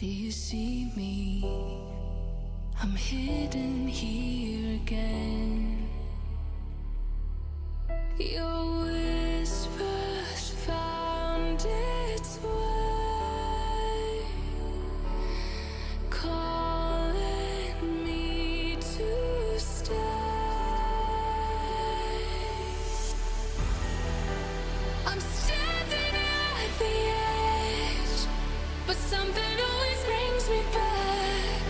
Do you see me? I'm hidden here again. Your whispers found its way, calling me to stay. I'm standing at the edge, but something always brings me back.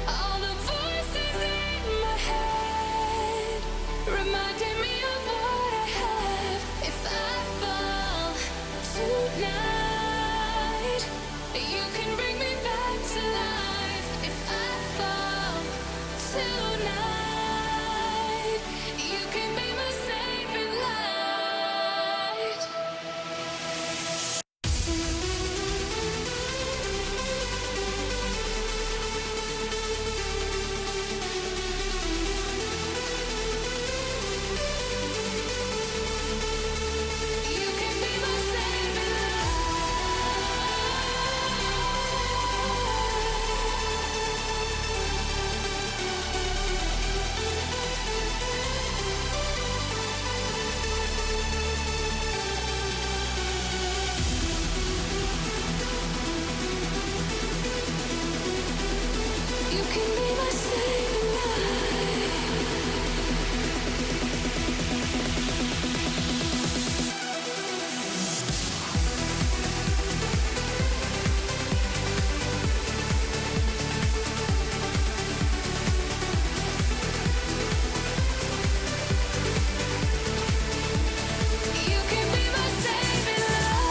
All the voices in my head reminding me of what I have. If I fall tonight, you can bring me back to life. If I fall tonight, you can be my saving light. You can be my saving light. You can be my saving light. You can be my saving light.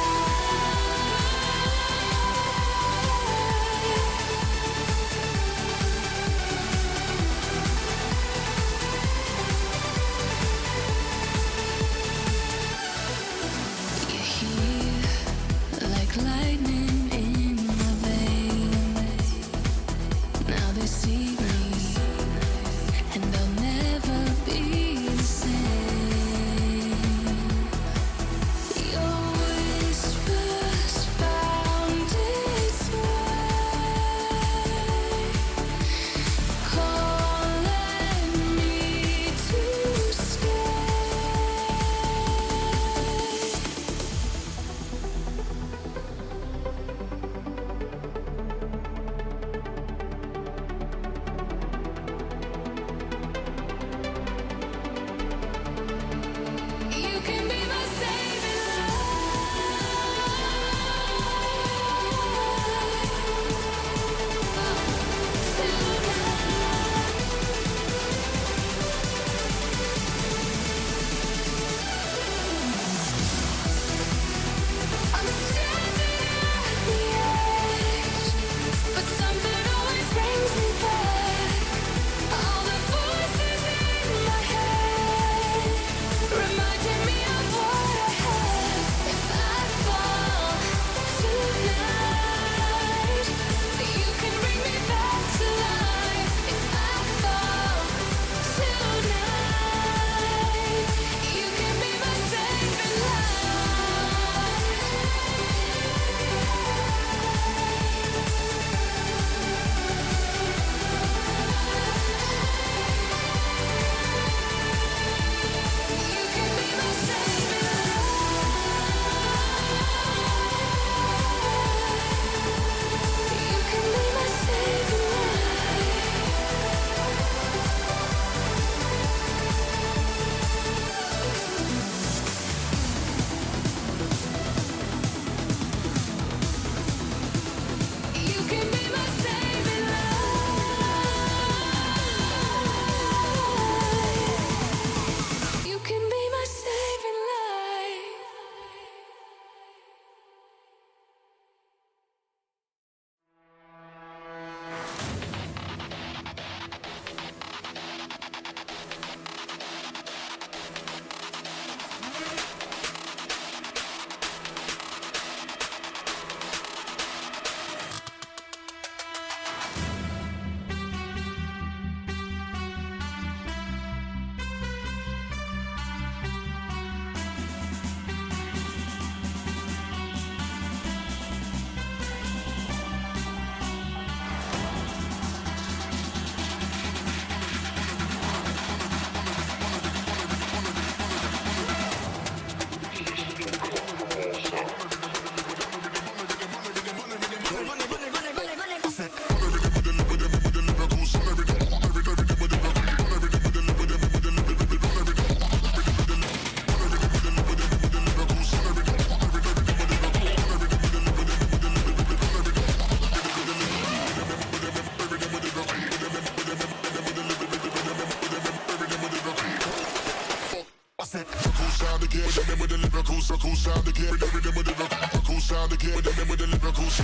sound again with the lyricals.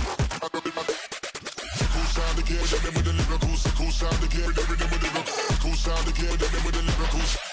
Cool sound again with the lyricals. Cool sound again with the lyricals. Cool sound again with the lyricals.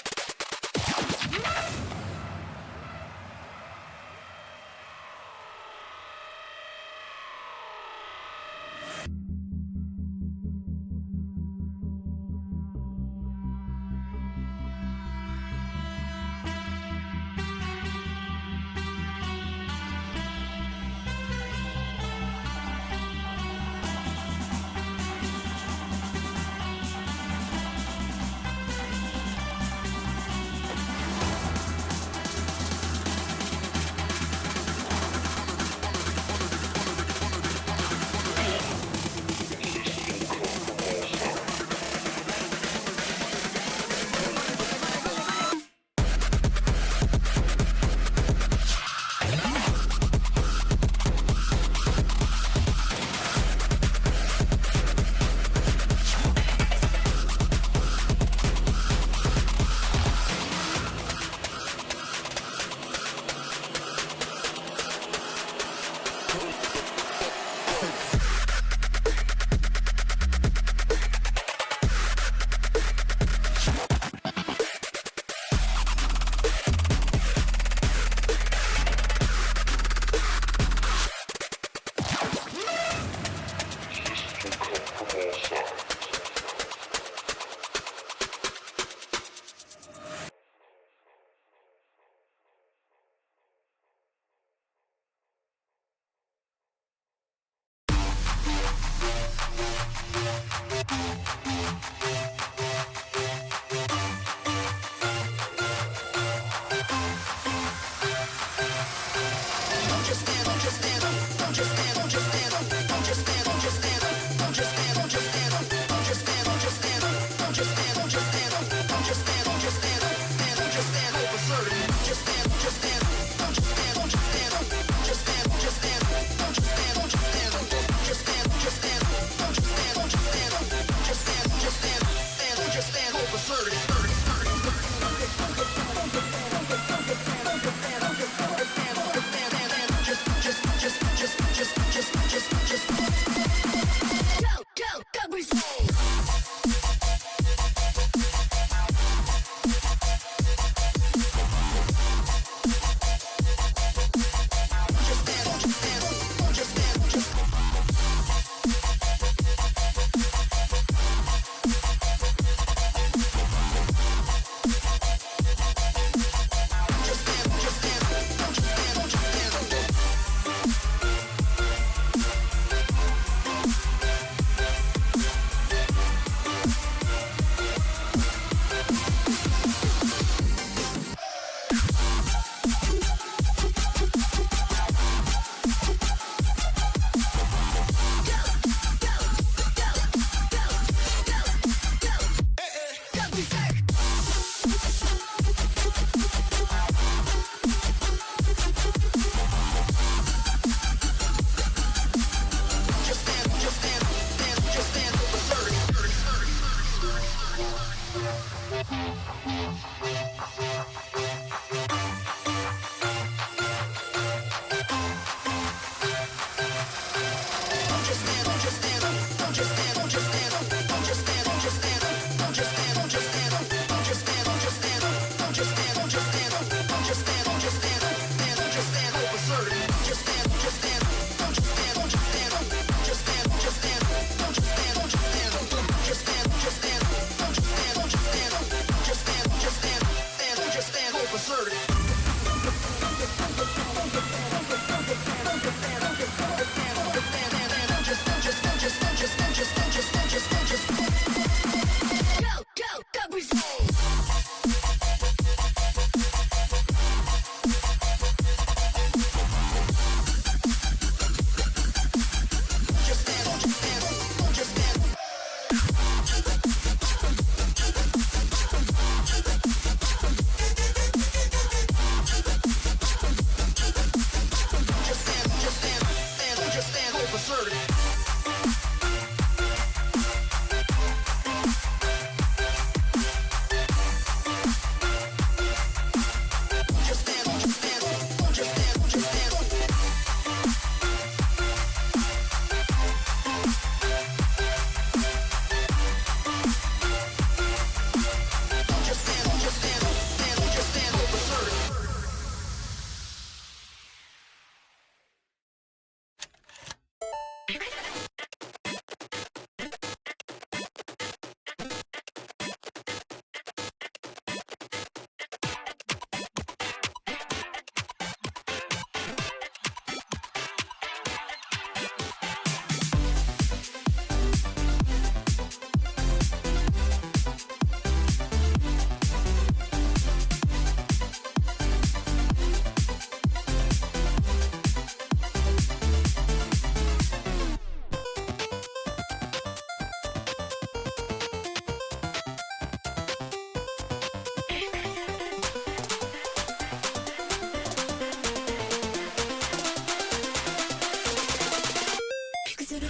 する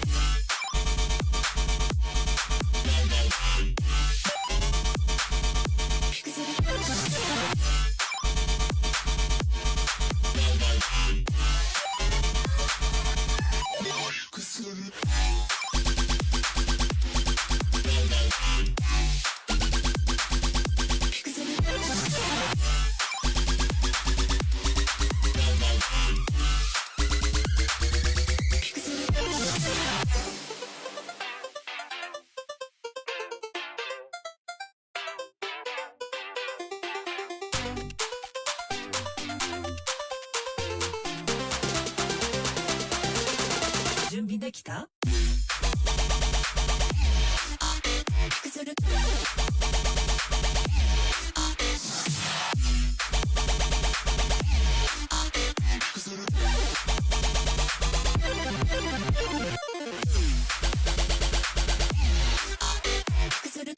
準備できた？する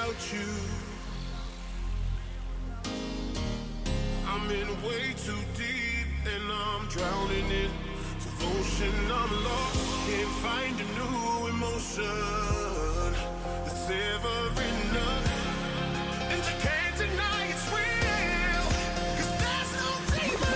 without you. I'm in way too deep and I'm drowning in devotion. I'm lost, can't find a new emotion that's ever enough. And you can't deny it's real, 'cause there's no deeper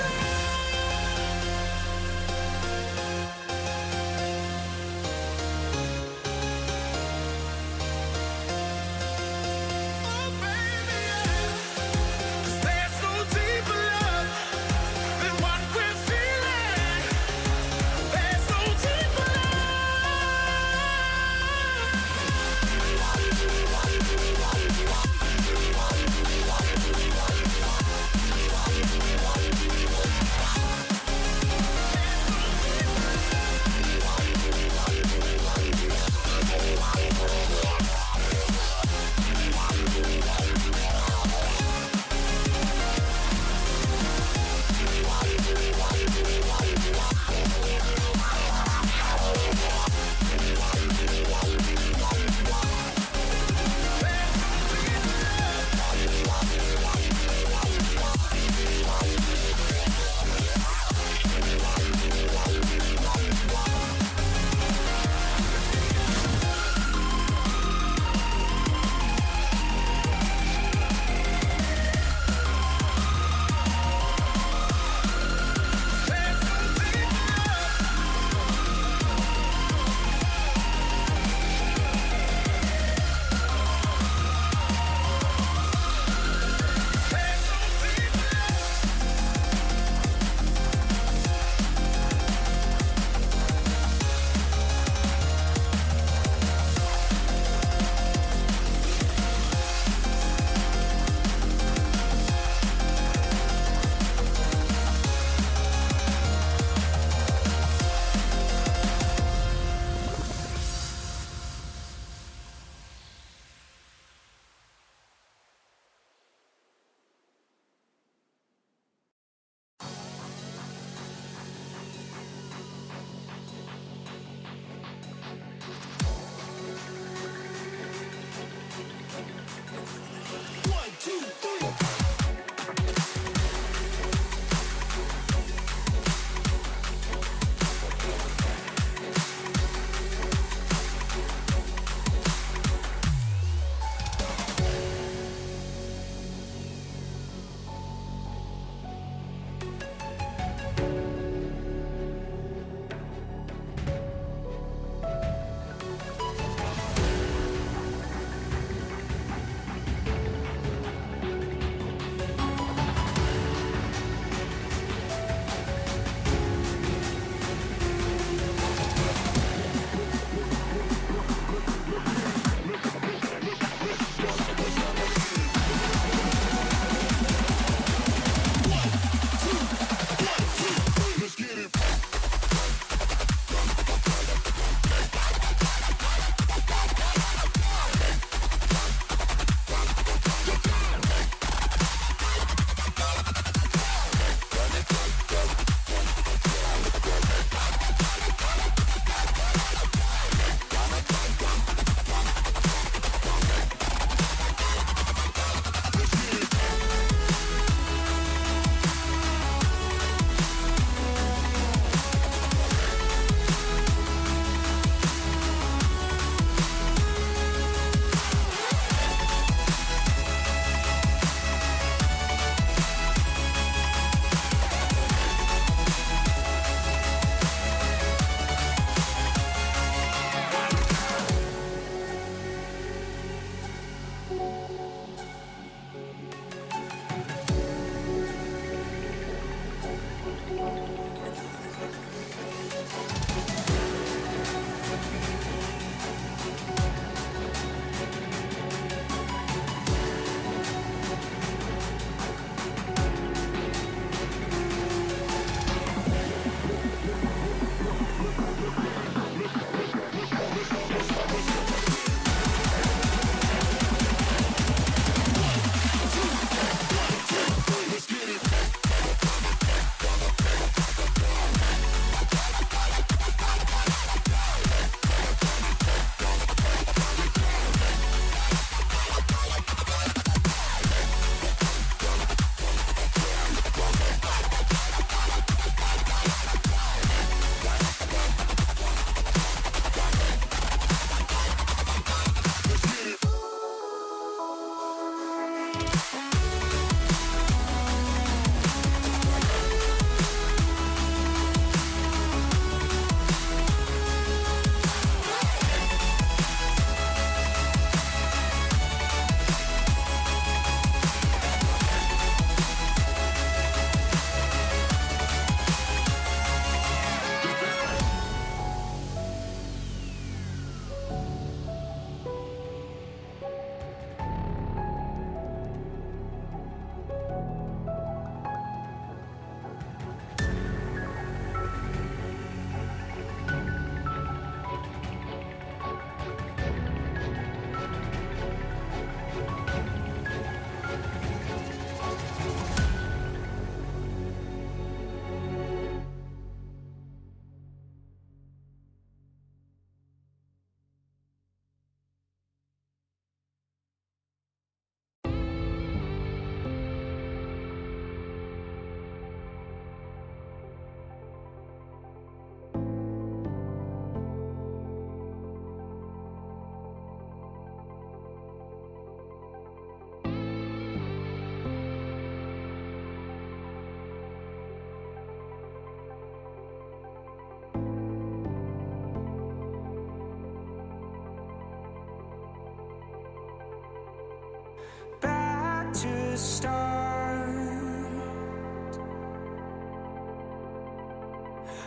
start.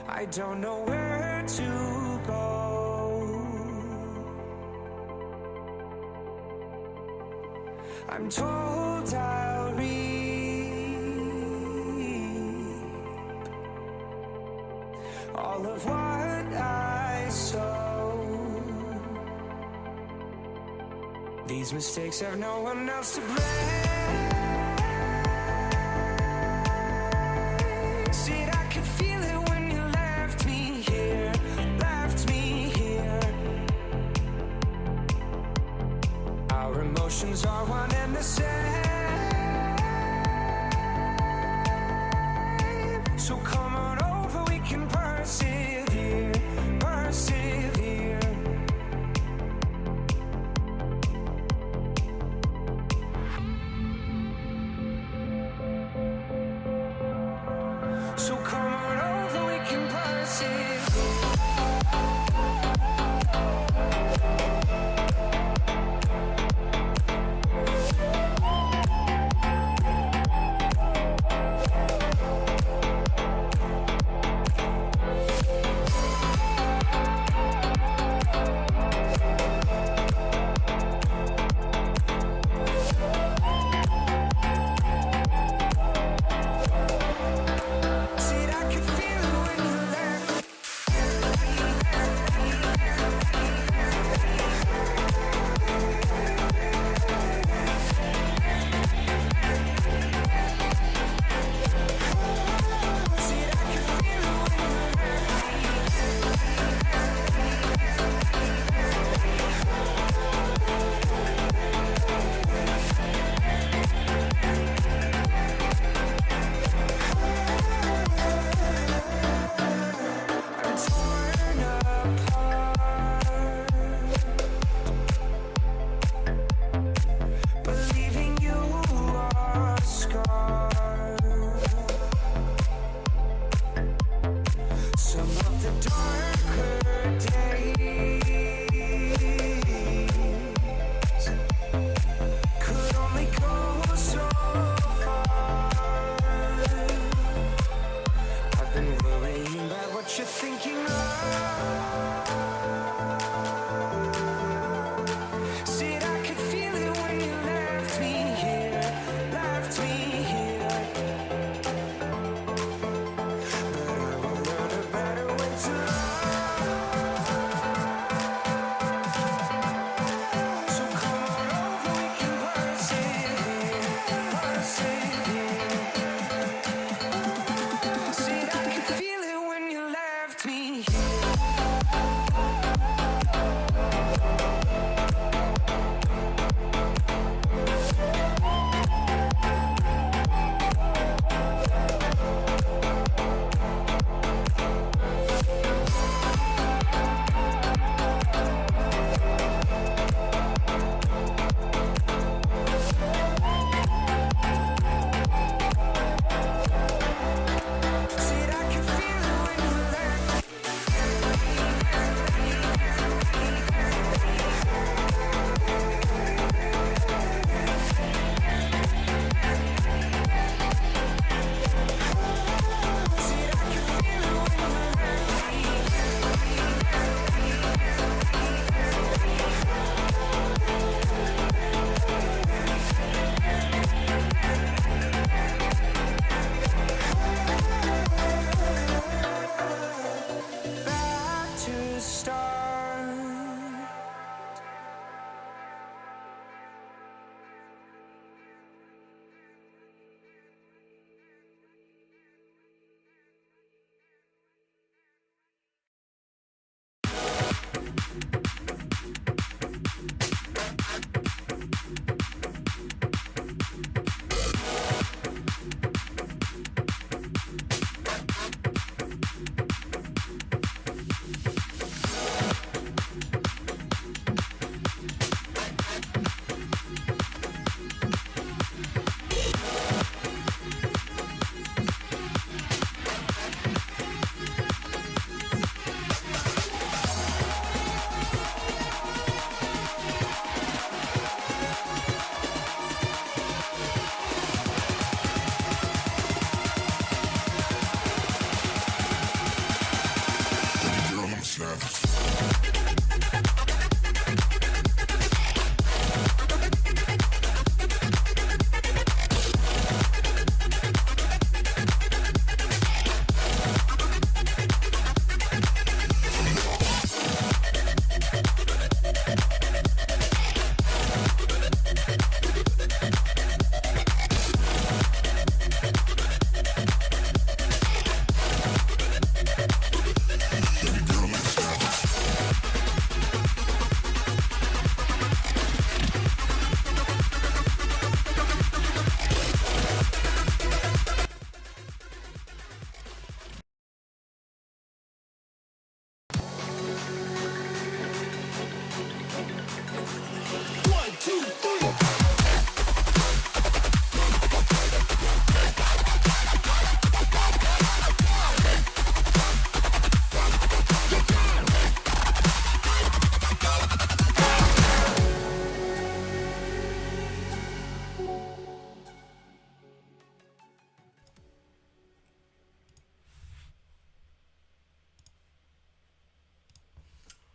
I don't know where to go. I'm told I'll reap all of what I sow. These mistakes have no one else to blame. Said I could feel it when you left me here, left me here. Our emotions are one and the same. So come on over, we can persevere, persevere. So come on over, we can persevere.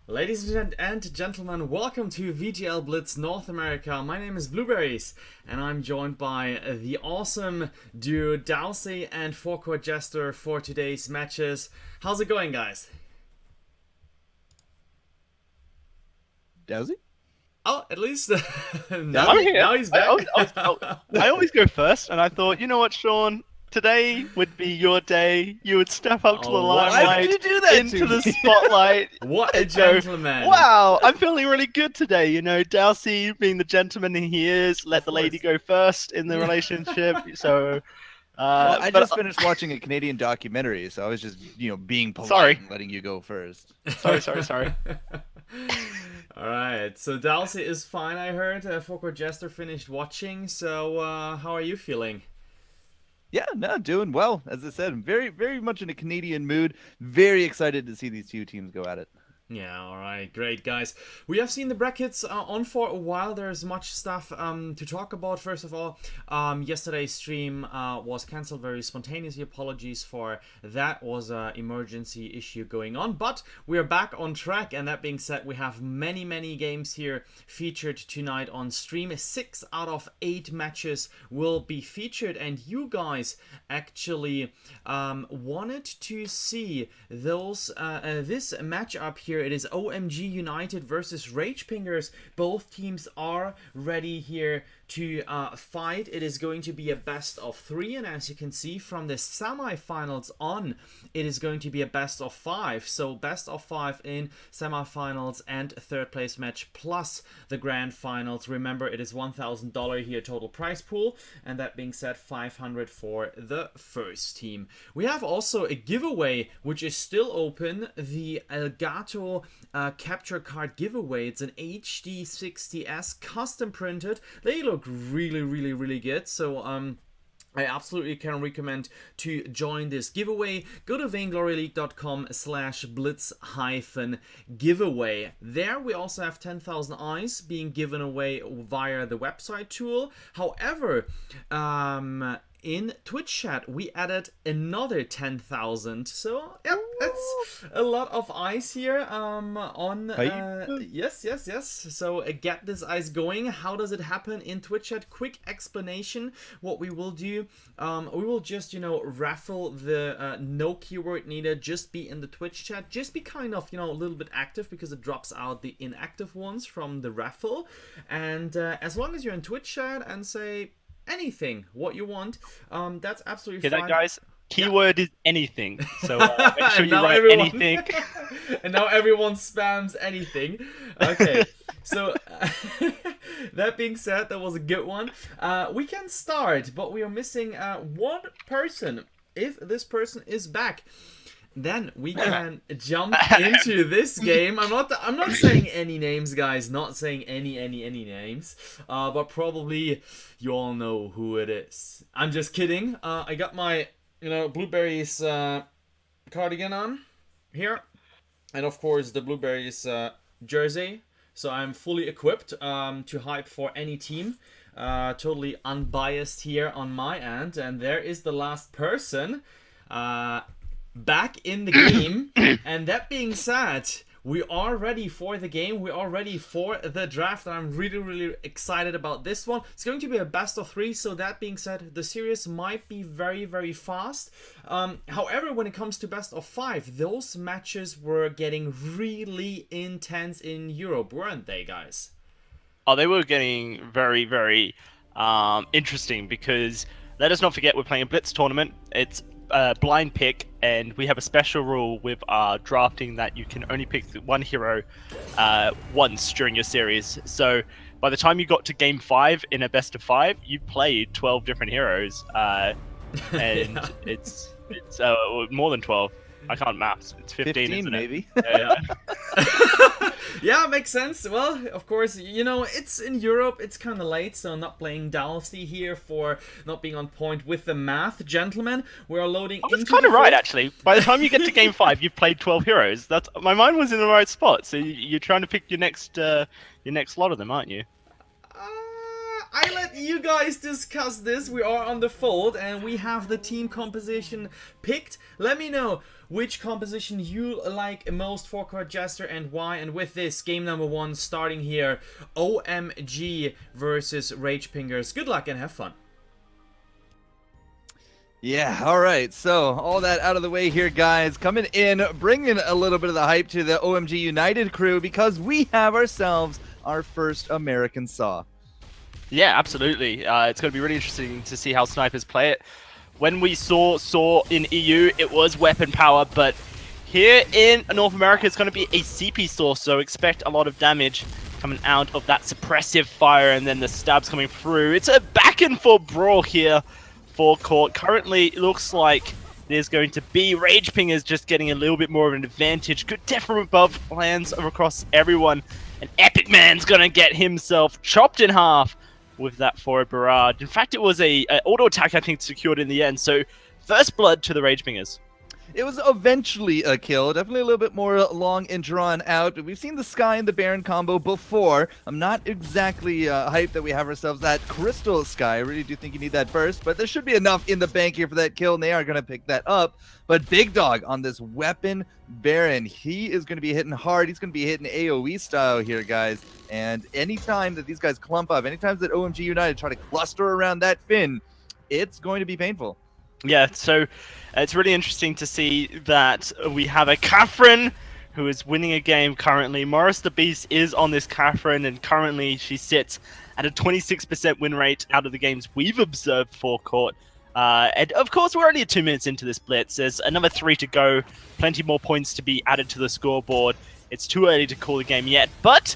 Ladies and gentlemen, welcome to VGL Blitz North America. My name is Blueberries, and I'm joined by the awesome duo Dowsey and Forecourt Jester for today's matches. How's it going, guys? Dowsey? Oh, at least I'm here. now he's back. I always go first, and I thought, you know what, Sean? Today would be your day. You would step up to the limelight, Why would you do that into to the me? spotlight. What a and go, gentleman! Wow, I'm feeling really good today. You know, Dowsey, being the gentleman he is, let the lady go first in the relationship. So, Well, I but- just finished watching a Canadian documentary, so I was just, being polite Sorry. and letting you go first. sorry. Alright, so Dowsey is fine, I heard. Forecourt Jester finished watching, so how are you feeling? Yeah, no, doing well. As I said, I'm very, very much in a Canadian mood. Very excited to see these two teams go at it. Yeah, alright, great guys. We have seen the brackets on for a while. There's much stuff to talk about. First of all, yesterday's stream was cancelled very spontaneously. Apologies for that. Was an emergency issue going on. But we are back on track, and that being said, we have many games here featured tonight on stream. 6 out of 8 matches will be featured, and you guys actually wanted to see those this matchup here. It is OMG United versus Rage Pingers. Both teams are ready here to fight. It is going to be a best of 3, and as you can see from the semi-finals on, it is going to be a best of 5. So best of 5 in semi-finals and third place match plus the grand finals. Remember, it is $1,000 here total prize pool, and that being said, $500 for the first team. We have also a giveaway which is still open, the Elgato capture card giveaway. It's an HD 60S custom printed. They look really good, so I absolutely can recommend to join this giveaway. Go to vaingloryleague.com/blitz-giveaway. There we also have 10,000 eyes being given away via the website tool. However, in Twitch chat, we added another 10,000. So, yep, that's a lot of ice here yes. So, get this ice going. How does it happen in Twitch chat? Quick explanation. What we will do, we will just, raffle the no keyword needed. Just be in the Twitch chat. Just be kind of, a little bit active, because it drops out the inactive ones from the raffle. And as long as you're in Twitch chat and say anything what you want, that's absolutely Hear fine. that, guys? Keyword is anything. So make sure you Now write everyone- anything. And now everyone spams anything. Okay, so that being said, that was a good one. We can start, but we are missing one person. If this person is back, then we can jump into this game. I'm not saying any names, guys. Not saying any names. But probably you all know who it is. I'm just kidding. I got my Blueberries cardigan on here, and of course the Blueberries jersey. So I'm fully equipped to hype for any team. Totally unbiased here on my end. And there is the last person back in the game. And that being said, we are ready for the game. We are ready for the draft. And I'm really excited about this one. It's going to be a best of 3. So that being said, the series might be very fast. However, when it comes to best of 5, those matches were getting really intense in Europe, weren't they, guys? Oh, they were getting very interesting, because let us not forget we're playing a Blitz tournament. It's blind pick, and we have a special rule with our drafting that you can only pick one hero once during your series. So by the time you got to game 5 in a best of 5, you played 12 different heroes, and Yeah. it's more than 12. I can't maths. It's 15 isn't maybe. it? Yeah. Yeah, makes sense. Well, of course, it's in Europe. It's kind of late, so I'm not playing Dowsey here for not being on point with the math. Gentlemen, we are loading That's into kind of the right, field. actually. By the time you get to game 5, you've played 12 heroes. My mind was in the right spot. So you're trying to pick your next lot of them, aren't you? I let you guys discuss this. We are on the fold and we have the team composition picked. Let me know which composition you like most for Court Jester and why. And with this, game number 1 starting here, OMG versus Rage Pingers. Good luck and have fun. Yeah, all right. So all that out of the way here, guys. Coming in, bringing a little bit of the hype to the OMG United crew because we have ourselves our first American Saw. Yeah, absolutely. It's going to be really interesting to see how snipers play it. When we saw in EU, it was weapon power, but here in North America, it's going to be a CP Saw, so expect a lot of damage coming out of that suppressive fire and then the stabs coming through. It's a back and forth brawl here for Court. Currently, it looks like there's going to be Rage Pingers just getting a little bit more of an advantage. Good death from above lands across everyone. And Epic Man's going to get himself chopped in half with that forward barrage. In fact, it was a auto attack, I think, secured in the end. So, first blood to the Rage Pingers. It was eventually a kill, definitely a little bit more long and drawn out. But we've seen the Sky and the Baron combo before. I'm not exactly hyped that we have ourselves that Crystal Sky. I really do think you need that burst, but there should be enough in the bank here for that kill, and they are going to pick that up. But Big Dog on this weapon Baron, he is going to be hitting hard. He's going to be hitting AoE style here, guys. And anytime that these guys clump up, anytime that OMG United try to cluster around that Finn, it's going to be painful. Yeah, so it's really interesting to see that we have a Catherine who is winning a game currently. Morris the Beast is on this Catherine, and currently she sits at a 26% win rate out of the games we've observed for Court. And of course, we're only 2 minutes into this Blitz. There's another 3 to go, plenty more points to be added to the scoreboard. It's too early to call the game yet, but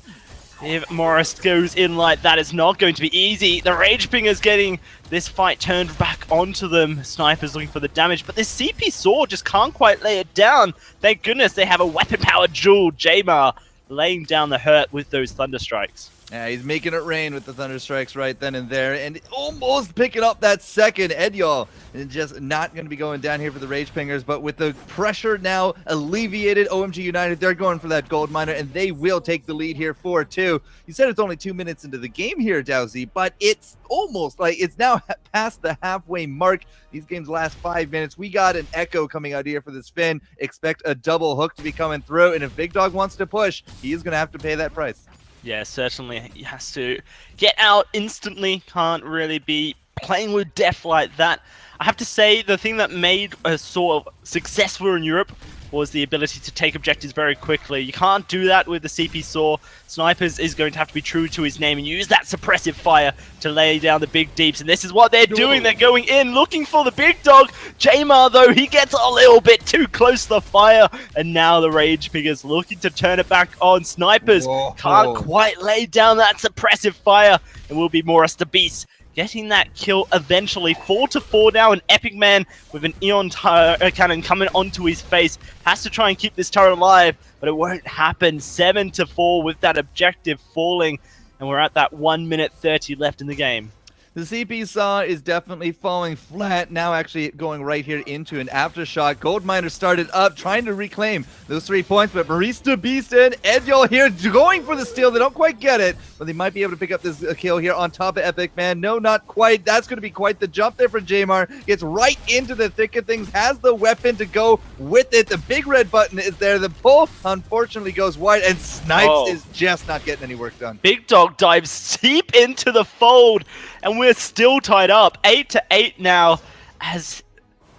if Morris goes in like that, it's not going to be easy. The Rage Pingers getting this fight turned back onto them. Snipers looking for the damage, but this CP Saw just can't quite lay it down. Thank goodness they have a weapon-powered Jewel. Jamar laying down the hurt with those Thunder Strikes. Yeah, he's making it rain with the Thunder Strikes right then and there, and almost picking up that second. Edyal and just not going to be going down here for the Rage Pingers, but with the pressure now alleviated, OMG United, they're going for that gold miner, and they will take the lead here 4-2. You said it's only 2 minutes into the game here, Dowsy, but it's almost like it's now past the halfway mark. These games last 5 minutes. We got an Echo coming out here for this Finn. Expect a double hook to be coming through, and if Big Dog wants to push, he is going to have to pay that price. Yeah, certainly. He has to get out instantly. Can't really be playing with death like that. I have to say, the thing that made a sort of successful in Europe was the ability to take objectives very quickly. You can't do that with the CP Saw. Snipers is going to have to be true to his name and use that suppressive fire to lay down the big deeps. And this is what they're doing. They're going in, looking for the Big Dog. Jamar, though, he gets a little bit too close to the fire. And now the Rage Pingers looking to turn it back on. Snipers can't quite lay down that suppressive fire. And will be Morris the Beast getting that kill eventually. 4-4 now, and Epic Man with an Eon cannon coming onto his face. Has to try and keep this turret alive, but it won't happen. 7-4 with that objective falling, and we're at that 1 minute 30 left in the game. The CP Saw is definitely falling flat, now actually going right here into an aftershock. Gold Miner started up, trying to reclaim those 3 points, but Maurice the Beast and Edyal here going for the steal. They don't quite get it, but they might be able to pick up this kill here on top of Epic Man. No, not quite. That's going to be quite the jump there for Jamar. Gets right into the thick of things, has the weapon to go with it. The big red button is there. The pull, unfortunately, goes wide, and Snipes is just not getting any work done. Big Dog dives deep into the fold, and we're still tied up. 8-8 now, as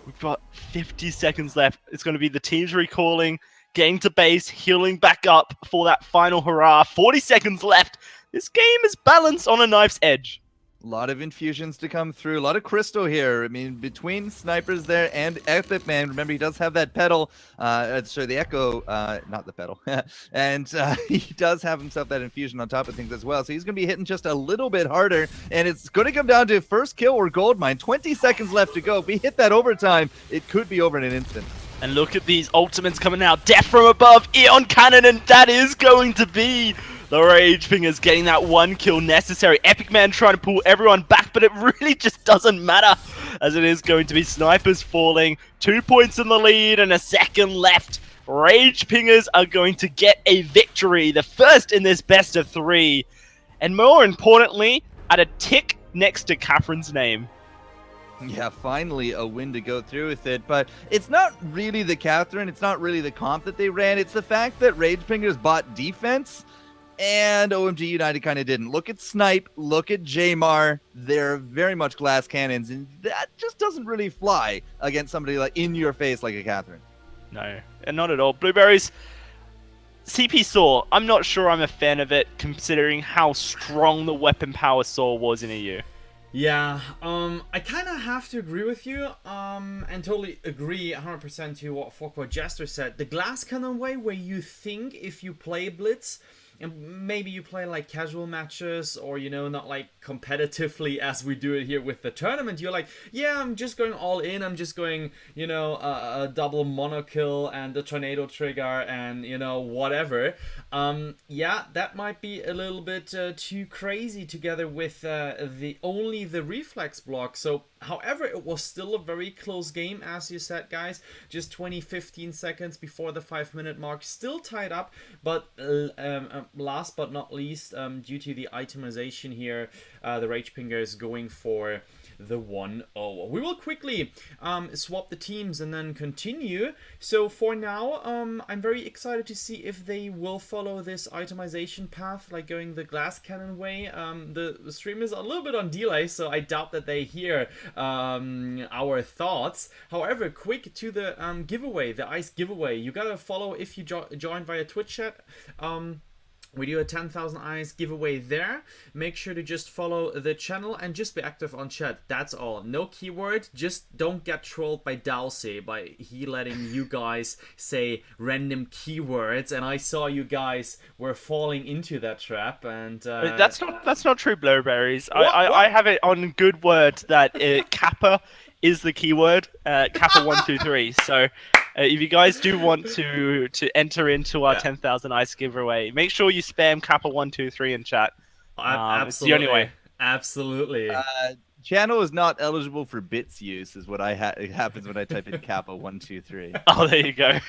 we've got 50 seconds left. It's going to be the teams recalling, getting to base, healing back up for that final hurrah. 40 seconds left. This game is balanced on a knife's edge. A lot of infusions to come through. A lot of crystal here. I mean, between Snipers there and Epic Man. Remember, he does have that pedal. Sorry, the Echo, not the pedal. And he does have himself that infusion on top of things as well. So he's going to be hitting just a little bit harder. And it's going to come down to first kill or gold mine. 20 seconds left to go. If we hit that overtime, it could be over in an instant. And look at these ultimates coming out. Death from above, Eon Cannon, and that is going to be the Rage Pingers getting that 1 kill necessary. Epic Man trying to pull everyone back, but it really just doesn't matter, as it is going to be Snipers falling. 2 points in the lead and a second left. Rage Pingers are going to get a victory, the first in this best of 3. And more importantly, at a tick next to Catherine's name. Yeah, finally a win to go through with it, but it's not really the Catherine, it's not really the comp that they ran, it's the fact that Ragepingers bought defense, and OMG United kind of didn't. Look at Snipe, look at Jamar, they're very much glass cannons, and that just doesn't really fly against somebody like in your face like a Catherine. No, and not at all. Blueberries, CP Saw, I'm not sure I'm a fan of it, considering how strong the weapon power Saw was in EU. Yeah, I kind of have to agree with you, and totally agree 100% to what Forkwa Jester said. The glass cannon way, where you think if you play Blitz, and maybe you play like casual matches, or you know, not like competitively as we do it here with the tournament, you're like, yeah, I'm just going all in, I'm just going, you know, a double mono kill and the tornado trigger and, you know, whatever. Yeah, that might be a little bit too crazy together with the reflex block. So however, it was still a very close game, as you said, guys. Just 15 seconds before the 5-minute mark, still tied up. But last but not least, due to the itemization here, the Ragepingers going for the 1-0. We will quickly swap the teams and then continue. So for now, I'm very excited to see if they will follow this itemization path, like going the glass cannon way. The stream is a little bit on delay, so I doubt that they hear our thoughts. However, quick to the giveaway, the ice giveaway. You gotta follow if you join via Twitch chat. We do a 10,000 eyes giveaway there. Make sure to just follow the channel and just be active on chat. That's all. No keyword. Just don't get trolled by Dowsey by he letting you guys say random keywords. And I saw you guys were falling into that trap. And that's not true, Blowberries. I have it on good word that Kappa is the keyword. Kappa 123. So. If you guys do want to enter into our 10,000 ice giveaway, make sure you spam Kappa123 in chat. Absolutely. It's the only way. Absolutely. Channel is not eligible for bits use, is what it happens when I type in Kappa123. Oh, there you go.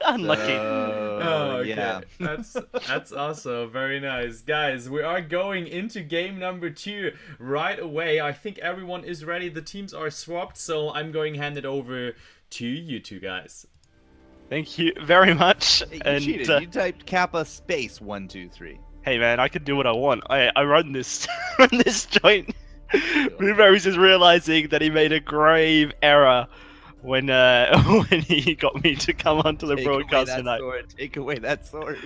Unlucky. Okay. Yeah. That's also very nice. Guys, we are going into game number 2 right away. I think everyone is ready. The teams are swapped, so I'm going to hand it over to you two guys. Thank you very much. Hey, you cheated. You typed Kappa space 123. Hey man, I can do what I want. I run this run this joint. Blueberries is realizing that he made a grave error when when he got me to come onto the broadcast tonight. Take away that sword.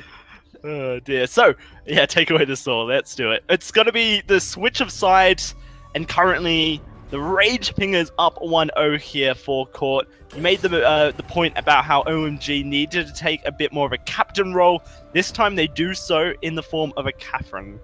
Oh dear. So yeah, take away the sword. Let's do it. It's gonna be the switch of sides, and currently the Ragepingers up 1-0 here for court. You made the point about how OMG needed to take a bit more of a captain role. This time they do so in the form of a Catherine.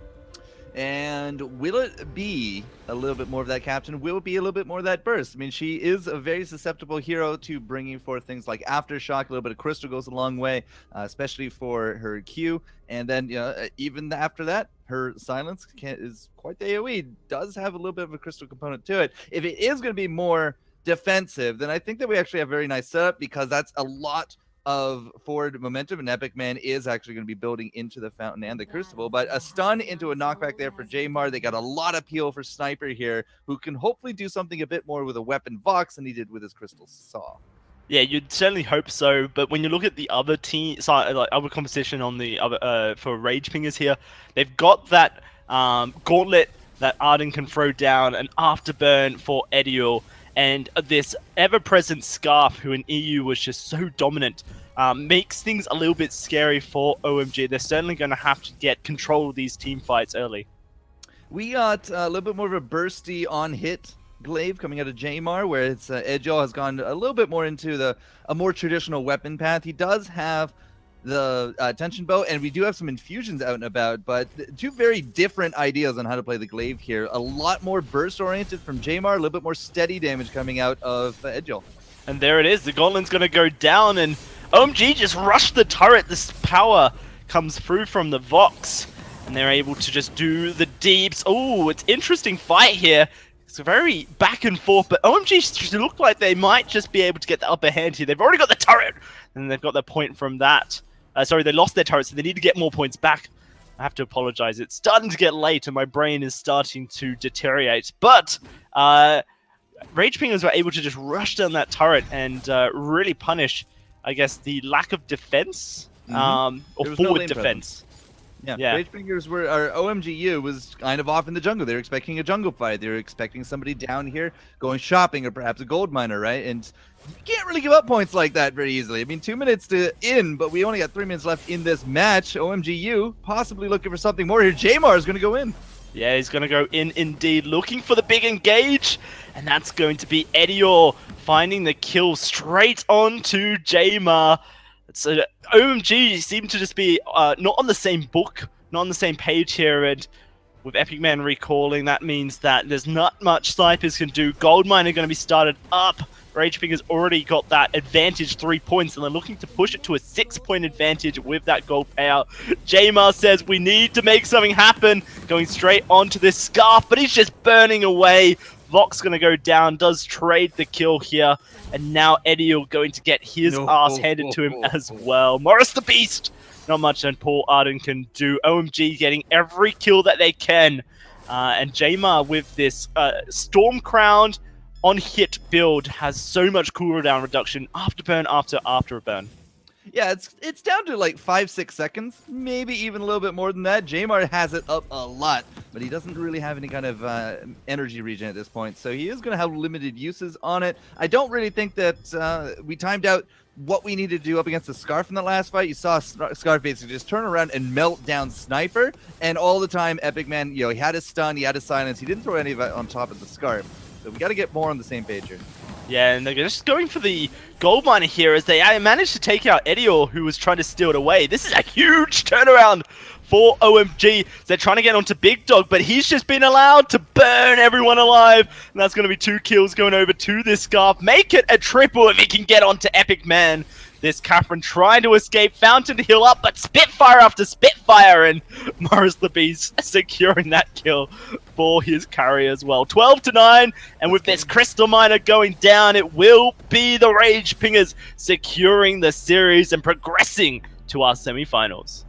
And will it be a little bit more of that captain? Will it be a little bit more of that burst? I mean, she is a very susceptible hero to bringing forth things like Aftershock. A little bit of crystal goes a long way, especially for her Q. And then, you know, even after that, her silence is quite the AoE. Does have a little bit of a crystal component to it. If it is going to be more defensive, then I think that we actually have a very nice setup, because that's a lot of forward momentum, and Epic Man is actually going to be building into the Fountain and the Crucible. But a stun into a knockback there for Jamar. They got a lot of peel for Sniper here, who can hopefully do something a bit more with a weapon Vox than he did with his Crystal Saw. Yeah, you'd certainly hope so, but when you look at the other team, like other competition on the other for Ragepingers here, they've got that gauntlet that Arden can throw down, an afterburn for Ediel, and this ever-present Scarf, who in EU was just so dominant, makes things a little bit scary for OMG. They're certainly going to have to get control of these team fights early. We got a little bit more of a bursty on-hit glaive coming out of Jamar, where it's Edgel has gone a little bit more into a more traditional weapon path. He does have the tension bow, and we do have some infusions out and about, but two very different ideas on how to play the glaive here. A lot more burst oriented from Jamar, a little bit more steady damage coming out of Edgel. And there it is, the Gauntlet's going to go down, and OMG just rushed the turret. This power comes through from the Vox, and they're able to just do the deeps. Oh, it's interesting fight here. It's very back and forth, but OMG look like they might just be able to get the upper hand here. They've already got the turret, and they've got their point from that. Sorry, they lost their turret, so they need to get more points back. I have to apologize. It's starting to get late and my brain is starting to deteriorate. But Rage Pingers were able to just rush down that turret and really punish, I guess, the lack of defense or There was no forward lane defense. Yeah, Rage Fingers were, our OMGU was kind of off in the jungle. They were expecting a jungle fight. They were expecting somebody down here going shopping or perhaps a gold miner, right? And you can't really give up points like that very easily. I mean, 2 minutes to in, but we only got 3 minutes left in this match. OMGU possibly looking for something more here. Jamar is going to go in. Yeah, he's going to go in indeed, looking for the big engage. And that's going to be Edior finding the kill straight onto Jamar. So OMG seem to just be not on the same book, not on the same page here, and with Epic Man recalling, that means that there's not much snipers can do. Goldmine are going to be started up. Rage Ping has already got that advantage 3 points, and they're looking to push it to a 6-point advantage with that gold payout. Jamar says we need to make something happen, going straight onto this Scarf, but he's just burning away. Vox going to go down, does trade the kill here, and now Ediel going to get his ass handed to him as well. Morris the Beast! Not much that Paul Arden can do. OMG getting every kill that they can. And Jamar with this Storm Crowned on hit build has so much cooldown reduction after burn after a burn. Yeah, it's down to like 5-6 seconds, maybe even a little bit more than that. Jamar has it up a lot, but he doesn't really have any kind of energy regen at this point, so he is going to have limited uses on it. I don't really think that we timed out what we needed to do up against the Scarf in the last fight. You saw Scarf basically just turn around and melt down Sniper, and all the time Epic Man, he had his stun, he had his silence, he didn't throw any of it on top of the Scarf. So we got to get more on the same page here. Yeah, and they're just going for the gold miner here as they managed to take out Edior, who was trying to steal it away. This is a huge turnaround for OMG. They're trying to get onto Big Dog, but he's just been allowed to burn everyone alive. And that's going to be 2 kills going over to this Scarf. Make it a triple if he can get onto Epic Man. This Catherine trying to escape, Fountain to heal up, but Spitfire after Spitfire, and Morris the Beast securing that kill for his carry as well. 12-9, and with this Crystal Miner going down, it will be the Rage Pingers securing the series and progressing to our semifinals.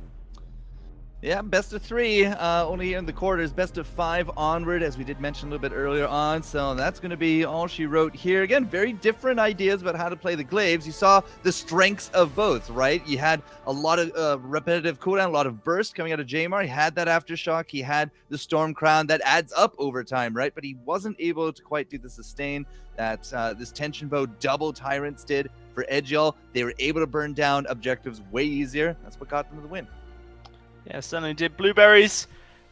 Yeah, best of 3, only here in the quarters, best of 5 onward, as we did mention a little bit earlier on, so that's going to be all she wrote here. Again, very different ideas about how to play the Glaives. You saw the strengths of both, right? You had a lot of repetitive cooldown, a lot of burst coming out of Jamar. He had that Aftershock, he had the Storm Crown, that adds up over time, right? But he wasn't able to quite do the sustain that this Tension Bow double Tyrants did for Edgel. They were able to burn down objectives way easier. That's what got them to the win. Yeah, certainly did. Blueberries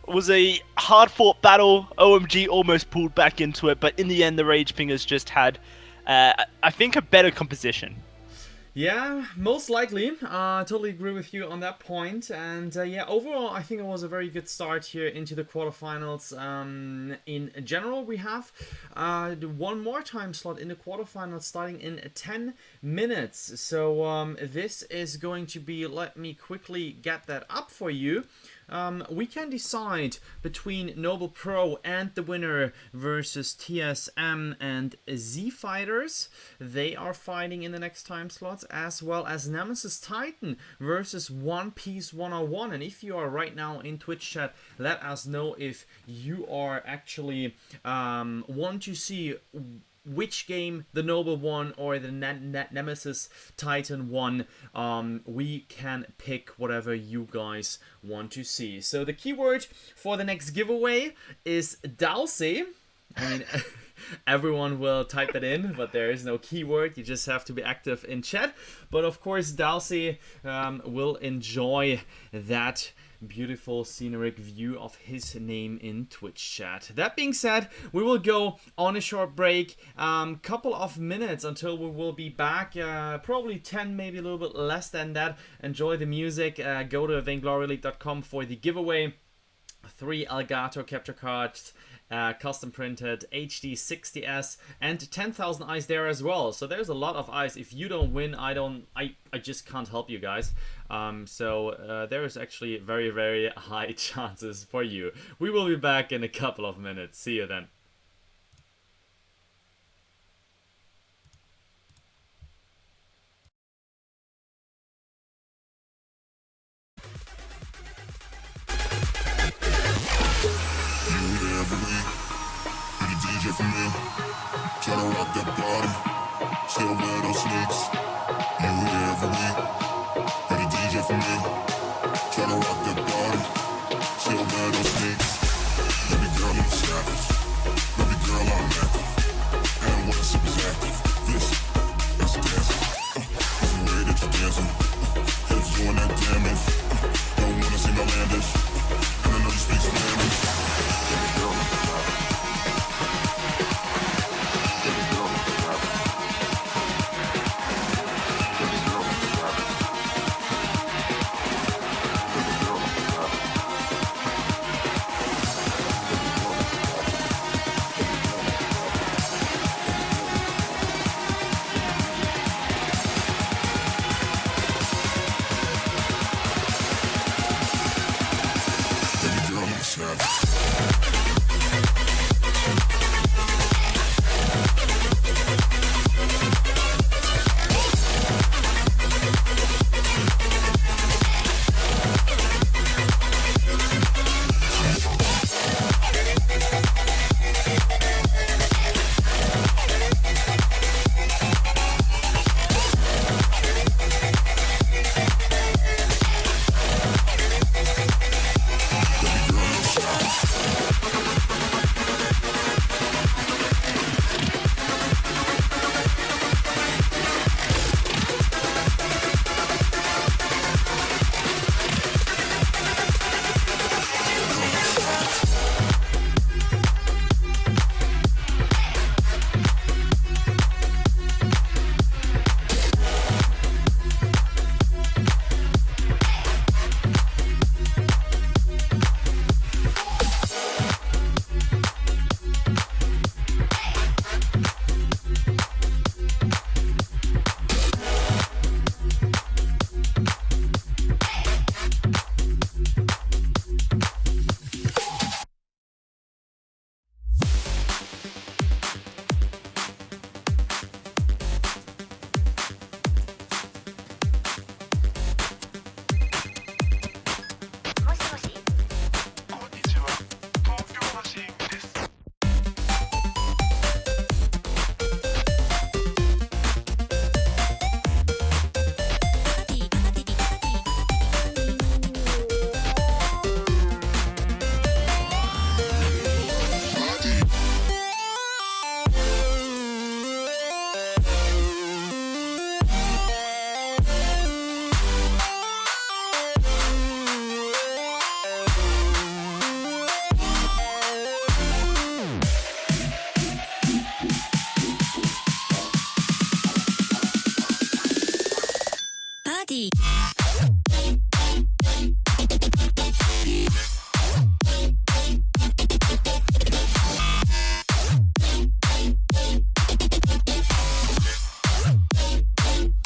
was a hard-fought battle. OMG almost pulled back into it, but in the end, the Rage Pingers just had, I think, a better composition. Yeah, most likely. Totally agree with you on that point. And yeah, overall, I think it was a very good start here into the quarterfinals. In general, we have one more time slot in the quarterfinals starting in 10 minutes. So this is going to be, let me quickly get that up for you. We can decide between Noble Pro and the winner versus TSM and Z Fighters. They are fighting in the next time slots, as well as Nemesis Titan versus One Piece 101. And if you are right now in Twitch chat, let us know if you are actually want to see which game the Noble won or the Nemesis Titan won. We can pick whatever you guys want to see. So the keyword for the next giveaway is Dalsey. I mean, everyone will type that in, but there is no keyword. You just have to be active in chat. But of course, Dalsey will enjoy that beautiful scenic view of his name in Twitch chat. That being said, we will go on a short break, couple of minutes until we will be back, probably 10, maybe a little bit less than that. Enjoy the music. Go to VAINGLORYLEAGUE.com for the giveaway. 3 Elgato capture cards, custom printed HD 60s, and 10,000 eyes there as well. So there's a lot of eyes. If you don't win, I just can't help you guys. So there is actually very, very high chances for you. We will be back in a couple of minutes. See you then. every week. You're the DJ for me. Try to rock that body. Still wear those sneaks. You here every week. You're the DJ for me. Try to rock that body. Still wear those sneaks. Baby girl, I'm savage. Baby girl, I'm active. And what is active? This, that's a dance. That's the way that you're dancing. Hips doing that damage. Don't wanna see no landish. And I know you speak Spanish. Baby girl, I'm savage. Baby girl, I'm savage. Baby girl, I'm savage. Baby girl, I'm savage. Baby girl, I'm savage.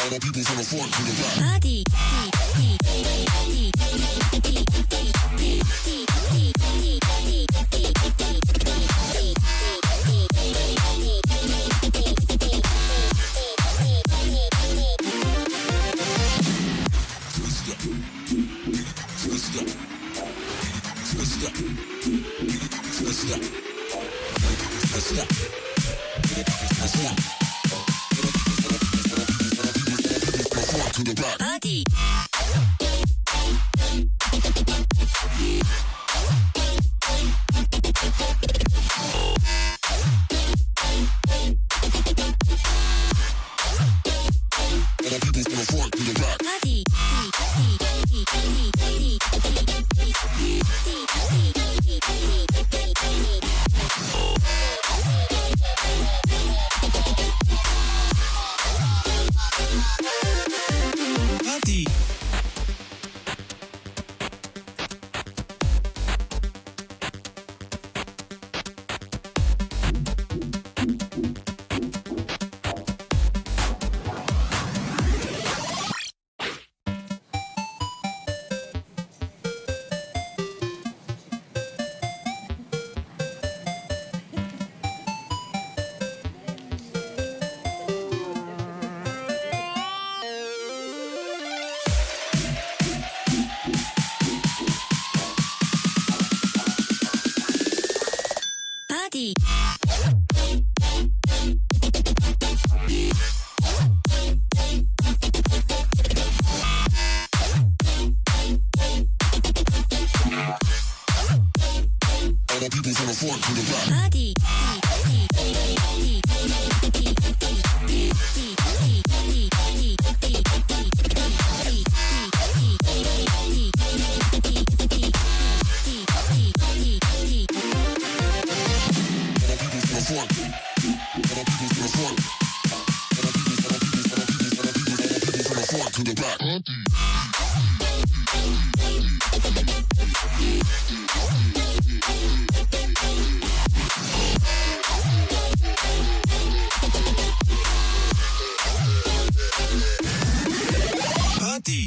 All the people from the front to the back. Party. To the back. Party. All the people from the front to the back. Party. Party. All the people from the front to the back. Party. To the back. Party.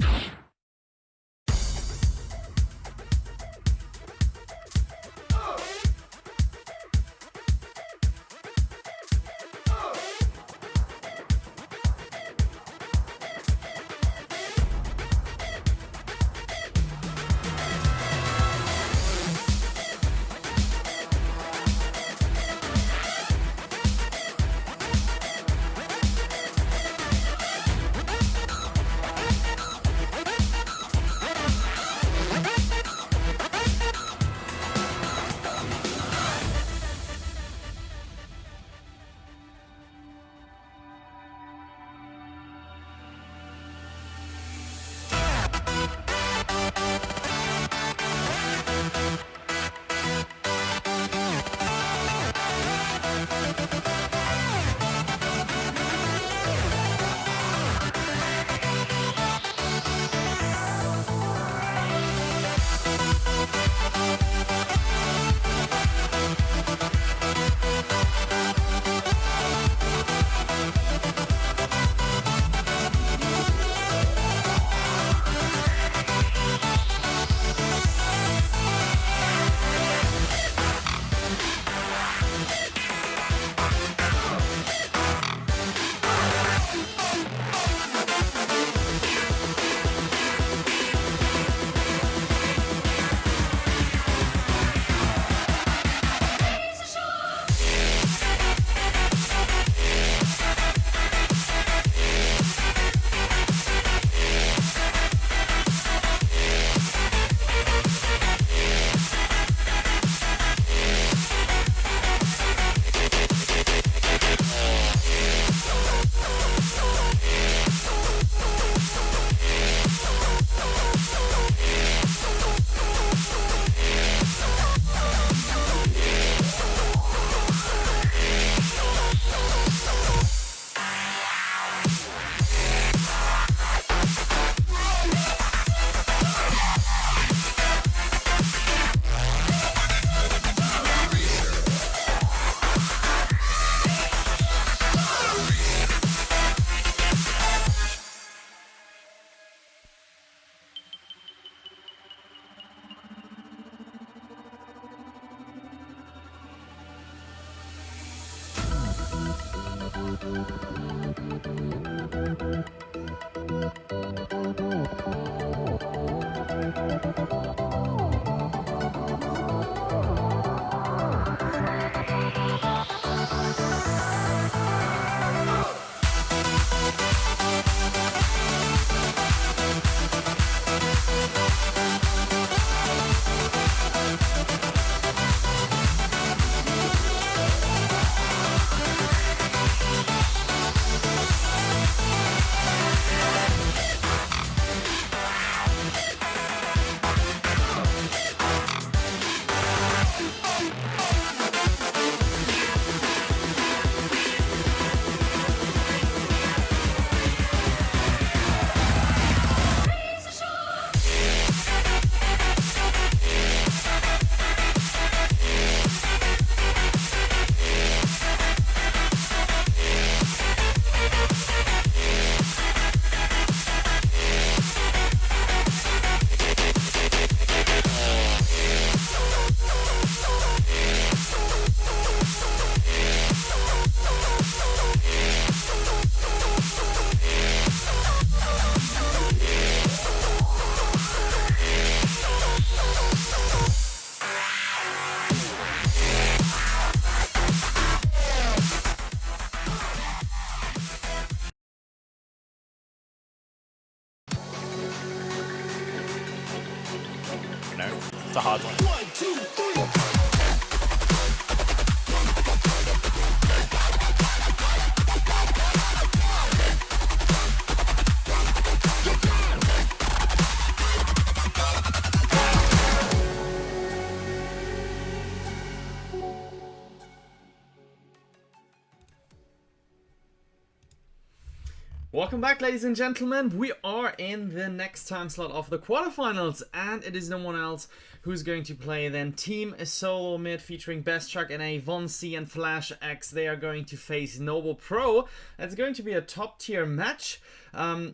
Welcome back, ladies and gentlemen. We are in the next time slot of the quarterfinals, and it is no one else who's going to play than Team Solo Mid featuring Best Chuck and a Von C and Flash X. They are going to face Noble Pro. It's going to be a top tier match.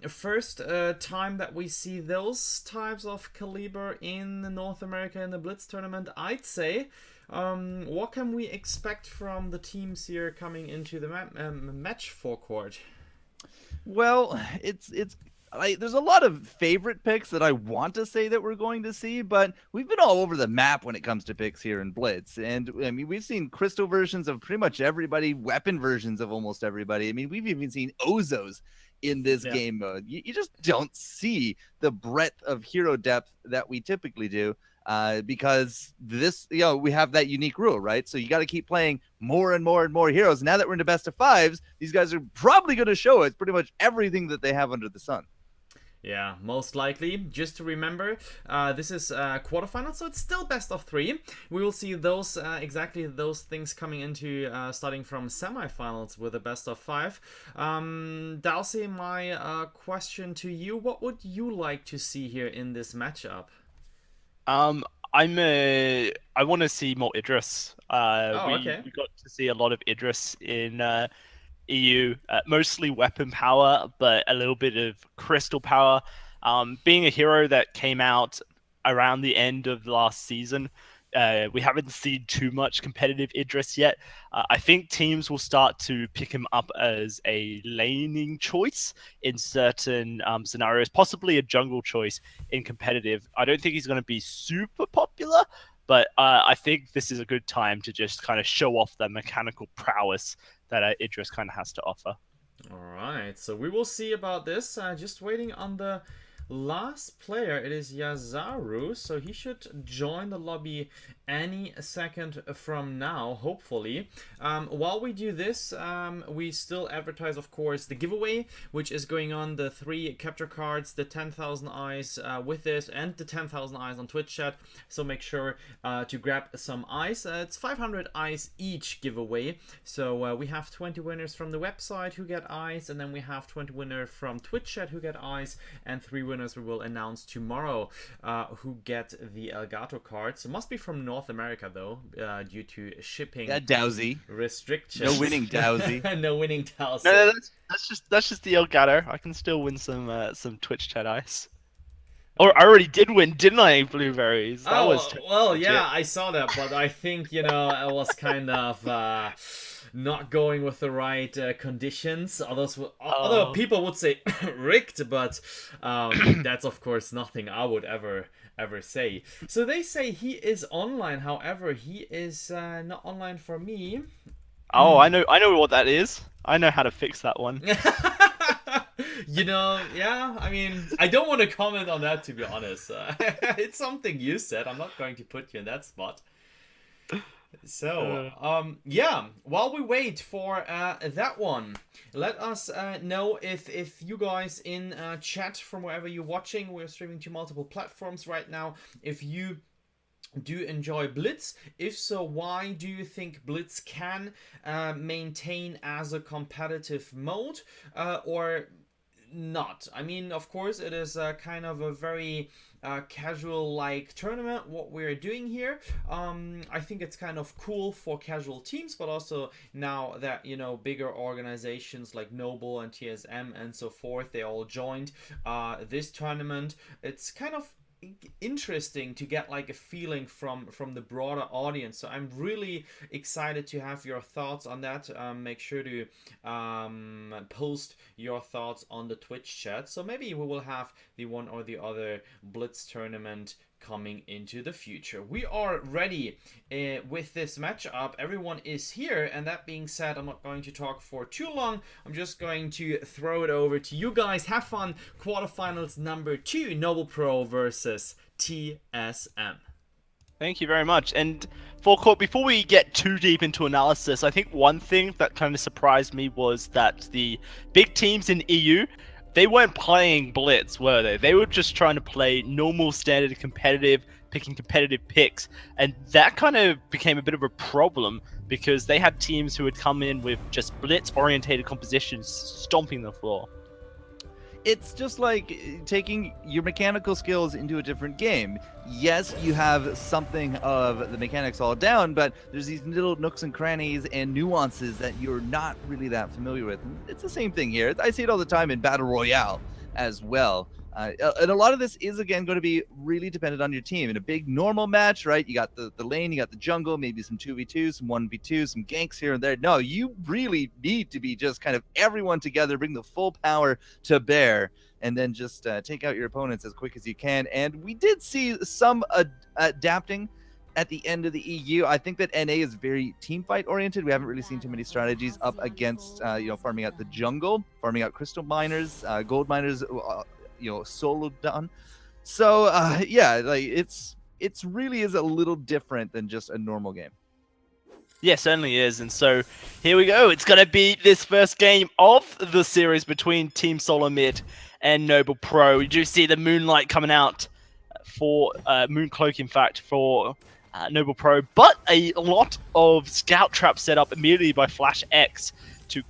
First time that we see those types of caliber in North America in the Blitz tournament, I'd say. What can we expect from the teams here coming into the match forecourt? Well, it's there's a lot of favorite picks that I want to say that we're going to see, but we've been all over the map when it comes to picks here in Blitz. And I mean, we've seen crystal versions of pretty much everybody, weapon versions of almost everybody. I mean, we've even seen Ozos in this game mode. You just don't see the breadth of hero depth that we typically do. Because this, we have that unique rule, right? So you got to keep playing more and more and more heroes. Now that we're in the best of fives, these guys are probably going to show us pretty much everything that they have under the sun. Yeah, most likely. Just to remember, this is quarterfinals, so it's still best of 3. We will see those exactly those things coming into starting from semifinals with a best of 5. Dalsy, my question to you: what would you like to see here in this matchup? I want to see more Idris. Okay. We got to see a lot of Idris in EU, mostly weapon power, but a little bit of crystal power. Being a hero that came out around the end of last season, we haven't seen too much competitive Idris yet. I think teams will start to pick him up as a laning choice in certain scenarios, possibly a jungle choice in competitive. I don't think he's going to be super popular, but I think this is a good time to just kind of show off the mechanical prowess that Idris kind of has to offer. All right, so we will see about this. Just waiting on the last player. It is Yazaru, so he should join the lobby any second from now, hopefully. While we do this, we still advertise, of course, the giveaway, which is going on, the 3 capture cards, the 10,000 eyes with this, and the 10,000 eyes on Twitch chat. So make sure to grab some eyes. It's 500 eyes each giveaway. So we have 20 winners from the website who get eyes, and then we have 20 winners from Twitch chat who get eyes, and 3 winners we will announce tomorrow who get the Elgato cards. It must be from North America though, due to shipping Dowsy restrictions. No winning Dowsy. No winning Dowsy. No, that's just the Elgato. I can still win some Twitch chat ice. Or I already did win, didn't I? Blueberries. That was well, yeah, I saw that, but I think I was kind of not going with the right conditions. Although people would say rigged, but that's of course nothing I would ever say. So they say he is online, however he is not online for me. Oh, I know what that is. I know how to fix that one. Yeah, I mean, I don't want to comment on that, to be honest. It's something you said. I'm not going to put you in that spot. So, yeah, while we wait for that one, let us know if you guys in chat from wherever you're watching, we're streaming to multiple platforms right now, if you do enjoy Blitz. If so, why do you think Blitz can maintain as a competitive mode, or not? I mean, of course, it is kind of a very casual like tournament what we're doing here. I think it's kind of cool for casual teams, but also now that bigger organizations like Noble and TSM and so forth, they all joined this tournament. It's kind of interesting to get like a feeling from the broader audience. So I'm really excited to have your thoughts on that. Make sure to post your thoughts on the Twitch chat. So maybe we will have the one or the other Blitz tournament coming into the future. We are ready with this matchup. Everyone is here, and that being said, I'm not going to talk for too long. I'm just going to throw it over to you guys. Have fun. Quarterfinals number 2, Noble Pro versus TSM. Thank you very much. And Forecourt, before we get too deep into analysis, I think one thing that kind of surprised me was that the big teams in EU, they weren't playing Blitz, were they? They were just trying to play normal, standard, competitive, picking competitive picks. And that kind of became a bit of a problem because they had teams who would come in with just Blitz-orientated compositions stomping the floor. it's just like taking your mechanical skills into a different game. Yes, you have something of the mechanics all down, but there's these little nooks and crannies and nuances that you're not really that familiar with. And it's the same thing here. I see it all the time in Battle Royale as well. And a lot of this is, again, going to be really dependent on your team. In a big normal match, right, you got the lane, you got the jungle, maybe some 2v2, some 1v2, some ganks here and there. No, you really need to be just kind of everyone together, bring the full power to bear, and then just take out your opponents as quick as you can. And we did see some adapting at the end of the EU. I think that NA is very team fight oriented. We haven't really seen too many strategies up against, farming out the jungle, farming out crystal miners, gold miners, solo done. So yeah, like it's really is a little different than just a normal game. Yeah, certainly is. And so here we go. It's going to be this first game of the series between Team Solo Mid and Noble Pro. You do see the Moonlight coming out for Mooncloak, in fact, for Noble Pro, but a lot of scout traps set up immediately by Flash X to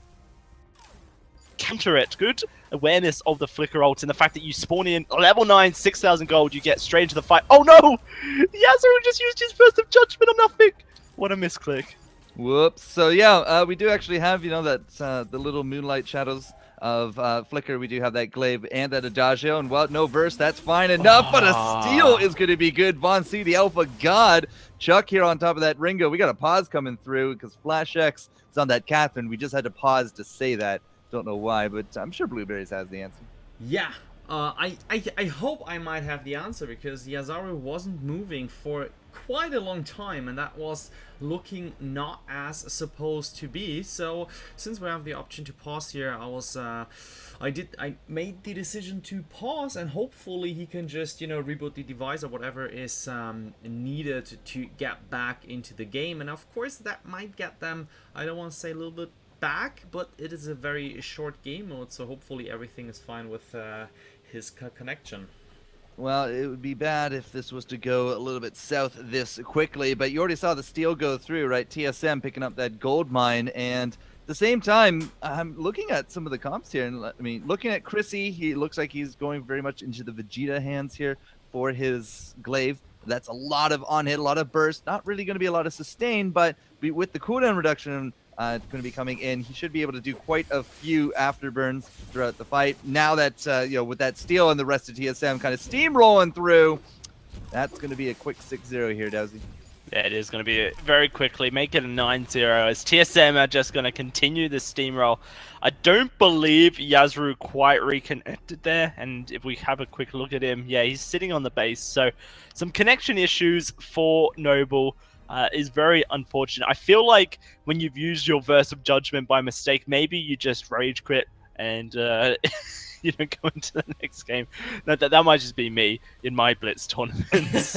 counter it. Good awareness of the flicker ult and the fact that you spawn in level 9, 6,000 gold, you get straight into the fight. Oh no! Yasuo just used his burst of judgment on nothing. What a misclick. Whoops. So yeah, we do actually have, that the little moonlight shadows of Flicker. We do have that glaive and that adagio, and well, no verse, that's fine enough, but a steal is going to be good. Von C, the alpha god. Chuck here on top of that Ringo. We got a pause coming through because Flash X is on that Catherine. We just had to pause to say that. Don't know why, but I'm sure Blueberries has the answer. Yeah, I hope I might have the answer, because Yazaru wasn't moving for quite a long time, and that was looking not as supposed to be. So since we have the option to pause here, I made the decision to pause, and hopefully he can just reboot the device or whatever is needed to get back into the game. And of course that might get them, I don't want to say a little bit back, but it is a very short game mode, so hopefully everything is fine with his connection. Well, it would be bad if this was to go a little bit south this quickly, but you already saw the steal go through, right? TSM picking up that gold mine, and at the same time, I'm looking at some of the comps here, and I mean, looking at Chrissy, he looks like he's going very much into the Vegeta hands here for his glaive. That's a lot of on-hit, a lot of burst, not really going to be a lot of sustain, but with the cooldown reduction going to be coming in, he should be able to do quite a few afterburns throughout the fight. Now that, with that steal and the rest of TSM kind of steamrolling through, that's going to be a quick 6-0 here, Dowsy. Yeah, it is going to be very quickly. Make it a 9-0 as TSM are just going to continue the steamroll. I don't believe Yasuo quite reconnected there, and if we have a quick look at him, yeah, he's sitting on the base. So some connection issues for Noble. Is very unfortunate. I feel like when you've used your Verse of Judgment by mistake, maybe you just rage quit and go into the next game. No, that might just be me in my Blitz tournaments.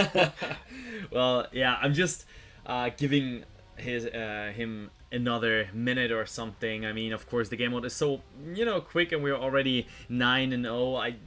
Well, yeah, I'm just giving him another minute or something. I mean, of course, the game mode is so quick, and we're already 9-0. I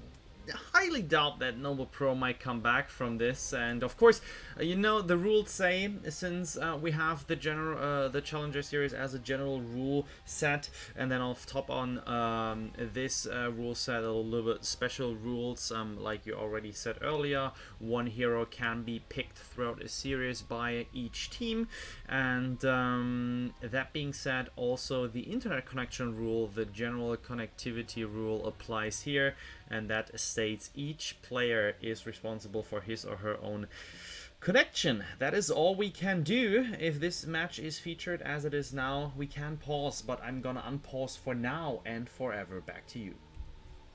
highly doubt that Noble Pro might come back from this, and of course, the rules say, since we have the Challenger Series as a general rule set, and then off top on this rule set, a little bit special rules, like you already said earlier. One hero can be picked throughout a series by each team, and that being said, also the internet connection rule, the general connectivity rule, applies here, and that states each player is responsible for his or her own connection. That is all we can do. If this match is featured as it is now, we can pause, but I'm gonna unpause for now and forever. Back to you.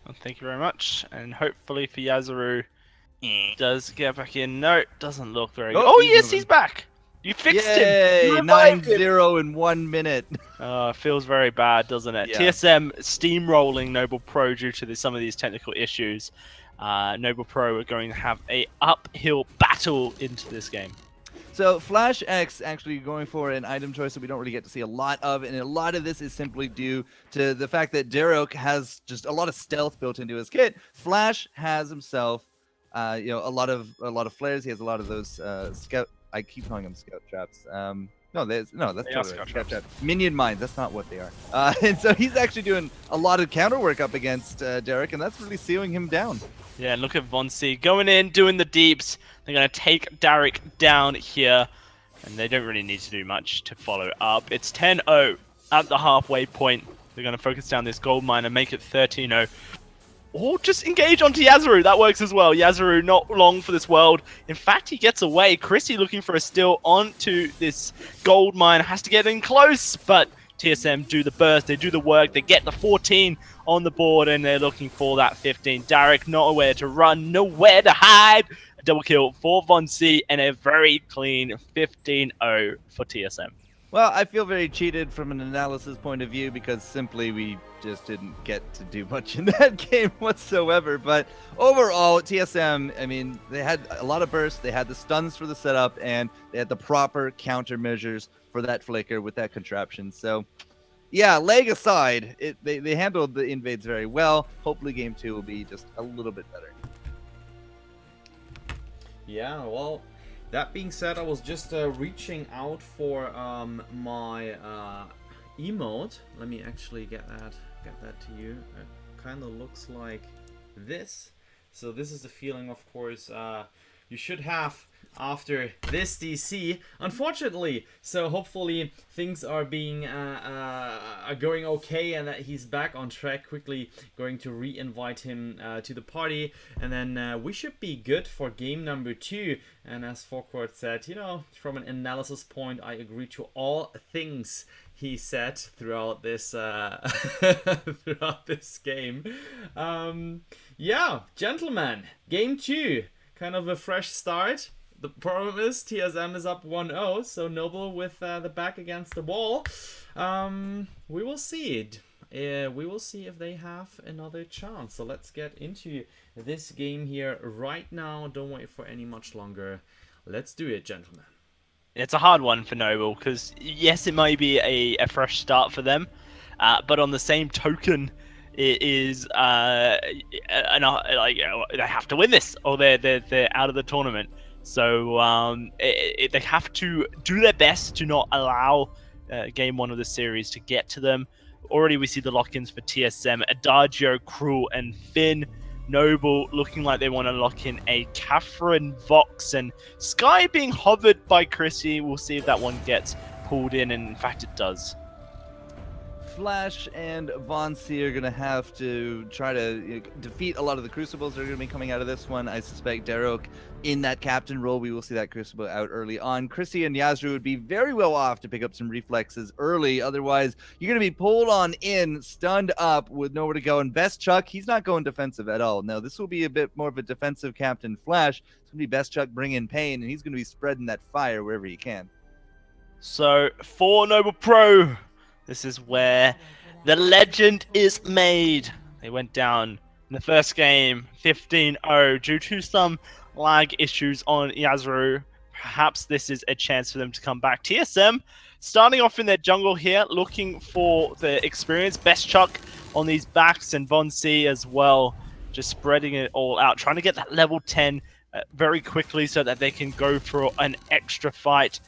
Well, thank you very much, and hopefully for Yasuo does get back in. No, it doesn't look very good. Oh yes, he's back! You fixed him! You 9-0 in 1 minute. It feels very bad, doesn't it? Yeah. TSM steamrolling Noble Pro due to some of these technical issues. Noble Pro are going to have a uphill battle into this game. So Flash X actually going for an item choice that we don't really get to see a lot of, and a lot of this is simply due to the fact that Darok has just a lot of stealth built into his kit. Flash has himself, a lot of flares. He has a lot of those scout. I keep calling them scout traps. No, that's They are totally Scout right. Traps. Minion mines. That's not what they are. And so he's actually doing a lot of counter work up against Derek, and that's really sealing him down. Yeah, and look at Von C going in, doing the deeps. They're going to take Derek down here, and they don't really need to do much to follow up. It's 10-0 at the halfway point. They're going to focus down this gold mine and make it 13-0. Or just engage onto Yazaru. That works as well. Yazaru not long for this world. In fact, he gets away. Chrissy looking for a steal onto this gold mine. Has to get in close, but TSM do the burst. They do the work. They get the 14 on the board, and they're looking for that 15. Derek nowhere to run, nowhere to hide. A double kill for Von C, and a very clean 15-0 for TSM. Well, I feel very cheated from an analysis point of view because simply we just didn't get to do much in that game whatsoever. But overall, TSM, I mean, they had a lot of bursts, they had the stuns for the setup, and they had the proper countermeasures for that flicker with that contraption. So, yeah, leg aside, they handled the invades very well. Hopefully game 2 will be just a little bit better. Yeah, well, that being said, I was just reaching out for my emote. Let me actually get that to you. It kind of looks like this. So this is the feeling, of course, you should have after this DC. Unfortunately, so hopefully things are being are going okay and that he's back on track. Quickly going to re-invite him to the party, and then we should be good for game number 2. And as Forecourt said, you know, from an analysis point, I agree to all things he said throughout this throughout this game. Yeah, gentlemen, game 2, kind of a fresh start. The problem is TSM is up 1-0, so Noble with the back against the wall. We will see it. We will see if they have another chance. So let's get into this game here right now. Don't wait for any much longer. Let's do it, gentlemen. It's a hard one for Noble because yes, it might be a fresh start for them, but on the same token, it is like, you know, they have to win this or they're out of the tournament. So they have to do their best to not allow game 1 of the series to get to them. Already we see the lock-ins for TSM, Adagio, Cruel, and Finn. Noble looking like they want to lock in a Catherine, Vox, and Sky being hovered by Chrissy. We'll see if that one gets pulled in, and in fact it does. Flash and Von C are going to have to try to defeat a lot of the Crucibles that are going to be coming out of this one. I suspect Derek in that captain role, we will see that Crucible out early on. Chrissy and Yazru would be very well off to pick up some reflexes early. Otherwise, you're going to be pulled on in, stunned up with nowhere to go. And Best Chuck, he's not going defensive at all. No, this will be a bit more of a defensive captain Flash. It's going to be Best Chuck bringing pain, and he's going to be spreading that fire wherever he can. So for Noble Pro, this is where the legend is made. They went down in the first game 15-0 due to some lag issues on Yazru. Perhaps this is a chance for them to come back. TSM starting off in their jungle here, looking for the experience. Best Chuck on these backs and Von C as well, just spreading it all out, trying to get that level 10 very quickly so that they can go for an extra fight,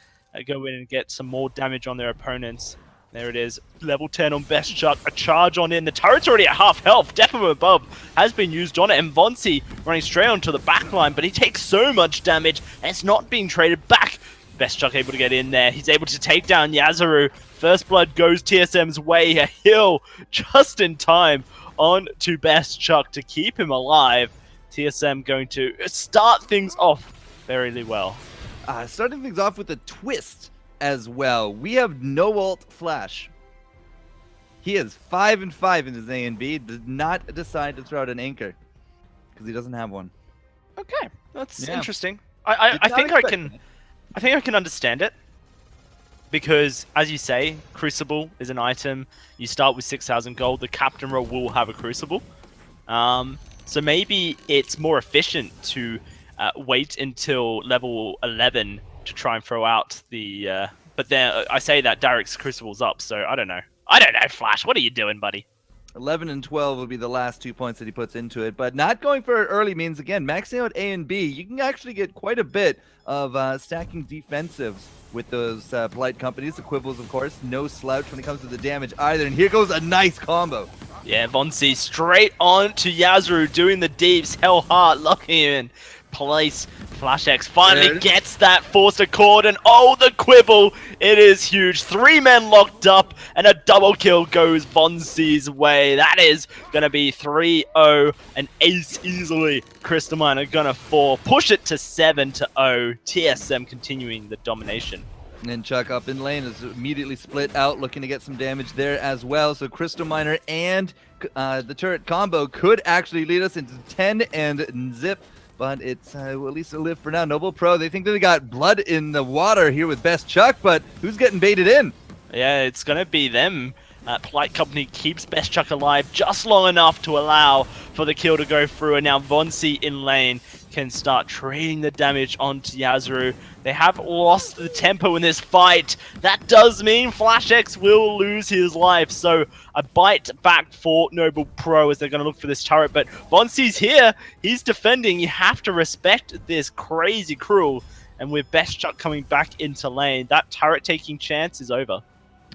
go in and get some more damage on their opponents. There it is, level 10 on Best Chuck, a charge on in. The turret's already at half health, Death from Above has been used on it, and Von C running straight onto the back line, but he takes so much damage, and it's not being traded back. Best Chuck able to get in there, he's able to take down Yazaru. First blood goes TSM's way, a heal just in time on to Best Chuck to keep him alive. TSM going to start things off very well. Starting things off with a twist as well. We have no ult Flash. He is 5-5 in his A and B. Did not decide to throw out an anchor because he doesn't have one. Okay, that's interesting. I think I can understand it because, as you say, Crucible is an item. You start with 6,000 gold. The captain role will have a Crucible, so maybe it's more efficient to wait until level 11 to try and throw out the. But then I say that Derek's Crucible's up, so I don't know. Flash, what are you doing, buddy? 11 and 12 will be the last 2 points that he puts into it, but not going for it early means, again, maxing out A and B, you can actually get quite a bit of stacking defensives with those polite companies. The Quibbles, of course, no slouch when it comes to the damage either, and here goes a nice combo. Yeah, Vonsi straight on to Yazru, doing the deeps, hell hard, locking him in place. Flash X finally gets that forced accord, and oh, the quibble! It is huge. 3 men locked up, and a double kill goes Vonsi's way. That is gonna be 3-0, an ace easily. Crystalmine are gonna fall, push it to 7-0. TSM continuing the domination. And Chuck up in lane is immediately split out, looking to get some damage there as well. So Crystal Miner and the turret combo could actually lead us into 10 and zip, but it's well, at least a live for now. Noble Pro, they think that they got blood in the water here with Best Chuck, but who's getting baited in? Yeah, it's gonna be them. Polite Company keeps Best Chuck alive just long enough to allow for the kill to go through, and now Vonsi in lane can start trading the damage onto Yazru. They have lost the tempo in this fight. That does mean Flash X will lose his life, so a bite back for Noble Pro as they're going to look for this turret, but Vonsi's here, he's defending. You have to respect this crazy crew, and with Best Chuck coming back into lane, that turret taking chance is over.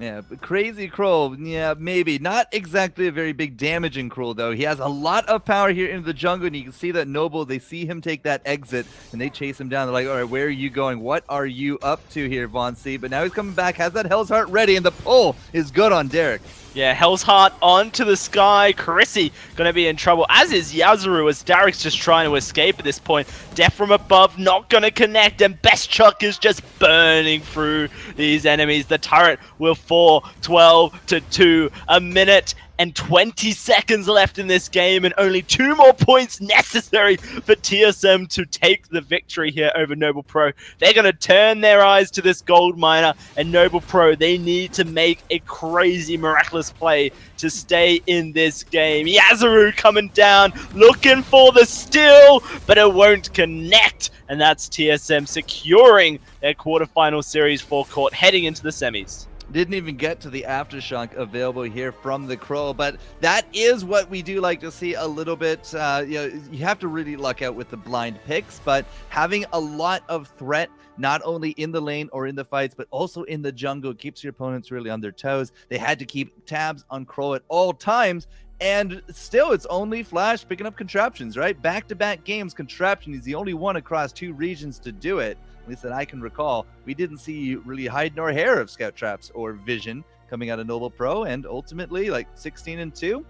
Yeah, but Crazy Kroll, yeah, maybe. Not exactly a very big damaging Kroll, though. He has a lot of power here into the jungle, and you can see that Noble, they see him take that exit, and they chase him down. They're like, all right, where are you going? What are you up to here, Vonsi? But now he's coming back, has that Hell's Heart ready, and the pull is good on Derek. Yeah, Hell's Heart onto the sky. Chrissy gonna be in trouble, as is Yazuru, as Derek's just trying to escape at this point. Death from above, not gonna connect, and Best Chuck is just burning through these enemies. The turret will fall 12-2, a minute and 20 seconds left in this game, and only 2 more points necessary for TSM to take the victory here over Noble Pro. They're going to turn their eyes to this gold miner, and Noble Pro, they need to make a crazy, miraculous play to stay in this game. Yazuru coming down, looking for the steal, but it won't connect, and that's TSM securing their quarterfinal series forecourt, heading into the semis. Didn't even get to the Aftershock available here from the Crow, but that is what we do like to see a little bit. You have to really luck out with the blind picks, but having a lot of threat, not only in the lane or in the fights, but also in the jungle, keeps your opponents really on their toes. They had to keep tabs on Crow at all times, and still it's only Flash picking up Contraptions, right? Back-to-back games, Contraption is the only one across 2 regions to do it. At least that I can recall. We didn't see really hide nor hair of Scout Traps or Vision coming out of Noble Pro, and ultimately, like 16-2,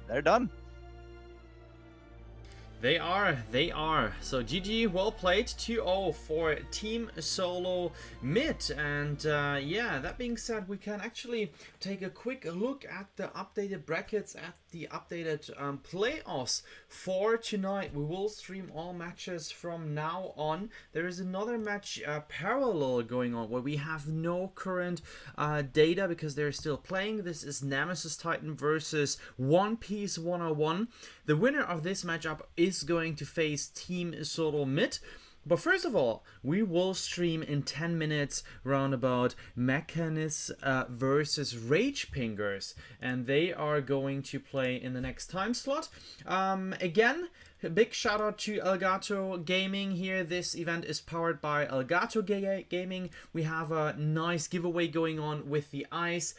they're done. They are. So GG, well played, 2-0 for Team Solo Mid. And yeah, that being said, we can actually take a quick look at the updated brackets, at the updated playoffs for tonight. We will stream all matches from now on. There is another match parallel going on where we have no current data because they're still playing. This is Nemesis Titan versus One Piece 101. The winner of this matchup is going to face Team Solo Mid. But first of all, we will stream in 10 minutes roundabout Mechanis versus Rage Pingers, and they are going to play in the next time slot. Again, a big shout out to Elgato Gaming here. This event is powered by Elgato Gaming. We have a nice giveaway going on with the ice.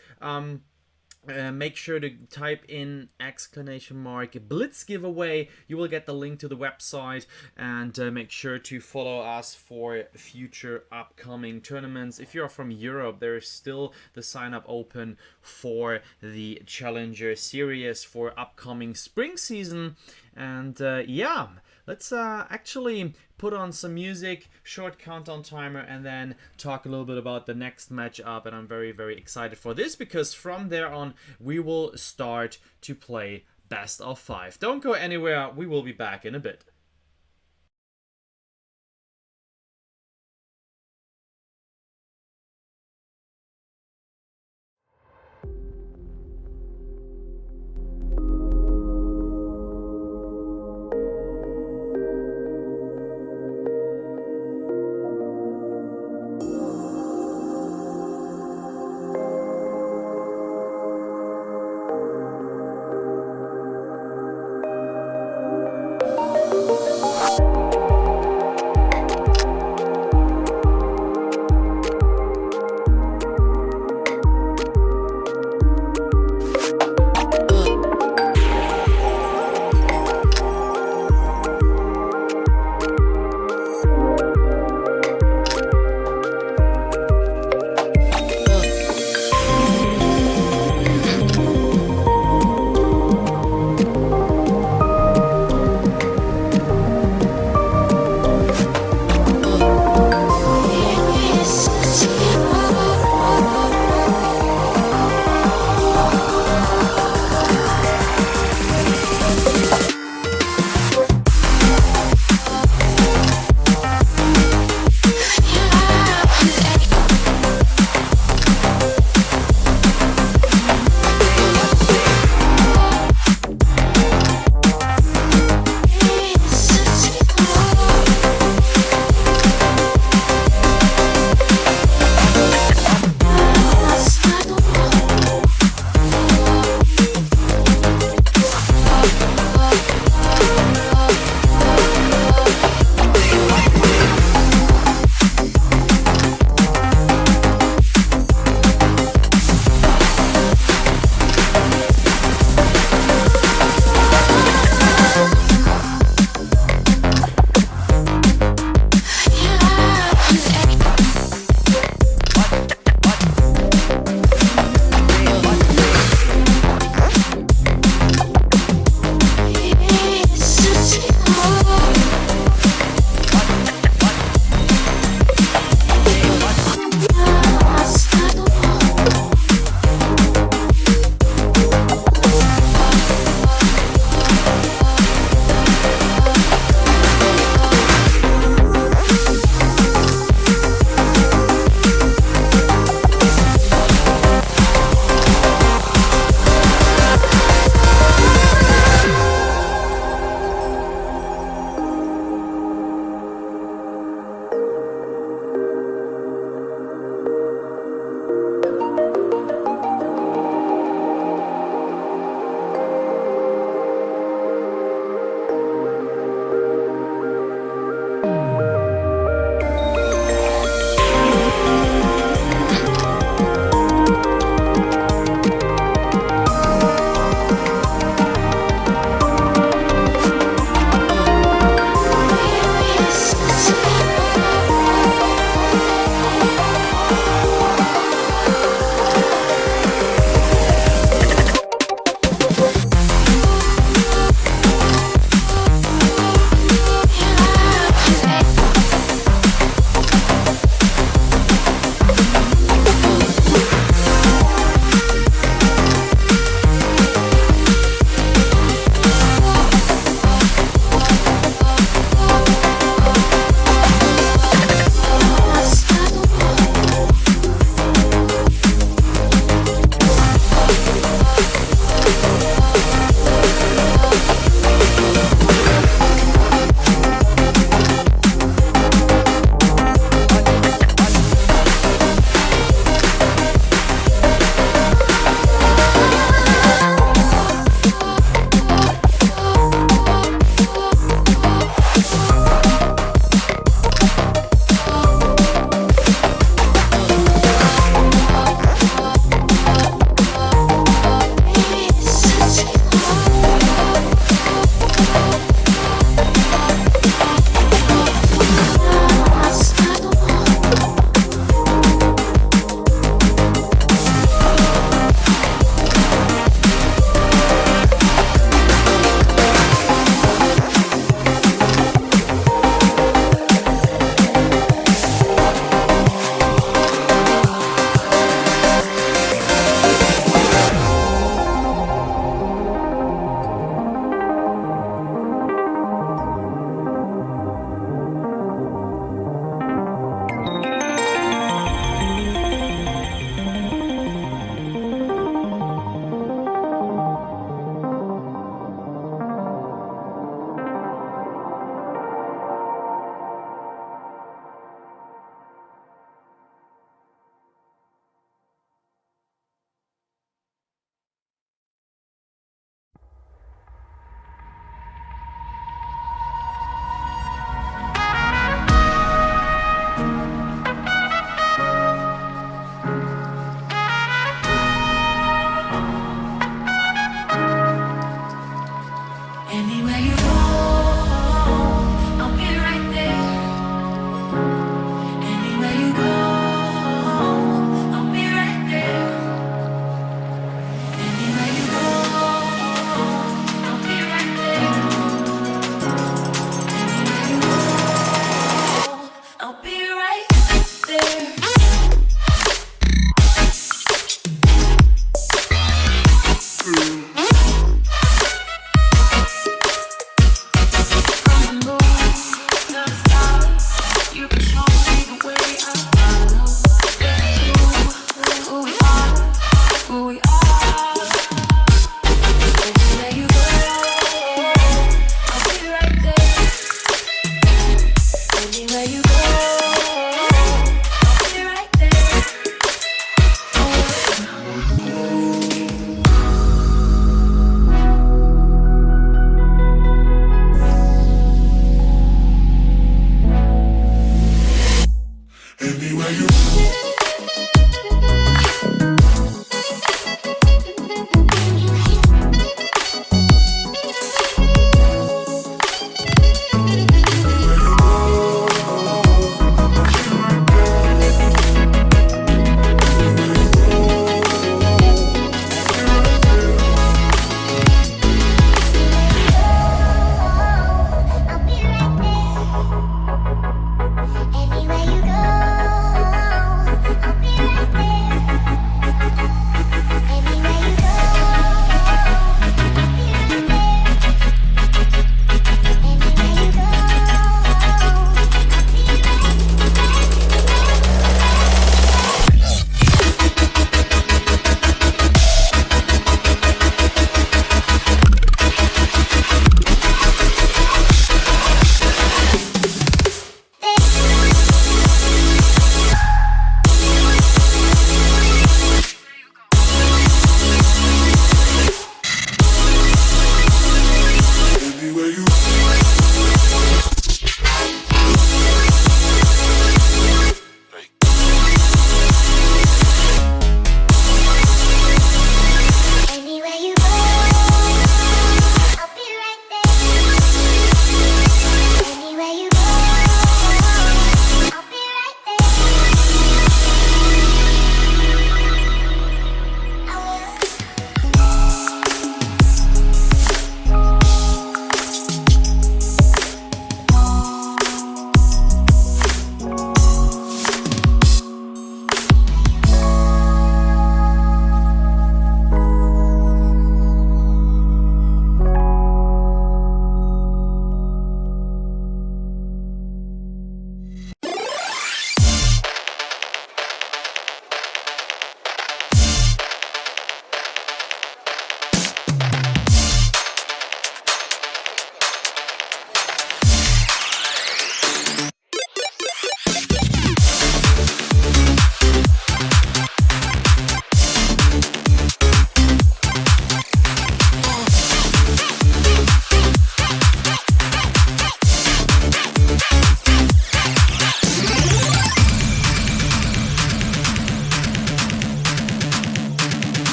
Make sure to type in !Blitz giveaway. You will get the link to the website, and make sure to follow us for future upcoming tournaments. If you're from Europe, there is still the sign up open for the Challenger Series for upcoming spring season. And yeah, let's actually put on some music, short countdown timer, and then talk a little bit about the next matchup. And I'm very, very excited for this because from there on, we will start to play best of 5. Don't go anywhere. We will be back in a bit.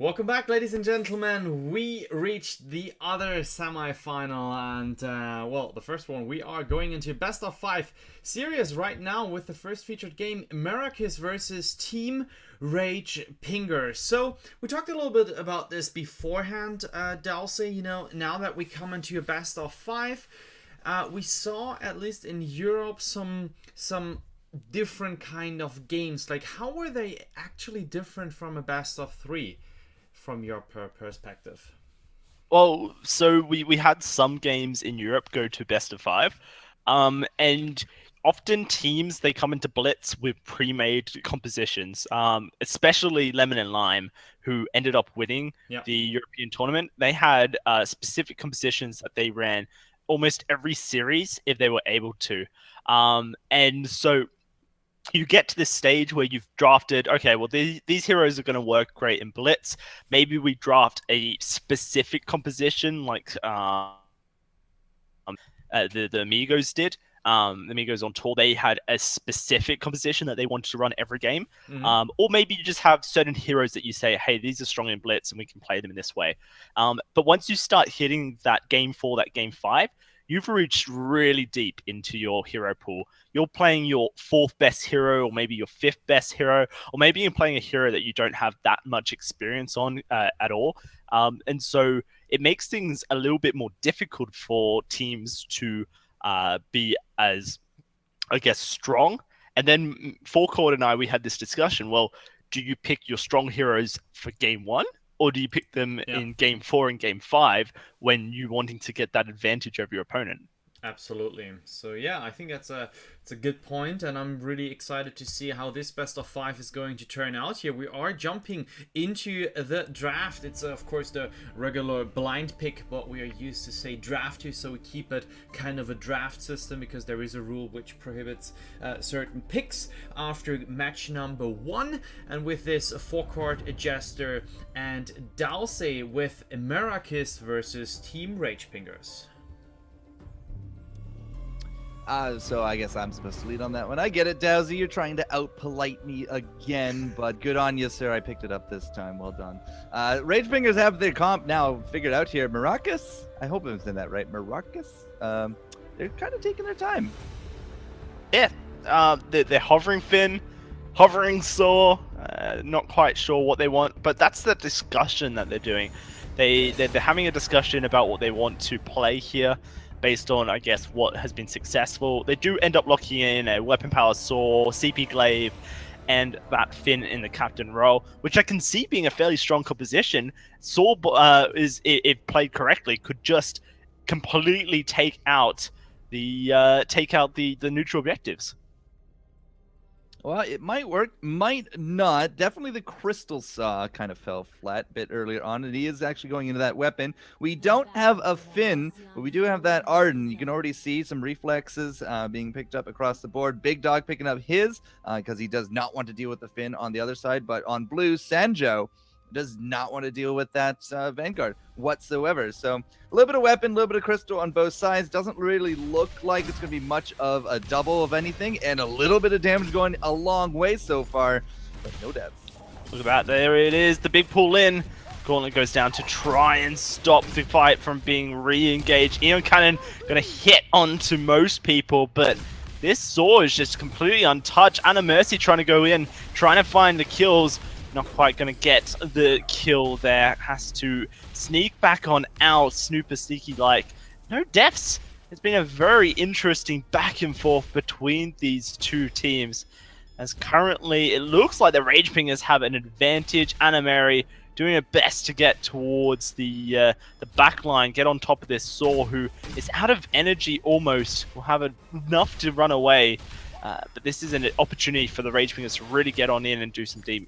Welcome back, ladies and gentlemen. We reached the other semi-final, and well, the first one. We are going into best of 5 series right now with the first featured game, Maracas versus Team Rage Pinger. So we talked a little bit about this beforehand, Dulce. You know, now that we come into a best of 5, we saw at least in Europe some different kind of games. Like, how were they actually different from a best of 3? From your perspective? Well, so we had some games in Europe go to best of 5, and often teams, they come into Blitz with pre-made compositions, especially Lemon and Lime, who ended up winning the European tournament. They had specific compositions that they ran almost every series if they were able to, and so you get to this stage where you've drafted, okay, well, these heroes are going to work great in Blitz. Maybe we draft a specific composition like the Amigos did. The Amigos on tour, they had a specific composition that they wanted to run every game. Or maybe you just have certain heroes that you say, hey, these are strong in Blitz and we can play them in this way. But once you start hitting that game 4, that game 5, you've reached really deep into your hero pool. You're playing your 4th best hero, or maybe your 5th best hero, or maybe you're playing a hero that you don't have that much experience on at all. And so it makes things a little bit more difficult for teams to be as, I guess, strong. And then Forecourt and I, we had this discussion. Well, do you pick your strong heroes for game 1? Or do you pick them in game 4 and game 5 when you're wanting to get that advantage over your opponent? Absolutely. So yeah, I think it's a good point, and I'm really excited to see how this best of 5 is going to turn out here. We are jumping into the draft. It's of course the regular blind pick, but we are used to say draft here, so we keep it kind of a draft system because there is a rule which prohibits certain picks after match number 1. And with this Forecourt, Jester, and Dulce with Maracas versus Team Rage Pingers. So I guess I'm supposed to lead on that one. I get it, Dowsy. You're trying to out-polite me again, but good on you, sir. I picked it up this time. Well done. Rage Fingers have their comp now figured out here. Maracas? I hope I'm saying that right. Maracas? They're kind of taking their time. Yeah. They're hovering Finn, hovering Saw. Not quite sure what they want, but that's the discussion that they're doing. They're having a discussion about what they want to play here, based on, I guess, what has been successful. They do end up locking in a Weapon Power Saw, CP Glaive, and that Finn in the captain role, which I can see being a fairly strong composition. Saw, if played correctly, could just completely take out the neutral objectives. Well, it might work, might not. Definitely the Crystal Saw kind of fell flat a bit earlier on, and he is actually going into that weapon. We don't have a Finn, but we do have that Arden. You can already see some reflexes being picked up across the board. Big Dog picking up his because he does not want to deal with the Finn on the other side, but on blue, Sanjo does not want to deal with that Vanguard whatsoever. So a little bit of weapon, a little bit of crystal on both sides. Doesn't really look like it's going to be much of a double of anything, and a little bit of damage going a long way so far, but no deaths. Look at that. There it is. The big pull in. Gauntlet goes down to try and stop the fight from being re-engaged. Eon Cannon going to hit onto most people, but this Saw is just completely untouched. Anna Mercy trying to go in, trying to find the kills. Not quite going to get the kill there. Has to sneak back on out. Snooper sneaky like. No deaths. It's been a very interesting back and forth between these two teams. As currently, it looks like the Rage Pingers have an advantage. Anna Mary doing her best to get towards the back line, get on top of this Saw, who is out of energy almost. Will have enough to run away. But this is an opportunity for the Rage Pingers to really get on in and do some deep.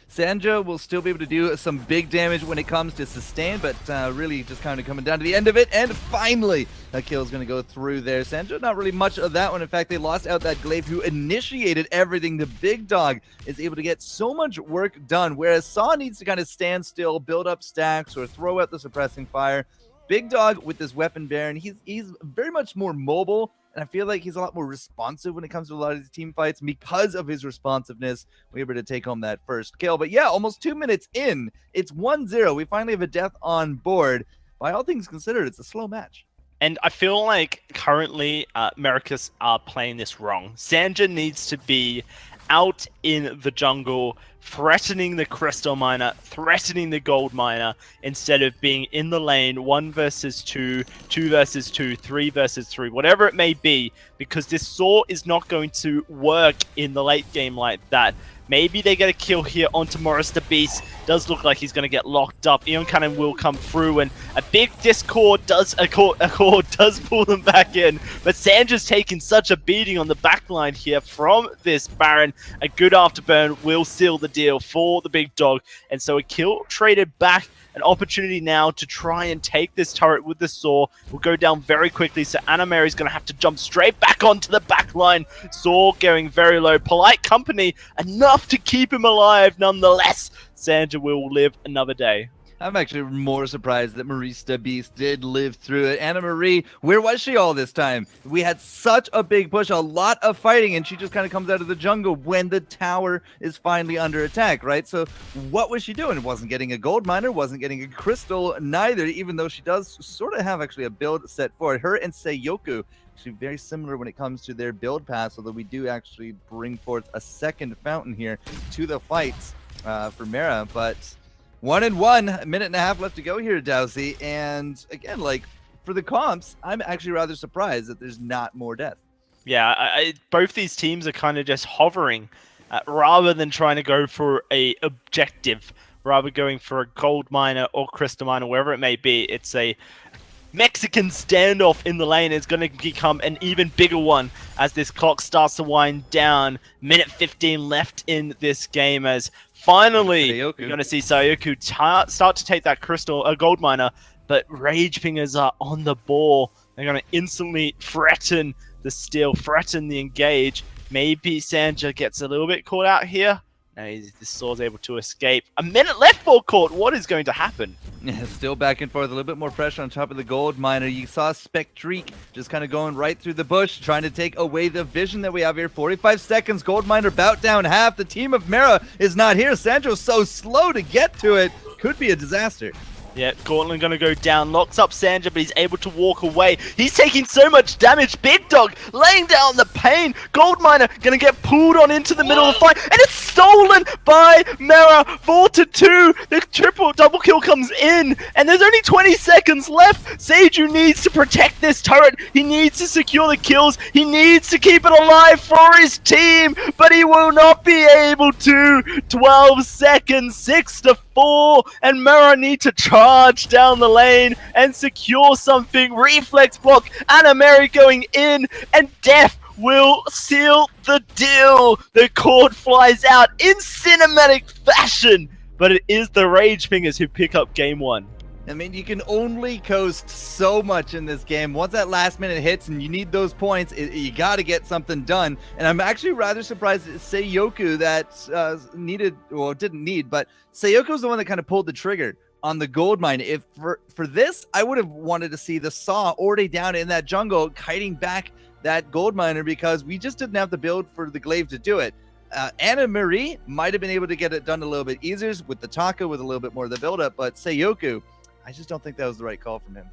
Sanjo will still be able to do some big damage when it comes to sustain, but really just kind of coming down to the end of it. And finally, that kill is going to go through there. Sanjo, not really much of that one. In fact, they lost out that Glaive who initiated everything. The Big Dog is able to get so much work done, whereas Saw needs to kind of stand still, build up stacks, or throw out the suppressing fire. Big Dog with this weapon Baron, he's very much more mobile And I feel like he's a lot more responsive when it comes to a lot of these team fights. Because of his responsiveness, we were able to take home that first kill. But yeah, almost 2 minutes in, it's 1-0. We finally have a death on board. By all things considered, it's a slow match. And I feel like currently Americas are playing this wrong. Sanja needs to be out in the jungle, threatening the crystal miner, threatening the gold miner, instead of being in the lane 1 versus 2, 2 versus 2, 3 versus 3, whatever it may be, because this Saw is not going to work in the late game like that. Maybe they get a kill here onto Morris the Beast. Does look like he's going to get locked up. Eon Cannon will come through, and a big Discord does pull them back in. But Sandra's taking such a beating on the backline here from this Baron. A good afterburn will seal the deal for the big dog. And so a kill traded back. An opportunity now to try and take this turret with the Saw. Will go down very quickly, so Anna Mary's going to have to jump straight back onto the back line. Saw going very low. Polite company, enough to keep him alive nonetheless. Sanja will live another day. I'm actually more surprised that Marista Beast did live through it. Anna Marie, where was she all this time? We had such a big push, a lot of fighting, and she just kind of comes out of the jungle when the tower is finally under attack, right? So what was she doing? Wasn't getting a gold miner, wasn't getting a crystal, neither, even though she does sort of have actually a build set for it. Her and Seiyoku, actually very similar when it comes to their build paths, although we do actually bring forth a second fountain here to the fights for Mara, but 1-1, a minute and a half left to go here, Dowsy. And again, like for the comps, I'm actually rather surprised that there's not more death. Yeah, both these teams are kind of just hovering rather than trying to go for a objective, rather going for a gold miner or crystal miner, wherever it may be. It's a Mexican standoff in the lane. Is going to become an even bigger one as this clock starts to wind down. Minute 15 left in this game as finally we're going to see Sayoku start to take that gold miner, but Rage Pingers are on the ball. They're going to instantly threaten the steal, threaten the engage. Maybe Sanja gets a little bit caught out here. Now the Saw's able to escape. A minute left for court. What is going to happen? Yeah, still back and forth. A little bit more pressure on top of the gold miner. You saw Spectreek just kind of going right through the bush, trying to take away the vision that we have here. 45 seconds. Gold miner bout down half. The team of Mara is not here. Sanjo's so slow to get to it. Could be a disaster. Yeah, Cortland gonna go down, locks up Sanja, but he's able to walk away. He's taking so much damage. Big Dog laying down the pain. Gold Miner gonna get pulled on into the middle of the fight, and it's stolen by Mara. 4-2. The double kill comes in, and there's only 20 seconds left. Seiju needs to protect this turret. He needs to secure the kills. He needs to keep it alive for his team, but he will not be able to. 12 seconds, 6-4, and Mara need to charge down the lane and secure something. Reflex block, Anna Mary going in, and death will seal the deal. The cord flies out in cinematic fashion, but it is the Rage Fingers who pick up game one. I mean, you can only coast so much in this game. Once that last minute hits and you need those points, you got to get something done. And I'm actually rather surprised that Seiyoku didn't need, but Seiyoku's the one that kind of pulled the trigger on the gold mine. If for this, I would have wanted to see the Saw already down in that jungle, kiting back that gold miner, because we just didn't have the build for the glaive to do it. Anna Marie might have been able to get it done a little bit easier with the Taka, with a little bit more of the build-up, but Seiyoku, I just don't think that was the right call from him.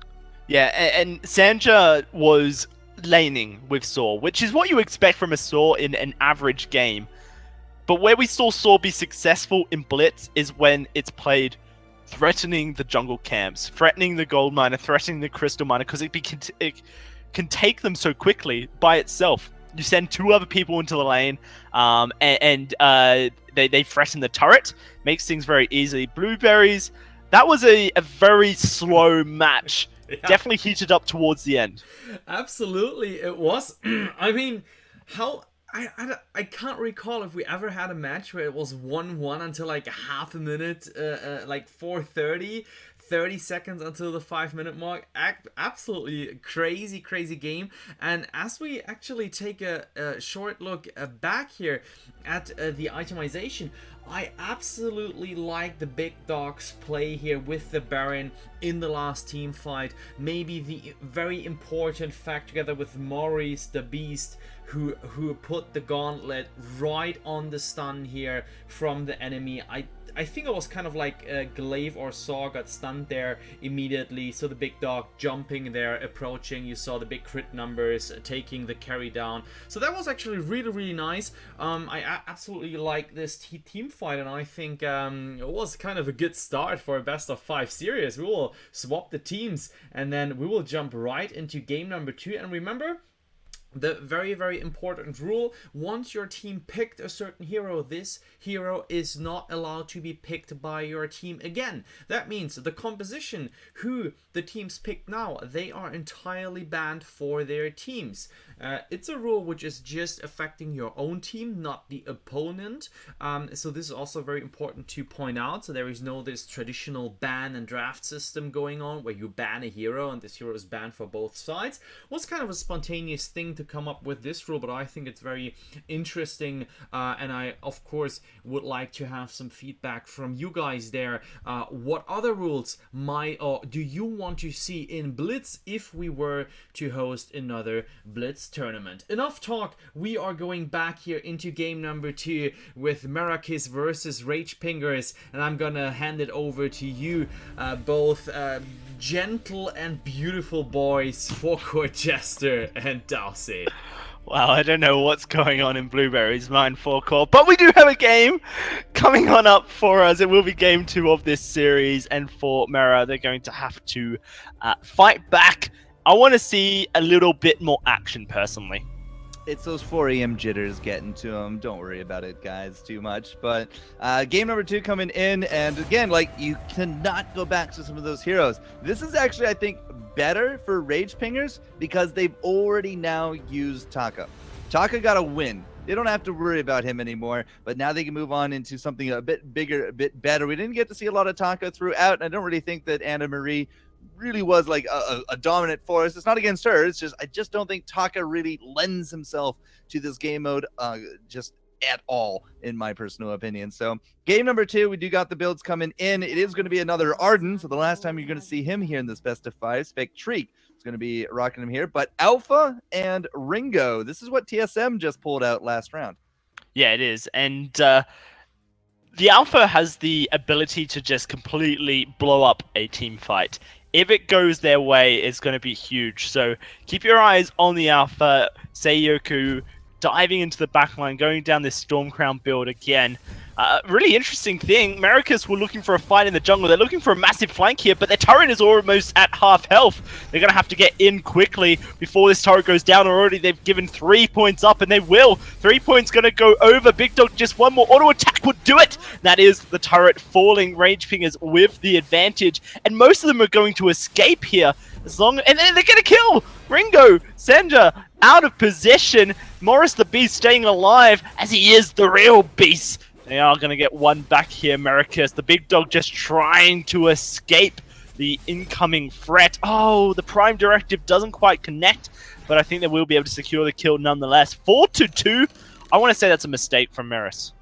Yeah, and Sanja was laning with Saw, which is what you expect from a Saw in an average game. But where we saw Saw be successful in Blitz is when it's played threatening the jungle camps, threatening the gold miner, threatening the crystal miner, because it can take them so quickly by itself. You send 2 other people into the lane, and they threaten the turret, makes things very easy. Blueberries, that was a very slow match. Yeah. Definitely heated up towards the end. Absolutely, it was. I mean, I can't recall if we ever had a match where it was 1-1 until like half a minute, like 4:30. 30 seconds until the 5-minute mark. Absolutely crazy game. And as we actually take a short look back here at the itemization, I absolutely like the big dog's play here with the Baron in the last team fight. Maybe the very important fact, together with Maurice the Beast, who put the gauntlet right on the stun here from the enemy. I think it was kind of like Glaive or Saw got stunned there immediately, so the big dog jumping there, approaching, you saw the big crit numbers, taking the carry down. So that was actually really nice. I absolutely like this team fight, and I think it was kind of a good start for a best of 5 series. We will swap the teams, and then we will jump right into game number 2. And remember, the very important rule: once your team picked a certain hero, this hero is not allowed to be picked by your team again. That means the composition who the teams picked now, they are entirely banned for their teams. It's a rule which is just affecting your own team, not the opponent. So this is also very important to point out. So there is no this traditional ban and draft system going on where you ban a hero and this hero is banned for both sides. It was kind of a spontaneous thing to come up with this rule, but I think it's very interesting, and I of course would like to have some feedback from you guys there. What other rules do you want to see in Blitz if we were to host another Blitz tournament? Enough talk, we are going back here into game number 2 with Maracas versus Rage Pingers, and I'm gonna hand it over to you, both gentle and beautiful boys, Forecourt Jester and Dowsey. Wow, I don't know what's going on in Blueberry's mind, Forecourt, but we do have a game coming on up for us. It will be game 2 of this series, and for Mera, they're going to have to fight back. I want to see a little bit more action, personally. It's those 4 AM jitters getting to them. Don't worry about it, guys, too much. But game number 2 coming in, and again, like, you cannot go back to some of those heroes. This is actually, I think, better for Rage Pingers because they've already now used Taka. Taka got a win. They don't have to worry about him anymore, but now they can move on into something a bit bigger, a bit better. We didn't get to see a lot of Taka throughout, and I don't really think that Anna Marie really was like a dominant force. It's not against her. It's just I just don't think Taka really lends himself to this game mode just at all, in my personal opinion. So game number 2, we do got the builds coming in. It is going to be another Arden. So the last time you're going to see him here in this best of 5, Spectrique is going to be rocking him here. But Alpha and Ringo, this is what TSM just pulled out last round. Yeah, it is. And the Alpha has the ability to just completely blow up a team fight. If it goes their way, it's going to be huge. So keep your eyes on the Alpha. Seiyoku diving into the backline, going down this Stormcrown build again. Really interesting thing, Maracas were looking for a fight in the jungle. They're looking for a massive flank here, but their turret is almost at half health. They're going to have to get in quickly before this turret goes down. Already they've given 3 points up, and they will. 3 points going to go over. Big Dog, just one more auto attack would do it. That is the turret falling. Rage Pingers with the advantage, and most of them are going to escape here. And then they're going to kill Ringo. Senja out of possession. Morris the Beast staying alive, as he is the real beast. They are going to get one back here, Maracas. The Big Dog just trying to escape the incoming threat. Oh, the Prime Directive doesn't quite connect, but I think they will be able to secure the kill nonetheless. 4-2. I want to say that's a mistake from Maris.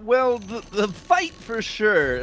Well, the fight for sure.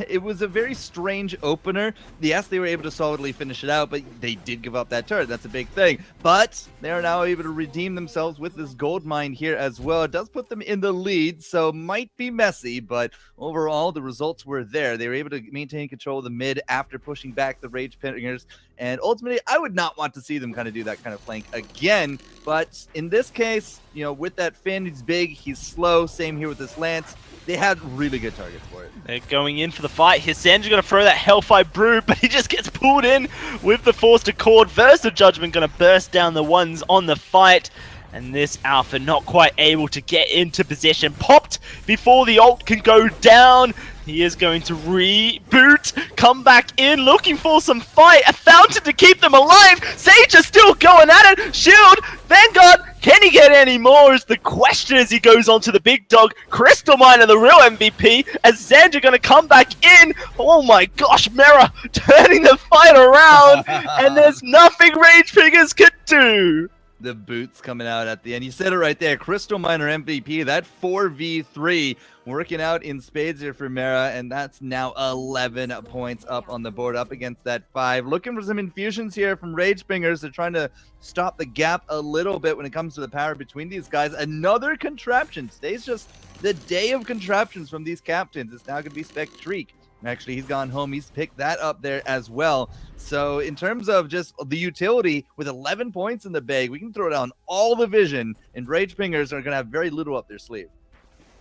It was a very strange opener. Yes, they were able to solidly finish it out, but they did give up that turret. That's a big thing. But they are now able to redeem themselves with this gold mine here as well. It does put them in the lead, so might be messy, but overall, the results were there. They were able to maintain control of the mid after pushing back the Rage Pingers. And ultimately, I would not want to see them kind of do that kind of flank again. But in this case, you know, with that Finn, he's big, he's slow. Same here with this Lance. They had really good targets for it. They're going in for the fight. Hisandra's going to throw that Hellfire Brew, but he just gets pulled in with the Forced Accord. Versa Judgment going to burst down the ones on the fight. And this Alpha not quite able to get into position. Popped before the ult can go down. He is going to reboot, come back in, looking for some fight. A fountain to keep them alive. Sage is still going at it. Shield, Vanguard, can he get any more is the question as he goes on to the Big Dog. Crystal Miner, the real MVP, as Xandra going to come back in. Oh my gosh, Mera turning the fight around, and there's nothing Rage Pingers could do. the boots coming out at the end. You said it right there. Crystal Miner MVP. That 4v3 working out in spades here for Mara, and that's now 11 points up on the board, up against that 5. Looking for some infusions here from Ragepingers. They're trying to stop the gap a little bit when it comes to the power between these guys. Another contraption. Today's just the day of contraptions from these captains. It's now going to be Spectreek. Actually, he's gone home. He's picked that up there as well. So in terms of just the utility, with 11 points in the bag, we can throw down all the vision, and Ragepingers are going to have very little up their sleeve.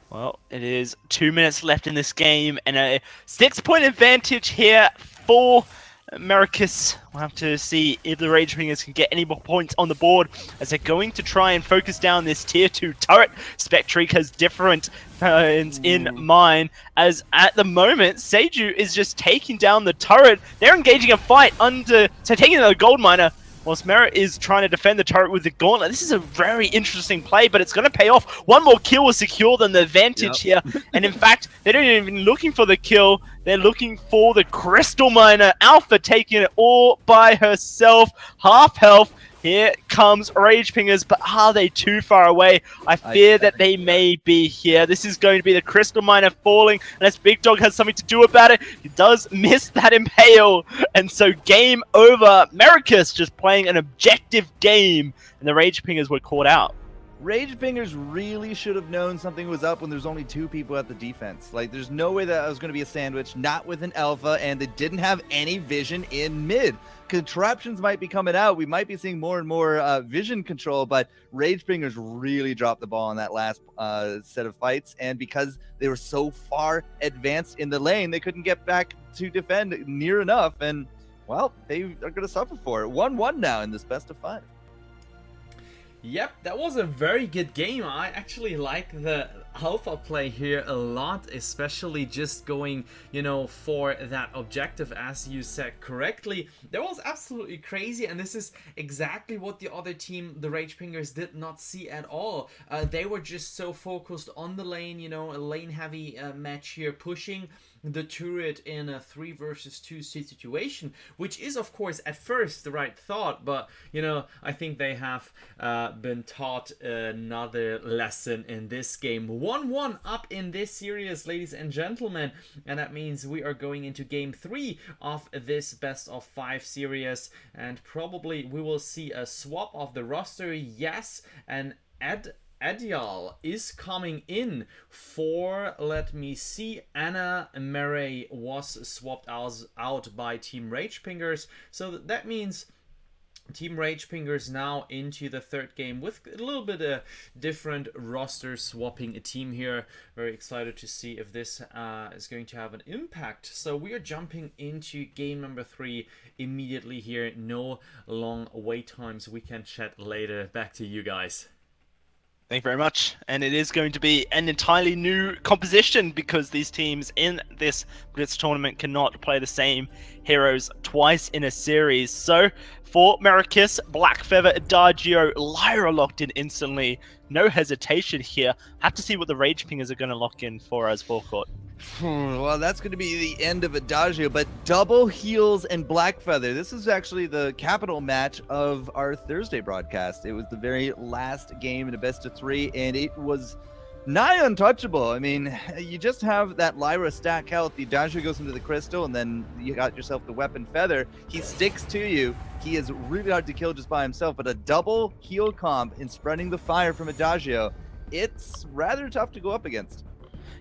Well, it is 2 minutes left in this game, and a 6-point advantage here for Americus. We'll have to see if the Ragepingers can get any more points on the board, as they're going to try and focus down this tier 2 turret. Spectreek has different plans in mind, as at the moment, Seiju is just taking down the turret. They're engaging a fight taking down the gold miner, whilst Merit is trying to defend the turret with the gauntlet. This is a very interesting play, but it's going to pay off. One more kill will secure them the advantage here. And in fact, they're not even looking for the kill. They're looking for the Crystal Miner. Alpha taking it all by herself. Half health. Here comes Ragepingers, but are they too far away? I fear that they may be here. This is going to be the Crystal Miner falling, unless Big Dog has something to do about it. He does miss that impale, and so game over. Mericus just playing an objective game, and the Ragepingers were caught out. Ragepingers really should have known something was up when there's only 2 people at the defense. Like, there's no way that was going to be a sandwich, not with an alpha, and they didn't have any vision in mid. Contraptions might be coming out. We might be seeing more and more vision control, but Ragepingers really dropped the ball in that last set of fights, and because they were so far advanced in the lane, they couldn't get back to defend near enough, and, well, they are going to suffer for it. 1-1 now in this best of 5. Yep, that was a very good game. I actually like the alpha play here a lot, especially just going, you know, for that objective, as you said correctly. That was absolutely crazy, and this is exactly what the other team, the Ragepingers, did not see at all. They were just so focused on the lane, you know, a lane-heavy match here, pushing the turret in a 3 versus 2 situation, which is of course at first the right thought, but you know, I think they have been taught another lesson in this game. 1-1 up in this series, ladies and gentlemen, and that means we are going into game 3 of this best of 5 series, and probably we will see a swap of the roster. Yes, and Adial is coming in for, let me see, Anna Murray was swapped out by Team Ragepingers, so that means Team Ragepingers now into the 3rd game with a little bit of different roster swapping a team here. Very excited to see if this is going to have an impact. So we are jumping into game number 3 immediately here. No long wait times. We can chat later. Back to you guys. Thank you very much. And it is going to be an entirely new composition, because these teams in this Blitz tournament cannot play the same heroes twice in a series. So for Mericus, Blackfeather, Adagio, Lyra locked in instantly. No hesitation here. Have to see what the Ragepingers are going to lock in for as forecourt. Well, that's going to be the end of Adagio, but double heals and Blackfeather. This is actually the capital match of our Thursday broadcast. It was the very last game in a best of 3, and it was nigh untouchable. I mean, you just have that Lyra stack health. The Adagio goes into the crystal, and then you got yourself the weapon Feather. He sticks to you. He is really hard to kill just by himself, but a double heal comp in spreading the fire from Adagio, it's rather tough to go up against.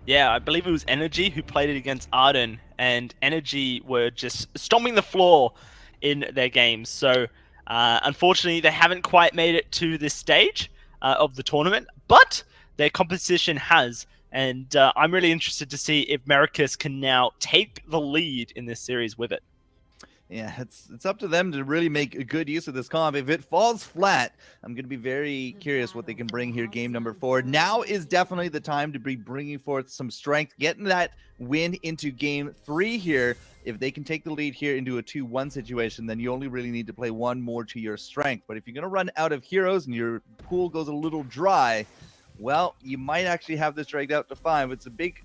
Yeah, I believe it was Energy who played it against Arden, and Energy were just stomping the floor in their games. So, unfortunately, they haven't quite made it to this stage of the tournament, but their competition has. And I'm really interested to see if Mericus can now take the lead in this series with it. Yeah, it's up to them to really make a good use of this comp. If it falls flat, I'm going to be very curious what they can bring here game number 4. Now is definitely the time to be bringing forth some strength, getting that win into game 3 here. If they can take the lead here into a 2-1 situation, then you only really need to play 1 more to your strength. But if you're going to run out of heroes and your pool goes a little dry, well, you might actually have this dragged out to 5. It's a big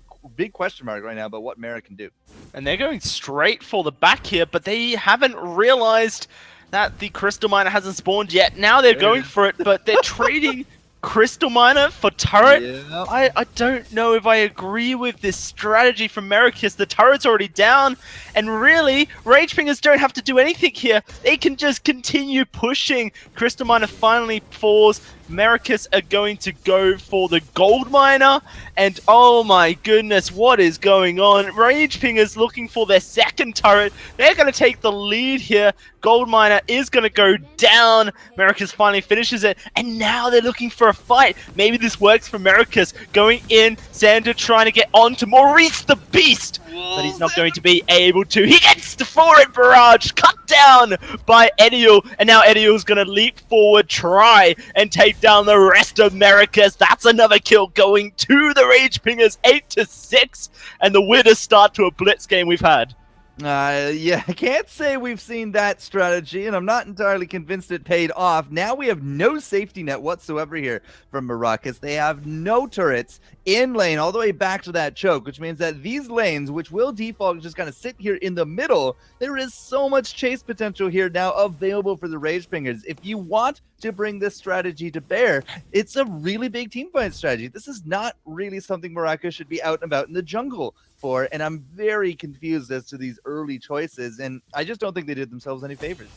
question mark right now about what Mara can do. And they're going straight for the back here, but they haven't realized that the Crystal Miner hasn't spawned yet. Now they're going for it, but they're trading Crystal Miner for turret. Yep. I don't know if I agree with this strategy from Mericus. The turret's already down, and really, Ragepingers don't have to do anything here. They can just continue pushing. Crystal Miner finally falls. Mericus are going to go for the gold miner, and oh my goodness, what is going on? Ragepingers looking for their second turret. They're going to take the lead here. Gold miner is going to go down. Mericus finally finishes it, and now they're looking for a fight. Maybe this works for Mericus. Going in, Sandra trying to get on to Maurice the Beast, but he's not going to be able to. He gets the forward barrage cut down by Ediel, and now Ediel's going to leap forward, try and take down the rest of Mericus. That's another kill going to the Ragepingers, 8-6, and the winners start to a Blitz game we've had. Yeah, I can't say we've seen that strategy, and I'm not entirely convinced it paid off. Now we have no safety net whatsoever here from Maracas. They have no turrets in lane all the way back to that choke, which means that these lanes, which will default just kind of sit here in the middle, there is so much chase potential here now available for the Ragepingers. If you want to bring this strategy to bear, it's a really big teamfight strategy. This is not really something Maracas should be out and about in the jungle for, and I'm very confused as to these early choices, and I just don't think they did themselves any favors.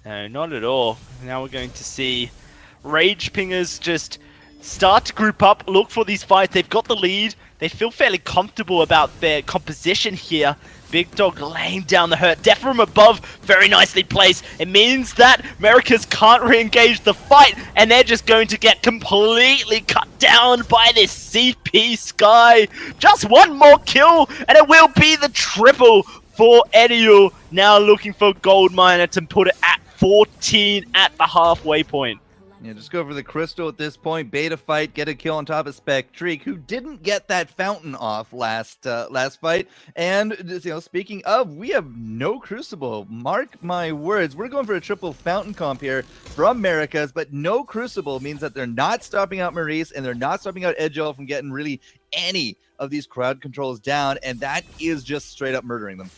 No, not at all. Now we're going to see Ragepingers just start to group up, look for these fights. They've got the lead. They feel fairly comfortable about their composition here. Big Dog laying down the hurt. Death from above, very nicely placed. It means that Mericus can't re-engage the fight, and they're just going to get completely cut down by this CP Sky. Just one more kill, and it will be the triple for Ediel. Now looking for Gold Miner to put it at 14 at the halfway point. Yeah, just go for the crystal at this point. Beta fight, get a kill on top of Spectreak, who didn't get that fountain off last fight. And speaking of, we have no Crucible. Mark my words, we're going for a triple fountain comp here from Mericas, but no Crucible means that they're not stopping out Maurice and they're not stopping out Edgel from getting really any of these crowd controls down, and that is just straight up murdering them.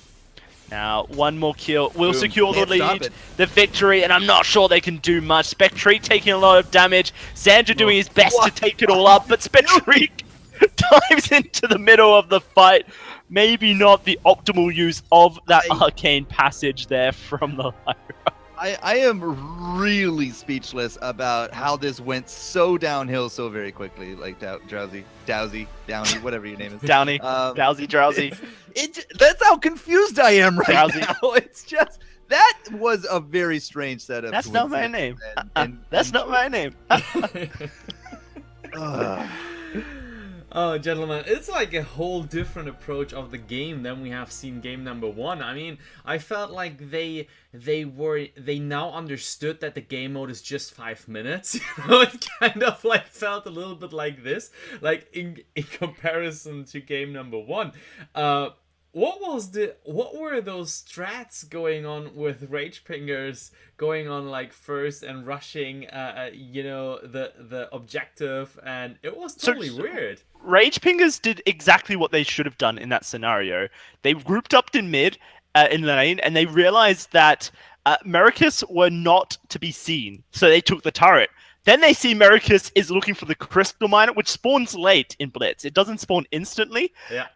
Now, one more kill will Boom. secure the Can't stop lead, it. the victory, and I'm not sure they can do much. Spectreak taking a lot of damage. Sandra doing his best to take it all up, but Spectreak dives into the middle of the fight. Maybe not the optimal use of that arcane passage there from the Lyra. I am really speechless about how this went so downhill so very quickly. Like Dowsy, Downey, whatever your name is. Downey, Dowsy, Drowsy. That's how confused I am right Drowsy. now. It's just, that was a very strange setup. That's not my name. That's not my name. Oh, gentlemen, it's like a whole different approach of the game than we have seen game number 1. I mean, I felt like they now understood that the game mode is just 5 minutes. You know, it kind of like felt a little bit like this, like in comparison to game number 1. What were those strats going on with Ragepingers going on like first and rushing the objective, and it was totally weird. Ragepingers did exactly what they should have done in that scenario. They grouped up in mid, in lane, and they realized that Mericus were not to be seen, so they took the turret. Then they see Mericus is looking for the Crystal Miner, which spawns late in Blitz. It doesn't spawn instantly. Yeah.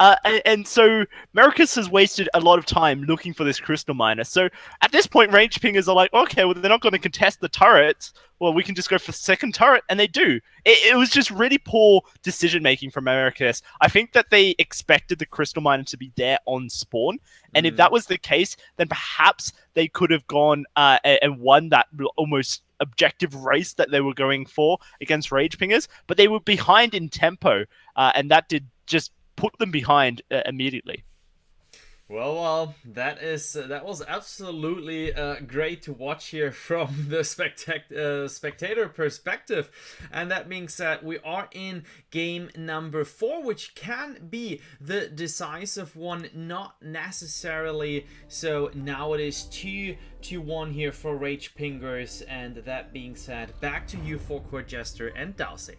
And so Mericus has wasted a lot of time looking for this Crystal Miner. So at this point, Ragepingers are like, okay, well, they're not going to contest the turrets. Well, we can just go for the second turret, and they do. It was just really poor decision-making from Mericus. I think that they expected the Crystal Miner to be there on spawn, and if that was the case, then perhaps they could have gone and won that almost objective race that they were going for against Ragepingers, but they were behind in tempo, and that did just put them behind immediately. Well, that was absolutely great to watch here from the spectator perspective. And that being said, we are in game number 4, which can be the decisive one, not necessarily. So now it is 2-1 here for Ragepingers. And that being said, back to you for Court Jester and Dowsy.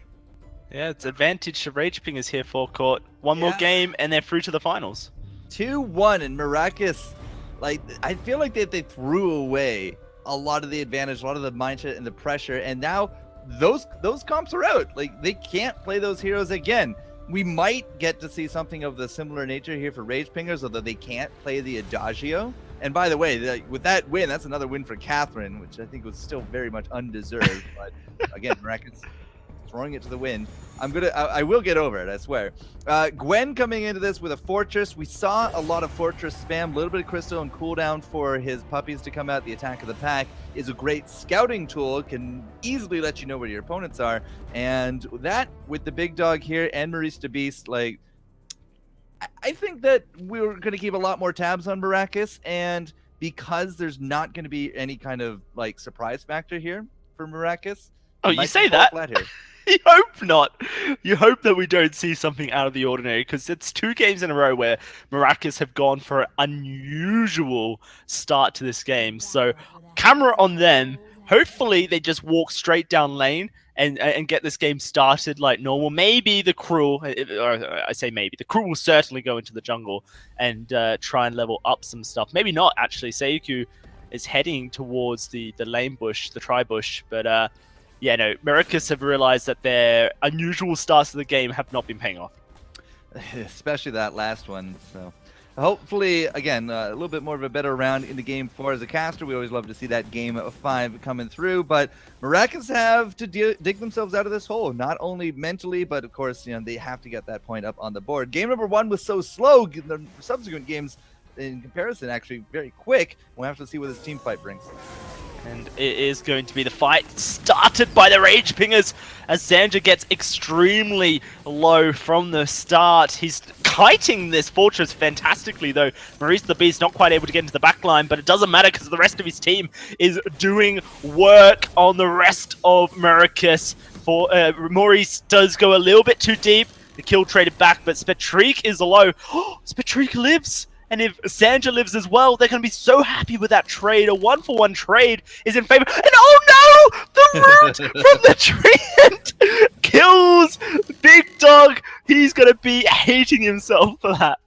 Yeah, it's advantage to Ragepingers here for Court. One more game, and they're through to the finals. 2-1, and Maracas, like, I feel like they threw away a lot of the advantage, a lot of the mindset and the pressure, and now those comps are out. Like, they can't play those heroes again. We might get to see something of the similar nature here for Rage Pingers, although they can't play the Adagio. And by the way, with that win, that's another win for Catherine, which I think was still very much undeserved. But again, Miraculous throwing it to the wind. I will get over it, I swear. Gwen coming into this with a Fortress. We saw a lot of Fortress spam, a little bit of Crystal and cooldown for his puppies to come out. The Attack of the Pack is a great scouting tool, can easily let you know where your opponents are. And that, with the big dog here and Maurice de Beast, like, I think that we're going to keep a lot more tabs on Maracas, and because there's not going to be any kind of, like, surprise factor here for Maracas. Oh, you say that? You hope not. You hope that we don't see something out of the ordinary, because it's 2 games in a row where Maracas have gone for an unusual start to this game. So, camera on them. Hopefully, they just walk straight down lane and get this game started like normal. Maybe the crew, or I say maybe, the crew will certainly go into the jungle and try and level up some stuff. Maybe not, actually. Seiku is heading towards the lane bush, the tri-bush, but yeah, no, Maracas have realized that their unusual starts of the game have not been paying off. Especially that last one. So hopefully, again, a little bit more of a better round in the game 4 as a caster. We always love to see that game 5 coming through, but Maracas have to dig themselves out of this hole, not only mentally, but of course, you know, they have to get that point up on the board. Game number 1 was so slow. The subsequent games, in comparison, actually very quick. We'll have to see what this team fight brings. And it is going to be the fight started by the Rage Pingers as Sanja gets extremely low from the start. He's kiting this Fortress fantastically, though. Maurice the Beast not quite able to get into the back line, but it doesn't matter because the rest of his team is doing work on the rest of Maracas. Maurice does go a little bit too deep. The kill traded back, but Spetreek is low. Spetreek lives! And if Sanja lives as well, they're going to be so happy with that trade. A 1-for-1 trade is in favor. And oh no! The root from the tree kills Big Dog. He's going to be hating himself for that.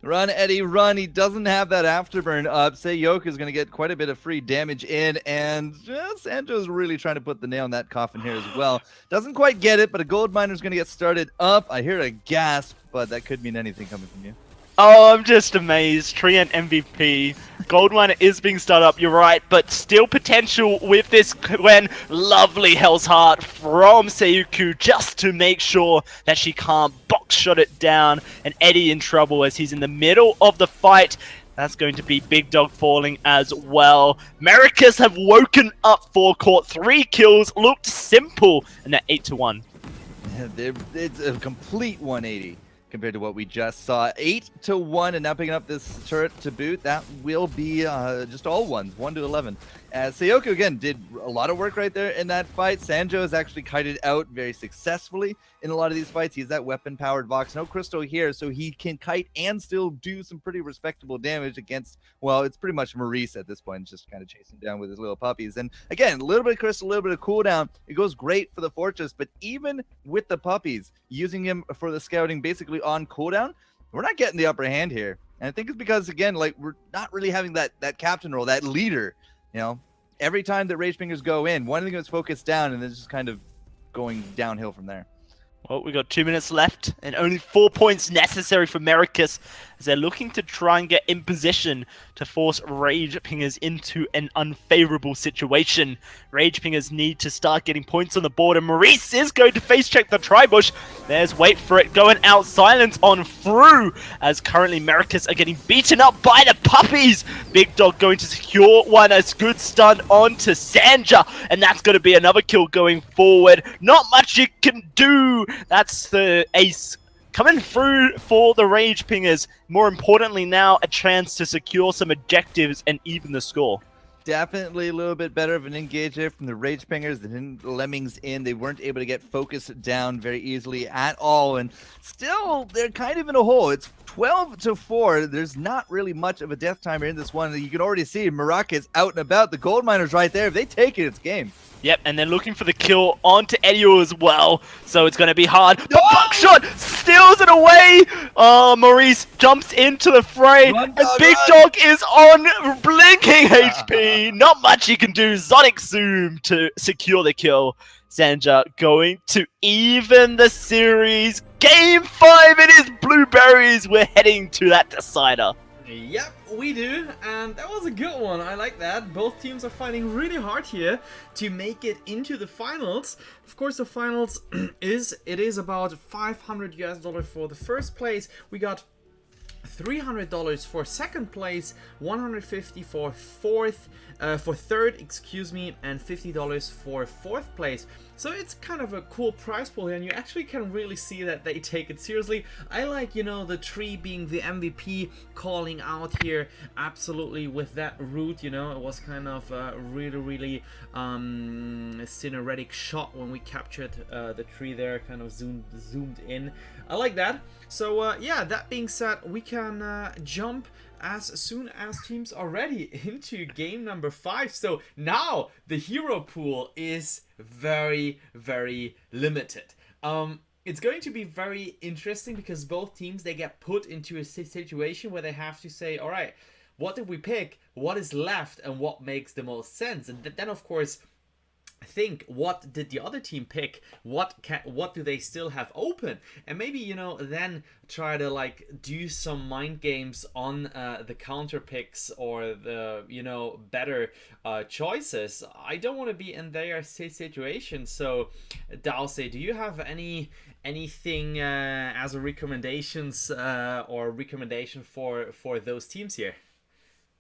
Run, Eddie, run. He doesn't have that afterburn up. Seiyoka is going to get quite a bit of free damage in. And Sanjo's really trying to put the nail in that coffin here as well. Doesn't quite get it, but a gold miner is going to get started up. I hear a gasp, but that could mean anything coming from you. Oh, I'm just amazed. Treant MVP. Goldminer is being started up, you're right, but still potential with this Gwen. Lovely Hell's Heart from Seiku just to make sure that she can't box shot it down. And Eddie in trouble as he's in the middle of the fight. That's going to be Big Dog falling as well. Maracas have woken up for court. 3 kills, looked simple, and they're 8-1. It's a complete 180. Compared to what we just saw. 8-1, and now picking up this turret to boot. That will be just all ones, 1-11. Seiyoka, again, did a lot of work right there in that fight. Sanjo is actually kited out very successfully in a lot of these fights. He's that weapon-powered Vox. No Crystal here, so he can kite and still do some pretty respectable damage against, well, it's pretty much Maurice at this point, just kind of chasing down with his little puppies. And again, a little bit of Crystal, a little bit of cooldown. It goes great for the Fortress, but even with the puppies, using him for the scouting basically on cooldown, we're not getting the upper hand here. And I think it's because, again, like, we're not really having that captain role, that leader. You know, every time that Rage Pingers go in, one thing is focused down, and then just kind of going downhill from there. Well, we got 2 minutes left, and only 4 points necessary for Maracas as they're looking to try and get in position to force Rage Pingers into an unfavorable situation. Rage Pingers need to start getting points on the board, and Maurice is going to face check the Tribush. There's wait for it going out, silence on through, as currently Maracas are getting beaten up by the puppies. Big Dog going to secure one, as good stun on to Sanja, and that's going to be another kill going forward. Not much you can do. That's the ace coming through for the Rage Pingers. More importantly now, a chance to secure some objectives and even the score. Definitely a little bit better of an engage there from the Rage Pingers. The Lemmings in, they weren't able to get focused down very easily at all. And still, they're kind of in a hole. It's 12-4. There's not really much of a death timer in this one. You can already see Maracas out and about. The gold miners right there. If they take it, it's game. Yep, and they're looking for the kill onto Edio as well, so it's going to be hard. But Buckshot steals it away! Maurice jumps into the fray, and Big Dog is on blinking HP! Unfortunately, not much you can do. Sonic Zoom to secure the kill. Sanja going to even the series. Game 5, it is Blueberries. We're heading to that decider. Yep, we do, and that was a good one. I like that. Both teams are fighting really hard here to make it into the finals. Of course, the finals is about $500 for the first place. We got $300 for second place, $150 for third, excuse me, and $50 for fourth place. So it's kind of a cool prize pool here, and you actually can really see that they take it seriously. I like, you know, the tree being the MVP, calling out here absolutely with that root, you know. It was kind of a really cinematic shot when we captured the tree there, kind of zoomed in. I like that. So yeah, that being said, we can jump as soon as teams are ready into game number 5. So now the hero pool is very limited. It's going to be very interesting because both teams, they get put into a situation where they have to say, all right, what did we pick, what is left, and what makes the most sense? And then of course think, what did the other team pick, what do they still have open, and maybe, you know, then try to like do some mind games on the counter picks or the, you know, better choices. I don't want to be in their situation. So Dowsey, do you have anything as a recommendations or recommendation for those teams here?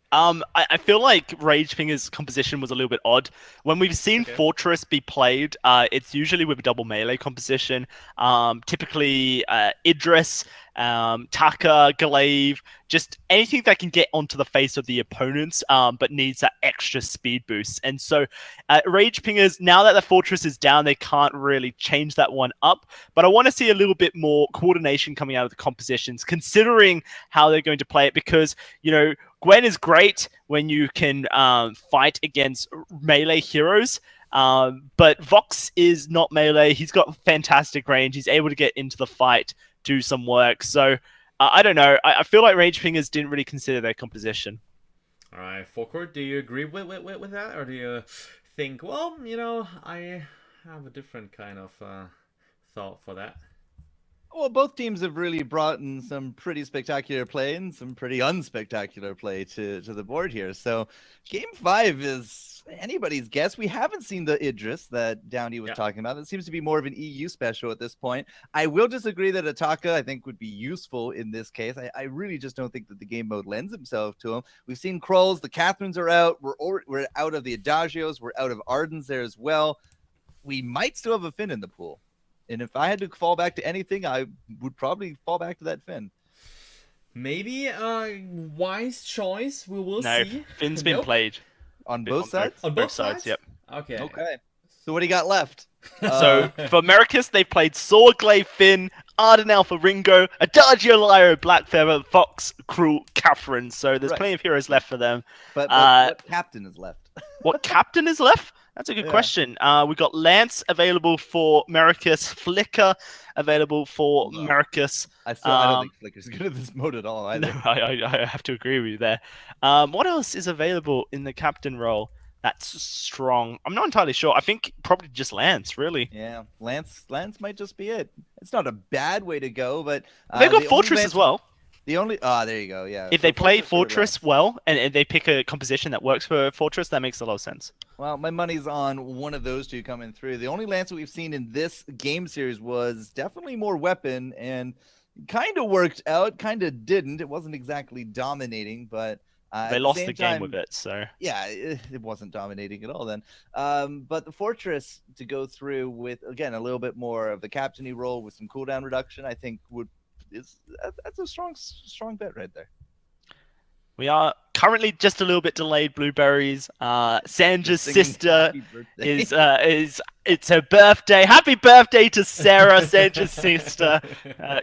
I feel like Rage Finger's composition was a little bit odd. When we've seen Fortress be played, it's usually with a double melee composition. Typically Idris, Taka, Glaive, just anything that can get onto the face of the opponents, but needs that extra speed boost. And so Rage Pingers, now that the Fortress is down, they can't really change that one up. But I want to see a little bit more coordination coming out of the compositions, considering how they're going to play it, because, you know, Gwen is great when you can fight against melee heroes, but Vox is not melee. He's got fantastic range. He's able to get into the fight, do some work. So I don't know. I feel like Rage Fingers didn't really consider their composition. All right, Folkert, do you agree with that, or do you think, well, you know, I have a different kind of thought for that? Well, both teams have really brought in some pretty spectacular play and some pretty unspectacular play to the board here. So game 5 is anybody's guess. We haven't seen the Idris that Downey was talking about. It seems to be more of an EU special at this point. I will disagree that Ataka, I think, would be useful in this case. I really just don't think that the game mode lends himself to him. We've seen Krolls, the Catherines are out. We're out of the Adagios. We're out of Ardens there as well. We might still have a Finn in the pool. And if I had to fall back to anything, I would probably fall back to that Finn. Maybe wise choice. We will see. Finn's been played. On both sides? On both sides? Yep. Okay. So what do you got left? So for Americus, they've played Sword Glaive Finn, Arden Alpha Ringo, Adagio Lyro, Blackfeather, Fox, Cruel, Catherine. So there's plenty of heroes left for them. But what captain is left? What captain is left? That's a good question. We got Lance available for Maricus, Flicker available for Maricus. I don't think Flicker's good at this mode at all either. No, I have to agree with you there. What else is available in the captain role that's strong? I'm not entirely sure. I think probably just Lance, really. Yeah, Lance might just be it. It's not a bad way to go, but they've got Fortress as well. There you go. Yeah. If they play Fortress well and they pick a composition that works for Fortress, that makes a lot of sense. Well, my money's on one of those two coming through. The only Lance that we've seen in this game series was definitely more weapon and kind of worked out, kind of didn't. It wasn't exactly dominating, but they lost the game with it, so yeah, it wasn't dominating at all then. But the Fortress to go through with, again, a little bit more of the captainy role with some cooldown reduction, I think that's a strong bet right there. We are currently just a little bit delayed, Blueberries. Sandra's sister is it's her birthday. Happy birthday to Sarah, Sandra's sister.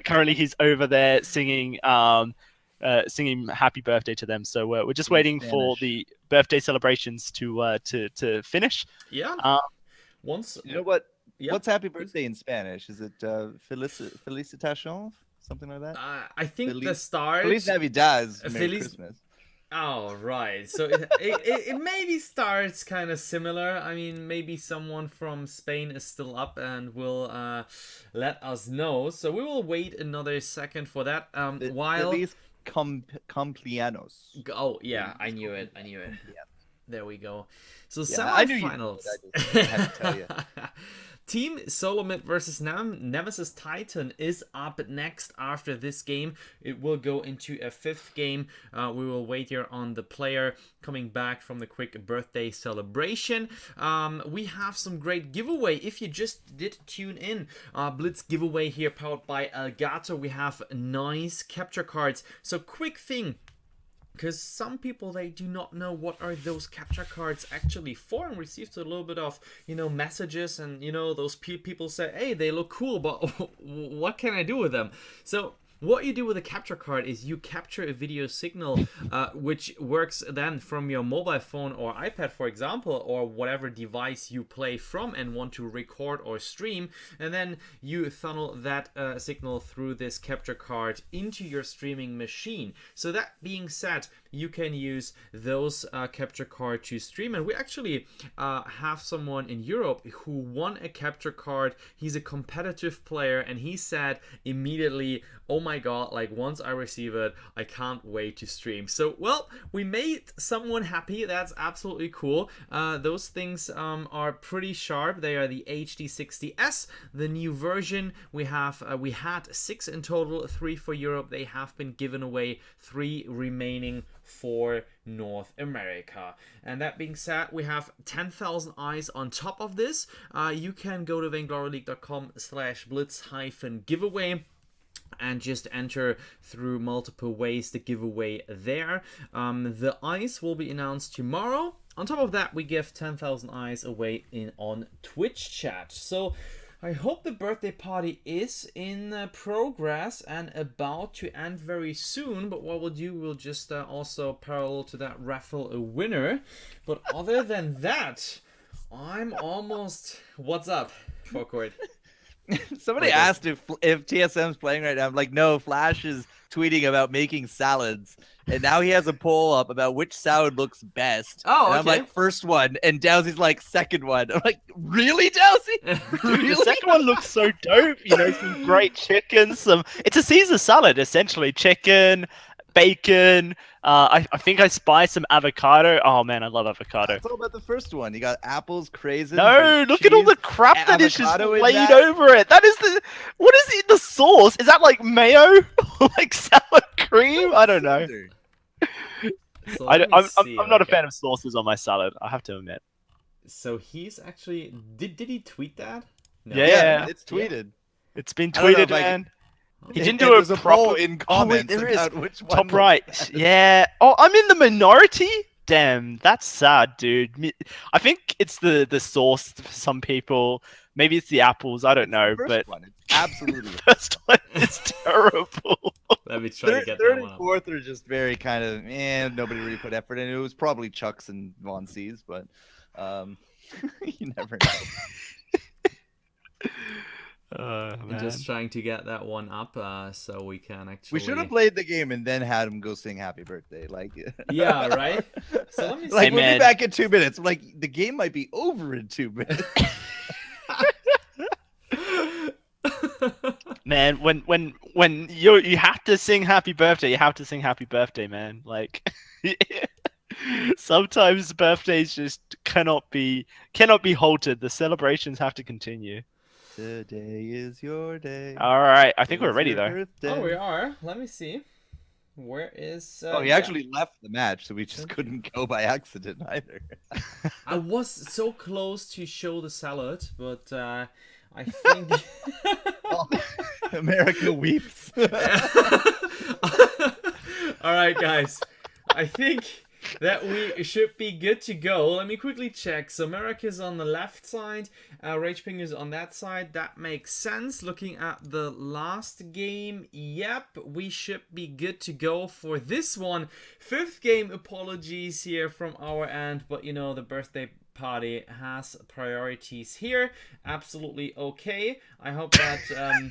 Currently he's over there singing happy birthday to them. So we're just waiting for the birthday celebrations to finish. Yeah. You know what? Yeah. What's happy birthday in Spanish? Is it Felicitación? Something like that. I think the start. Feliz Navidad. Merry Christmas. Oh, right. So it maybe starts kind of similar. I mean, maybe someone from Spain is still up and will let us know. So we will wait another second for that. While Feliz Cumpleaños. oh yeah, I knew it. I knew it. There we go. So Yeah, I knew you knew semifinals. it. I just had to tell you. Team Solomid versus Nemesis Titan is up next after this game. It will go into a fifth game. We will wait here on the player coming back from the quick birthday celebration. We have some great giveaway. If you just did tune in, Blitz giveaway here powered by Elgato. We have nice capture cards. So quick thing. Because some people, they do not know what are those capture cards actually for, and received a little bit of, messages, and, those people say, hey, they look cool, but what can I do with them? So what you do with a capture card is you capture a video signal, which works then from your mobile phone or iPad, for example, or whatever device you play from and want to record or stream, and then you funnel that signal through this capture card into your streaming machine. So that being said, you can use those capture card to stream, and we actually have someone in Europe who won a capture card. He's a competitive player, and he said immediately, oh my god, like once I receive it, I can't wait to stream. So well, we made someone happy. That's absolutely cool. Those things are pretty sharp. They are the HD60S, the new version. We had 6 in total, 3 for Europe. They have been given away, 3 remaining for North America. And that being said, we have 10,000 eyes on top of this. You can go to vaingloryleague.com/blitz-giveaway and just enter through multiple ways the giveaway there. The eyes will be announced tomorrow. On top of that, we give 10,000 eyes away on Twitch chat. So I hope the birthday party is in progress and about to end very soon. But what we'll do, we'll just also parallel to that raffle a winner. But other than that, I'm almost... What's up, Forcord? Somebody asked if TSM's playing right now. I'm like, no, Flash is tweeting about making salads. And now he has a poll up about which salad looks best. Oh, and I'm like, first one. And Dowsy's like, second one. I'm like, really, Dowsy? Really? The second one looks so dope. Some great chicken. It's a Caesar salad, essentially. Chicken, bacon. I think I spy some avocado. Oh man, I love avocado. It's all about the first one. You got apples, craisins. No, look at all the crap that is just avocado in laid that. over it. That is what is in the sauce? Is that like mayo? Like sour cream? I don't know. So I'm not a okay. fan of sauces on my salad, I have to admit. So he's actually... Did he tweet that? No. Yeah. It's tweeted. It's been I don't know tweeted, if I man. He And didn't do there's a a poll proper... in Oh, wait, comments there is. about which one Top looks right. best. Yeah. Oh, I'm in the minority? Damn, that's sad, dude. I think it's the sauce for some people. Maybe it's the apples. I don't know, First but one, it's absolutely. the first one is terrible. Let me try to get Third that one and up. fourth are just very kind of, nobody really put effort in it. It was probably Chuck's and Von C's, but you never know. I'm just trying to get that one up so we can actually... We should have played the game and then had him go sing happy birthday. Like, Yeah, right? So let me see. like we'll man. be back in 2 minutes. Like, the game might be over in 2 minutes. Man, when you have to sing happy birthday, you have to sing happy birthday, man. Like sometimes birthdays just cannot be halted. The celebrations have to continue. Today is your day. All right, I think we're It's ready your though. birthday. Oh, we are. Let me see. Where is... Oh, he yeah. actually left the match, so we just couldn't go by accident either. I was so close to show the salad, but I think... America weeps. Alright, guys. I think that we should be good to go. Let me quickly check. So Merrick is on the left side, Rageping is on that side. That makes sense. Looking at the last game, yep, we should be good to go for this one. 5th game, apologies here from our end, but the birthday party has priorities here. Absolutely okay. I hope that...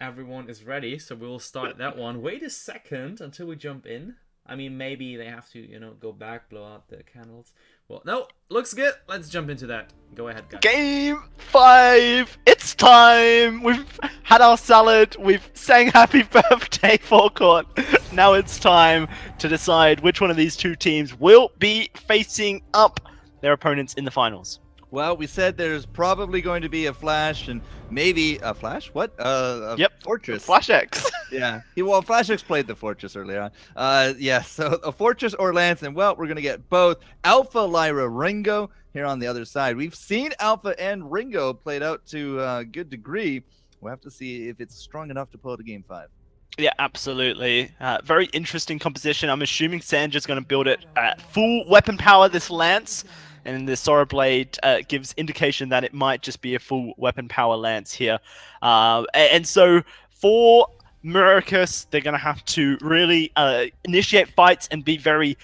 everyone is ready, so we'll start that one. Wait a second until we jump in. I mean, maybe they have to, you know, go back, blow out the candles. Well, no, looks good. Let's jump into that. Go ahead, guys. Game 5. It's time. We've had our salad. We've sang happy birthday forecourt. Now it's time to decide which one of these two teams will be facing up their opponents in the finals. Well, we said there's probably going to be a Flash and maybe a Flash? What? Yep. Fortress. Flash X. Yeah. Well, Flash X played the Fortress earlier on. Yeah, so a Fortress or Lance, and well, we're going to get both Alpha, Lyra, Ringo here on the other side. We've seen Alpha and Ringo played out to a good degree. We'll have to see if it's strong enough to pull out a Game 5. Yeah, absolutely. Very interesting composition. I'm assuming Sandra's going to build it at full weapon power, this Lance. And the Sora Blade gives indication that it might just be a full weapon power Lance here. And so for Maracus, they're going to have to really initiate fights and be very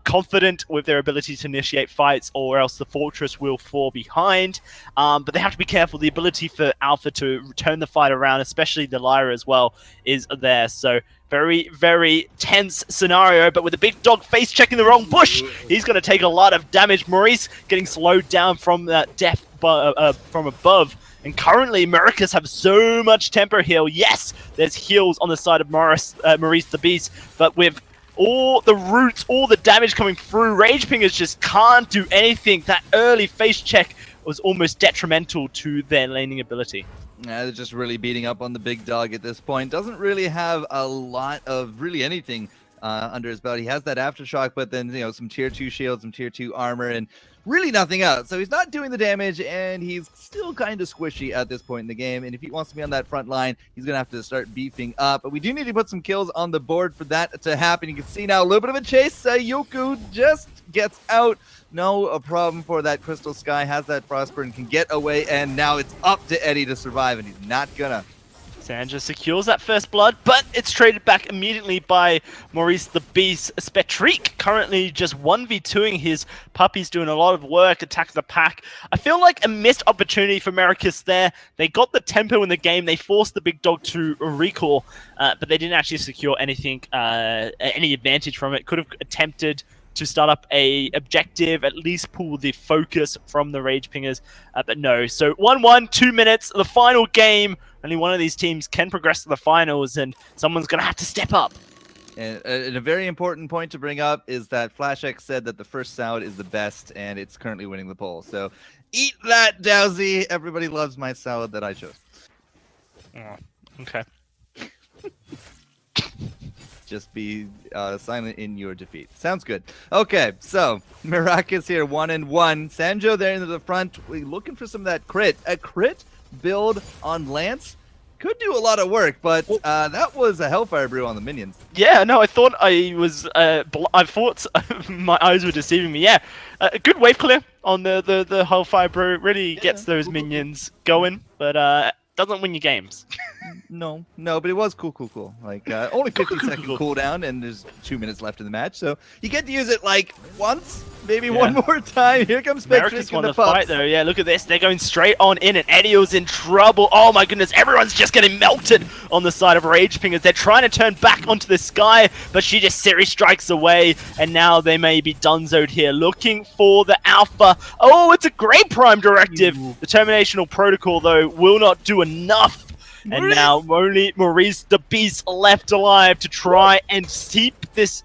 confident with their ability to initiate fights, or else the Fortress will fall behind. But they have to be careful. The ability for Alpha to turn the fight around, especially the Lyra as well, is there. So very, very tense scenario, but with the big dog face checking the wrong bush, he's going to take a lot of damage. Maurice getting slowed down from that death from above. And currently, Maracus have so much tempo heal. Yes, there's heals on the side of Maurice the Beast, but with all the roots, all the damage coming through, Rage Pingers just can't do anything. That early face check was almost detrimental to their laning ability. Yeah, they're just really beating up on the big dog at this point. Doesn't really have a lot of really anything under his belt. He has that aftershock, but then, you know, some tier 2 shields, some tier 2 armor, and really nothing else. So he's not doing the damage, and he's still kind of squishy at this point in the game. And if he wants to be on that front line, he's going to have to start beefing up. But we do need to put some kills on the board for that to happen. You can see now a little bit of a chase. Yoku just gets out. No a problem for that Crystal Sky. Has that Frostburn, can get away, and now it's up to Eddie to survive, and he's not gonna. Sandra secures that first blood, but it's traded back immediately by Maurice the Beast. Spectrique currently just 1v2ing his puppies, doing a lot of work, attack the pack. I feel like a missed opportunity for Maracus there. They got the tempo in the game. They forced the big dog to recall, but they didn't actually secure anything, any advantage from it. Could have attempted to start up a objective, at least pull the focus from the Rage Pingers, but no. So 1-1, 2 minutes, the final game. Only one of these teams can progress to the finals, and someone's going to have to step up. And a very important point to bring up is that FlashX said that the first salad is the best, and it's currently winning the poll. So eat that, Dowsy. Everybody loves my salad that I chose. Oh, okay. Just be silent in your defeat. Sounds good. Okay, so Maracus here, 1-1. Sanjo there into the front, looking for some of that crit. A crit build on Lance could do a lot of work, but that was a Hellfire Brew on the minions. Yeah, no, I thought I was. I thought my eyes were deceiving me. Yeah, a good wave clear on the Hellfire Brew really gets those minions going, but doesn't win you games. No, but it was cool. Like only 50-second cooldown, and there's 2 minutes left in the match, so you get to use it like once, maybe one more time. Here comes Spectrique in the fight though. Yeah, look at this. They're going straight on in, and Edio's in trouble. Oh my goodness, everyone's just getting melted on the side of Rage Pingers. They're trying to turn back onto the Sky, but she just series strikes away, and now they may be donezoed here. Looking for the Alpha. Oh, it's a great Prime Directive. The Terminational Protocol though will not do enough. And now only Maurice the Beast left alive to try and keep this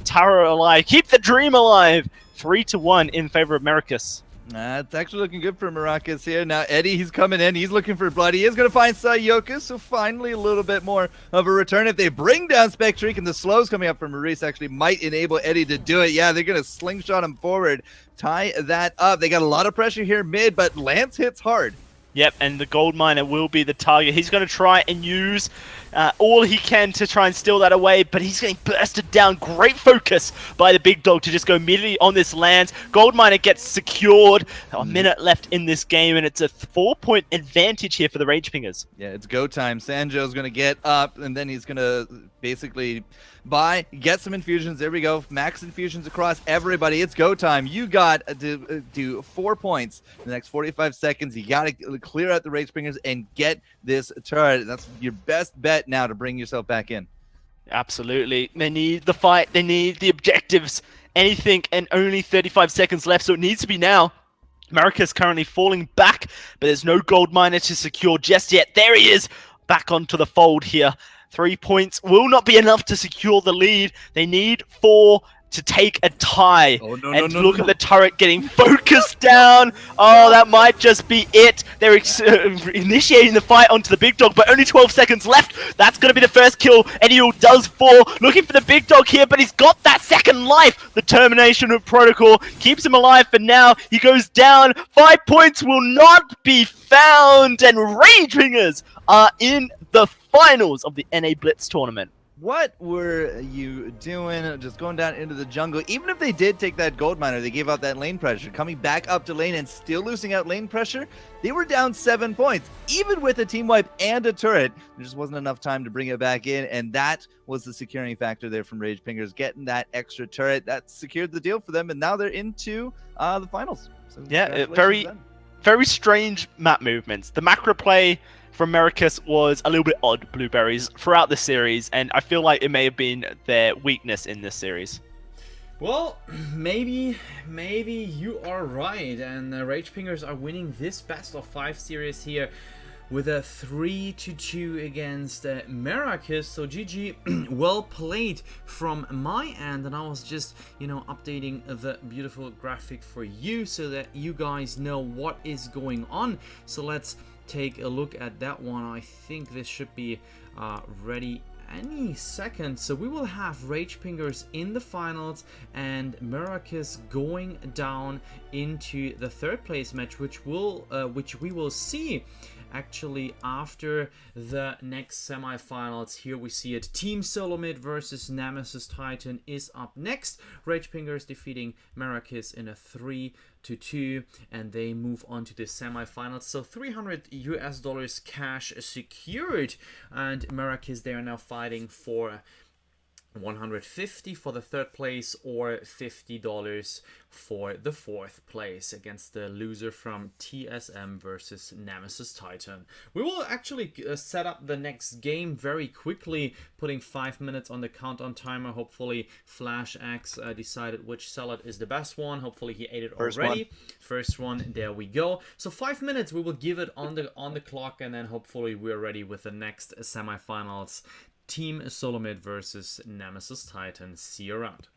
tower alive, keep the dream alive. 3-1 in favor of Maracus. It's actually looking good for Maracus here. Now Eddie, he's coming in. He's looking for blood. He is going to find Sayoka, so finally a little bit more of a return. If they bring down Spectrique, and the slows coming up from Maurice actually might enable Eddie to do it. Yeah, they're going to slingshot him forward, tie that up. They got a lot of pressure here mid, but Lance hits hard. Yep, and the gold miner will be the target. He's going to try and use all he can to try and steal that away, but he's getting bursted down. Great focus by the big dog to just go immediately on this Lance. Gold miner gets secured. A minute left in this game, and it's a 4-point advantage here for the Rage Pingers. Yeah, it's go time. Sanjo's going to get up, and then he's going to basically get some infusions. There we go. Max infusions across everybody. It's go time. You got to do 4 points in the next 45 seconds. You got to clear out the Rage Pingers and get this turret. That's your best bet now to bring yourself back in. Absolutely. They need the fight. They need the objectives. Anything, and only 35 seconds left, so it needs to be now. America's currently falling back, but there's no gold miner to secure just yet. There he is, back onto the fold here. 3 points will not be enough to secure the lead. They need 4 to take a tie. Oh, no, and no, look no. at the turret getting focused down. Oh, that might just be it. They're initiating the fight onto the big dog, but only 12 seconds left. That's going to be the first kill. Eddie does fall, looking for the big dog here, but he's got that second life. The termination of protocol keeps him alive for now. He goes down. 5 points will not be found, and Ragewingers are in the finals of the NA Blitz tournament. What were you doing? Just going down into the jungle. Even if they did take that gold miner, they gave out that lane pressure. Coming back up to lane and still losing out lane pressure, they were down 7 points. Even with a team wipe and a turret, there just wasn't enough time to bring it back in. And that was the securing factor there from Ragepingers. Getting that extra turret, that secured the deal for them. And now they're into the finals. So Yeah, very strange map movements. The macro play from Americus was a little bit odd, Blueberries, throughout the series, and I feel like it may have been their weakness in this series. Well, maybe you are right, and Ragepingers are winning this best of 5 series here with a 3-2 against Maracus. So GG, well played from my end, and I was just, updating the beautiful graphic for you so that you guys know what is going on. So let's take a look at that one. I think this should be ready any second. So we will have Ragepingers in the finals and Maracus going down into the 3rd place match, which we will see actually after the next semifinals. Here we see it. Team Solo Mid versus Nemesis Titan is up next. Ragepingers defeating Maracus in a 3-2, and they move on to the semifinals. So $300 cash secured, and Maracus, they are now fighting for 150 for the 3rd place or $50 for the 4th place against the loser from TSM versus Nemesis Titan. We will actually set up the next game very quickly, putting 5 minutes on the countdown timer. Hopefully Flash X decided which salad is the best one. Hopefully he ate it already. First one, there we go. So 5 minutes we will give it on the clock, and then hopefully we're ready with the next semifinals. Team Solomid versus Nemesis Titan. See you around.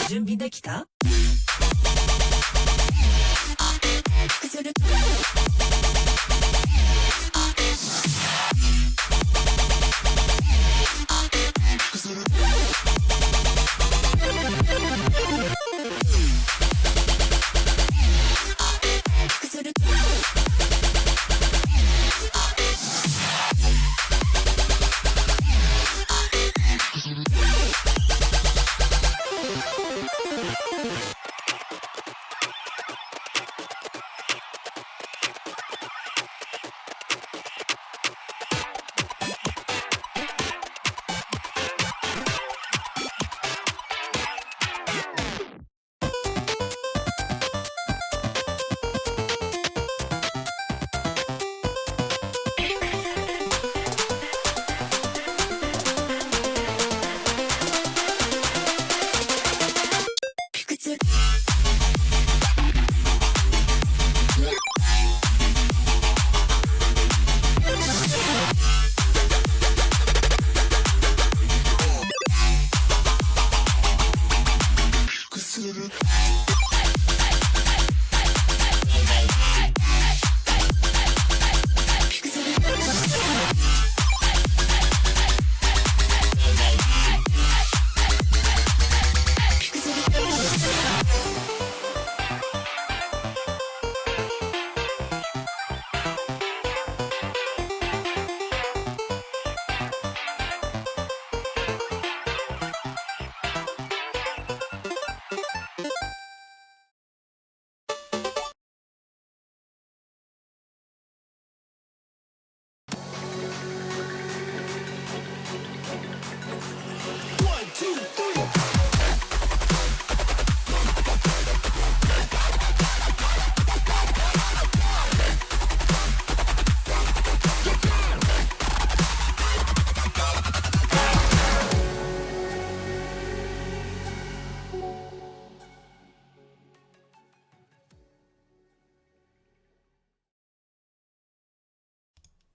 準備できた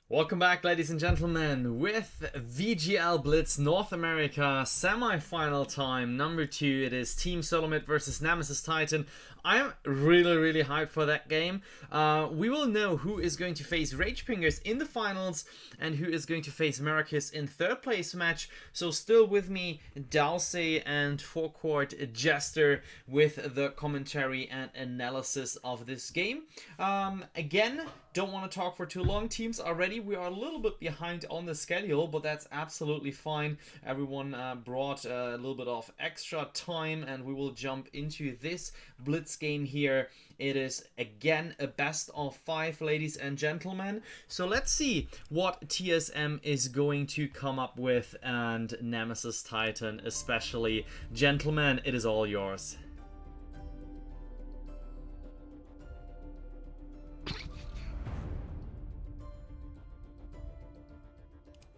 Welcome back, ladies and gentlemen, with VGL Blitz North America semi-final time number 2. It is Team Solomid versus Nemesis Titan. I'm really hyped for that game. We will know who is going to face Ragepingers in the finals and who is going to face Marcus in third place match. So still with me, Dowsey and Forecourt Jester with the commentary and analysis of this game. Again, don't want to talk for too long. Teams are ready. We are a little bit behind on the schedule, but that's absolutely fine. Everyone brought a little bit of extra time, and we will jump into this Blitz game here. It is again a best of 5, ladies and gentlemen. So let's see what TSM is going to come up with, and Nemesis Titan especially. Gentlemen, it is all yours.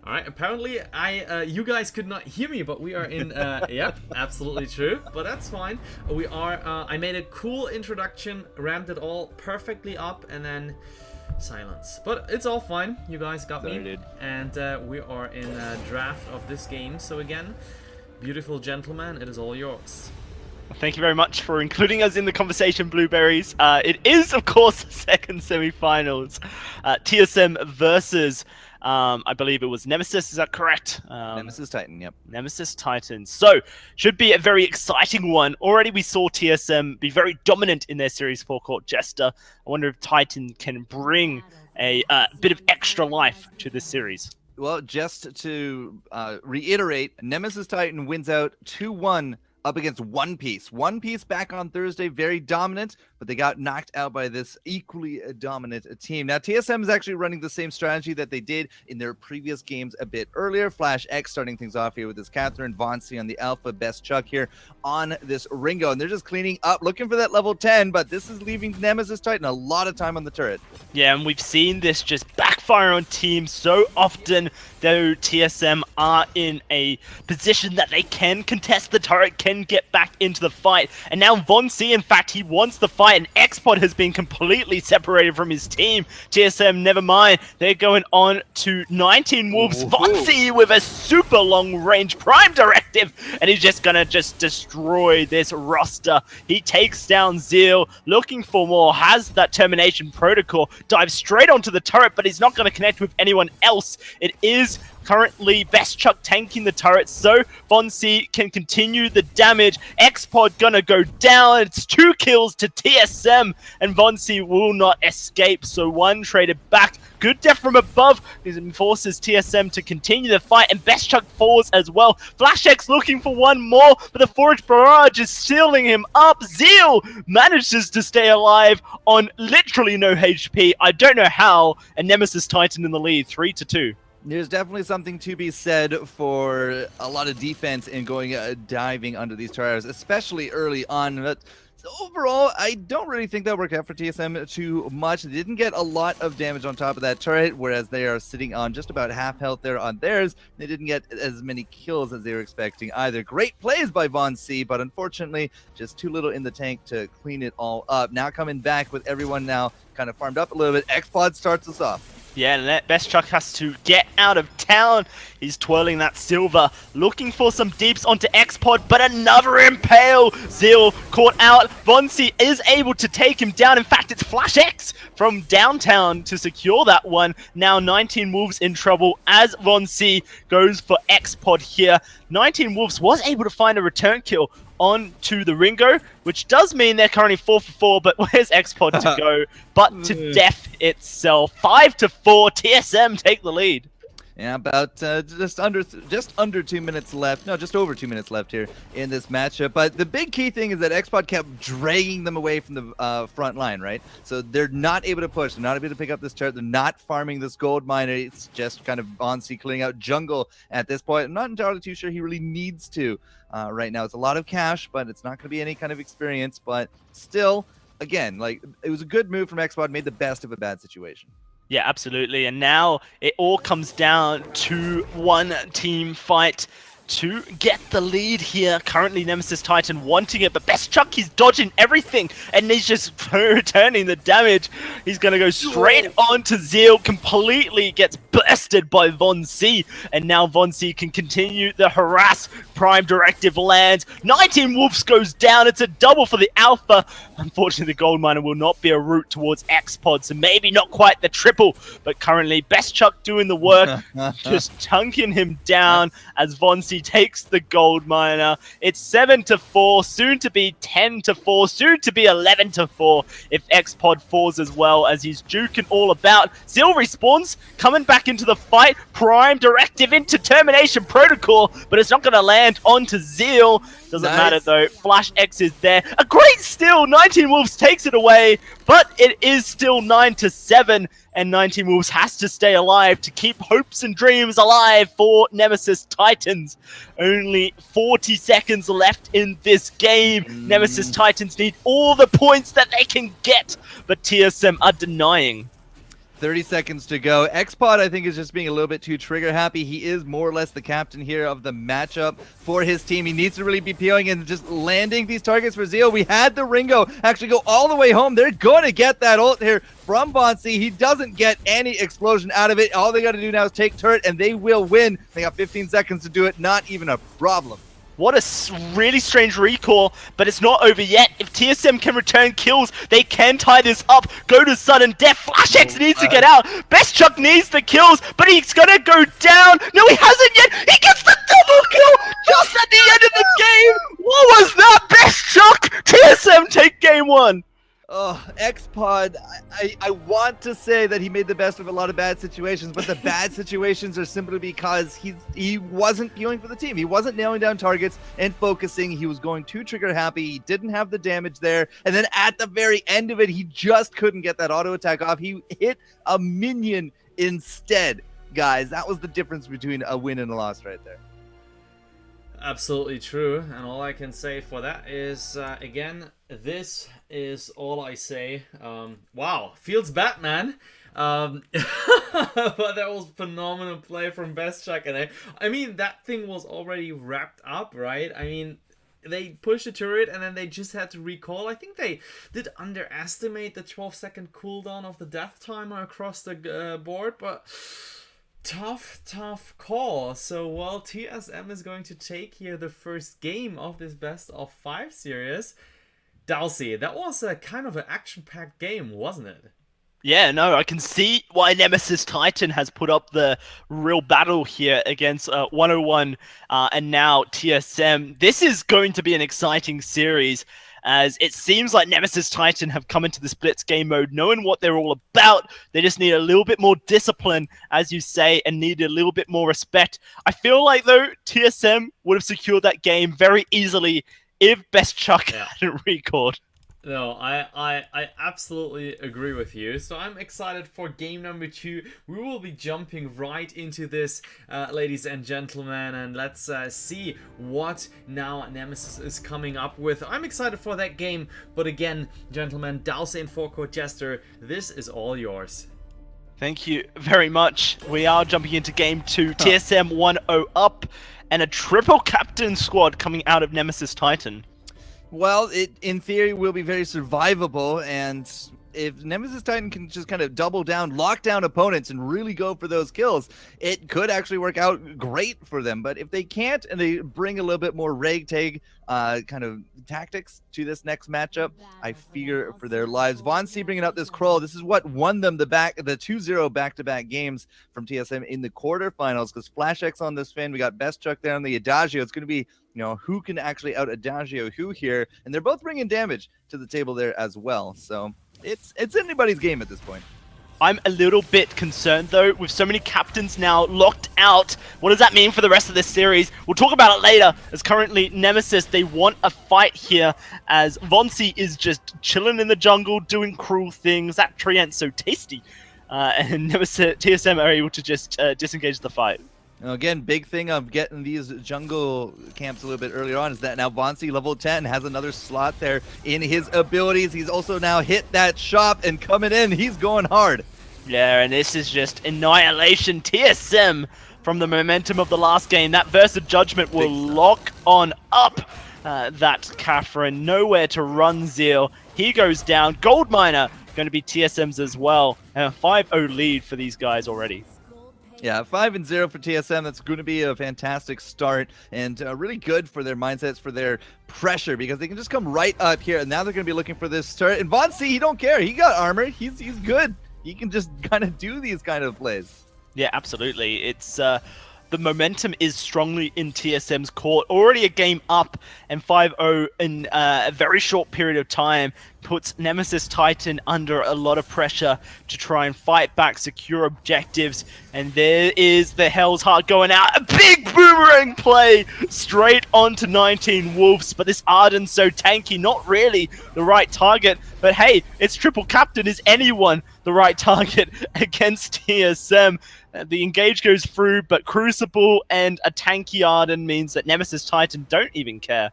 Alright, apparently you guys could not hear me, but we are in, yep, absolutely true, but that's fine. We are, I made a cool introduction, ramped it all perfectly up, and then silence. But it's all fine, you guys got me, and we are in a draft of this game. So again, beautiful gentlemen, it is all yours. Thank you very much for including us in the conversation, Blueberries. It is, of course, the second semi-finals. TSM versus, I believe it was Nemesis, is that correct? Nemesis Titan, yep. Nemesis Titan. So, should be a very exciting one. Already we saw TSM be very dominant in their Series 4 Court Jester. I wonder if Titan can bring a bit of extra life to this series. Well, just to reiterate, Nemesis Titan wins out 2-1 up against One Piece. One Piece back on Thursday, very dominant, but they got knocked out by this equally dominant team. Now, TSM is actually running the same strategy that they did in their previous games a bit earlier. Flash X starting things off here with this Catherine, Vonsi on the Alpha, Best Chuck here on this Ringo, and they're just cleaning up, looking for that level 10, but this is leaving Nemesis Titan a lot of time on the turret. Yeah, and we've seen this just backfire on teams so often, though TSM are in a position that they can contest the turret, can get back into the fight. And now Vonsi, in fact, he wants the fight fight, and Xpod has been completely separated from his team. TSM, never mind. They're going on to 19 Wolves. Vonsi with a super long-range Prime Directive, and he's just gonna destroy this roster. He takes down Zeal, looking for more, has that Termination Protocol, dives straight onto the turret, but he's not gonna connect with anyone else. It is currently Bestchuck tanking the turret, so Vonsi can continue the damage. Xpod gonna go down. It's 2 kills to TSM, and Vonsi will not escape, so one traded back. Good death from above. This forces TSM to continue the fight, and Bestchuck falls as well. FlashX looking for one more, but the Forage Barrage is sealing him up. Zeal manages to stay alive on literally no HP. I don't know how, and Nemesis Titan in the lead, 3-2. There's definitely something to be said for a lot of defense in going diving under these tires, especially early on. But overall, I don't really think that worked out for TSM too much. They didn't get a lot of damage on top of that turret, whereas they are sitting on just about half health there on theirs. They didn't get as many kills as they were expecting either. Great plays by Vonsi, but unfortunately, just too little in the tank to clean it all up. Now coming back with everyone now kind of farmed up a little bit, Xpod starts us off. Yeah, and Bestchuck has to get out of town. He's twirling that silver, looking for some deeps onto Xpod, but another impale. Zeal caught out. Vonsi is able to take him down. In fact, it's FlashX from downtown to secure that one. Now 19 Wolves in trouble as Vonsi goes for Xpod here. 19 Wolves was able to find a return kill on to the Ringo, which does mean they're currently 4-4, but where's Xpod to go? But to death itself. 5-4, TSM take the lead. Yeah, about just under 2 minutes left. No, just over 2 minutes left here in this matchup. But the big key thing is that Xpod kept dragging them away from the front line, right? So they're not able to push. They're not able to pick up this turret. They're not farming this gold miner. It's just kind of Vonsi clearing out jungle at this point. I'm not entirely too sure he really needs to right now. It's a lot of cash, but it's not going to be any kind of experience. But still, again, like, it was a good move from Xpod. Made the best of a bad situation. Yeah, absolutely. And now it all comes down to one team fight to get the lead here. Currently Nemesis Titan wanting it, but Bestchuck, he's dodging everything and he's just returning the damage. He's going to go straight on to Zeal, completely gets bursted by Vonsi, and now Vonsi can continue the harass. Prime Directive lands. 19 Wolves goes down. It's a double for the Alpha. Unfortunately, the Gold Miner will not be a route towards Xpod, so maybe not quite the triple, but currently Bestchuck doing the work, just chunking him down as Vonsi takes the Gold Miner. It's 7-4, soon to be 10-4, soon to be 11-4 if Xpod falls as well, as he's juking all about. Zeal respawns, coming back into the fight. Prime Directive into Termination Protocol, but it's not going to land onto Zeal. Doesn't matter though. Flash X is there. A great steal. 19 Wolves takes it away, but it is still 9-7, and 19 Wolves has to stay alive to keep hopes and dreams alive for Nemesis Titans. Only 40 seconds left in this game. Nemesis Titans need all the points that they can get, but TSM are denying. 30 seconds to go. Xpod, I think, is just being a little bit too trigger happy. He is more or less the captain here of the matchup for his team. He needs to really be peeling and just landing these targets for Zeal. We had the Ringo actually go all the way home. They're going to get that ult here from Vonsi. He doesn't get any explosion out of it. All they got to do now is take turret, and they will win. They got 15 seconds to do it. Not even a problem. What a really strange recall, but it's not over yet. If TSM can return kills, they can tie this up. Go to sudden death. Flash X needs to get out. Bestchuck needs the kills, but he's gonna go down. No, he hasn't yet. He gets the double kill just at the end of the game. What was that, Bestchuck? TSM take game one. Oh, Xpod, I want to say that he made the best of a lot of bad situations, but the bad situations are simply because he wasn't peeling for the team. He wasn't nailing down targets and focusing. He was going too trigger happy. He didn't have the damage there. And then at the very end of it, he just couldn't get that auto attack off. He hit a minion instead. Guys, that was the difference between a win and a loss right there. Absolutely true, and all I can say for that is, again, this is all I say. Wow, feels bad, man. But that was phenomenal play from Bestchuck, and I mean, that thing was already wrapped up, right? I mean, they pushed the turret and then they just had to recall. I think they did underestimate the 12-second cooldown of the death timer across the board, but tough call. So, well, TSM is going to take here the first game of this best of 5 series. Dalsey, that was a kind of an action-packed game, wasn't it? Yeah, no, I can see why Nemesis Titan has put up the real battle here against 101 and now TSM. This is going to be an exciting series, as it seems like Nemesis Titan have come into this Blitz game mode knowing what they're all about. They just need a little bit more discipline, as you say, and need a little bit more respect. I feel like, though, TSM would have secured that game very easily if Best Chuck hadn't recalled. No, I absolutely agree with you. So I'm excited for game number 2. We will be jumping right into this, ladies and gentlemen, and let's see what now Nemesis is coming up with. I'm excited for that game, but again, gentlemen, Dalsey and Forecourt Jester, this is all yours. Thank you very much. We are jumping into game 2. TSM 1-0 up, and a triple captain squad coming out of Nemesis Titan. Well, it in theory will be very survivable, and if Nemesis Titan can just kind of double down, lock down opponents, and really go for those kills, it could actually work out great for them. But if they can't, and they bring a little bit more ragtag kind of tactics to this next matchup, I fear for their lives. Von C bringing out this Kroll. This is what won them the 2-0 back-to-back games from TSM in the quarterfinals, because Flash X on this fin, we got Best Chuck there on the Adagio. It's going to be, you know, who can actually out Adagio who here, and they're both bringing damage to the table there as well. So it's anybody's game at this point. I'm a little bit concerned, though, with so many captains now locked out. What does that mean for the rest of this series? We'll talk about it later, as currently Nemesis, they want a fight here, as Vonsi is just chilling in the jungle, doing cruel things. That Treant's so tasty. And Nemesis, TSM are able to just disengage the fight. Now, again, big thing of getting these jungle camps a little bit earlier on is that now Vonsi, level 10, has another slot there in his abilities. He's also now hit that shop and coming in. He's going hard. Yeah, and this is just annihilation. TSM, from the momentum of the last game, that Versa Judgment will lock on up that Catherine. Nowhere to run, Zeal. He goes down. Gold Miner going to be TSM's as well. And a 5-0 lead for these guys already. Yeah, 5-0 for TSM. That's going to be a fantastic start, and really good for their mindsets, for their pressure, because they can just come right up here, and now they're going to be looking for this turret. And Von C, he don't care. He got armor. He's good. He can just kind of do these kind of plays. Yeah, absolutely. It's the momentum is strongly in TSM's court. Already a game up, and 5-0 in a very short period of time puts Nemesis Titan under a lot of pressure to try and fight back, secure objectives. And there is the Hell's Heart going out. A big boomerang play straight onto 19 Wolves. But this Arden's so tanky, not really the right target. But hey, it's triple captain. Is anyone the right target against TSM? The engage goes through, but Crucible and a tanky Arden means that Nemesis Titan don't even care.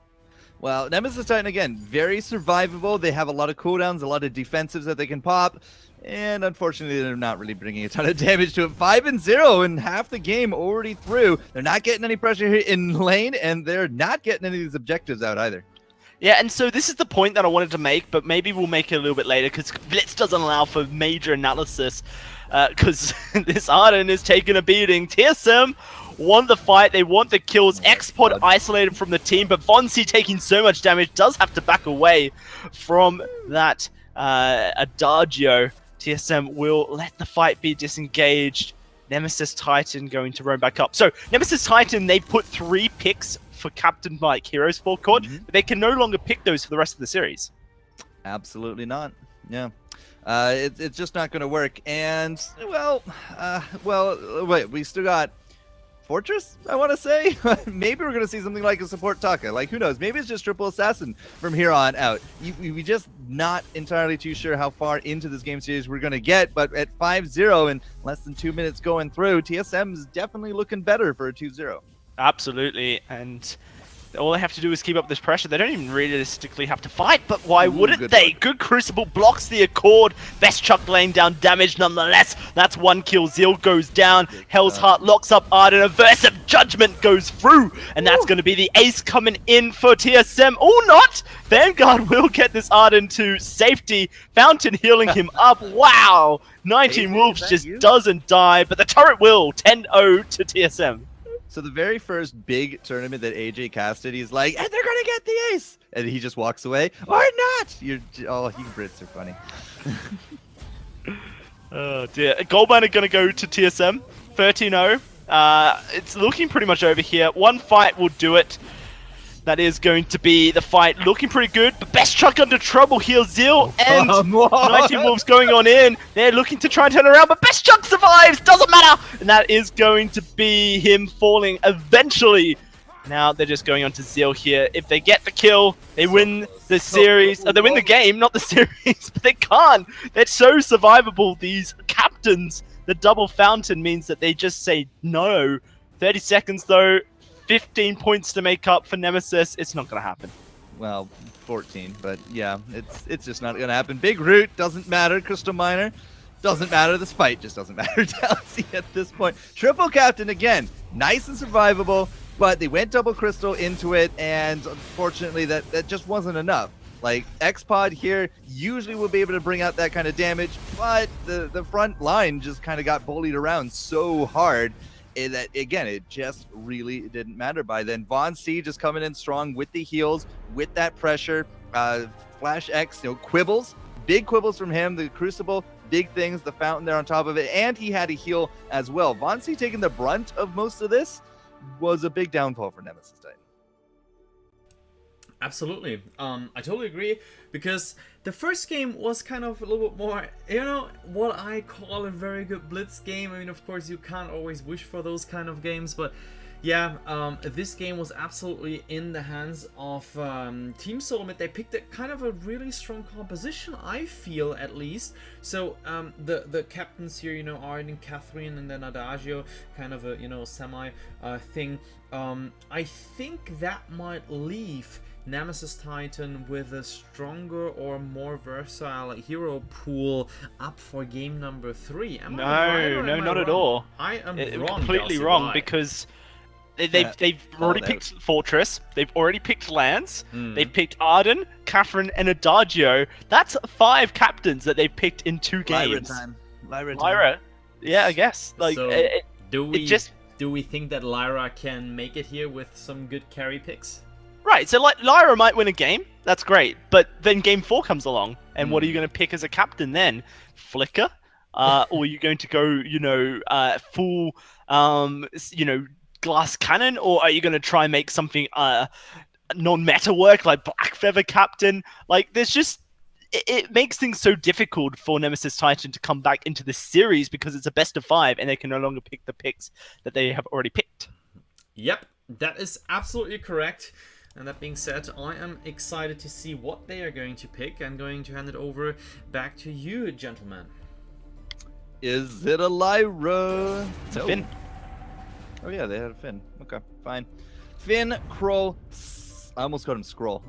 Well, Nemesis Titan, again, very survivable. They have a lot of cooldowns, a lot of defensives that they can pop. And unfortunately, they're not really bringing a ton of damage to it. 5-0 and half the game already through. They're not getting any pressure here in lane, and they're not getting any of these objectives out either. Yeah, and so this is the point that I wanted to make, but maybe we'll make it a little bit later, because Blitz doesn't allow for major analysis, because this Arden is taking a beating. TSM want the fight, they want the kills. X-Pod isolated from the team, but Vonsi taking so much damage does have to back away from that Adagio. TSM will let the fight be disengaged. Nemesis Titan going to roam back up. So, Nemesis Titan, they put 3 picks for Captain like Heroes Forecourt, but they can no longer pick those for the rest of the series. Absolutely not. Yeah. It's just not going to work. And, well, wait, we still got Fortress, I want to say. Maybe we're going to see something like a support Taka. Like, who knows? Maybe it's just triple assassin from here on out. We just not entirely too sure how far into this game series we're going to get. But at 5-0 and less than 2 minutes going through, TSM is definitely looking better for a 2-0. Absolutely. And All they have to do is keep up this pressure. They don't even realistically have to fight, but why wouldn't good they? luck. Good Crucible blocks the Accord. Best Chuck laying down damage nonetheless. That's 1 kill. Zeal goes down. Hell's Heart locks up Arden. Aversive Judgment goes through. And that's going to be the ace coming in for TSM. Oh, not! Vanguard will get this Arden to safety. Fountain healing him up. Wow! 19 Wolves just doesn't die, but the turret will. 10-0 to TSM. So the very first big tournament that AJ casted, he's like, and they're gonna get the ace, and he just walks away, or not. You Brits are funny. Oh dear. Goldmine are gonna go to TSM. 13-0. It's looking pretty much over here. One fight will do it. That is going to be the fight. Looking pretty good, but Best Chuck under trouble here. Zeal and 19 Wolves going on in. They're looking to try and turn around, but Best Chuck survives. Doesn't matter. And that is going to be him falling eventually. Now they're just going on to Zeal here. If they get the kill, they win the series. They win the game, not the series, but they can't. They're so survivable, these captains. The double fountain means that they just say no. 30 seconds though. 15 points to make up for Nemesis. It's not going to happen. Well, 14, but yeah, it's just not going to happen. Big Root doesn't matter. Crystal Miner doesn't matter. This fight just doesn't matter. Galaxy at this point. Triple Captain again, nice and survivable, but they went double Crystal into it, and unfortunately that just wasn't enough. Like, X-Pod here usually will be able to bring out that kind of damage, but the front line just kind of got bullied around so hard. That again, it just really didn't matter by then. Von C just coming in strong with the heals, with that pressure. Flash X, quibbles, big quibbles from him. The Crucible, big things. The Fountain there on top of it, and he had a heal as well. Von C taking the brunt of most of this was a big downfall for Nemesis Titan. Absolutely. I totally agree, because the first game was kind of a little bit more, what I call a very good Blitz game. I mean, of course, you can't always wish for those kind of games, but yeah, this game was absolutely in the hands of Team Solomid. They picked a kind of a really strong composition, I feel, at least. So the captains here, Arden and Catherine, and then Adagio, kind of a semi thing. I think that might leave Nemesis Titan with a stronger or more versatile hero pool up for game number 3. No, not at all. I am wrong. Completely wrong, because they've already picked Fortress, they've already picked Lance, they've picked Arden, Catherine, and Adagio. That's 5 captains that they've picked in 2 games. Lyra. Yeah, I guess. Like, so do we think that Lyra can make it here with some good carry picks? Right, so like Lyra might win a game, that's great, but then game 4 comes along, and what are you going to pick as a captain then? Flicker? Or are you going to go, full, glass cannon, or are you going to try and make something non-meta work, like Black Feather Captain? Like, there's just, it makes things so difficult for Nemesis Titan to come back into this series, because it's a best of 5, and they can no longer pick the picks that they have already picked. Yep, that is absolutely correct. And that being said, I am excited to see what they are going to pick. I'm going to hand it over back to you, gentlemen. Is it a Lyra? It's a Finn. Oh yeah, they had a Finn. Okay, fine. Finn, Crow, I almost called him Scroll.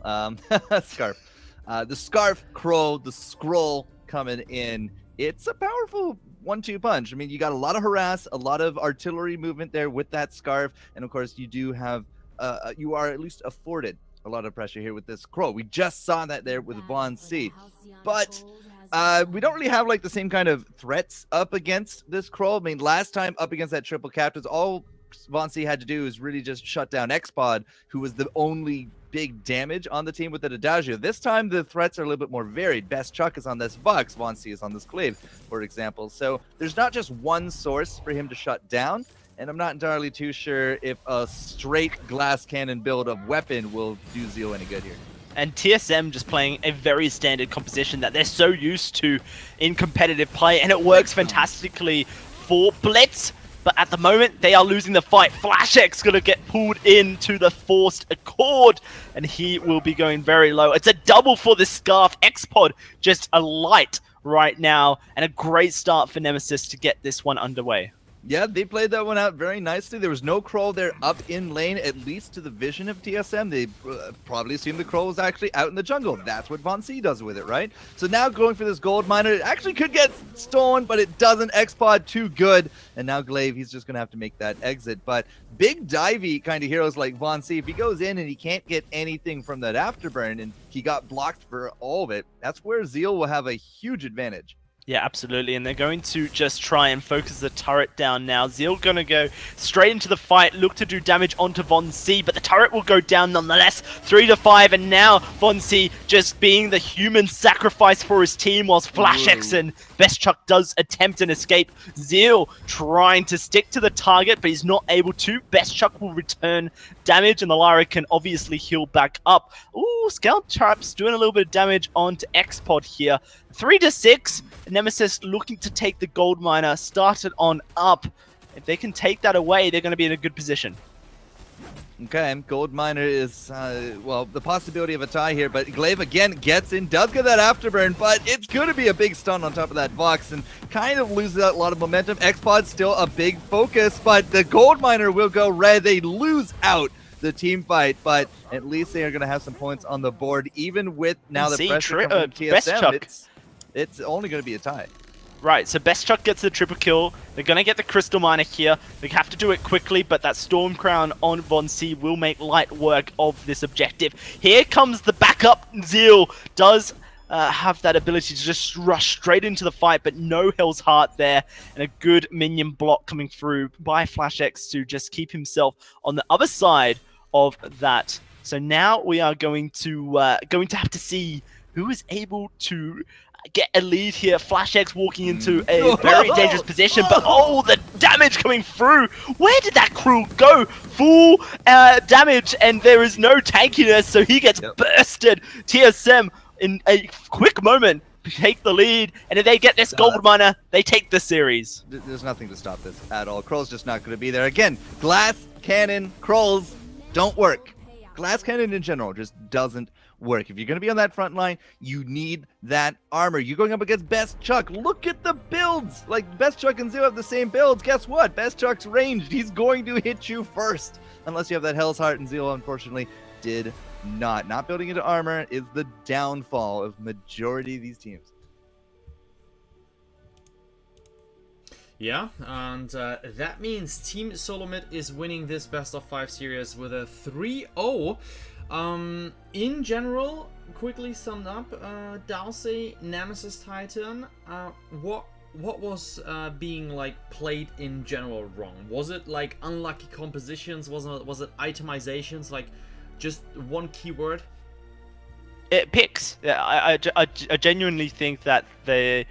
Scarf. The Scarf, Crow, the Scroll coming in. It's a powerful 1-2 punch. I mean, you got a lot of harass, a lot of artillery movement there with that Scarf, and of course you do have you are at least afforded a lot of pressure here with this Crow. We just saw that there with Von C. But we don't really have like the same kind of threats up against this Crow. I mean, last time up against that triple captains, all Von C had to do is really just shut down X-Pod, who was the only big damage on the team with the Adagio. This time the threats are a little bit more varied. Best Chuck is on this Vux, Von C is on this Clave, for example. So there's not just one source for him to shut down. And I'm not entirely too sure if a straight glass cannon build of weapon will do Zeal any good here. And TSM just playing a very standard composition that they're so used to in competitive play, and it works fantastically for Blitz. But at the moment, they are losing the fight. Flash X gonna get pulled into the forced Accord, and he will be going very low. It's a double for the Scarf. X-Pod just a light right now, and a great start for Nemesis to get this one underway. Yeah, they played that one out very nicely. There was no Kroll there up in lane, at least to the vision of TSM. They probably assumed the Kroll was actually out in the jungle. That's what Von C does with it, right? So now going for this gold miner, it actually could get stolen, but it doesn't. X-Pod too good. And now Glaive, he's just going to have to make that exit. But big divey kind of heroes like Von C, if he goes in and he can't get anything from that afterburn, and he got blocked for all of it, that's where Zeal will have a huge advantage. Yeah, absolutely, and they're going to just try and focus the turret down now. Zeal gonna go straight into the fight, look to do damage onto Von C, but the turret will go down nonetheless. 3-5, and now Von C just being the human sacrifice for his team, whilst Flash X and Best Chuck does attempt an escape. Zeal trying to stick to the target, but he's not able to. Best Chuck will return damage, and the Lara can obviously heal back up. Ooh, Scout Traps doing a little bit of damage onto X-Pod here. 3-6, Nemesis looking to take the gold miner, started on up. If they can take that away, they're going to be in a good position. Okay, gold miner is, well, the possibility of a tie here, but Glaive again gets in, does get that afterburn, but it's going to be a big stun on top of that Vox and kind of loses out a lot of momentum. X-Pod's still a big focus, but the gold miner will go red. They lose out the team fight, but at least they are going to have some points on the board, even with now the pressure coming from TSM. It's only going to be a tie. Right, so Best Chuck gets the triple kill. They're going to get the Crystal Miner here. They have to do it quickly, but that Storm Crown on Von C will make light work of this objective. Here comes the backup. Zeal does have that ability to just rush straight into the fight, but no Hell's Heart there, and a good minion block coming through by Flash X to just keep himself on the other side of that. So now we are going to have to see who is able to get a lead here. Flash X walking into a very dangerous position, but oh, the damage coming through. Where did that crew go? Full damage, and there is no tankiness, so he gets bursted. TSM in a quick moment take the lead, and if they get this gold miner, they take the series. There's nothing to stop this at all. Kroll's just not going to be there. Again, glass cannon Krolls don't work. Glass cannon in general just doesn't work. If you're going to be on that front line, you need that armor. You're going up against Best Chuck. Look at the builds. Like, Best Chuck and Zero have the same builds. Guess what? Best Chuck's ranged. He's going to hit you first. Unless you have that Hell's Heart, and Zero, unfortunately, did not. Not building into armor is the downfall of majority of these teams. Yeah, and that means Team Solomid is winning this best of 5 series with a 3-0. In general, quickly summed up, Dowsey, Nemesis Titan, what was being like played in general wrong? Was it like unlucky compositions? Was it itemizations? Like just one keyword? It picks. Yeah, I genuinely think that the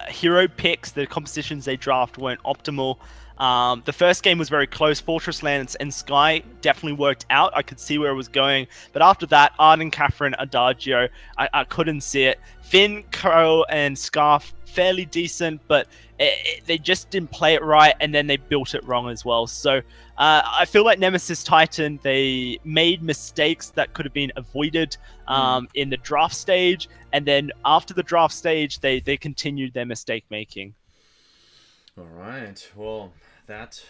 hero picks, the compositions they draft weren't optimal. The first game was very close. Fortress Lands and Sky definitely worked out. I could see where it was going. But after that, Arden, Catherine, Adagio, I couldn't see it. Finn, Crow, and Scarf, fairly decent, but they just didn't play it right, and then they built it wrong as well. So I feel like Nemesis Titan, they made mistakes that could have been avoided in the draft stage, and then after the draft stage, they continued their mistake making. All right, well, that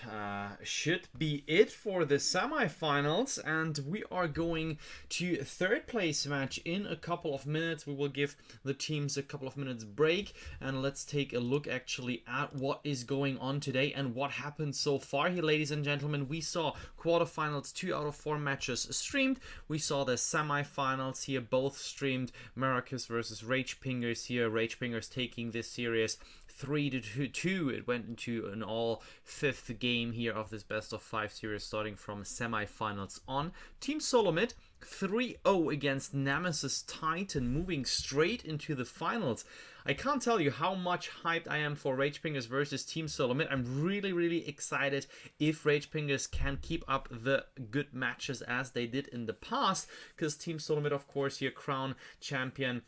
should be it for the semifinals, and we are going to third place match in a couple of minutes. We will give the teams a couple of minutes break, and let's take a look actually at what is going on today and what happened so far here, ladies and gentlemen. We saw quarterfinals, 2 out of 4 matches streamed. We saw the semifinals here, both streamed. Maracus versus Rage Pingers here. Rage Pingers taking this series 3-2. It went into an all 5th game here of this best of 5 series, starting from semifinals on. Team Solomid 3-0 against Nemesis Titan, moving straight into the finals. I can't tell you how much hyped I am for Rage Pingers versus Team Solomid. I'm really excited if Rage Pingers can keep up the good matches as they did in the past, because Team Solomid, of course, here crown champion,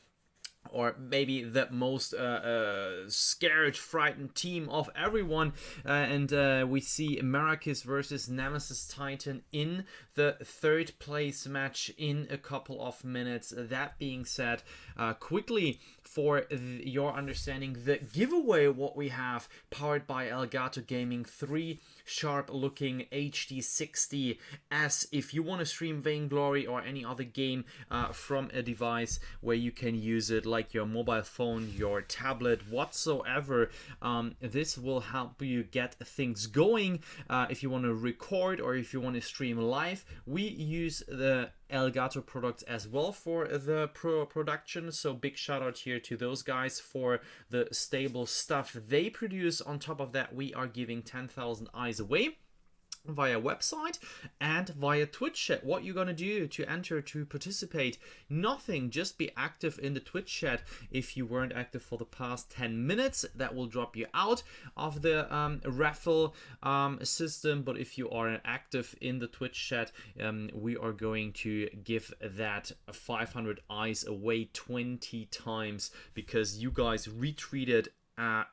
or maybe the most scared, frightened team of everyone. And we see Maracus versus Nemesis Titan in the 3rd place match in a couple of minutes. That being said, quickly for your understanding, the giveaway what we have powered by Elgato Gaming, 3 sharp looking HD 60S. If you want to stream Vainglory or any other game from a device where you can use it, like your mobile phone, your tablet, whatsoever, this will help you get things going. If you want to record or if you want to stream live, we use the Elgato products as well for the production, so big shout out here to those guys for the stable stuff they produce. On top of that, we are giving 10,000 eyes away via website and via Twitch chat. What you're gonna do to enter to participate? Nothing, just be active in the Twitch chat. If you weren't active for the past 10 minutes, that will drop you out of the raffle system. But if you are active in the Twitch chat, we are going to give that 500 eyes away 20 times because you guys retweeted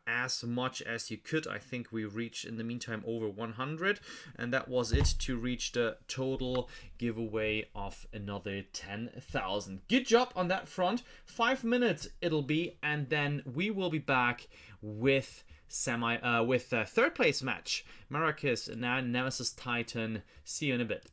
as much as you could. I think we reached in the meantime over 100, and that was it to reach the total giveaway of another 10,000. Good job on that front. 5 minutes it'll be, and then we will be back with third place match, Maracas and now Nemesis Titan. See you in a bit.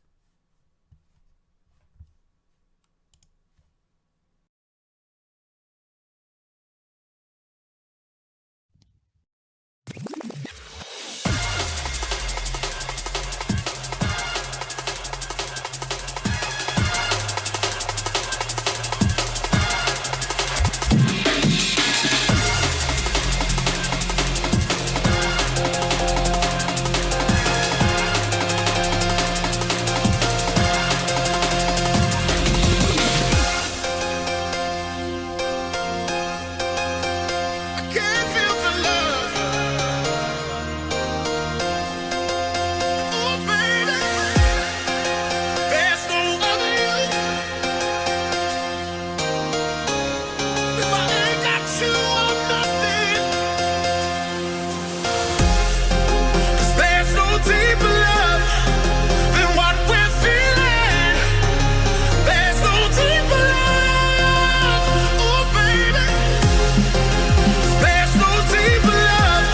Can't feel the love. Oh, baby, there's no other you. If I ain't got you, I'm nothing. 'Cause there's no deeper love than what we're feeling. There's no deeper love. Oh, baby. There's no deeper love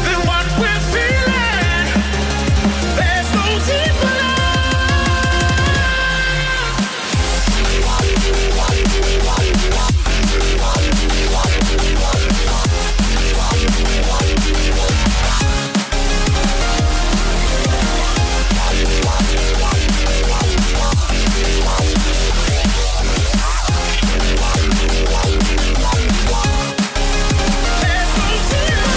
than what we're feeling. There's no deeper love. There's no deeper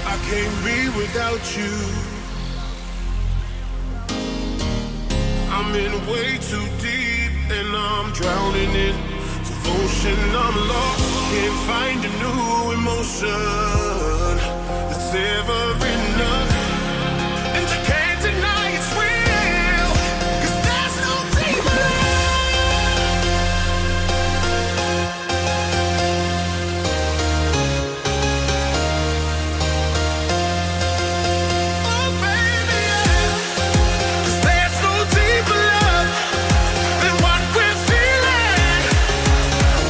I can't be without you. I'm in way too deep and I'm drowning in devotion. I'm lost, can't find a new emotion that's ever enough. And you can't deny it's real, 'cause there's no deeper love. Oh, baby, yeah. 'Cause there's no deeper love than what we're feeling.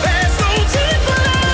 There's no deeper love.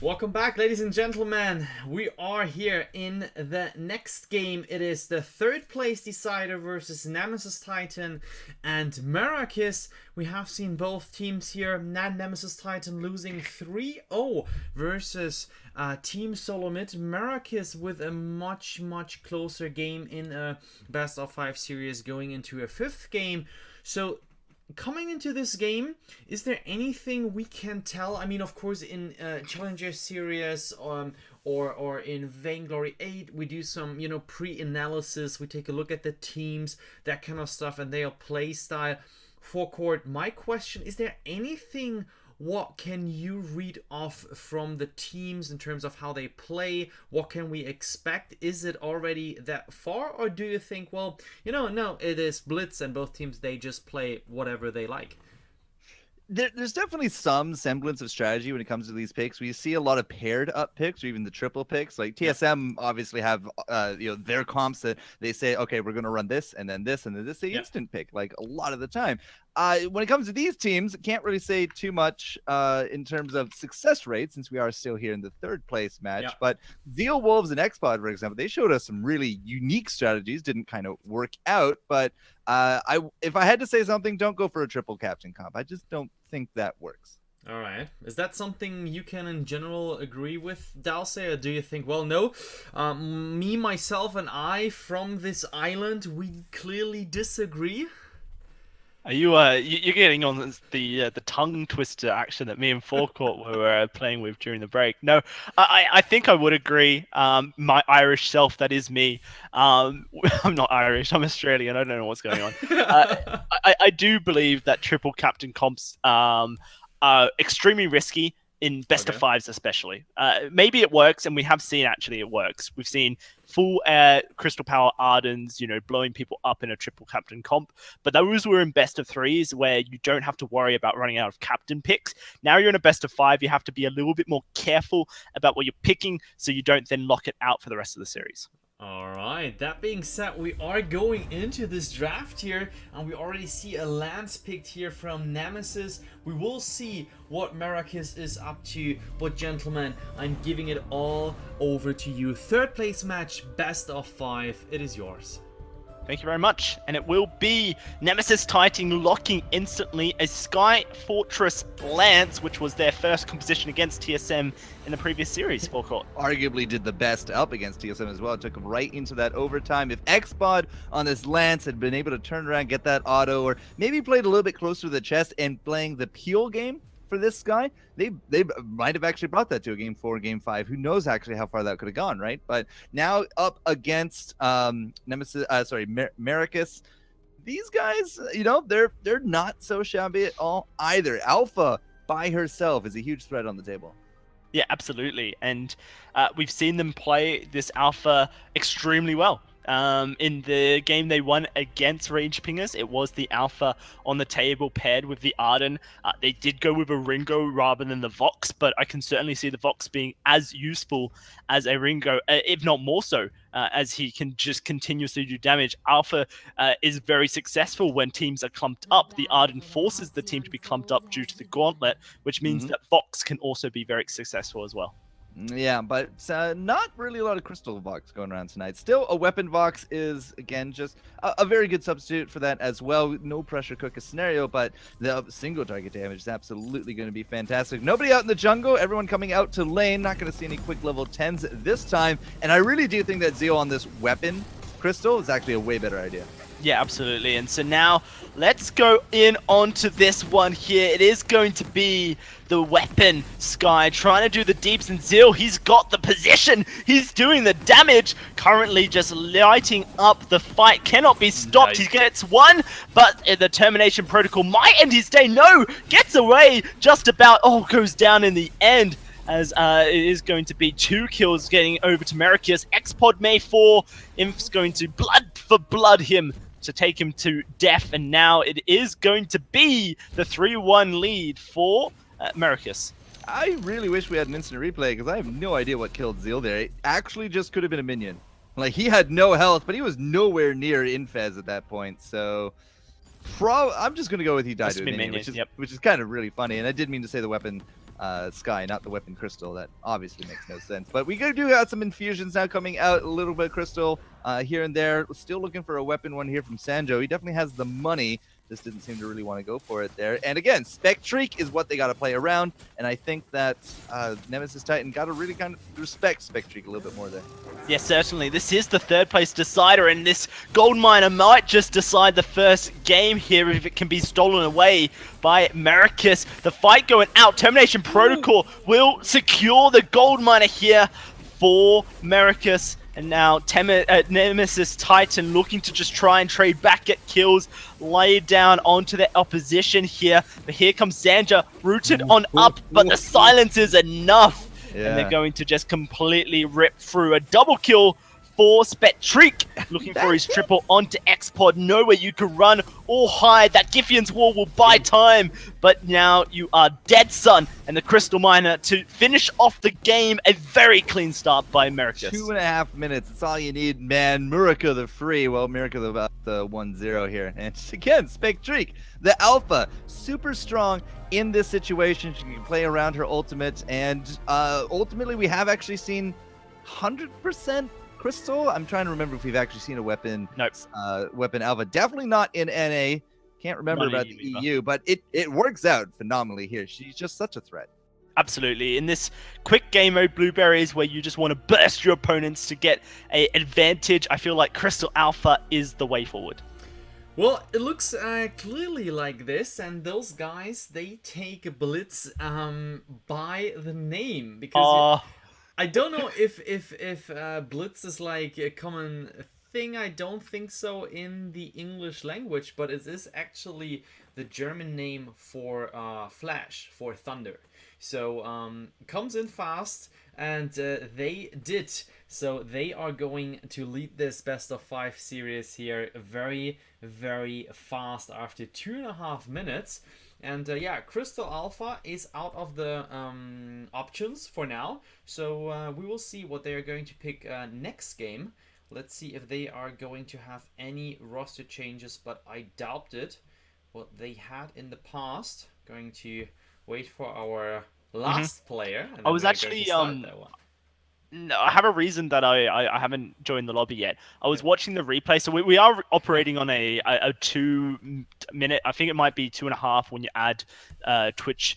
Welcome back, ladies and gentlemen. We are here in the next game. It is the third place decider versus Nemesis Titan and Maracus. We have seen both teams here. Nemesis Titan losing 3-0 versus Team Solomid. Maracus with a much closer game in a best of 5 series going into a 5th game. So coming into this game, is there anything we can tell? I mean, of course, in Challenger Series or in Vainglory 8, we do some, you know, pre-analysis. We take a look at the teams, that kind of stuff, and their play style. Forecourt, my question, is there anything, what can you read off from the teams in terms of how they play? What can we expect? Is it already that far, or do you think, well, you know, no, it is Blitz and both teams, they just play whatever they like? There's definitely some semblance of strategy when it comes to these picks. We see a lot of paired up picks or even the triple picks. Like TSM obviously have their comps that they say, okay, we're going to run this and then this and then this, the instant pick, like a lot of the time. When it comes to these teams, can't really say too much in terms of success rate, since we are still here in the 3rd place match. But Zeal Wolves and Xpod, for example, they showed us some really unique strategies. Didn't kind of work out, but if I had to say something, don't go for a triple captain comp. I just don't think that works. All right. Is that something you can in general agree with, Dalse, or do you think, well, no, me, myself, and I from this island, we clearly disagree? Are you you're getting on the tongue twister action that me and Forecourt were playing with during the break? No, I think I would agree. My Irish self, that is me. I'm not Irish. I'm Australian. I don't know what's going on. I do believe that triple captain comps are extremely risky in best of 5s especially. Maybe it works, and we have seen actually it works. We've seen full Crystal Power Ardens, you know, blowing people up in a triple captain comp, but those were in best of 3s where you don't have to worry about running out of captain picks. Now you're in a best of 5, you have to be a little bit more careful about what you're picking so you don't then lock it out for the rest of the series. Alright, that being said, we are going into this draft here, and we already see a Lance picked here from Nemesis. We will see what Maracus is up to, but gentlemen, I'm giving it all over to you. 3rd place match, best of 5, it is yours. Thank you very much. And it will be Nemesis Titan locking instantly a Sky Fortress Lance, which was their first composition against TSM in the previous series, Forecourt. Arguably did the best up against TSM as well. It took him right into that overtime. If Xpod on this Lance had been able to turn around, get that auto, or maybe played a little bit closer to the chest and playing the Peel game for this guy, they might have actually brought that to a game 4, game 5. Who knows actually how far that could have gone, right? But now up against Maracus, these guys, you know, they're not so shabby at all either. Alpha by herself is a huge threat on the table. Yeah, absolutely. And we've seen them play this Alpha extremely well. In the game they won against Rage Pingers, it was the Alpha on the table paired with the Arden. They did go with a Ringo rather than the Vox, but I can certainly see the Vox being as useful as a Ringo, if not more so, as he can just continuously do damage. Alpha is very successful when teams are clumped up. The Arden forces the team to be clumped up due to the Gauntlet, which means that Vox can also be very successful as well. Yeah, but not really a lot of Crystal Vox going around tonight. Still, a Weapon Vox is, again, just a very good substitute for that as well. No pressure cook a scenario, but the single target damage is absolutely going to be fantastic. Nobody out in the jungle, everyone coming out to lane. Not going to see any quick level 10s this time. And I really do think that Zeal on this Weapon Crystal is actually a way better idea. Yeah, absolutely. And so now let's go in onto this one here. It is going to be the Weapon Sky trying to do the deeps, and Zeal, he's got the position. He's doing the damage. Currently just lighting up the fight. Cannot be stopped. Nice. He gets one, but the Termination Protocol might end his day. No, gets away just about. Oh, goes down in the end. As it is going to be 2 kills getting over to Maracus. Xpod May 4. Inf's going to blood for blood him to take him to death, and now it is going to be the 3-1 lead for Maracus. I really wish we had an instant replay because I have no idea what killed Zeal there. It actually just could have been a minion. Like, he had no health, but he was nowhere near Infez at that point, so I'm just gonna go with he died Must to a be minion, minion, which is kind of really funny. And I did mean to say the weapon Sky, not the weapon Crystal. That obviously makes no sense. But we do have some infusions now coming out. A little bit of Crystal here and there. Still looking for a weapon one here from Sanjo. He definitely has the money. Just didn't seem to really want to go for it there. And again, Spectreak is what they got to play around. And I think that Nemesis Titan got to really kind of respect Spectreak a little bit more there. Yes, certainly. This is the third place decider, and this gold miner might just decide the first game here if it can be stolen away by Maricus. The fight going out. Termination Protocol will secure the gold miner here for Maricus. And now Nemesis Titan looking to just try and trade back, get kills, lay down onto the opposition here. But here comes Zanja, rooted on up, but the silence is enough. Yeah. And they're going to just completely rip through a double kill for Spectreak, looking for his triple onto X-Pod. Nowhere you can run or hide. That Giffian's Wall will buy time, but now you are dead, son. And the Crystal Miner to finish off the game. A very clean start by Maricus. 2.5 minutes. That's all you need, man. Murica the free. Well, Murica about the 1-0 here. And again, Spectreak, the alpha, super strong in this situation. She can play around her ultimate. And ultimately, we have actually seen 100% Crystal. I'm trying to remember if we've actually seen a weapon. Nope. Weapon alpha. Definitely not in NA. Can't remember Not about in the EU EU, but it works out phenomenally here. She's just such a threat. Absolutely. In this quick game mode Blueberries where you just want to burst your opponents to get an advantage, I feel like Crystal Alpha is the way forward. Well, it looks clearly like this, and those guys, they take Blitz by the name, because I don't know if Blitz is like a common thing. I don't think so in the English language, but it is actually the German name for Flash, for Thunder. So comes in fast, and they did. So they are going to lead this best of 5 series here very, very fast after 2.5 minutes. And yeah, Crystal Alpha is out of the options for now. So we will see what they are going to pick next game. Let's see if they are going to have any roster changes, but I doubt it. What they had in the past. Going to wait for our last player. And I was then we're actually going to start that one. No, I have a reason that I haven't joined the lobby yet. I was watching the replay, so we are operating on a 2 minute. I think it might be 2.5 when you add Twitch,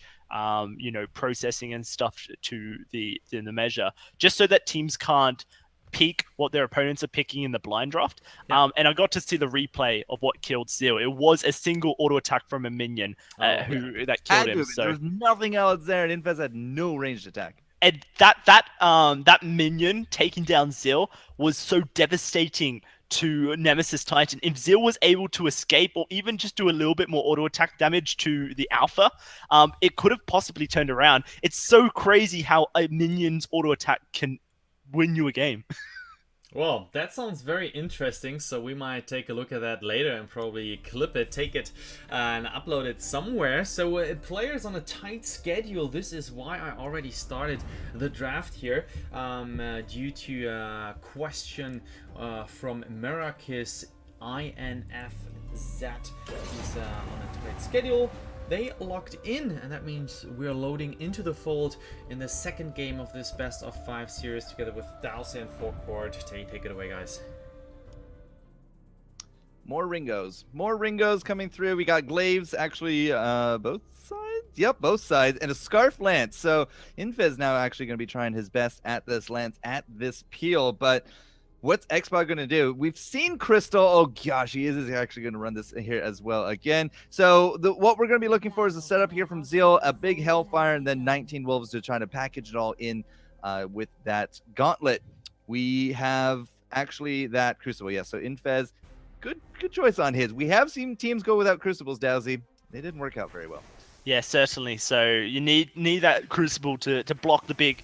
processing and stuff to the measure, just so that teams can't peek what their opponents are picking in the blind draft. Yeah. And I got to see the replay of what killed Seal. It was a single auto attack from a minion that killed him. So there was nothing else there, and Infez had no ranged attack. And that minion taking down Zil was so devastating to Nemesis Titan. If Zil was able to escape or even just do a little bit more auto attack damage to the Alpha, it could have possibly turned around. It's so crazy how a minion's auto attack can win you a game. Well, that sounds very interesting, so we might take a look at that later and probably clip it, take it, and upload it somewhere. So players on a tight schedule. This is why I already started the draft here, due to a question from Maricus INFZ. He's on a tight schedule. They locked in, and that means we're loading into the fold in the second game of this best of 5 series together with Dowsey and Forecourt. Take it away, guys. More Ringos coming through. We got Glaives actually both sides. Yep, both sides, and a Scarf Lance. So Infez now actually going to be trying his best at this Lance, at this Peel, but what's Xbox going to do? We've seen Crystal. Oh gosh, he is actually going to run this here as well again. So what we're going to be looking for is a setup here from Zeal, a big Hellfire, and then 19 Wolves to try to package it all in with that Gauntlet. We have actually that Crucible. Yeah, so Infez, good choice on his. We have seen teams go without Crucibles, Dowsey. They didn't work out very well. Yeah, certainly. So you need that Crucible to block the big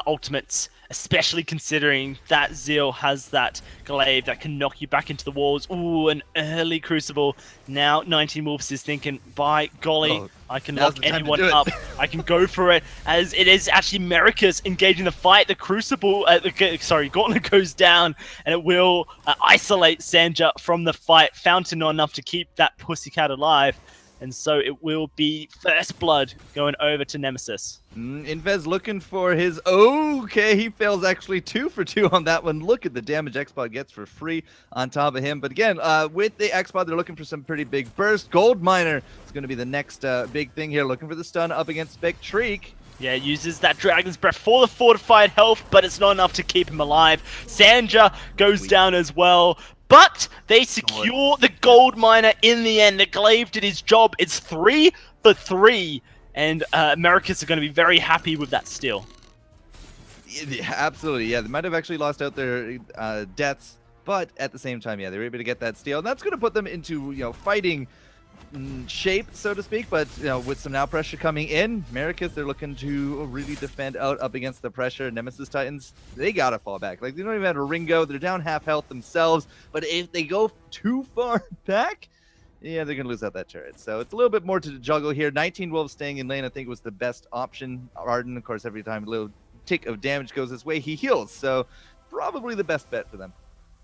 ultimates, especially considering that Zeal has that glaive that can knock you back into the walls. Ooh, an early Crucible. Now 19 Wolves is thinking, by golly, I can now's lock the time to anyone do it. up. I can go for it, as it is actually Americas engaging the fight. The Crucible, Gauntlet goes down, and it will isolate Sanja from the fight. Fountain not enough to keep that pussycat alive. And so it will be first blood going over to Nemesis. Invez looking for his... Okay, he fails actually 2 for 2 on that one. Look at the damage Xpod gets for free on top of him. But again, with the Xpod, they're looking for some pretty big burst. Gold Miner is going to be the next big thing here. Looking for the stun up against Spectreek. Yeah, uses that Dragon's Breath for the fortified health, but it's not enough to keep him alive. Sanja goes down as well. But they secure the Gold Miner in the end. The glaive did his job. It's 3 for 3. And Americas are going to be very happy with that steal. Yeah, absolutely. Yeah, they might have actually lost out their deaths. But at the same time, yeah, they were able to get that steal. And that's going to put them into, fighting shape, so to speak. But, with some now pressure coming in, Americas, they're looking to really defend out up against the pressure. Nemesis Titans, they got to fall back. Like, they don't even have a Ringo. They're down half health themselves. But if they go too far back, yeah, they're going to lose out that turret. So it's a little bit more to juggle here. 19 Wolves staying in lane, I think, was the best option. Arden, of course, every time a little tick of damage goes his way, he heals. So probably the best bet for them.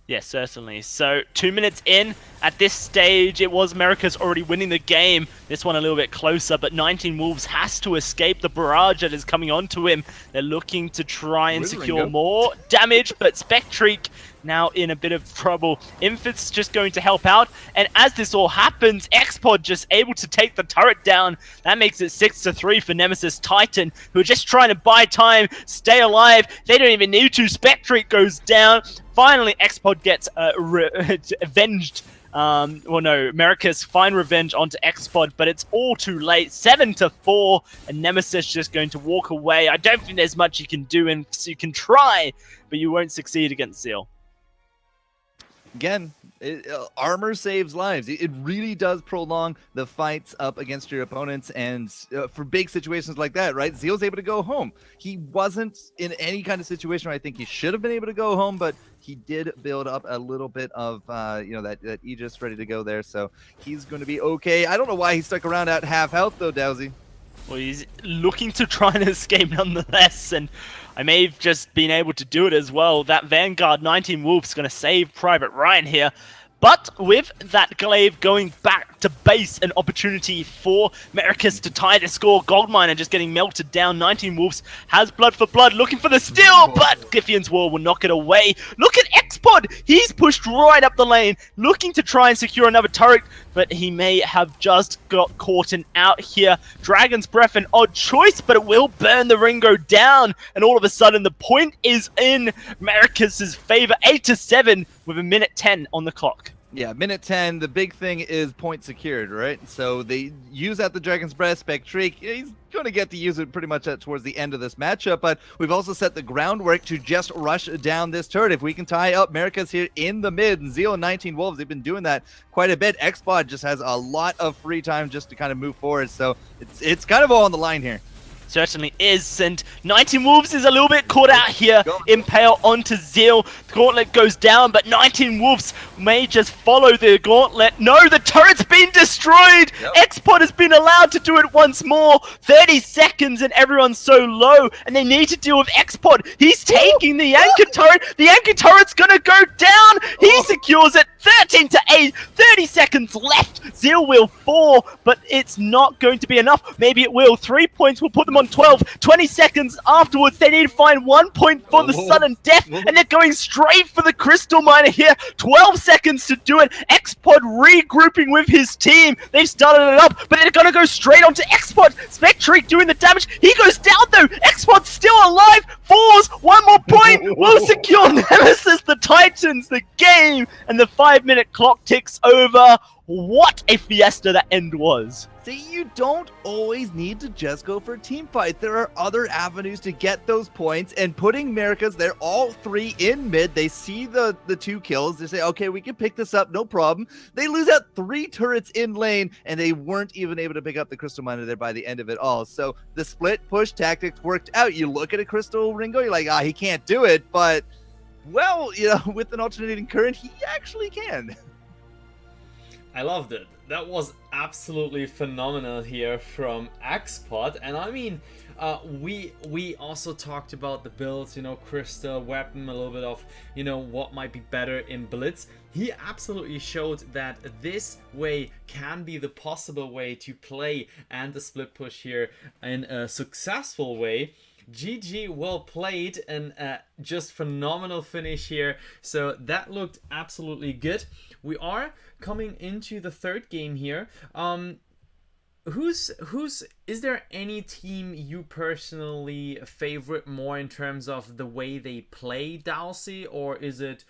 Yes, certainly. So 2 minutes in, at this stage, it was America's already winning the game. This one a little bit closer, but 19 Wolves has to escape the barrage that is coming onto him. They're looking to try and secure more damage, but Spectreek now in a bit of trouble. Infant's just going to help out, and as this all happens, Xpod just able to take the turret down. That makes it 6 to 3 for Nemesis Titan, who are just trying to buy time, stay alive. They don't even need to. Spectreek goes down. Finally, Xpod gets avenged. Americas find revenge onto Xpod, but it's all too late. 7 to 4, and Nemesis just going to walk away. I don't think there's much you can do, and so you can try, but you won't succeed against Zeal. Again, armor saves lives. It really does prolong the fights up against your opponents, and for big situations like that, right? Zeal's able to go home. He wasn't in any kind of situation where I think he should have been able to go home, but he did build up a little bit of, that Aegis ready to go there, so he's going to be okay. I don't know why he stuck around at half health, though, Dowsy. Well, he's looking to try and escape nonetheless, and I may have just been able to do it as well. That Vanguard 19 Wolves going to save Private Ryan here. But with that glaive going back to base, an opportunity for Americas to tie the score. Goldminer just getting melted down. 19 Wolves has blood for blood, looking for the steal, but Giffian's Wall will knock it away. Look at Xpod! He's pushed right up the lane, looking to try and secure another turret, but he may have just got caught in out here. Dragon's Breath, an odd choice, but it will burn the Ringo down, and all of a sudden the point is in Americas' favor. 8 to 7 with a minute 10 on the clock. Yeah, minute 10, the big thing is point secured, right? So they use out the Dragon's Breath. Spectreek, he's going to get to use it pretty much towards the end of this matchup, but we've also set the groundwork to just rush down this turret. If we can tie up Americas here in the mid, and Zeal and 19 Wolves, they've been doing that quite a bit. Xpod just has a lot of free time just to kind of move forward, so it's kind of all on the line here. Certainly is, and 19 Wolves is a little bit caught out here. Impale onto Zeal. The gauntlet goes down, but 19 Wolves may just follow the gauntlet. No, the turret's been destroyed! Xpod has been allowed to do it once more. 30 seconds and everyone's so low, and they need to deal with Xpod. He's taking the anchor turret. The anchor turret's gonna go down. He secures it. 13 to 8. 30 seconds left. Zeal will fall, but it's not going to be enough. Maybe it will. 3 points will put them on 12. 20 seconds afterwards, they need to find 1 point for the sudden death, and they're going straight for the Crystal Miner here. 12 seconds to do it. Xpod regrouping with his team. They've started it up, but they're going to go straight onto Xpod. Spectreek doing the damage. He goes down though. Xpod's still alive. Falls. 1 more point will secure Nemesis the Titans the game, and the 5-minute clock ticks over. What a fiesta that end was. See, you don't always need to just go for a team fight. There are other avenues to get those points, and putting Americas, they're all three in mid. They see the 2 kills. They say, okay, we can pick this up, no problem. They lose out 3 turrets in lane, and they weren't even able to pick up the Crystal Miner there by the end of it all. So the split push tactics worked out. You look at a Crystal Ringo, you're like, he can't do it, but, well, with an alternating current, he actually can. I loved it. That was absolutely phenomenal here from Xpod. And I mean, we also talked about the builds, Crystal, Weapon, a little bit of, what might be better in Blitz. He absolutely showed that this way can be the possible way to play and the split push here in a successful way. GG, well played, and just phenomenal finish here. So that looked absolutely good. We are coming into the third game here. Is there any team you personally favorite more in terms of the way they play Dowsey, or is it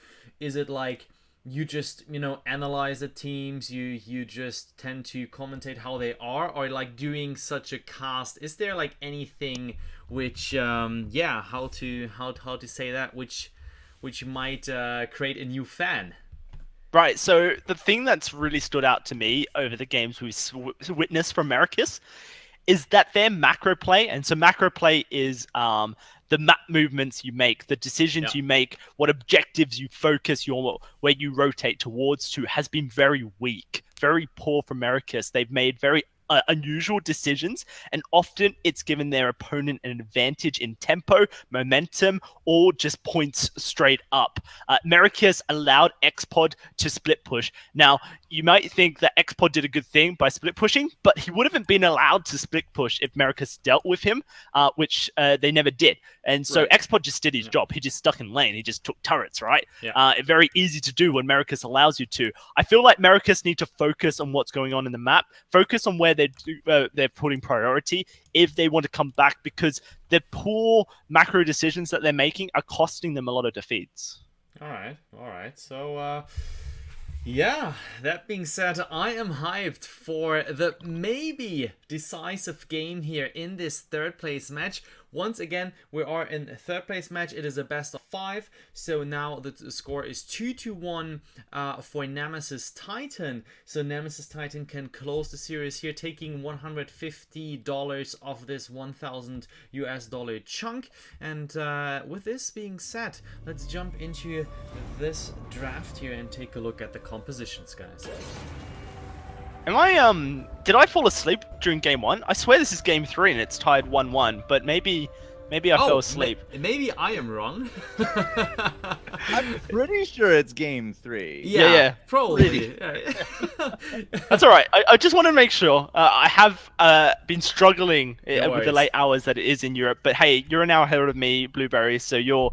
like you just analyze the teams, you just tend to commentate how they are, or like doing such a cast? Is there like anything which how to say that, which might create a new fan? Right, so the thing that's really stood out to me over the games we've witnessed from Americas is that their macro play, and so macro play is the map movements you make, the decisions you make, what objectives you focus where you rotate towards to, has been very weak, very poor for Americas. They've made very unusual decisions, and often it's given their opponent an advantage in tempo, momentum, or just points straight up. Americas allowed Xpod to split push. Now, you might think that Xpod did a good thing by split pushing, but he would have been allowed to split push if Americas dealt with him, which they never did. And so Xpod just did his job. He just stuck in lane. He just took turrets, right? Very easy to do when Americas allows you to. I feel like Americas need to focus on what's going on in the map, focus on where they're putting priority if they want to come back, because the poor macro decisions that they're making are costing them a lot of defeats. All right. So, that being said, I am hyped for the maybe decisive game here in this third place match. Once again, we are in a third place match. It is a best of 5. So now the score is 2-1 for Nemesis Titan. So Nemesis Titan can close the series here, taking $150 of this $1,000 chunk. And with this being said, let's jump into this draft here and take a look at the compositions, guys. Did I fall asleep during game 1? I swear this is game 3 and it's tied 1-1, but maybe I fell asleep. Maybe I am wrong. I'm pretty sure it's game 3. Yeah. Probably. That's all right. I just want to make sure. I have been struggling with the late hours that it is in Europe, but hey, you're an hour ahead of me, Blueberry, so you're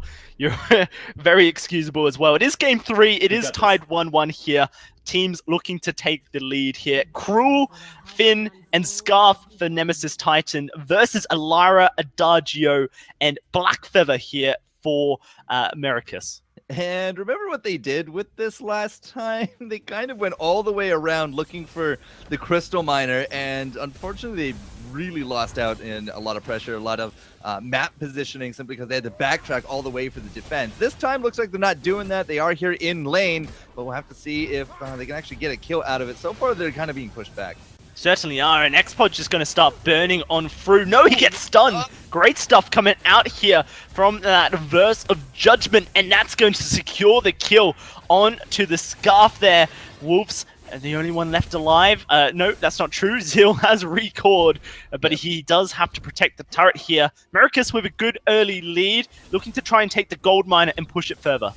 very excusable as well. It is game 3. It is tied 1-1 here. Teams looking to take the lead here. Cruel, Finn, and Scarf for Nemesis Titan versus Alara, Adagio, and Blackfeather here for Americas. And remember what they did with this last time? They kind of went all the way around looking for the Crystal Miner, and unfortunately they really lost out in a lot of pressure, a lot of map positioning, simply because they had to backtrack all the way for the defense. This time looks like they're not doing that. They are here in lane, but we'll have to see if they can actually get a kill out of it. So far they're kind of being pushed back. Certainly are, and Xpod just going to start burning on through. No, he gets stunned. Great stuff coming out here from that verse of judgment, and that's going to secure the kill onto the Scarf there. Wolves are the only one left alive. No, that's not true. Zil has recalled, but he does have to protect the turret here. Americas with a good early lead, looking to try and take the gold miner and push it further.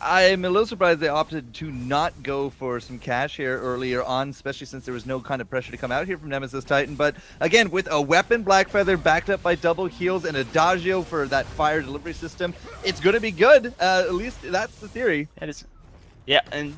I'm a little surprised they opted to not go for some cash here earlier on, especially since there was no kind of pressure to come out here from Nemesis Titan. But again, with a weapon, Blackfeather backed up by double heals and Adagio for that fire delivery system, it's going to be good. At least that's the theory. That is, yeah, and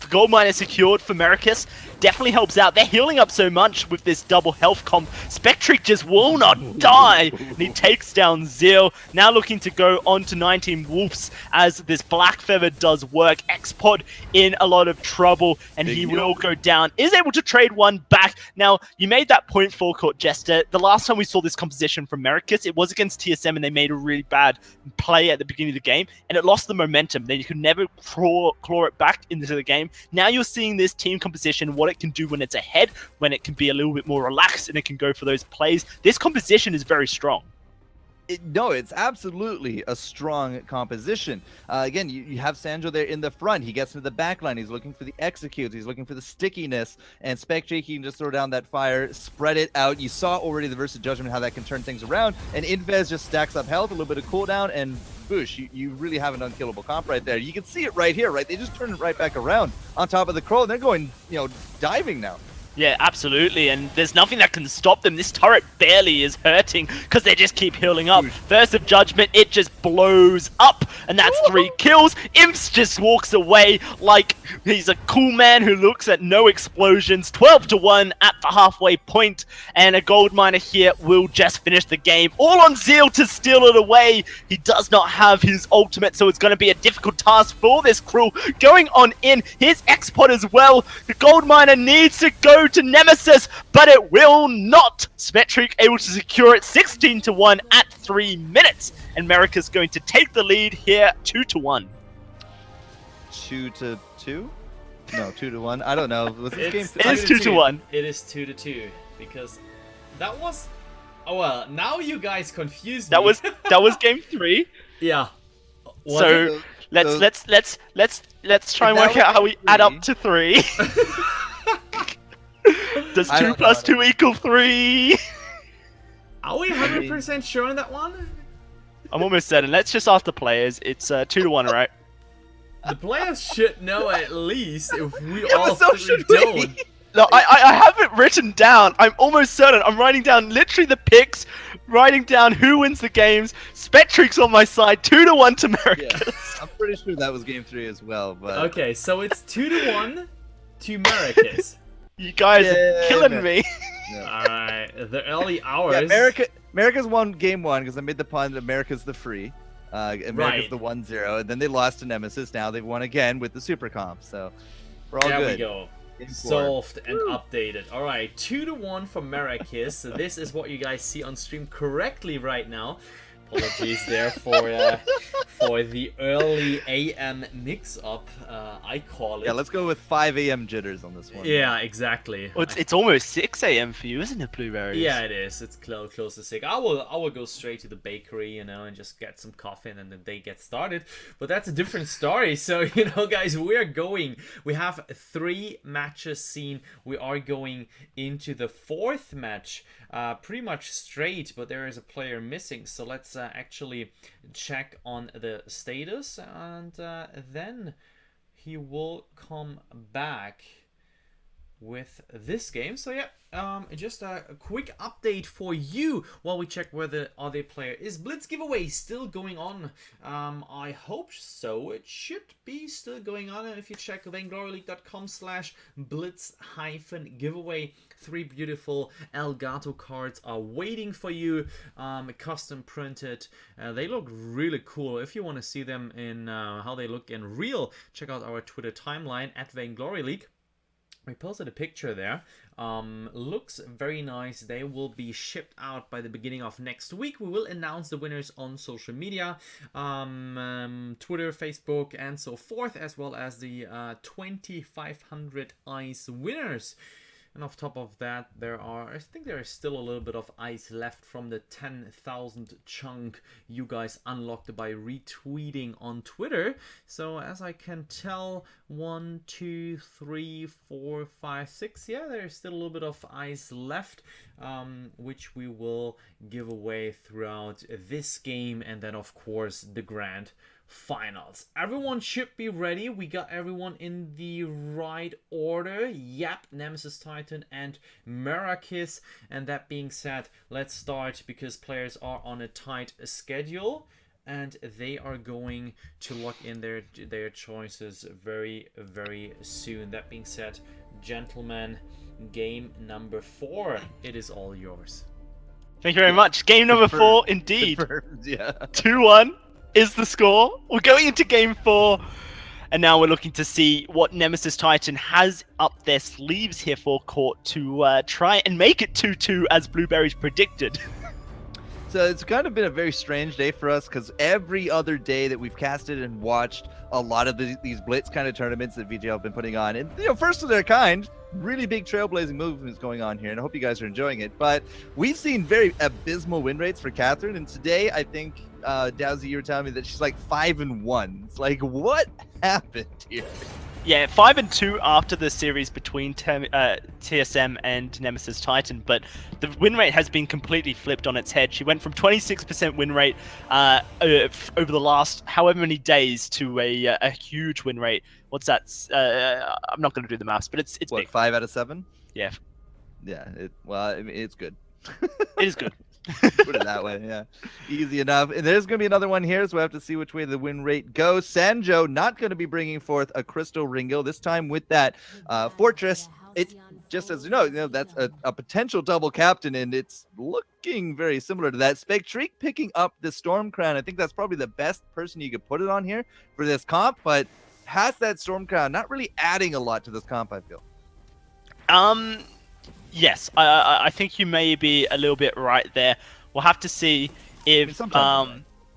The gold mine is secured for Mericus. Definitely helps out. They're healing up so much with this double health comp. Spectric just will not die. And he takes down Zeal. Now looking to go on to 19 Wolves as this Black Feather does work. X-Pod in a lot of trouble and he will go down. Is able to trade one back. Now, you made that point, Forecourt Jester. The last time we saw this composition from Mericus, it was against TSM and they made a really bad play at the beginning of the game and it lost the momentum. Then you could never claw it back into the game. Now you're seeing this team composition, what it can do when it's ahead, when it can be a little bit more relaxed and it can go for those plays. This composition is very strong. No, it's absolutely a strong composition. Again, you have Sanjo there in the front. He gets into the back line. He's looking for the executes. He's looking for the stickiness. And Spectre can just throw down that fire, spread it out. You saw already the Versus Judgment, how that can turn things around. And Infez just stacks up health, a little bit of cooldown, and boosh, you really have an unkillable comp right there. You can see it right here, right? They just turn it right back around on top of the Crow. And they're going, diving now. Yeah, absolutely, and there's nothing that can stop them. This turret barely is hurting because they just keep healing up. Burst of Judgment, it just blows up, and that's 3 kills. Imps just walks away like he's a cool man who looks at no explosions. 12-1 at the halfway point, and a gold miner here will just finish the game. All on Zeal to steal it away. He does not have his ultimate, so it's going to be a difficult task for this crew. Going on in, here's X-Pod as well. The gold miner needs to go to Nemesis, but it will not. Spectric able to secure it 16-1 at 3 minutes, and Mericus going to take the lead here 2-1. 2-2? No, 2-1. I don't know. Was this game? It is 2-1. It is 2-2 because that was. Oh well, now you guys confused me. That was game 3. Yeah. So let's try and work out how we add up to 3. Does 2 plus 2 equal 3? Are we 100% sure on that one? I'm almost certain. Let's just ask the players. It's 2-1, right? The players should know at least if we Yeah, all but so three should we. don't. No, I have it written down. I'm almost certain. I'm writing down literally the picks, writing down who wins the games. Spectric's on my side, 2-1 to Mericus. Yeah, I'm pretty sure that was game 3 as well. But Okay, so it's 2-1 to Mericus. You guys are Yeah, killing man. me. Alright, the early hours. Yeah, America's won game 1 because I made the pun that America's the free. America's Right. the 1-0, and then they lost to Nemesis. Now they've won again with the Super Comp, so we're all There good. we go. Game 4. Solved and updated. Alright, 2-1 for Mericus. So this is what you guys see on stream correctly right now. Apologies there for the early AM mix-up, I call it. Yeah, let's go with 5 a.m. jitters on this one. Yeah, exactly. Well, it's almost 6 a.m. for you, isn't it, Blueberries? Yeah, it is. It's close to 6. I will go straight to the bakery, and just get some coffee, and then the day gets started. But that's a different story. So, guys, we have 3 matches seen. We are going into the 4th match, pretty much straight, but there is a player missing. So let's actually check on the status, and then he will come back with this game. So yeah, just a quick update for you while we check where the other player is. Blitz giveaway still going on. I hope so. It should be still going on. And if you check vaingloryleague.com/blitz-giveaway, 3 beautiful Elgato cards are waiting for you, custom printed. They look really cool. If you want to see them in how they look in real, check out our Twitter timeline at vaingloryleague. We posted a picture there. Looks very nice. They will be shipped out by the beginning of next week. We will announce the winners on social media, Twitter, Facebook, and so forth, as well as the 2,500 ice winners. And off top of that, I think there is still a little bit of ice left from the 10,000 chunk you guys unlocked by retweeting on Twitter. So as I can tell, 1, 2, 3, 4, 5, 6. Yeah, there's still a little bit of ice left, which we will give away throughout this game, and then of course the grand finals. Everyone should be ready. We got everyone in the right order. Yep, Nemesis Titan and Mericus. And that being said, let's start because players are on a tight schedule. and they are going to lock in their choices very, very soon. That being said, gentlemen, game number 4, it is all yours. Thank you very much. Game number 4, indeed. Yeah. 2-1 is the score. We're going into game 4. And now we're looking to see what Nemesis Titan has up their sleeves here for Court to try and make it 2-2 as Blueberries predicted. So it's kind of been a very strange day for us because every other day that we've casted and watched a lot of these Blitz kind of tournaments that VGL have been putting on, and first of their kind, really big trailblazing movements going on here, and I hope you guys are enjoying it. But we've seen very abysmal win rates for Catherine, and today I think Dowsy, you were telling me that she's like 5-1. It's like, what happened here? Yeah, 5-2 after the series between TSM and Nemesis Titan, but the win rate has been completely flipped on its head. She went from 26% win rate over the last however many days to a huge win rate. What's that? I'm not going to do the maths, but it's What, big. 5 out of 7? Yeah. Yeah, I mean, it's good. It is good. Put it that way, yeah. Easy enough. And there's going to be another one here, so we'll have to see which way the win rate goes. Sanjo not going to be bringing forth a Crystal Ringo, this time with that Fortress. It just as you know, that's a potential double captain, and it's looking very similar to that. Spectreek picking up the Storm Crown. I think that's probably the best person you could put it on here for this comp, but past that Storm Crown, not really adding a lot to this comp, I feel. Yes, I think you may be a little bit right there. We'll have to see if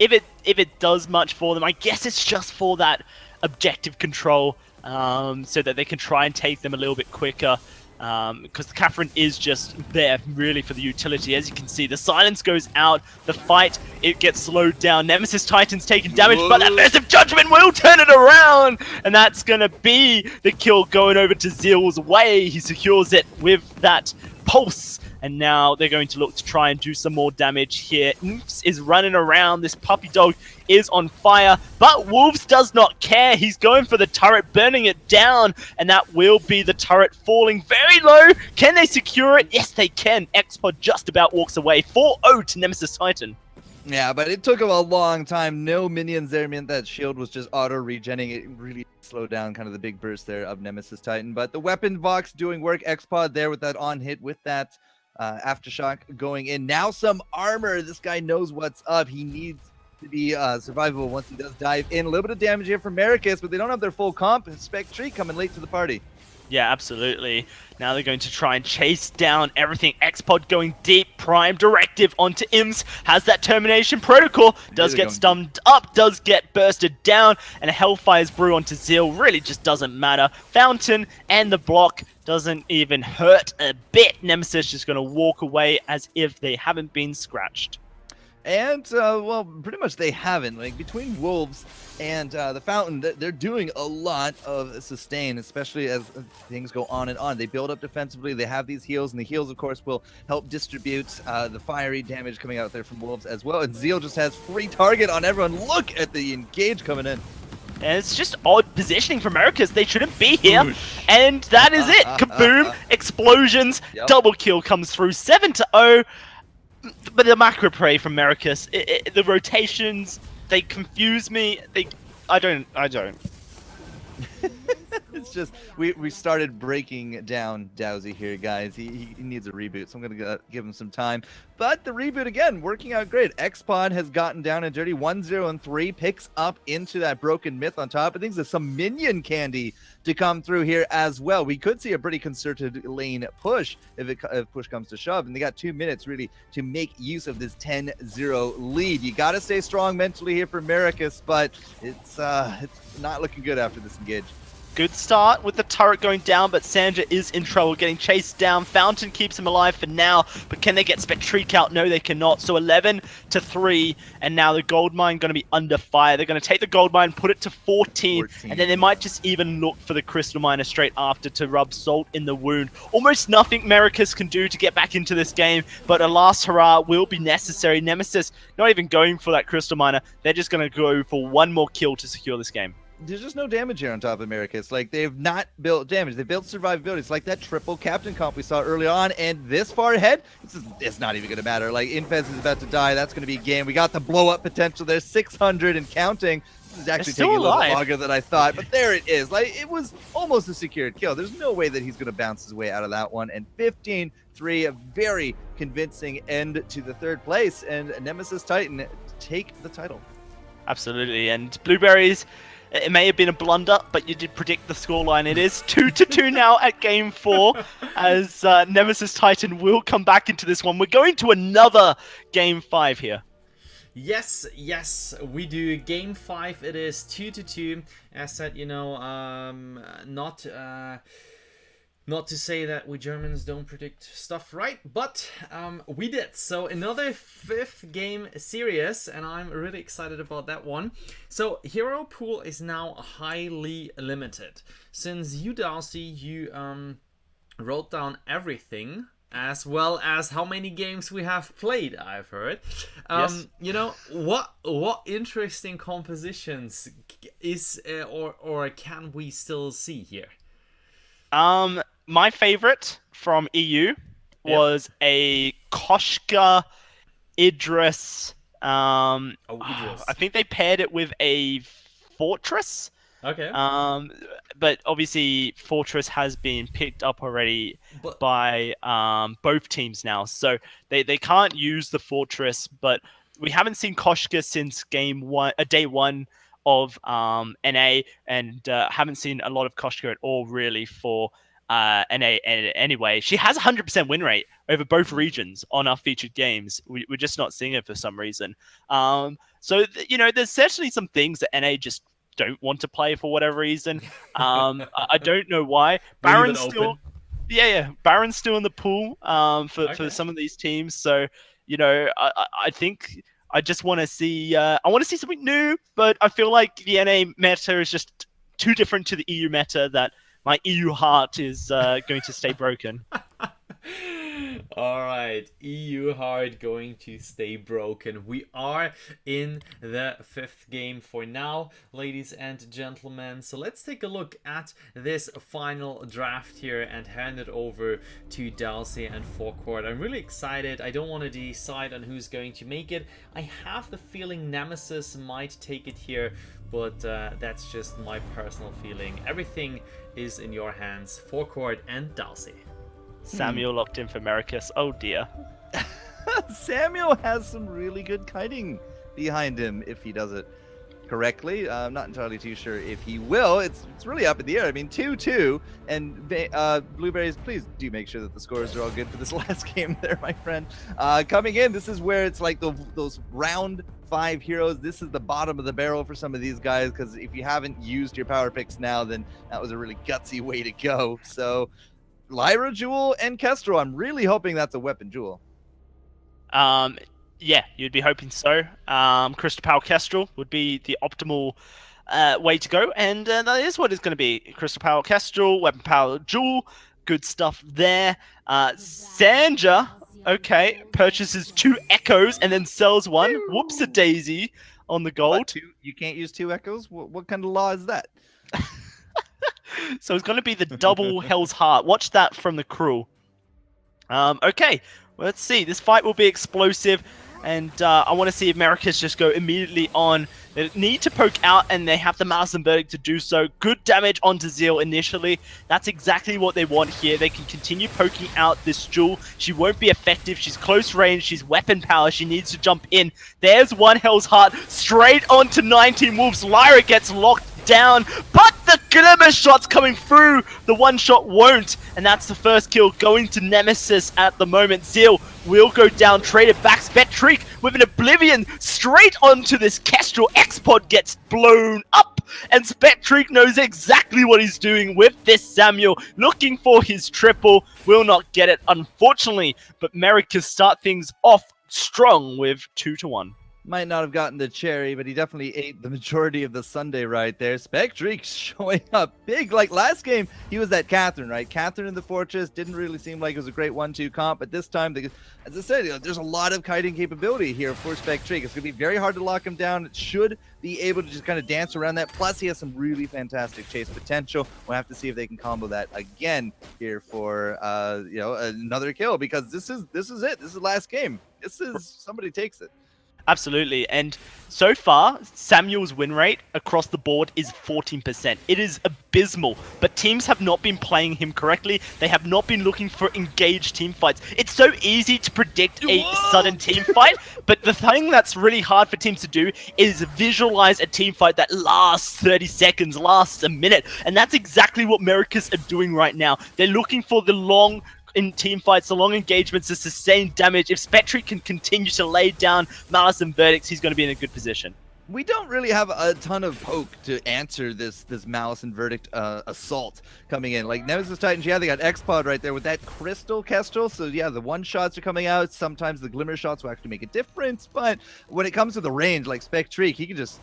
it does much for them. I guess it's just for that objective control, so that they can try and take them a little bit quicker. Because the Catherine is just there really for the utility. As you can see, the silence goes out, the fight, it gets slowed down. Nemesis Titan's taking damage, but that Massive Judgment will turn it around! And that's going to be the kill going over to Zeal's way. He secures it with that pulse. And now they're going to look to try and do some more damage here. Oofs is running around. This puppy dog is on fire, but Wolves does not care. He's going for the turret, burning it down, and that will be the turret falling very low. Can they secure it? Yes, they can. Xpod just about walks away. 4-0 to Nemesis Titan. Yeah, but it took him a long time. No minions there meant that shield was just auto-regenning. It really slowed down kind of the big burst there of Nemesis Titan. But the weapon box doing work. Xpod there with that on-hit, with that aftershock going in. Now some armor. This guy knows what's up. He needs to be survivable once he does dive in. A little bit of damage here from Maricus, but they don't have their full comp. Spectre coming late to the party. Yeah, absolutely. Now they're going to try and chase down everything. Xpod going deep. Prime directive onto Imps. Has that termination protocol. Does get stunned up. Does get bursted down. And a Hellfire's brew onto Zeal. Really just doesn't matter. Fountain and the block doesn't even hurt a bit. Nemesis just going to walk away as if they haven't been scratched. And, well, pretty much they haven't. Like, between Wolves and the Fountain, they're doing a lot of sustain, especially as things go on and on. They build up defensively, they have these heals, and the heals, of course, will help distribute the fiery damage coming out there from Wolves as well. And Zeal just has free target on everyone. Look at the engage coming in. And it's just odd positioning from Americas. They shouldn't be here. And that is it. Kaboom. Explosions. Yep. Double kill comes through. 7-0. But the macro prey from Maricus, the rotations, they confuse me. I don't. It's just, we started breaking down Dowsy here, guys. He needs a reboot, so I'm going to give him some time. But the reboot, again, working out great. Xpod has gotten down and dirty. 1-0-3, picks up into that Broken Myth on top. I think there's some minion candy to come through here as well. We could see a pretty concerted lane push if push comes to shove. And they got 2 minutes, really, to make use of this 10-0 lead. You got to stay strong mentally here for Maricus, but it's not looking good after this engage. Good start with the turret going down, but Sandra is in trouble, getting chased down. Fountain keeps him alive for now, but can they get Spectreek out? No, they cannot. So 11-3, and now the gold mine going to be under fire. They're going to take the gold mine, put it to 14, and then they might just even look for the crystal miner straight after to rub salt in the wound. Almost nothing Maricus can do to get back into this game, but a last hurrah will be necessary. Nemesis not even going for that crystal miner. They're just going to go for one more kill to secure this game. there's just no damage here on top of America. It's like they've not built damage. They built survivability. It's like that triple captain comp we saw early on, and this far ahead, it's not even going to matter. Like, Infez is about to die. That's going to be a game. We got the blow-up potential. There's 600 and counting. This is actually taking a little longer than I thought, but there it is. Like, it was almost a secured kill. There's no way that he's going to bounce his way out of that one. And 15-3, a very convincing end to the third place, and Nemesis Titan take the title. Absolutely, and Blueberries, it may have been a blunder, but you did predict the scoreline. It is 2-2 now at Game 4, as Nemesis Titan will come back into this one. We're going to another Game 5 here. Yes, we do. Game 5, it is 2-2. As said, you know, not to say that we Germans don't predict stuff right, but we did. So another 5th game series, and I'm really excited about that one. So hero pool is now highly limited. Since you, Darcy, you wrote down everything, as well as how many games we have played, I've heard. Yes. You know, what interesting compositions is or can we still see here? My favorite from EU was a Koshka Idris. Idris. I think they paired it with a Fortress. Okay. But obviously Fortress has been picked up already by both teams now, so they can't use the Fortress. But we haven't seen Koshka since day one of NA, and haven't seen a lot of Koshka at all really for NA anyway. She has 100% win rate over both regions on our featured games. We're just not seeing it for some reason. So you know, there's certainly some things that NA just don't want to play for whatever reason. I don't know why. Baron's still, Baron's still in the pool for some of these teams. So you know, I think I just want to see. I want to see something new, but I feel like the NA meta is just too different to the EU meta that my EU heart is going to stay broken. All right, EU heart going to stay broken. We are in the 5th game for now, ladies and gentlemen. So let's take a look at this final draft here and hand it over to Darcy and Forecourt. I'm really excited. I don't want to decide on who's going to make it. I have the feeling Nemesis might take it here, but that's just my personal feeling. Everything is in your hands, Forecourt and Darcy. Samuel locked in for Mericus. Oh dear. Samuel has some really good kiting behind him if he does it correctly. I'm not entirely too sure if he will. It's really up in the air. I mean, 2-2, and Blueberries, please do make sure that the scores are all good for this last game there, my friend. Coming in, this is where it's like those round 5 heroes. This is the bottom of the barrel for some of these guys, because if you haven't used your power picks now, then that was a really gutsy way to go. So Lyra Jewel and Kestrel, I'm really hoping that's a weapon Jewel. Yeah, you'd be hoping so. Crystal Power Kestrel would be the optimal way to go, and that is what it's going to be. Crystal Power Kestrel, Weapon Power Jewel, good stuff there. Sanja, okay, purchases 2 Echoes and then sells 1. Whoops-a-daisy on the gold. What, you can't use 2 Echoes? What kind of law is that? So it's going to be the double Hell's Heart. Watch that from the crew. Okay, well, let's see. This fight will be explosive, and I want to see if Americas just go immediately on. They need to poke out, and they have the Marsden Verdict to do so. Good damage onto Zeal initially. That's exactly what they want here. They can continue poking out this Jewel. She won't be effective. She's close range. She's weapon power. She needs to jump in. There's 1 Hell's Heart straight onto 19 Wolves. Lyra gets locked down, but the glimmer shots coming through. The 1 shot won't, and that's the first kill going to Nemesis at the moment. Zeal will go down, traded back. Spectric with an Oblivion straight onto this Kestrel. X-Pod gets blown up, and Spectric knows exactly what he's doing with this Samuel. Looking for his triple, will not get it, unfortunately, but Mericus start things off strong with 2-1. might not have gotten the cherry, but he definitely ate the majority of the sundae right there. Spectreak showing up big. Like last game, he was that Catherine, right? Catherine in the Fortress didn't really seem like it was a great 1-2 comp, but this time, as I said, there's a lot of kiting capability here for Spectreak. It's going to be very hard to lock him down. It should be able to just kind of dance around that. Plus, he has some really fantastic chase potential. We'll have to see if they can combo that again here for another kill, because this is it. This is the last game. This is somebody takes it. Absolutely, and so far, Samuel's win rate across the board is 14%. It is abysmal, but teams have not been playing him correctly. They have not been looking for engaged team fights. It's so easy to predict a sudden team fight, but the thing that's really hard for teams to do is visualize a team fight that lasts 30 seconds, lasts a minute, and that's exactly what Americas are doing right now. They're looking for the long in team fights, the long engagements to sustain damage. If Spectreak can continue to lay down Malice and Verdicts, he's going to be in a good position. We don't really have a ton of poke to answer this Malice and Verdict assault coming in. Like Nemesis Titans, yeah, they got X-Pod right there with that Crystal Kestrel. So yeah, the one-shots are coming out. Sometimes the Glimmer shots will actually make a difference. But when it comes to the range, like Spectreak, he can just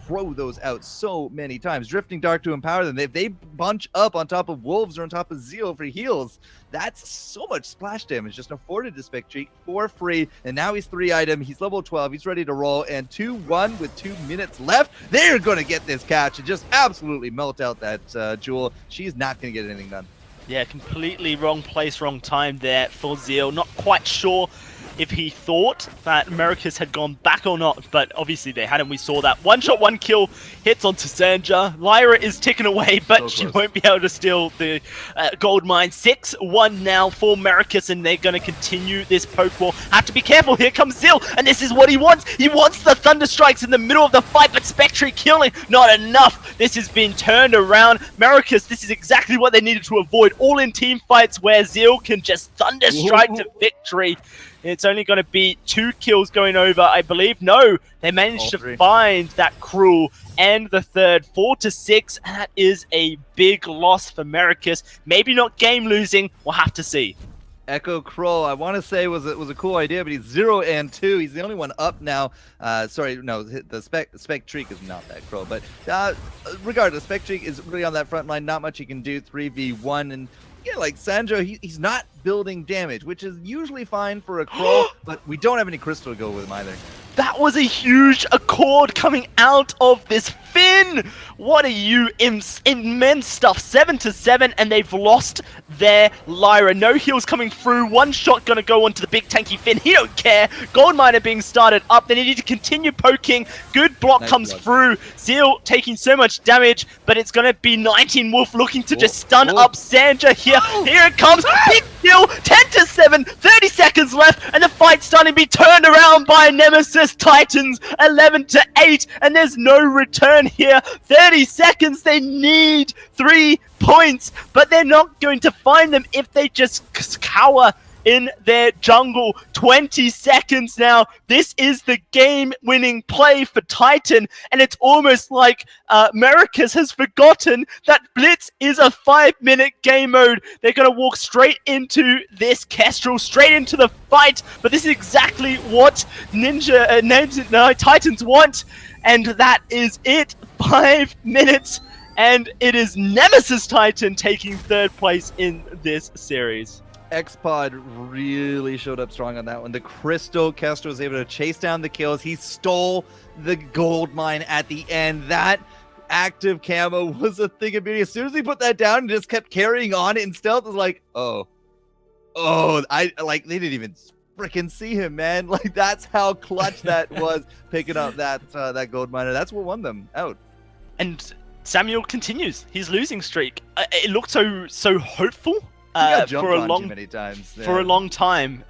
throw those out so many times. Drifting Dark to empower them. If they bunch up on top of Wolves or on top of Zeal for heals, that's so much splash damage just afforded to Spectreak for free. And now he's 3-item. He's level 12. He's ready to roll. And 2-1 with 2 minutes left. They're going to get this catch and just absolutely melt out that Jewel. She's not going to get anything done. Yeah, completely wrong place, wrong time there for Zeal. Not quite sure if he thought that Americas had gone back or not, but obviously they hadn't. We saw that. One shot, one kill, hits onto Sanja. Lyra is ticking away, but she won't be able to steal the gold mine. 6-1 now for Americas, and they're going to continue this poke war. Have to be careful. Here comes Zeal, and this is what he wants. He wants the Thunder Strikes in the middle of the fight, but Spectreak killing, not enough. This has been turned around. Americas, this is exactly what they needed to avoid. All in team fights where Zeal can just Thunder Strike to victory. It's only going to be 2 kills going over, I believe. No, they managed to find that Cruel and the third. 4-6, and that is a big loss for Americas. Maybe not game losing. We'll have to see. Echo Kroll, I want to say was a cool idea, but he's 0-2. He's the only one up now. Sorry, no, the Spectreak is not that Kroll, but regardless, Spectreak is really on that front line. Not much he can do. 3v1, and yeah, like Sandro, he's not building damage, which is usually fine for a Kroll, but we don't have any crystal to go with him either. That was a huge accord coming out of this Finn. What are you, immense stuff. 7-7, and they've lost their Lyra. No heals coming through. One shot gonna go onto the big tanky Finn. He don't care. Gold miner being started up. They need to continue poking. Good block comes through. Zeal taking so much damage, but it's gonna be 19 Wolf looking to just stun up Sanja here. Here it comes. Big kill. 10-7. 30 seconds left, and the fight's starting to be turned around by Nemesis Titans. 11-8, and there's no return here. 30 seconds. They need 3 points, but they're not going to find them if they just cower in their jungle. 20 seconds now. This is the game-winning play for Titan, and it's almost like Americas has forgotten that Blitz is a 5-minute game mode. They're going to walk straight into this Kestrel, straight into the fight, but this is exactly what Titans want, and that is it. 5 minutes, and it is Nemesis Titan taking 3rd place in this series. X-Pod really showed up strong on that one. The Crystal Kestrel was able to chase down the kills. He stole the gold mine at the end. That active camo was a thing of beauty. As soon as he put that down and just kept carrying on in stealth, it was like, they didn't even freaking see him, man. Like, that's how clutch that was, picking up that gold miner. That's what won them out. And Samuel continues his losing streak. It looked so hopeful. For a long time,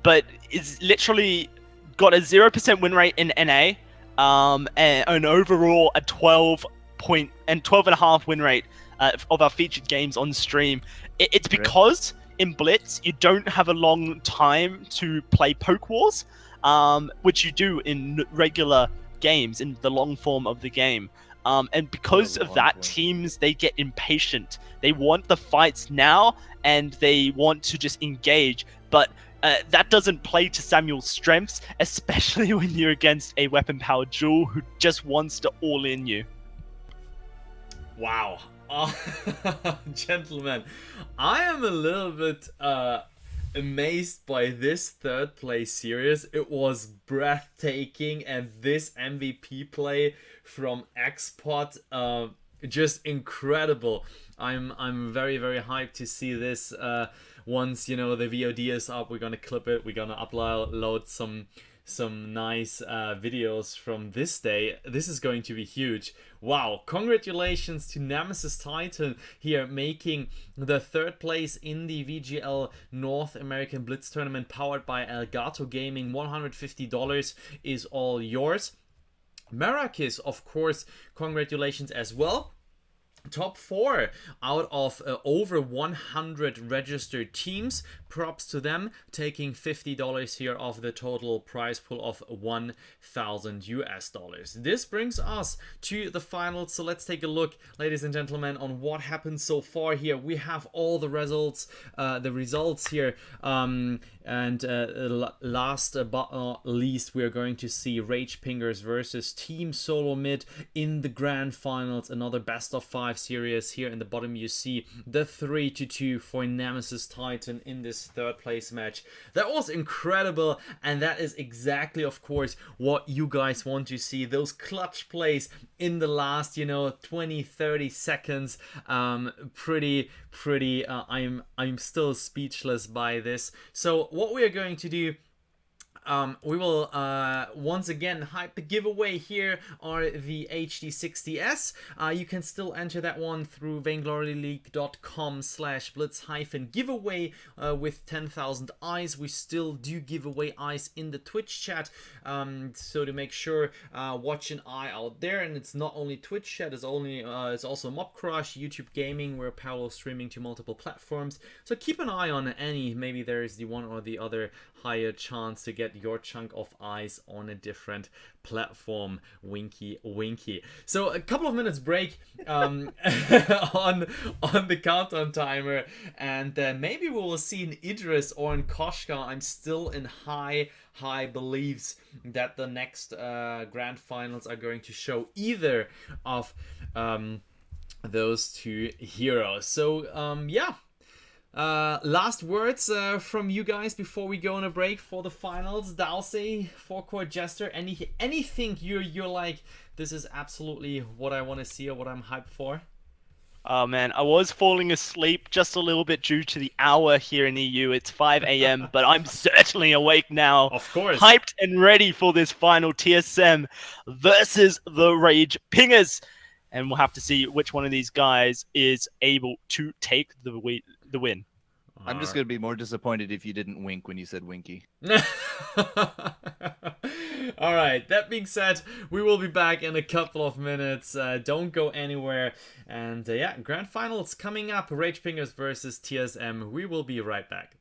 but it's literally got a 0% win rate in NA, and an overall a 12.5 win rate of our featured games on stream. It's because in Blitz you don't have a long time to play poke wars, which you do in regular games in the long form of the game. And because of that, teams, they get impatient. They want the fights now, and they want to just engage. But that doesn't play to Samuel's strengths, especially when you're against a weapon-powered Jewel who just wants to all-in you. Wow. Gentlemen, I am a little bit amazed by this third place series. It was breathtaking, and this MVP play from Xpot, just incredible. I'm very, very hyped to see this. Once, you know, the VOD is up, we're gonna clip it, we're gonna upload some nice videos from this day. This is going to be huge. Wow, congratulations to Nemesis Titan here, making the third place in the VGL North American Blitz tournament powered by Elgato Gaming. $150 is all yours. Merakis, of course, congratulations as well. Top 4 out of over 100 registered teams. Props to them, taking $50 here off the total prize pool of $1,000. This brings us to the finals. So let's take a look, ladies and gentlemen, on what happened so far here. We have all the results here. Last but not least, we are going to see Rage Pingers versus Team Solo Mid in the grand finals. Another best of 5 series. Here in the bottom you see the 3-2 for Nemesis Titan in this third place match. That was incredible, and that is exactly, of course, what you guys want to see. Those clutch plays in the last, 20-30 seconds. Pretty I'm still speechless by this. So what we are going to do, we will once again hype the giveaway. Here are the HD60S. You can still enter that one through vaingloryleague.com/blitz-giveaway with 10,000 eyes. We still do give away eyes in the Twitch chat, so to make sure, watch an eye out there. And it's not only Twitch chat, it's also Mob Crush, YouTube Gaming, where parallel streaming to multiple platforms. So keep an eye on any, maybe there is the one or the other higher chance to get your chunk of eyes on a different platform. Winky winky. So a couple of minutes break on the countdown timer, and maybe we will see an Idris or an Koshka. I'm still in high beliefs that the next grand finals are going to show either of those two heroes. So yeah, last words from you guys before we go on a break for the finals. Dowsey, Forecourt Jester, anything you're like, this is absolutely what I want to see or what I'm hyped for? Oh man, I was falling asleep just a little bit due to the hour here in EU. It's 5 a.m., but I'm certainly awake now. Of course. Hyped and ready for this final TSM versus the Rage Pingers. And we'll have to see which one of these guys is able to take the win. I'm just going to be more disappointed if you didn't wink when you said Winky. All right, that being said, we will be back in a couple of minutes. Don't go anywhere. And yeah, grand finals coming up. Rage Pingers versus TSM. We will be right back.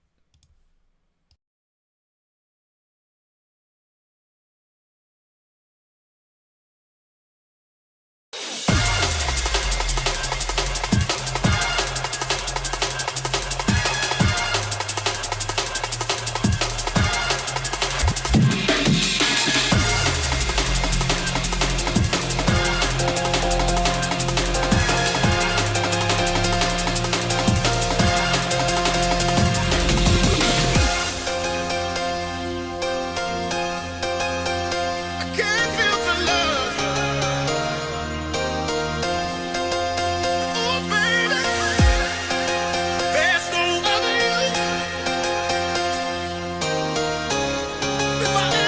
If I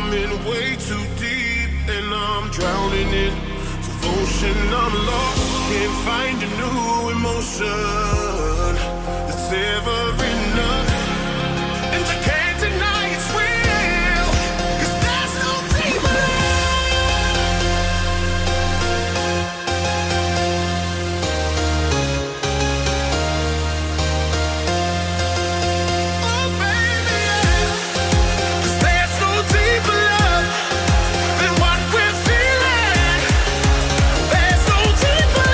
I'm in way too deep and I'm drowning in devotion. I'm lost, can't find a new emotion that's ever enough. And I can't deny it's real, 'cause there's no deeper love, baby, yeah. 'Cause there's no deeper love than what we're feeling. There's no deeper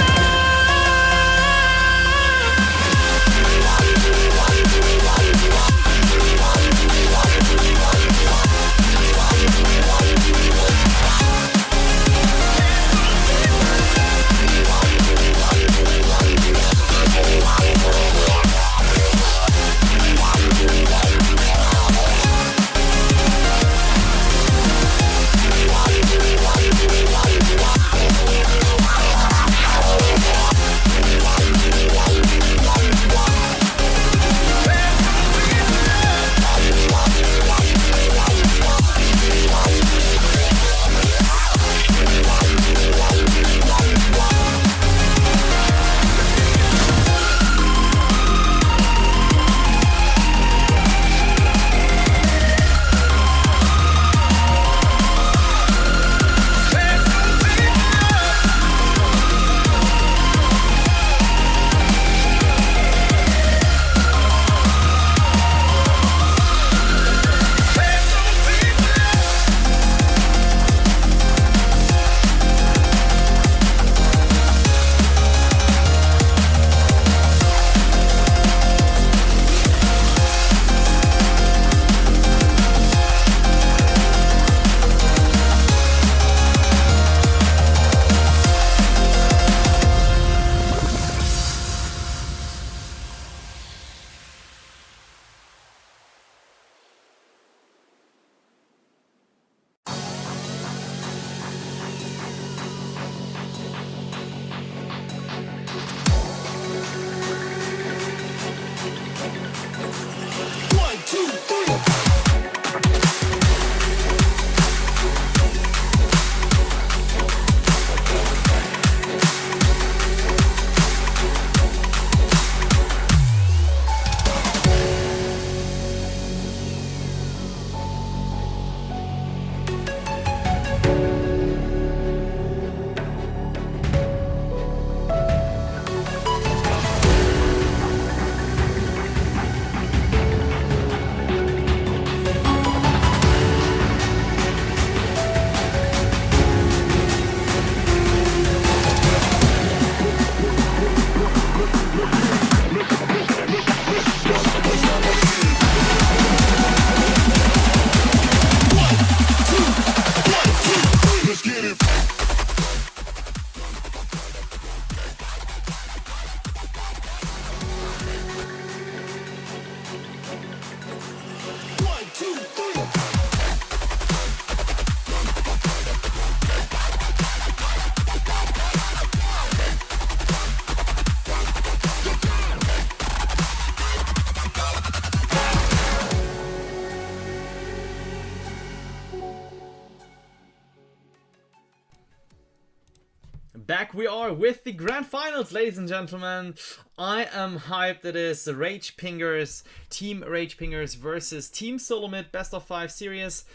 Back we are with the grand finals, ladies and gentlemen. I am hyped. It is Rage Pingers, Team Rage Pingers versus Team Solomid best of 5 series.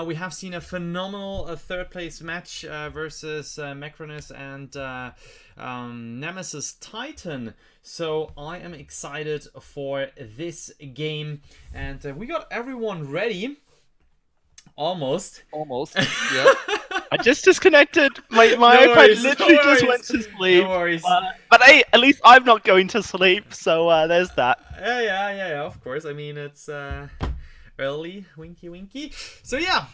We have seen a phenomenal third place match versus Macronus and Nemesis Titan. So I am excited for this game, and we got everyone ready. Almost. Yeah. I just disconnected. My No iPad worries, literally no just worries. went to sleep. No worries. But hey, at least I'm not going to sleep, so there's that. Yeah, of course. I mean, it's early, winky. So yeah,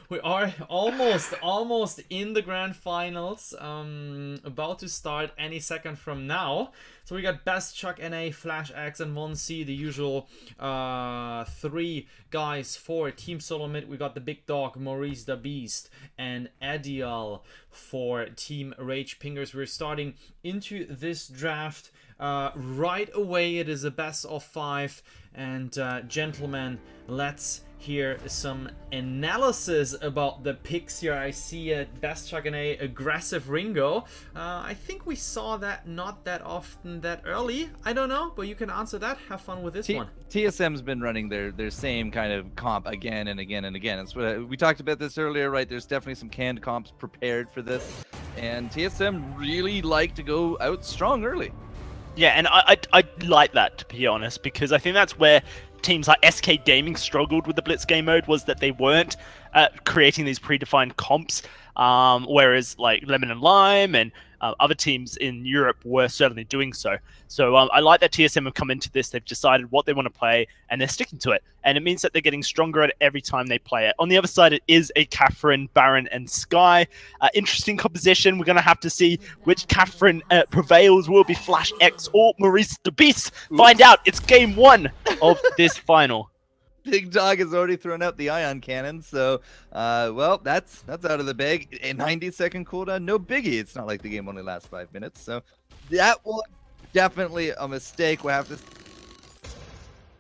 we are almost in the grand finals. About to start any second from now. So we got Best, Chuck, NA, Flash X, and 1C, the usual 3 guys for Team Solomid. We got the big dog, Maurice the Beast, and Adial for Team Rage Pingers. We're starting into this draft right away. It is a best of 5, and gentlemen, let's hear some analysis about the picks here. I see Best Chuck and a aggressive Ringo. I think we saw that not that often that early. I don't know, but you can answer that. Have fun with this one. TSM's been running their same kind of comp again and again and again. It's what we talked about this earlier, right? There's definitely some canned comps prepared for this, and TSM really like to go out strong early. Yeah, and I like that, to be honest, because I think that's where teams like SK Gaming struggled with the Blitz game mode, was that they weren't creating these predefined comps, whereas like Lemon and Lime and other teams in Europe were certainly doing so. So I like that TSM have come into this. They've decided what they want to play, and they're sticking to it. And it means that they're getting stronger at it every time they play it. On the other side, it is a Catherine, Baron, and Sky. Interesting composition. We're going to have to see which Catherine prevails. Will it be Flash X or Maurice the Beast? Find out. It's game 1 of this final. Big Dog has already thrown out the ion cannon, so well, that's out of the bag. A 90-second cooldown, no biggie. It's not like the game only lasts 5 minutes, so that will definitely a mistake. We'll have to.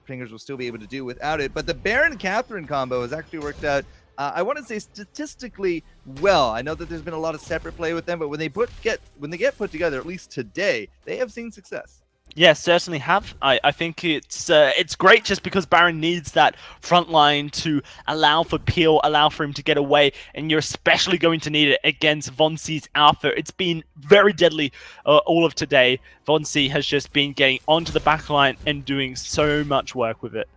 Fingers will still be able to do without it, but the Baron Catherine combo has actually worked out. I want to say statistically well. I know that there's been a lot of separate play with them, but when they get put together, at least today, they have seen success. Yeah, certainly have. I think it's great just because Baron needs that front line to allow for Peel, allow for him to get away, and you're especially going to need it against Vonsi's Alpha. It's been very deadly all of today. Vonsi has just been getting onto the back line and doing so much work with it.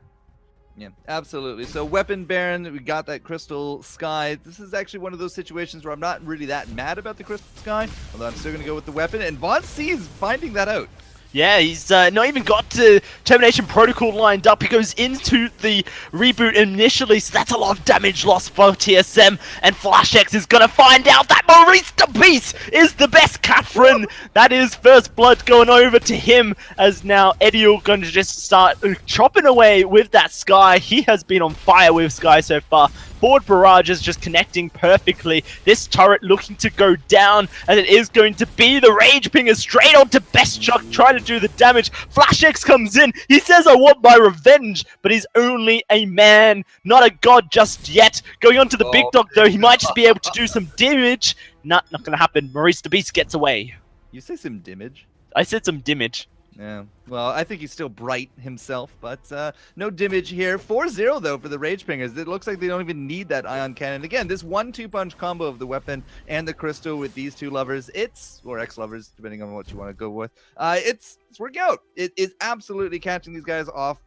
Yeah, absolutely. So Weapon Baron, we got that Crystal Sky. This is actually one of those situations where I'm not really that mad about the Crystal Sky, although I'm still going to go with the weapon, and Vonsi is finding that out. Yeah, he's not even got to Termination Protocol lined up. He goes into the reboot initially, so that's a lot of damage loss for TSM. And Flash X is going to find out that Maurice the Beast is the best Catherine. That is first blood going over to him, as now Ediel going to just start chopping away with that Sky. He has been on fire with Sky so far. Forward barrage is just connecting perfectly. This turret looking to go down, and it is going to be the Rage Pinger straight onto Best Chuck trying to do the damage. Flash X comes in. He says, I want my revenge, but he's only a man, not a god just yet. Going on to the Big Dog, though, he might just be able to do some damage. Not going to happen. Maurice the Beast gets away. You say some damage? I said some damage. Yeah, well, I think he's still bright himself, but no damage here. 4-0, though, for the Rage Pingers. It looks like they don't even need that Ion Cannon. Again, this 1-2 punch combo of the weapon and the crystal with these two lovers, or ex-lovers, depending on what you want to go with, it's working out. It is absolutely catching these guys off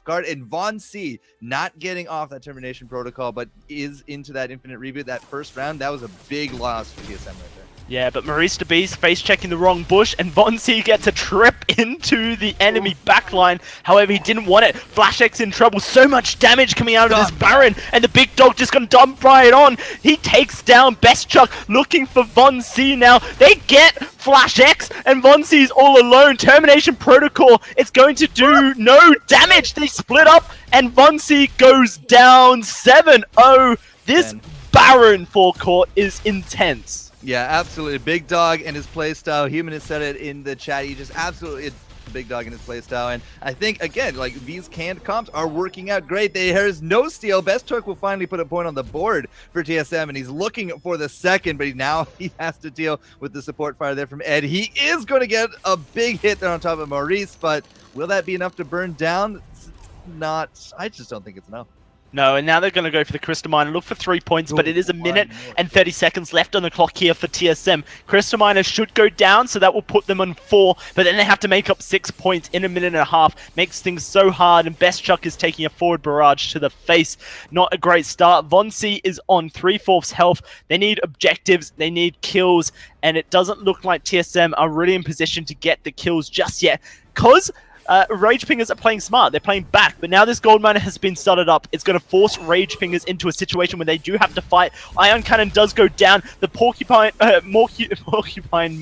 guard. And Von C not getting off that Termination Protocol, but is into that Infinite Reboot. That first round, that was a big loss for TSM right there. Yeah, but Maurice the Beast face checking the wrong bush, and Vonsi gets a trip into the enemy backline. However, he didn't want it. Flash X in trouble. So much damage coming out of this Baron, and the Big Dog just gonna dump right on. He takes down Best Chuck, looking for Vonsi now. They get Flash X, and Vonsi's all alone. Termination Protocol, it's going to do no damage. They split up, and Vonsi goes down 7-0. This Baron forecourt is intense. Yeah, absolutely. Big Dog and his playstyle. Human has said it in the chat. He just absolutely Big Dog and his playstyle. And I think, again, like these canned comps are working out great. There's no steal. Best Chuck will finally put a point on the board for TSM, and he's looking for the second, but now he has to deal with the support fire there from Ed. He is going to get a big hit there on top of Maurice, but will that be enough to burn down? It's not. I just don't think it's enough. No, and now they're going to go for the Crystal Miner. Look for 3 points, but it is a minute and 30 seconds left on the clock here for TSM. Crystal Miner should go down, so that will put them on 4, but then they have to make up 6 points in a minute and a half. Makes things so hard, and Best Chuck is taking a forward barrage to the face. Not a great start. Vonsi is on 3/4 health. They need objectives, they need kills, and it doesn't look like TSM are really in position to get the kills just yet, because Rage Pingers are playing smart. They're playing back, but now this Gold Miner has been started up. It's going to force Rage Pingers into a situation where they do have to fight. Ion Cannon does go down. The Porcupine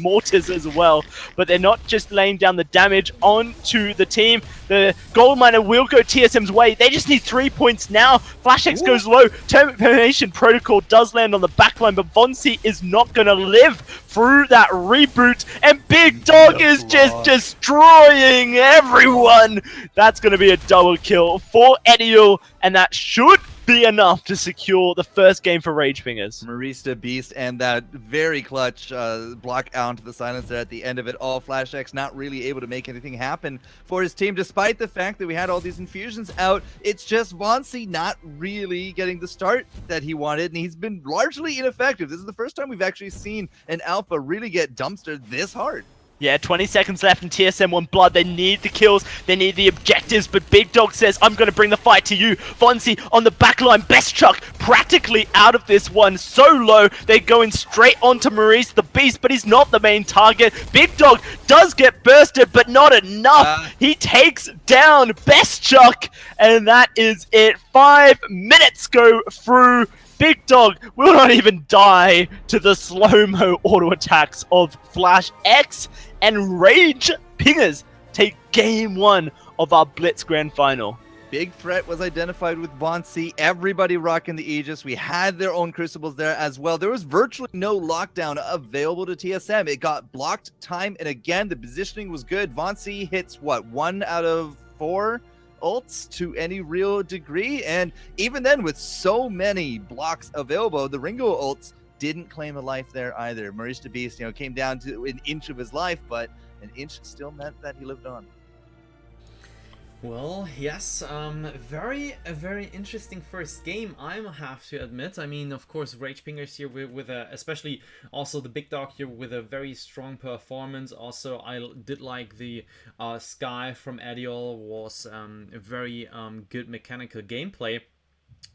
Mortars as well, but they're not just laying down the damage onto the team. The Gold Miner will go TSM's way. They just need 3 points now. Flash X goes low. Termination Protocol does land on the backline, but Vonsi is not going to live through that reboot, and Big Dog is just destroying everyone. That's going to be a double kill for Ediel, and that should be enough to secure the first game for Rage Fingers. Maurice the Beast and that very clutch block out to the silencer at the end of it all. Flash X not really able to make anything happen for his team, despite the fact that we had all these infusions out. It's just Vauncey not really getting the start that he wanted, and he's been largely ineffective. This is the first time we've actually seen an alpha really get dumpstered this hard. Yeah, 20 seconds left and TSM want blood. They need the kills, they need the objectives, but Big Dog says, I'm going to bring the fight to you. Vauncey on the back line, Best Chuck practically out of this one, so low. They're going straight onto Maurice the Beast, but he's not the main target. Big Dog does get bursted, but not enough. He takes down Best Chuck, and that is it. 5 minutes go through. Big Dog will not even die to the slow-mo auto attacks of Flash X, and Rage Pingers take game 1 of our Blitz Grand Final. Big threat was identified with Vauncey. Everybody rocking the Aegis. We had their own Crucibles there as well. There was virtually no lockdown available to TSM. It got blocked time and again. The positioning was good. Vauncey hits, what, 1 out of 4? Ults to any real degree, and even then with so many blocks available, the Ringo ults didn't claim a life there either. Maurice the Beast, came down to an inch of his life, but an inch still meant that he lived on. Well, yes, a very interesting first game, I have to admit. I mean, of course, Rage Pingers here with especially also the Big Dog here with a very strong performance. Also, I did like the Sky from Ediol was a very good mechanical gameplay.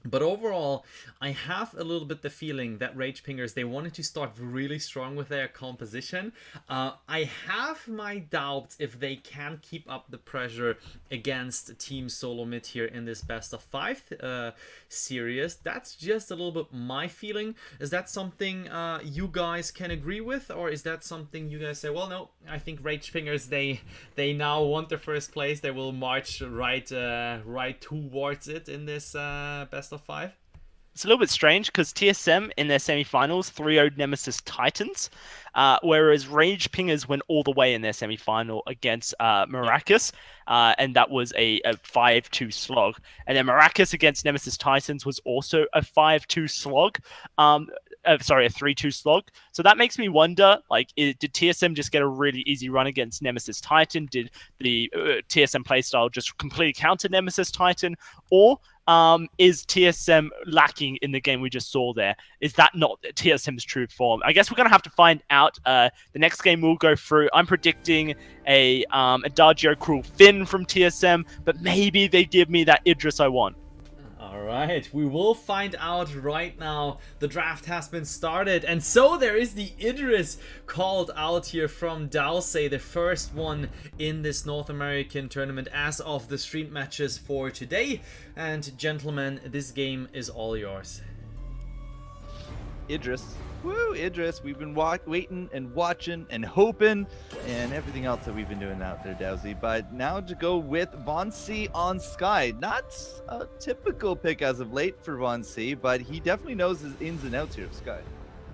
But overall, I have a little bit the feeling that Rage Pingers, they wanted to start really strong with their composition. I have my doubts if they can keep up the pressure against Team Solo Mid here in this best of 5 series. That's just a little bit my feeling. Is that something you guys can agree with? Or is that something you guys say, well, no, I think Rage Pingers, they now want the first place. They will march right towards it in this best of 5? It's a little bit strange because TSM in their semi-finals 3-0'd Nemesis Titans, whereas Rage Pingers went all the way in their semi-final against Maracas, and that was a 5-2 slog. And then Maracas against Nemesis Titans was also a 5-2 slog. Sorry, a 3-2 slog. So that makes me wonder, did TSM just get a really easy run against Nemesis Titan? Did the TSM playstyle just completely counter Nemesis Titan? Or is TSM lacking in the game we just saw there? Is that not TSM's true form? I guess we're going to have to find out. The next game we'll go through. I'm predicting a Adagio Cruel Finn from TSM, but maybe they give me that Idris I want. Alright, we will find out right now. The draft has been started, and so there is the Idris called out here from Dowsay, the first one in this North American tournament as of the stream matches for today. And gentlemen, this game is all yours. Idris. Woo, Idris. We've been waiting and watching and hoping and everything else that we've been doing out there, Dowsy. But now to go with Vauncey on Sky. Not a typical pick as of late for Vauncey, but he definitely knows his ins and outs here of Sky.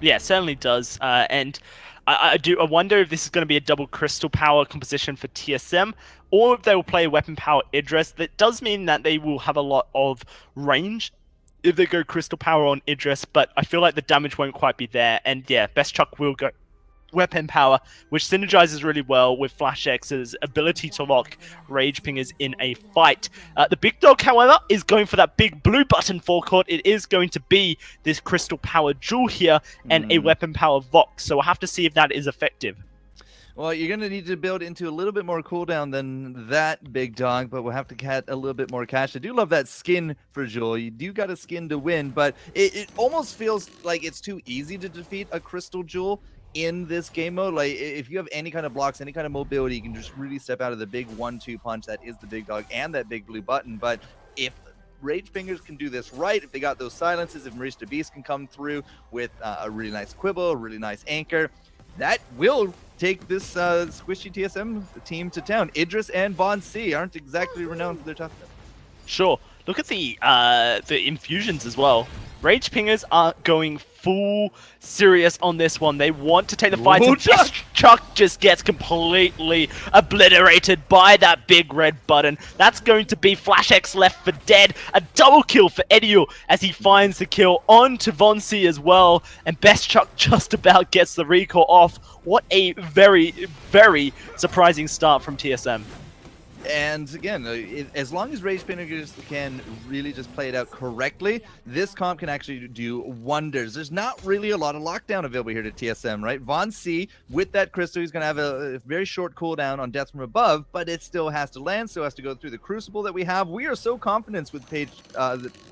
Yeah, certainly does. And I wonder if this is going to be a double crystal power composition for TSM, or if they will play weapon power Idris. That does mean that they will have a lot of range if they go crystal power on Idris, but I feel like the damage won't quite be there. And yeah, Best Chuck will go weapon power, which synergizes really well with Flash X's ability to lock Rage Pingers in a fight. The Big Dog, however, is going for that big blue button forecourt. It is going to be this crystal power jewel here and a weapon power Vox, so we'll have to see if that is effective. Well, you're going to need to build into a little bit more cooldown than that, Big Dog, but we'll have to get a little bit more cash. I do love that skin for Jewel. You do got a skin to win, but it almost feels like it's too easy to defeat a Crystal Jewel in this game mode. Like, if you have any kind of blocks, any kind of mobility, you can just really step out of the big 1-2 punch that is the Big Dog and that big blue button. But if Rage Fingers can do this right, if they got those silences, if Maurice the Beast can come through with a really nice quibble, a really nice anchor, that will take this squishy TSM team to town. Idris and Vauncey aren't exactly renowned for their toughness. Sure. Look at the infusions as well. Rage Pingers are going full serious on this one. They want to take the fight. Whoa, And Chuck just gets completely obliterated by that big red button. That's going to be Flash X left for dead. A double kill for Ediel as he finds the kill onto Vonsi as well. And Best Chuck just about gets the recall off. What a very, very surprising start from TSM. And again, as long as Rage Pingers can really just play it out correctly, this comp can actually do wonders. There's not really a lot of lockdown available here to TSM, right? Von C, with that crystal, he's going to have a very short cooldown on Death from Above, but it still has to land, so has to go through the Crucible that we have. We are so confident with the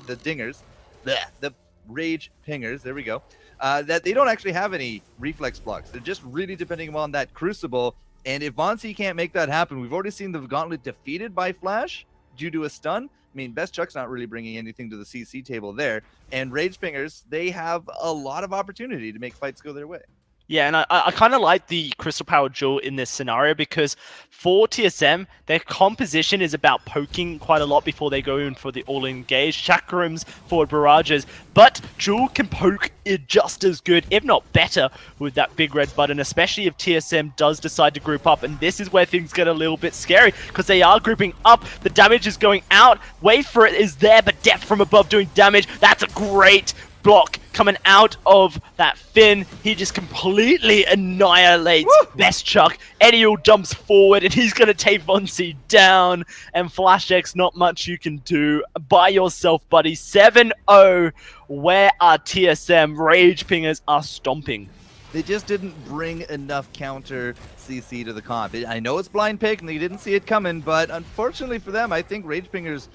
Dingers, the Rage Pingers, there we go, that they don't actually have any reflex blocks. They're just really depending on that Crucible. And if Von C can't make that happen, we've already seen the Gauntlet defeated by Flash due to a stun. I mean, Best Chuck's not really bringing anything to the CC table there. And Rage Pingers, they have a lot of opportunity to make fights go their way. Yeah, and I kind of like the Crystal Power Jewel in this scenario because for TSM, their composition is about poking quite a lot before they go in for the all-engage chakrams, forward barrages, but Jewel can poke it just as good, if not better, with that big red button, especially if TSM does decide to group up, and this is where things get a little bit scary because they are grouping up, the damage is going out, Wait for It is there, but Depth from Above doing damage. That's a great block coming out of that Finn. He just completely annihilates Best Chuck. Ediel jumps forward and he's going to take Vonsi down. And Flash X, not much you can do by yourself, buddy. 7-0. Where are TSM? Rage Pingers are stomping. They just didn't bring enough counter CC to the comp. I know it's blind pick and they didn't see it coming, but unfortunately for them, I think Rage Pingers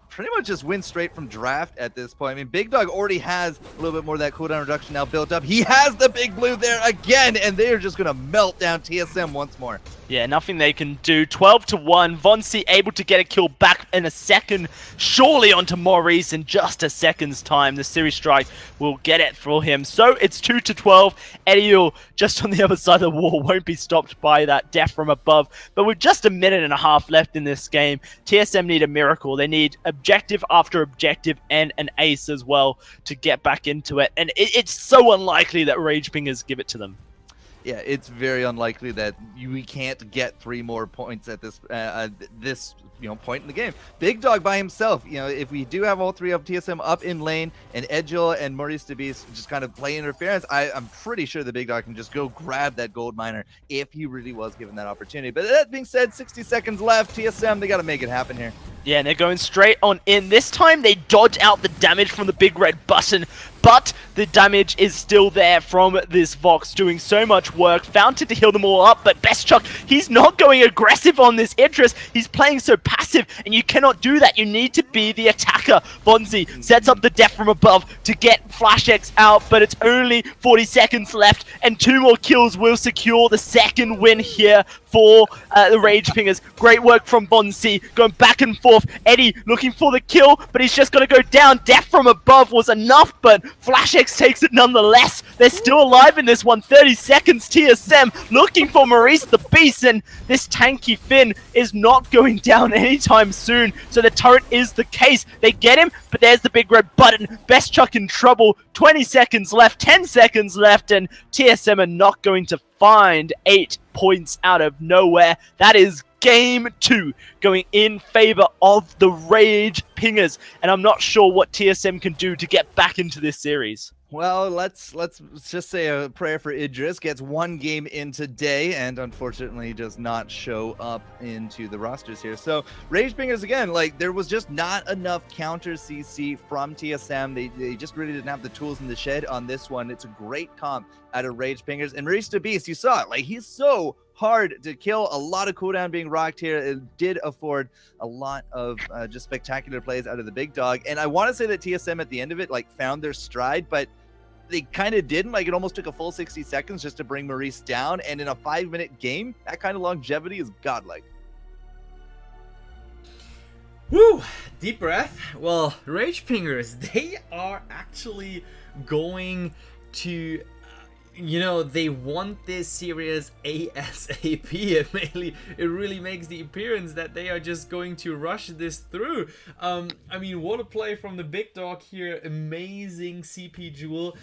pretty much just win straight from draft at this point. I mean, Big Dog already has a little bit more of that cooldown reduction now built up. He has the big blue there again, and they are just going to melt down TSM once more. Yeah, nothing they can do. 12-1. Vonsi able to get a kill back in a second, surely onto Maurice in just a second's time. The series strike will get it for him. So it's 2-12. Ediel just on the other side of the wall won't be stopped by that Death from Above. But with just a minute and a half left in this game, TSM need a miracle. They need objective after objective and an ace as well to get back into it. And it's so unlikely that Rage Pingers give it to them. Yeah, it's very unlikely that we can't get 3 more points at this point in the game. Big Dog by himself, if we do have all 3 of TSM up in lane and Edgel and Maurice DeBeast just kind of play interference, I'm pretty sure the Big Dog can just go grab that gold miner if he really was given that opportunity. But that being said, 60 seconds left. TSM, they got to make it happen here. Yeah, and they're going straight on in. This time they dodge out the damage from the big red button, but the damage is still there from this Vox doing so much work. Fountain to heal them all up, but Best Chuck, he's not going aggressive on this interest. He's playing so passive, and you cannot do that. You need to be the attacker. Vonsi sets up the Death from Above to get Flash X out, but it's only 40 seconds left, and 2 more kills will secure the second win here for the Rage Pingers. Great work from Vonsi, going back and forth. Eddie looking for the kill, but he's just going to go down. Death from Above was enough, but Flash X takes it nonetheless. They're still alive in this one. 30 seconds. TSM looking for Maurice the Beast, and this tanky Finn is not going down anytime soon. So the turret is the case. They get him, but there's the big red button. Best Chuck in trouble. 20 seconds left, 10 seconds left, and TSM are not going to find 8 points out of nowhere. That is Game 2 going in favor of the Rage Pingers, and I'm not sure what TSM can do to get back into this series. Well, let's just say a prayer for Idris. Gets 1 game in today, and unfortunately does not show up into the rosters here. So Rage Pingers again, there was just not enough counter CC from TSM. They just really didn't have the tools in the shed on this one. It's a great comp out of Rage Pingers. And Maurice the Beast, you saw it. He's so hard to kill. A lot of cooldown being rocked here. It did afford a lot of just spectacular plays out of the Big Dog. And I want to say that TSM at the end of it found their stride, but they kind of didn't. It almost took a full 60 seconds just to bring Maurice down. And in a 5-minute game, that kind of longevity is godlike. Woo! Deep breath. Well, Rage Pingers, they are actually going to you know, they want this series ASAP. It really makes the appearance that they are just going to rush this through. I mean, what a play from the big dog here. Amazing CP Jewel.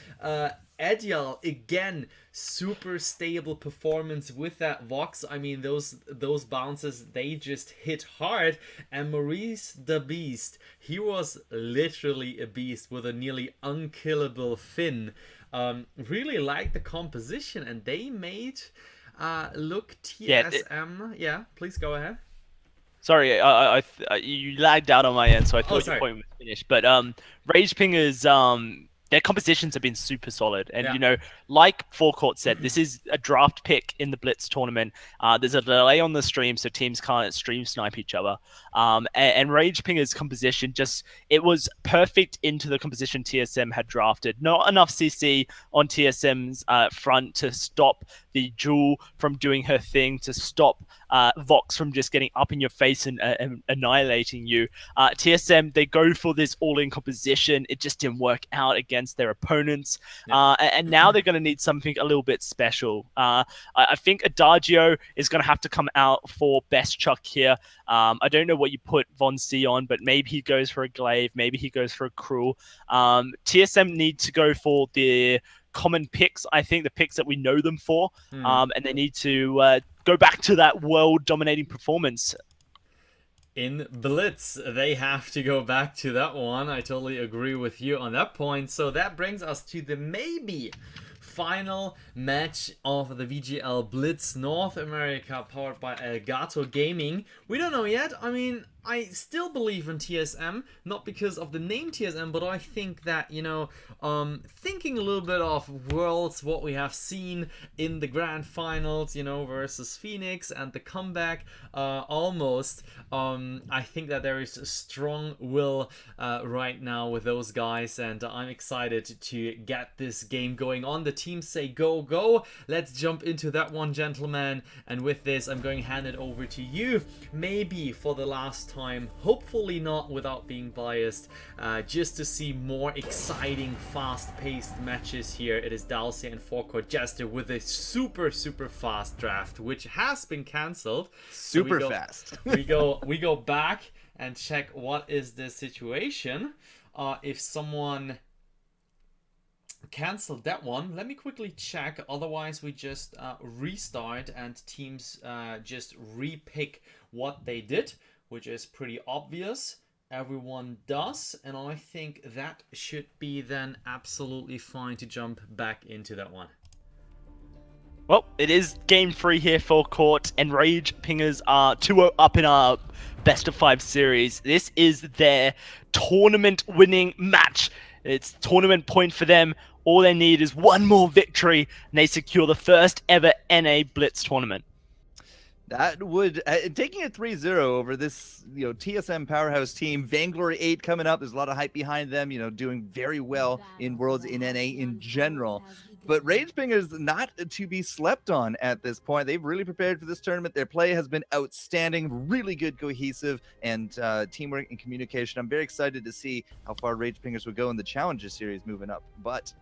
Edial, again, super stable performance with that Vox. I mean, those bounces, they just hit hard. And Maurice the Beast, he was literally a beast with a nearly unkillable fin. Really like the composition, and they made look TSM. Yeah, please go ahead. Sorry, you lagged out on my end, so I thought your point was finished. But Rage Pingers, their compositions have been super solid, and you know, like Forecourt said, this is a draft pick in the Blitz tournament. There's a delay on the stream, so teams can't stream snipe each other. And Rage Pinger's composition it was perfect into the composition TSM had drafted. Not enough CC on TSM's front to stop the Jewel from doing her thing, to stop Vox from just getting up in your face and annihilating you. TSM, they go for this all-in composition. It just didn't work out against their opponents. And now they're going to need something a little bit special. I think Adagio is going to have to come out for best Chuck here. I don't know what you put Von C on, but maybe he goes for a Glaive, maybe he goes for a Cruel. TSM need to go for the common picks, I think, the picks that we know them for, and they need to go back to that world-dominating performance. In Blitz, they have to go back to that one. I totally agree with you on that point. So that brings us to the maybe final match of the VGL Blitz North America, powered by Elgato Gaming. We don't know yet. I mean, I still believe in TSM, not because of the name TSM, but I think that, you know, thinking a little bit of Worlds, what we have seen in the grand finals, you know, versus Phoenix and the comeback, almost, I think that there is a strong will right now with those guys, and I'm excited to get this game going on. The teams say go, go. Let's jump into that one, gentlemen, and with this, I'm going to hand it over to you, maybe for the last time, hopefully not without being biased, just to see more exciting, fast-paced matches here. It is Dalsy and Forecourt Jester with a super fast draft, which has been cancelled. Super fast. we go back and check what is the situation. If someone cancelled that one, let me quickly check. Otherwise, we just restart and teams just repick what they did, which is pretty obvious. Everyone does, and I think that should be then absolutely fine to jump back into that one. Well, it is game 3 here for Court, and Rage Pingers are 2-0 up in our best of 5 series. This is their tournament winning match. It's tournament point for them. All they need is one more victory, and they secure the first ever NA Blitz tournament. That would, taking it 3-0 over this, you know, TSM powerhouse team. Vainglory 8 coming up. There's a lot of hype behind them, you know, doing very well in Worlds, in NA in general. But Rage Pingers not to be slept on at this point. They've really prepared for this tournament. Their play has been outstanding, really good, cohesive, and teamwork and communication. I'm very excited to see how far Rage Pingers will go in the Challenger series moving up. But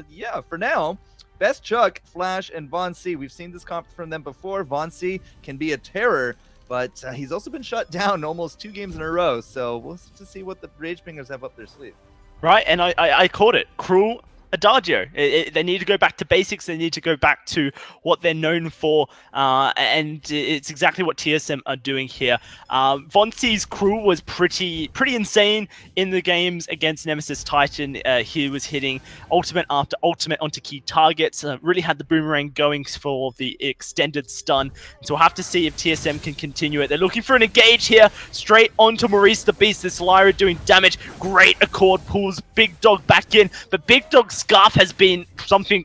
yeah, for now, Best Chuck, Flash, and Von C. We've seen this comp from them before. Von C can be a terror, but he's also been shut down almost 2 games in a row. So we'll have to see what the Rage Pingers have up their sleeve. Right, and I called it. Cruel Adagio. They need to go back to basics. They need to go back to what they're known for, and it's exactly what TSM are doing here. Von C's Cruel was pretty insane in the games against Nemesis Titan. He was hitting ultimate after ultimate onto key targets. Really had the boomerang going for the extended stun. So we'll have to see if TSM can continue it. They're looking for an engage here, straight onto Maurice the Beast. This Lyra doing damage. Great Accord pulls Big Dog back in, but Big Dog's Scarf has been something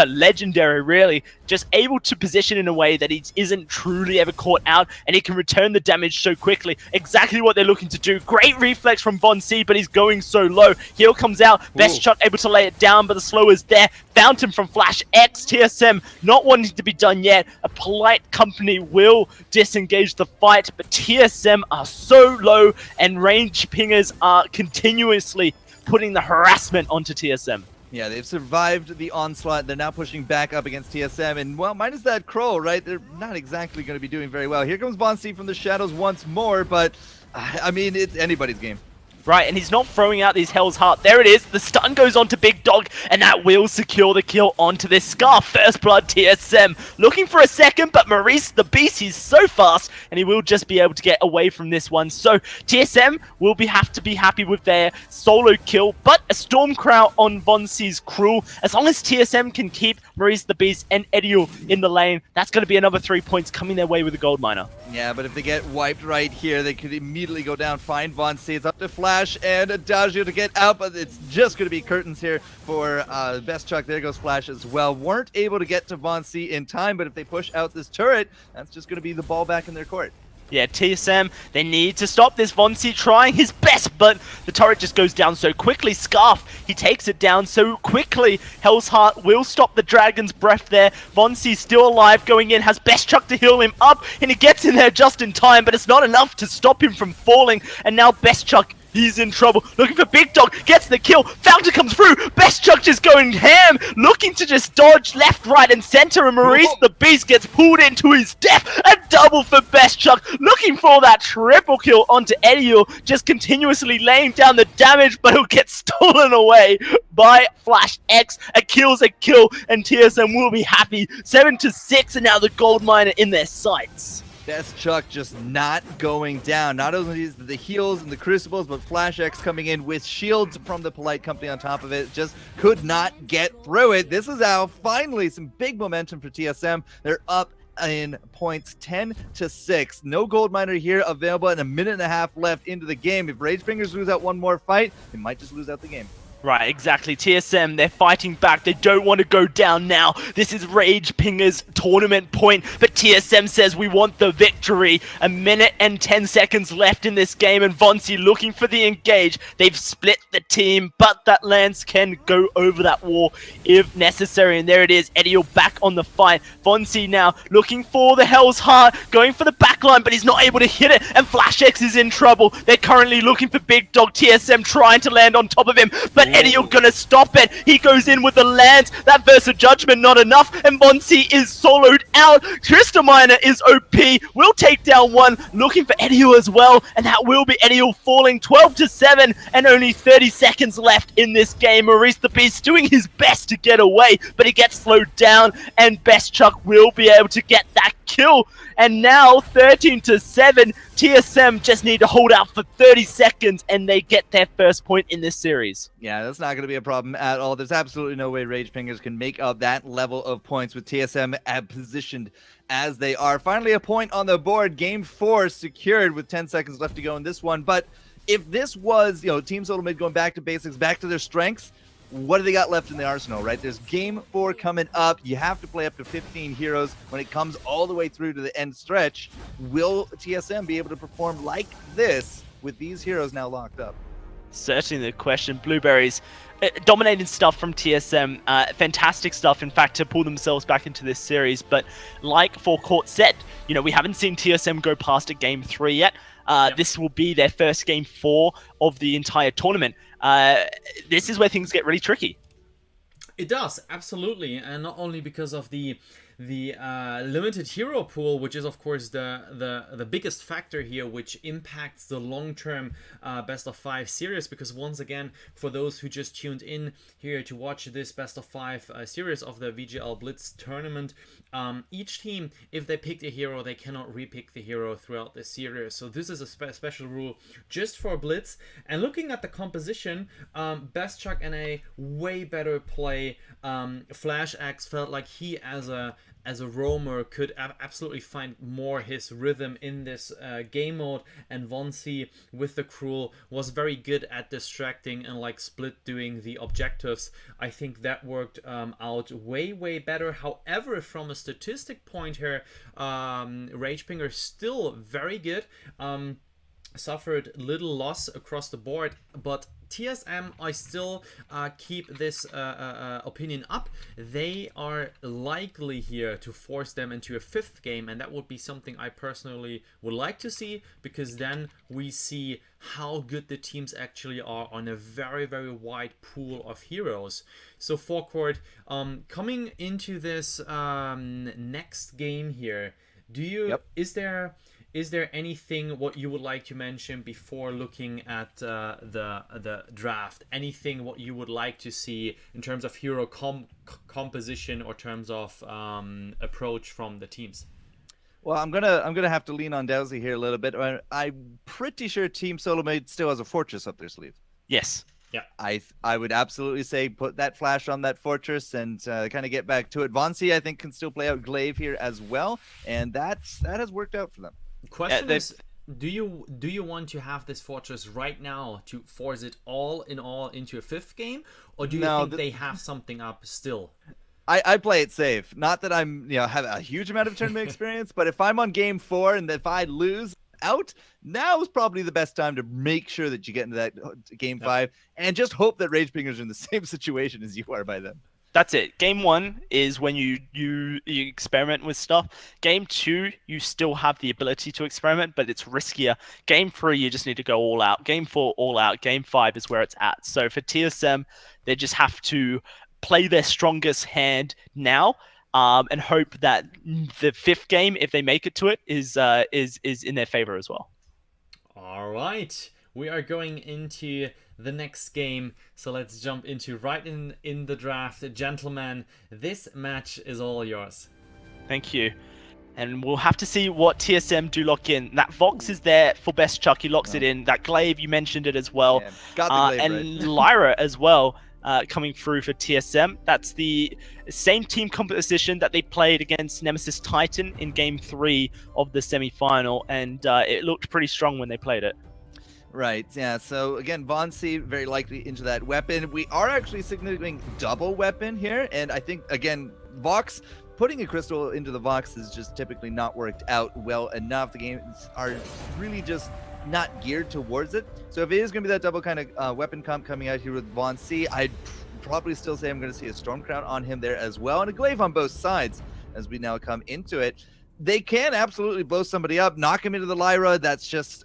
legendary, really. Just able to position in a way that he isn't truly ever caught out, and he can return the damage so quickly. Exactly what they're looking to do. Great reflex from Von C, but he's going so low. Heal comes out. Best Chuck able to lay it down, but the slow is there. Fountain from Flash X. TSM not wanting to be done yet. A polite company will disengage the fight, but TSM are so low, and Rage Pingers are continuously putting the harassment onto TSM. Yeah, they've survived the onslaught. They're now pushing back up against TSM, and well, minus that Kroll, right? They're not exactly going to be doing very well. Here comes Bonsi from the shadows once more, but I mean, it's anybody's game. Right, and he's not throwing out these Hell's Heart. There it is. The stun goes on to Big Dog, and that will secure the kill onto this Scarf. First blood TSM. Looking for a second, but Maurice the Beast, he's so fast, and he will just be able to get away from this one. So TSM will have to be happy with their solo kill, but a Storm Crow on Vonsi's Cruel. As long as TSM can keep Maurice the Beast and Ediel in the lane, that's going to be another 3 points coming their way with the Gold Miner. Yeah, but if they get wiped right here, they could immediately go down, find Vonsi. It's up to Flash and Adagio to get out, but it's just going to be curtains here for Best Chuck. There goes Flash as well. Weren't able to get to Vonsi in time, but if they push out this turret, that's just going to be the ball back in their court. Yeah, TSM, they need to stop this. Vonsi trying his best, but the turret just goes down so quickly. Scarf, he takes it down so quickly. Hell's Heart will stop the Dragon's Breath there. Vonsi still alive, going in, has Best Chuck to heal him up, and he gets in there just in time, but it's not enough to stop him from falling. And now Best Chuck, he's in trouble. Looking for Big Dog. Gets the kill. Fountain comes through. Best Chuck just going ham. Looking to just dodge left, right, and center. And Maurice the Beast gets pulled into his death. A double for Best Chuck. Looking for that triple kill onto Ediel. Just continuously laying down the damage, but he'll get stolen away by Flash X. A kill's a kill, and TSM will be happy. 7-6, and now the Gold Miner in their sights. Best Chuck just not going down. Not only is the heals and the crucibles, but Flash X coming in with shields from the Polite Company on top of it. Just could not get through it. This is how finally some big momentum for TSM. They're up in points 10-6. No Gold Miner here available, and a minute and a half left into the game. If Ragefingers lose out one more fight, they might just lose out the game. Right, exactly. TSM, they're fighting back. They don't want to go down now. This is Rage Pinger's tournament point, but TSM says we want the victory. A minute and 10 seconds left in this game, and Vonsi looking for the engage. They've split the team, but that Lance can go over that wall if necessary, and there it is. Ediel back on the fight. Vonsi now looking for the Hell's Heart, going for the backline, but he's not able to hit it, and Flash X is in trouble. They're currently looking for Big Dog. TSM trying to land on top of him, but Ediel gonna stop it. He goes in with the lance. That Versa Judgment not enough, and Vonsi is soloed out. Trista Miner is OP. Will take down one. Looking for Ediel as well, and that will be Ediel falling 12-7, and only 30 seconds left in this game. Maurice the Beast doing his best to get away, but he gets slowed down, and Best Chuck will be able to get that kill. And now 13-7. TSM just need to hold out for 30 seconds, and they get their first point in this series. Yeah, that's not going to be a problem at all. There's absolutely no way Rage Pingers can make up that level of points with TSM positioned as they are. Finally, a point on the board. Game 4 secured with 10 seconds left to go in this one. But if this was, Team Solo Mid going back to basics, back to their strengths, what do they got left in the arsenal, right? There's game 4 coming up. You have to play up to 15 heroes when it comes all the way through to the end stretch. Will TSM be able to perform like this with these heroes now locked up? Certainly the question. Blueberries, dominating stuff from TSM. Fantastic stuff, in fact, to pull themselves back into this series. But like Forecourt said, we haven't seen TSM go past a game 3 yet. This will be their first game 4 of the entire tournament. This is where things get really tricky. It does, absolutely, and not only because of the limited hero pool, which is of course the biggest factor here, which impacts the long-term best of 5 series, because once again, for those who just tuned in here to watch this best of 5 series of the VGL Blitz tournament, each team, if they picked a hero, they cannot repick the hero throughout the series. So this is a special rule just for Blitz. And looking at the composition, Best Chuck NA way better play. Flash X felt like he as a roamer could absolutely find more his rhythm in this game mode, and Vonsi with the Cruel was very good at distracting and like split doing the objectives. I think that worked out way better. However, from a statistic point here, Ragepinger still very good. suffered little loss across the board, but TSM, I still keep this opinion up. They are likely here to force them into a 5th game, and that would be something I personally would like to see, because then we see how good the teams actually are on a very, very wide pool of heroes. So Forecourt, coming into this next game here, do you is there anything what you would like to mention before looking at the draft? Anything what you would like to see in terms of hero composition or terms of approach from the teams? Well, I'm gonna have to lean on Dowsey here a little bit. I'm pretty sure Team Solomade still has a fortress up their sleeve. Yes. Yeah. I would absolutely say put that flash on that fortress and kind of get back to it. Vonsi, I think, can still play out Glaive here as well, and that has worked out for them. Question is, do you want to have this fortress right now to force it all into a 5th game, or do you think they have something up still? I play it safe. Not that I'm have a huge amount of tournament experience, but if I'm on game 4 and if I lose out, now is probably the best time to make sure that you get into that game 5 and just hope that Rage Pingers are in the same situation as you are by then. That's it. Game 1 is when you experiment with stuff. Game 2, you still have the ability to experiment, but it's riskier. Game 3, you just need to go all out. Game 4, all out. Game 5 is where it's at. So for TSM, they just have to play their strongest hand now, and hope that the 5th game, if they make it to it, is in their favor as well. All right. We are going into the next game, so let's jump into right in the draft. Gentlemen, this match is all yours. Thank you. And we'll have to see what TSM do lock in. That Vox is there for best Chuck. He locks it in. That Glaive, you mentioned it as well. Yeah, got the Glaive and right. Lyra as well, coming through for TSM. That's the same team composition that they played against Nemesis Titan in Game 3 of the semi-final, and it looked pretty strong when they played it. Right, yeah, so again, Vonsi very likely into that weapon. We are actually signaling double weapon here, and I think, again, Vox, putting a crystal into the Vox has just typically not worked out well enough. The games are really just not geared towards it. So if it is going to be that double kind of weapon comp coming out here with Vonsi, I'd probably still say I'm going to see a Storm Crown on him there as well, and a Glaive on both sides as we now come into it. They can absolutely blow somebody up, knock him into the Lyra. That's just,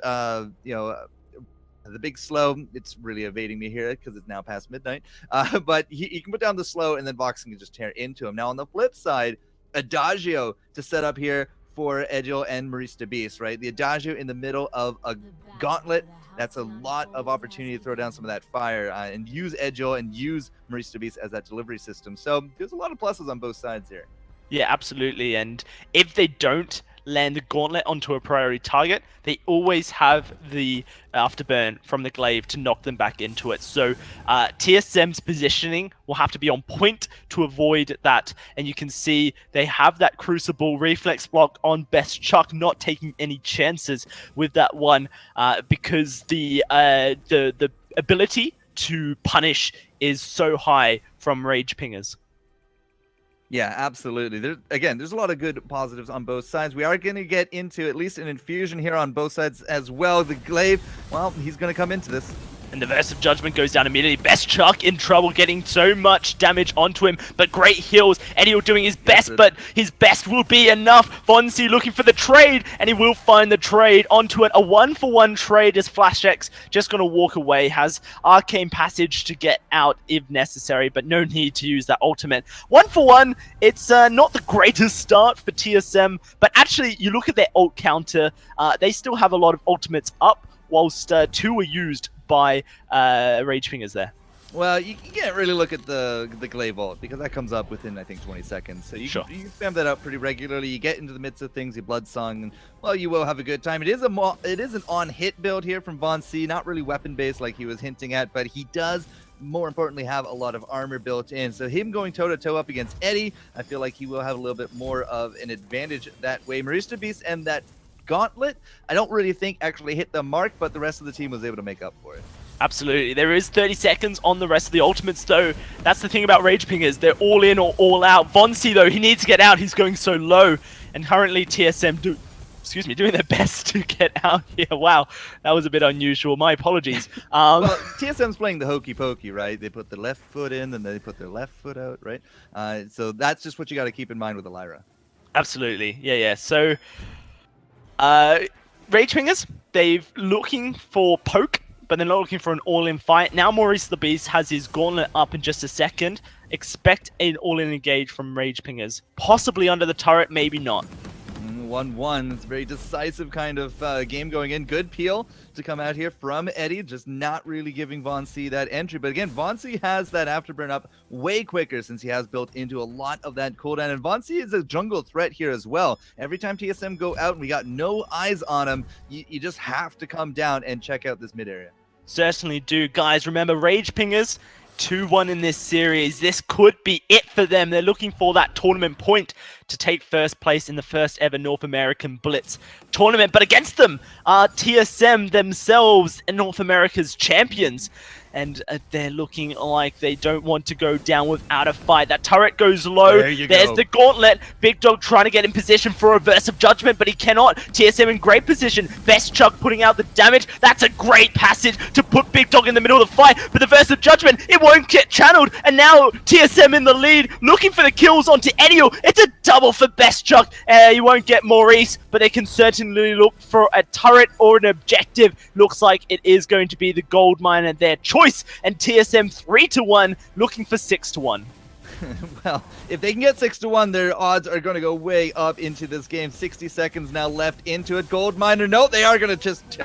the big slow. It's really evading me here because it's now past midnight. But he can put down the slow, and then Vox can just tear into him. Now on the flip side, Adagio to set up here for Edgel and Marista Beast, right? The Adagio in the middle of a gauntlet. That's a lot of opportunity to throw down some of that fire and use Edgel and use Marista Beast as that delivery system. So there's a lot of pluses on both sides here. Yeah, absolutely. And if they don't land the gauntlet onto a priority target, they always have the afterburn from the Glaive to knock them back into it. So TSM's positioning will have to be on point to avoid that. And you can see they have that Crucible reflex block on Best Chuck, not taking any chances with that one because the ability to punish is so high from Rage Pingers. Yeah, absolutely. There's a lot of good positives on both sides. We are going to get into at least an infusion here on both sides as well. The Glaive, well, he's going to come into this. And the Verse of Judgment goes down immediately. Best Chuck in trouble, getting so much damage onto him, but great heals. Eddie doing his best, but his best will be enough. Vonsi looking for the trade, and he will find the trade onto it. A 1-for-1 trade as FlashX just going to walk away. Has Arcane Passage to get out if necessary, but no need to use that ultimate. 1-for-1, it's not the greatest start for TSM, but actually, you look at their ult counter, they still have a lot of ultimates up, whilst 2 were used by Rage Fingers there. Well, you can't really look at the Glaive ult because that comes up within, I think, 20 seconds. So you can spam that out pretty regularly. You get into the midst of things, you Blood Song, and, well, you will have a good time. It is an on-hit build here from Vonsi, not really weapon-based like he was hinting at, but he does, more importantly, have a lot of armor built in. So him going toe-to-toe up against Eddie, I feel like he will have a little bit more of an advantage that way. Marista Beast and that Gauntlet, I don't really think actually hit the mark, but the rest of the team was able to make up for it. Absolutely. There is 30 seconds on the rest of the ultimates, though. That's the thing about Rage Pingers. They're all in or all out. Vonsi, though, he needs to get out. He's going so low. And currently, TSM do doing their best to get out here. Wow, that was a bit unusual. My apologies. Well, TSM's playing the hokey pokey, right? They put the left foot in, and then they put their left foot out, right? So that's just what you got to keep in mind with the Lyra. Absolutely, yeah. So, Rage Fingers, they're looking for poke, but they're not looking for an all-in fight. Now Maurice the Beast has his gauntlet up in just a second. Expect an all-in engage from Rage Pingers. Possibly under the turret, maybe not. 1-1. It's a very decisive kind of game going in. Good peel to come out here from Eddie, just not really giving Von C that entry. But again, Von C has that afterburn up way quicker since he has built into a lot of that cooldown. And Von C is a jungle threat here as well. Every time TSM go out and we got no eyes on him, you just have to come down and check out this mid area. Certainly do. Guys, remember, Rage Pingers, 2-1 in this series. This could be it for them. They're looking for that tournament point to take first place in the first ever North American Blitz tournament. But against them are TSM themselves and North America's champions. And they're looking like they don't want to go down without a fight. That turret goes low. There's the gauntlet. Big Dog trying to get in position for a reverse of judgment, but he cannot. TSM in great position. Best Chuck putting out the damage. That's a great passage to put Big Dog in the middle of the fight. But the reverse of judgment, it won't get channeled. And now TSM in the lead, looking for the kills onto Edio. It's a double for Best Chuck. You won't get Maurice, but they can certainly look for a turret or an objective. Looks like it is going to be the gold mine and their choice. And TSM 3-1, looking for 6-1. Well, if they can get 6-1, their odds are going to go way up into this game. 60 seconds now left into it. Gold miner, no, they are going to just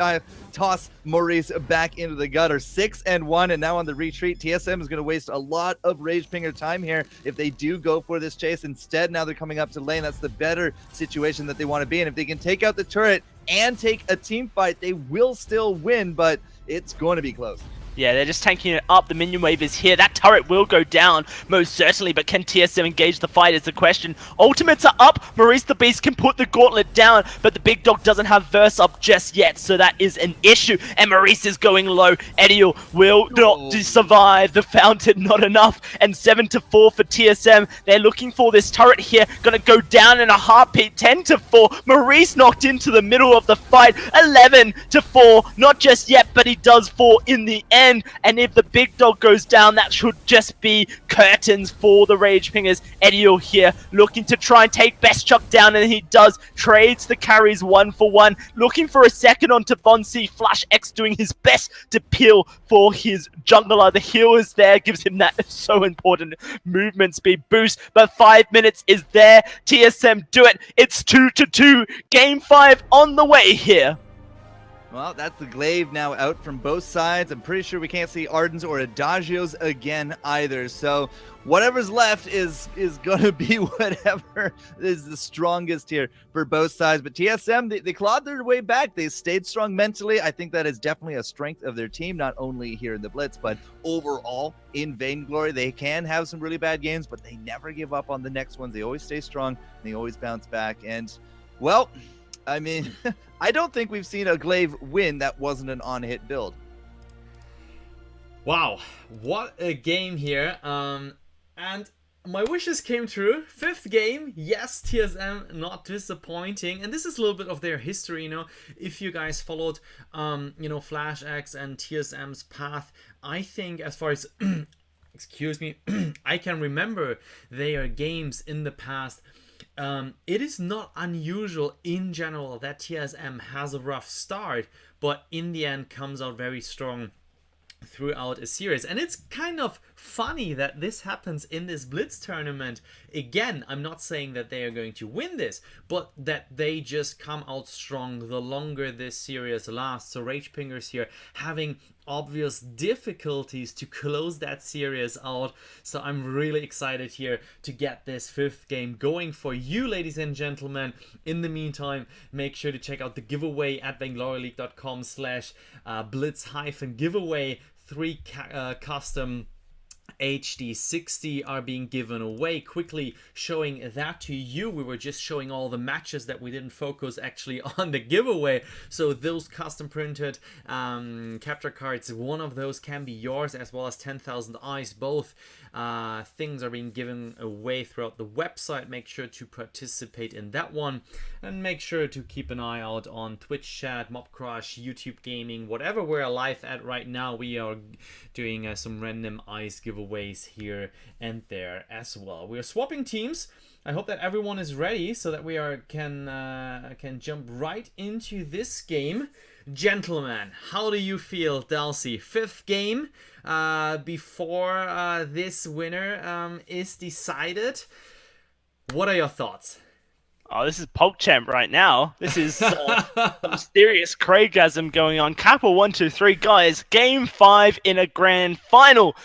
toss Maurice back into the gutter. 6-1, and now on the retreat. TSM is going to waste a lot of Rage Pinger time here if they do go for this chase. Instead, now they're coming up to lane. That's the better situation that they want to be in. If they can take out the turret and take a team fight, they will still win, but it's going to be close. Yeah, they're just tanking it up. The minion wave is here. That turret will go down, most certainly, but can TSM engage the fight is the question. Ultimates are up. Maurice the Beast can put the gauntlet down, but the Big Dog doesn't have verse up just yet, so that is an issue. And Maurice is going low. Edio will not survive. The fountain, not enough. And 7-4 for TSM. They're looking for this turret here. Gonna go down in a heartbeat. 10-4. Maurice knocked into the middle of the fight. 11-4. Not just yet, but he does fall in the end. And if the Big Dog goes down, that should just be curtains for the Rage Pingers. Edio here looking to try and take Best Chuck down, and he does. Trades the carries 1-for-1. Looking for a second onto Von C. Flash X doing his best to peel for his jungler. The heal is there, gives him that so important movement speed boost. But 5 minutes is there. TSM do it. It's 2-2. Game 5 on the way here. Well, that's the glaive now out from both sides. I'm pretty sure we can't see Ardens or Adagios again either. So whatever's left is going to be whatever is the strongest here for both sides. But TSM, they clawed their way back. They stayed strong mentally. I think that is definitely a strength of their team, not only here in the Blitz, but overall in Vainglory. They can have some really bad games, but they never give up on the next ones. They always stay strong, and they always bounce back. And, well, I mean, I don't think we've seen a glaive win that wasn't an on-hit build. Wow, what a game here. And my wishes came true. 5th game, yes, TSM, not disappointing. And this is a little bit of their history, you know. If you guys followed, you know, Flash X and TSM's path, I think as far as, excuse me, I can remember their games in the past. It is not unusual in general that TSM has a rough start, but in the end comes out very strong throughout a series. And it's kind of funny that this happens in this Blitz tournament. Again, I'm not saying that they are going to win this, but that they just come out strong the longer this series lasts. So Rage Pingers here having obvious difficulties to close that series out. So I'm really excited here to get this 5th game going for you, ladies and gentlemen. In the meantime, make sure to check out the giveaway at vaingloryleague.com/blitz-giveaway. 3 custom HD60 are being given away. Quickly showing that to you. We were just showing all the matches that we didn't focus actually on the giveaway. So those custom printed capture cards, one of those can be yours, as well as 10,000 eyes. Both things are being given away throughout the website. Make sure to participate in that one, and make sure to keep an eye out on Twitch chat, Mobcrush, YouTube Gaming, whatever we're live at right now. We are doing some random eyes giveaways here and there as well. We're swapping teams. I hope that everyone is ready so that we can jump right into this game. Gentlemen, how do you feel, Dalsy? 5th game before this winner is decided. What are your thoughts? Oh, this is PogChamp right now. This is some serious Craigasm going on. Kappa 1, 2, 3, guys. Game 5 in a grand final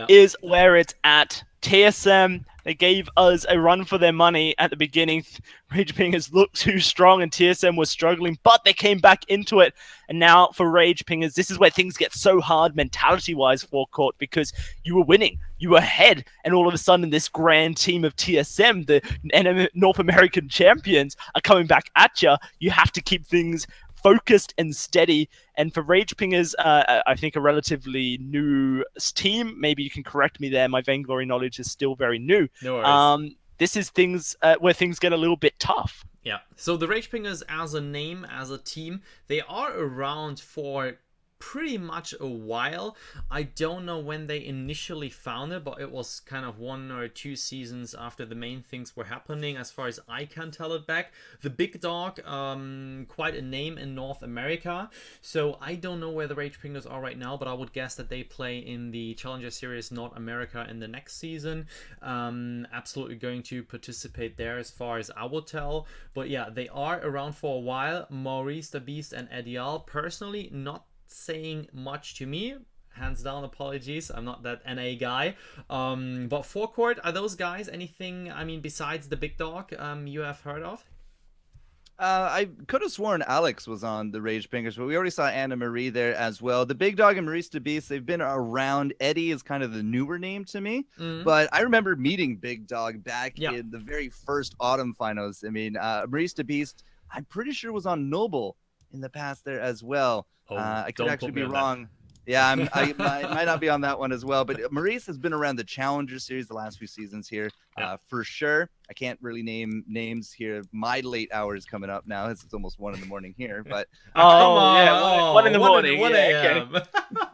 is where it's at. TSM, they gave us a run for their money at the beginning. Rage Pingers looked too strong and TSM was struggling, but they came back into it. And now for Rage Pingers, this is where things get so hard mentality-wise for Court, because you were winning, you were ahead, and all of a sudden this grand team of TSM, the North American champions, are coming back at you. You have to keep things focused and steady. And for Rage Pingers, I think a relatively new team. Maybe you can correct me there. My Vainglory knowledge is still very new. No worries. This is things where things get a little bit tough. Yeah. So the Rage Pingers as a name, as a team, they are around for pretty much a while. I don't know when they initially founded, but it was kind of 1 or 2 seasons after the main things were happening, as far as I can tell it back. The Big Dog, quite a name in North America, so I don't know where the Rage Pingers are right now, but I would guess that they play in the Challenger Series North America in the next season. Absolutely going to participate there, as far as I would tell. But yeah, they are around for a while. Maurice the Beast and Edial, personally not saying much to me. Hands down, apologies, I'm not that NA guy. But Forecourt, are those guys anything, I mean, besides the Big Dog, you have heard of? I could have sworn Alex was on the Rage Pingers, but we already saw Anna Marie there as well. The Big Dog and Maurice the Beast, they've been around. Eddie is kind of the newer name to me, but I remember meeting Big Dog back in the very first Autumn Finals. I mean, Maurice the Beast, I'm pretty sure was on Noble in the past there as well. I could actually be wrong. Yeah, I might not be on that one as well. But Maurice has been around the Challenger Series the last few seasons here, for sure. I can't really name names here. My late hour is coming up now. It's almost 1 in the morning here, but yeah, 1 in the morning. 1 a.m.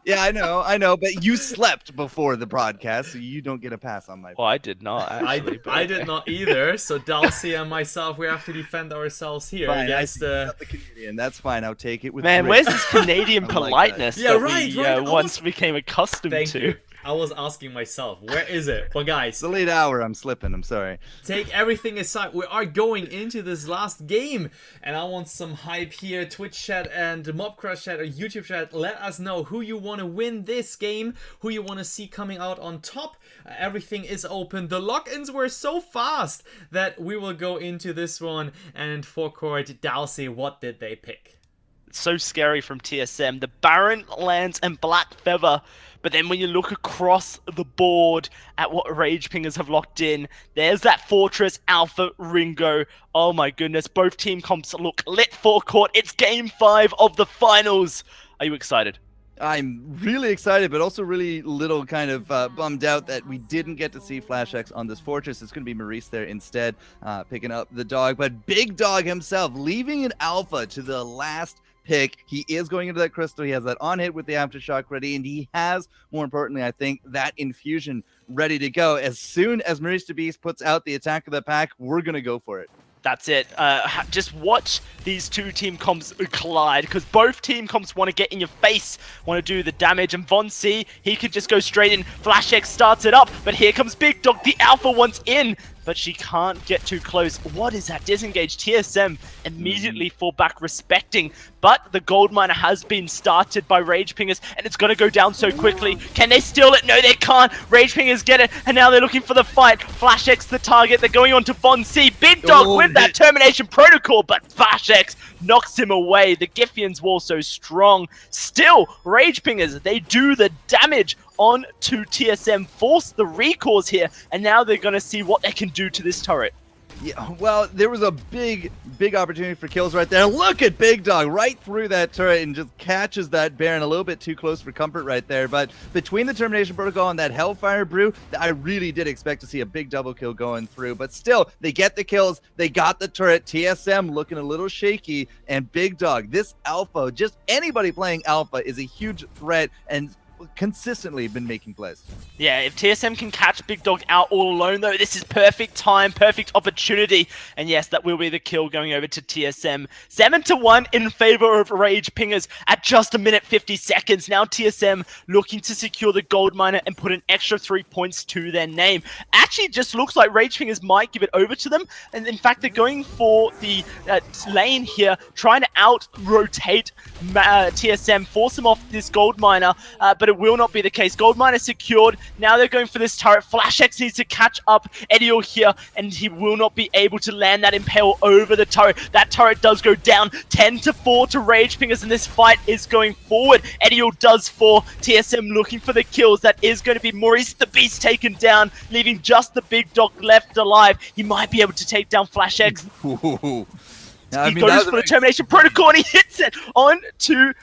Yeah, I know. But you slept before the broadcast, so you don't get a pass on my. Well, I did not. Actually, I did not either. So Dalsy and myself, we have to defend ourselves here against the Canadian. That's fine. I'll take it with. Man, where's this Canadian politeness that we once became accustomed to? I was asking myself, where is it? But guys, it's the late hour. I'm slipping. I'm sorry. Take everything aside. We are going into this last game, and I want some hype here. Twitch chat and Mobcrush chat or YouTube chat. Let us know who you want to win this game, who you want to see coming out on top. Everything is open. The logins were so fast that we will go into this one. And Forecourt, Dalsy, what did they pick? So scary from TSM. The Baron, Lance, and Black Feather. But then when you look across the board at what Rage Pingers have locked in, there's that Fortress, Alpha, Ringo. Oh my goodness, both team comps look lit. Forecourt. It's game 5 of the finals. Are you excited? I'm really excited, but also really little kind of bummed out that we didn't get to see Flash X on this Fortress. It's going to be Maurice there instead, picking up the dog. But Big Dog himself leaving an Alpha to the last pick. He is going into that crystal. He has that on hit with the aftershock ready, and he has, more importantly, I think, that infusion ready to go. As soon as Maurice the Beast puts out the attack of the pack, we're going to go for it. That's it. Just watch these two team comps collide, because both team comps want to get in your face, want to do the damage. And Von C, he could just go straight in. Flash X starts it up, but here comes Big Dog. The Alpha wants in, but she can't get too close. What is that? Disengage. TSM immediately fall back, respecting. But the gold miner has been started by Rage Pingers, and it's going to go down so quickly. Can they steal it? No, they can't. Rage Pingers get it, and now they're looking for the fight. Flash X the target. They're going on to Von C. Big Dog with that termination protocol, but Flash X knocks him away. The Giffian's wall so strong. Still, Rage Pingers, they do the damage on to TSM, force the recalls here, and now they're going to see what they can do to this turret. Yeah, well, there was a big opportunity for kills right there. Look at Big Dog right through that turret and just catches that Baron a little bit too close for comfort right there. But between the Termination Protocol and that Hellfire Brew, I really did expect to see a big double kill going through. But still, they get the kills. They got the turret. TSM looking a little shaky. And Big Dog, this Alpha, just anybody playing Alpha is a huge threat and consistently been making plays. Yeah, if TSM can catch Big Dog out all alone, though, this is perfect time, perfect opportunity. And yes, that will be the kill going over to TSM. 7-1 in favor of Rage Pingers at just 1:50 seconds. Now TSM looking to secure the gold miner and put an extra 3 points to their name. Actually, just looks like Rage Pingers might give it over to them. And in fact, they're going for the lane here, trying to out-rotate TSM, force them off this gold miner, but it will not be the case. Gold miner secured. Now they're going for this turret. FlashX needs to catch up Ediel here, and he will not be able to land that impale over the turret. That turret does go down 10-4 to Rage Pingers, and this fight is going forward. Ediel does fall. TSM looking for the kills. That is going to be Maurice the Beast taken down, leaving just the Big Dog left alive. He might be able to take down FlashX. He goes for the Termination Protocol, and he hits it on to,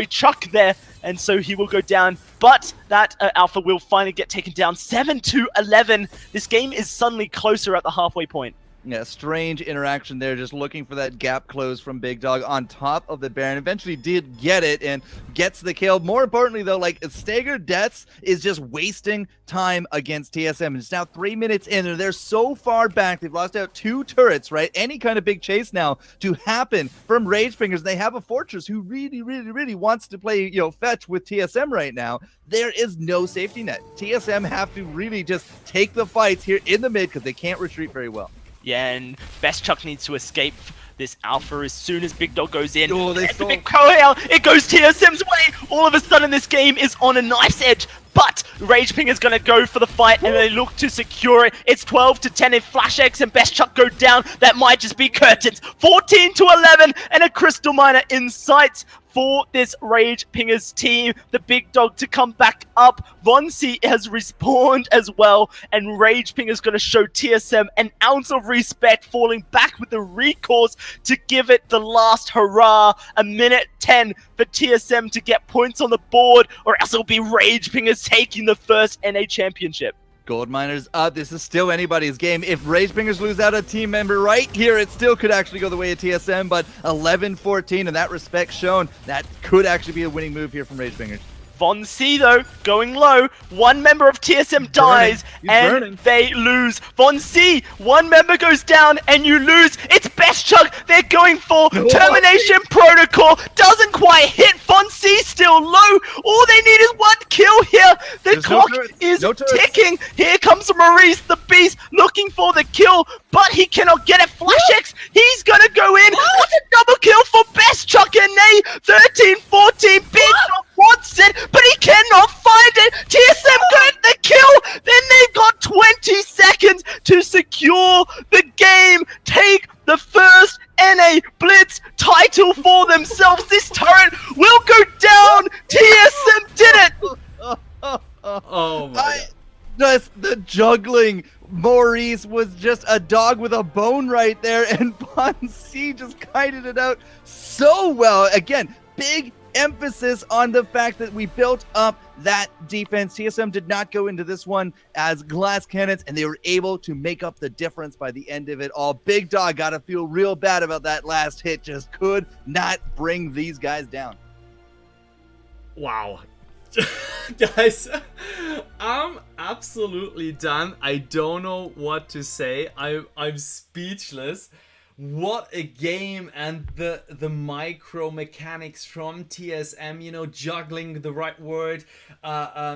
Chuck there. And so he will go down, but that Alpha will finally get taken down. 7-11. This game is suddenly closer at the halfway point. Yeah, strange interaction there, just looking for that gap close from Big Dog on top of the Baron. Eventually did get it and gets the kill. More importantly, though, like, staggered deaths is just wasting time against TSM. It's now 3 minutes in, and they're so far back. They've lost out 2 turrets, right? Any kind of big chase now to happen from Rage Fingers. They have a Fortress who really wants to play, fetch with TSM right now. There is no safety net. TSM have to really just take the fights here in the mid because they can't retreat very well. Yeah, and Best Chuck needs to escape this Alpha as soon as Big Dog goes in. Oh, It goes TSM's way. All of a sudden, this game is on a knife's edge. But Rage Ping is going to go for the fight, and they look to secure it. It's 12-10 if FlashX and Best Chuck go down. That might just be curtains. 14-11, and a Crystal Miner in sight for this Rage Pingers team. The Big Dog to come back up. Vonsi has respawned as well, and Rage Pingers going to show TSM an ounce of respect, falling back with the recalls to give it the last hurrah. 1:10 for TSM to get points on the board, or else it'll be Rage Pingers taking the first NA championship. Gold miners up. This is still anybody's game. If Rage Pingers lose out a team member right here, it still could actually go the way of TSM, but 11-14, and that respect shown, that could actually be a winning move here from Rage Pingers. Vonsi, though, going low. One member of TSM dies, and they lose. Vonsi, one member goes down, and you lose. It's Best Chug. They're going for Termination Protocol. Doesn't quite hit. Vonsi still low. All they need is one kill here. The clock is ticking. Here comes Maurice the Beast looking for the kill, but he cannot get it. FlashX, he's going to go in. That's a double kill for Best Chug and Nay. 13-14. Big Dog wants it, but he cannot find it. TSM got the kill. Then they've got 20 seconds to secure the game. Take the first NA Blitz title for themselves. This turret will go down. TSM did it. Oh my god. Just the juggling. Maurice was just a dog with a bone right there, and Vonsi just kited it out so well. Again, big emphasis on the fact that we built up that defense. TSM did not go into this one as glass cannons, and they were able to make up the difference by the end of it all. Big Dog got to feel real bad about that last hit. Just could not bring these guys down. Wow. Guys, I'm absolutely done. I don't know what to say. I'm speechless. What a game, and the micro mechanics from TSM, juggling the right word